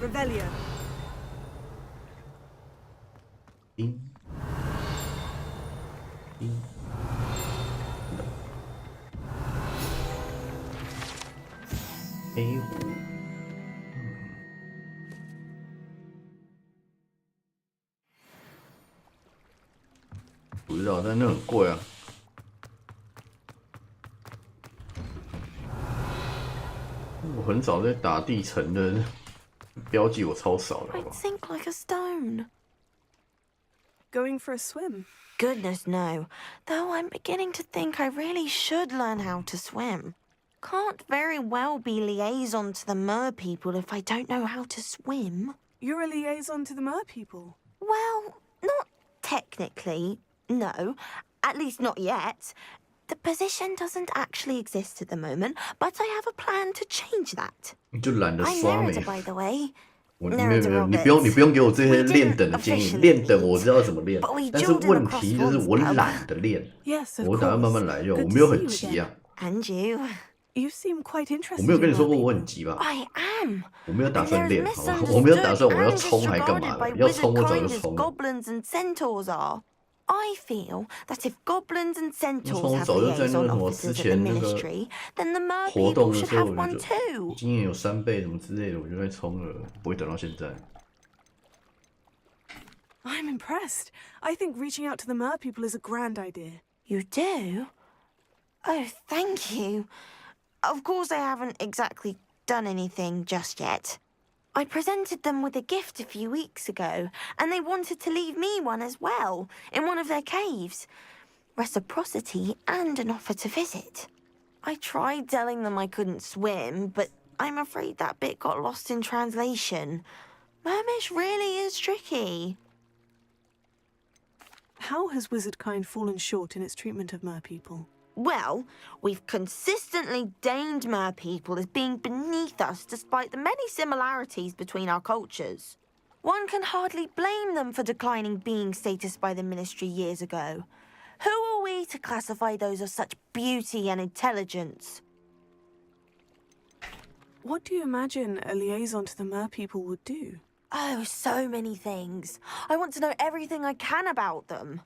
Revelio. 黑虎，不知道，但那很贵啊。我很少在打地层的标记，我超少的，好不好？ I think like a stone. Going for a swim? Goodness, no. Though I'm beginning to think I really should learn how to swim. Can't very well be liaison to the mer people if I don't know how to swim. You're a liaison to the mer people? Well, not technically, no. At least not yet. The position doesn't actually exist at the moment, but I have a plan to change that. 你就懒得 I'm 刷没。 Nerida, by the way. 没有，你不用给我这些练等的建议。练等我知道怎么练，但是问题就是我懒得练。我打算慢慢来用，我没有很急啊。 And you. You seem quite interested. 我没有跟你说过我很急吧？ I am. 我没有打算练，好吧？我没有打算我要冲还干嘛的？要冲我早就冲了。 Goblins and centaurs are. I feel that if goblins and centaurs have 早就在那 liaison 个什么 officers 之 at the 前那个 ministry, then the mer 活动 people 的 should 时候， have 我 one 就 too. 经验有3倍什么之类的，我就在冲了，不会等到现在。 I'm impressed. I think reaching out to the mer people is a grand idea. You do? Oh, thank you. Of course, I haven't exactly done anything just yet. I presented them with a gift a few weeks ago, and they wanted to leave me one as well, in one of their caves. Reciprocity and an offer to visit. I tried telling them I couldn't swim, but I'm afraid that bit got lost in translation. Mermish really is tricky. How has wizardkind fallen short in its treatment of mer people? Well, we've consistently deemed mer people as being beneath us despite the many similarities between our cultures. One can hardly blame them for declining being status by the ministry years ago. Who are we to classify those of such beauty and intelligence? What do you imagine a liaison to the mer people would do? Oh, so many things. I want to know everything I can about them.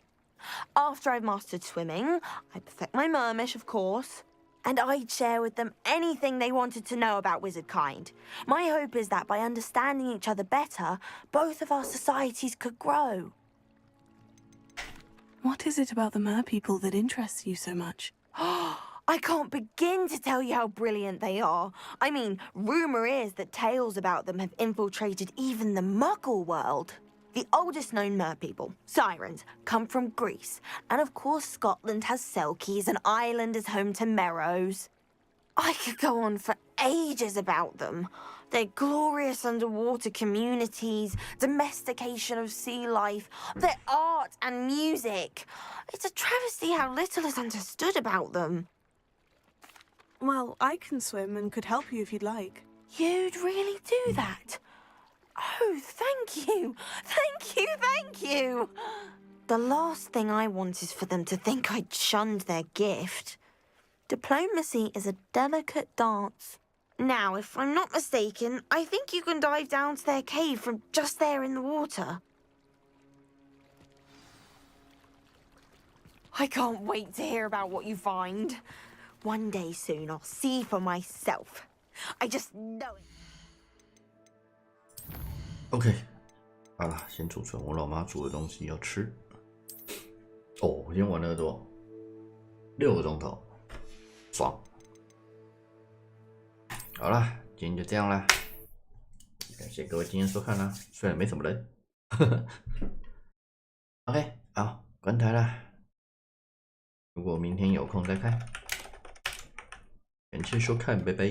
After I've mastered swimming, I perfect my mermish, of course, and I'd share with them anything they wanted to know about wizardkind. My hope is that by understanding each other better, both of our societies could grow. What is it about the mer people that interests you so much? I can't begin to tell you how brilliant they are. I mean, rumour is that tales about them have infiltrated even the Muggle world. The oldest known merpeople, sirens, come from Greece. And of course, Scotland has Selkies and Ireland is home to Merrows. I could go on for ages about them. Their glorious underwater communities, domestication of sea life, their art and music. It's a travesty how little is understood about them. Well, I can swim and could help you if you'd like. You'd really do that? Oh, thank you! Thank you, thank you! The last thing I want is for them to think I'd shunned their gift. Diplomacy is a delicate dance. Now, if I'm not mistaken, I think you can dive down to their cave from just there in the water. I can't wait to hear about what you find. One day soon, I'll see for myself. I just know it. OK， 好了，先储存我老妈煮的东西要吃。哦，我今天玩了多少？6个钟头，爽。好了，今天就这样啦，感谢各位今天收看啦，虽然没什么人。OK， 好，关台啦。如果明天有空再看。感谢收看，拜拜。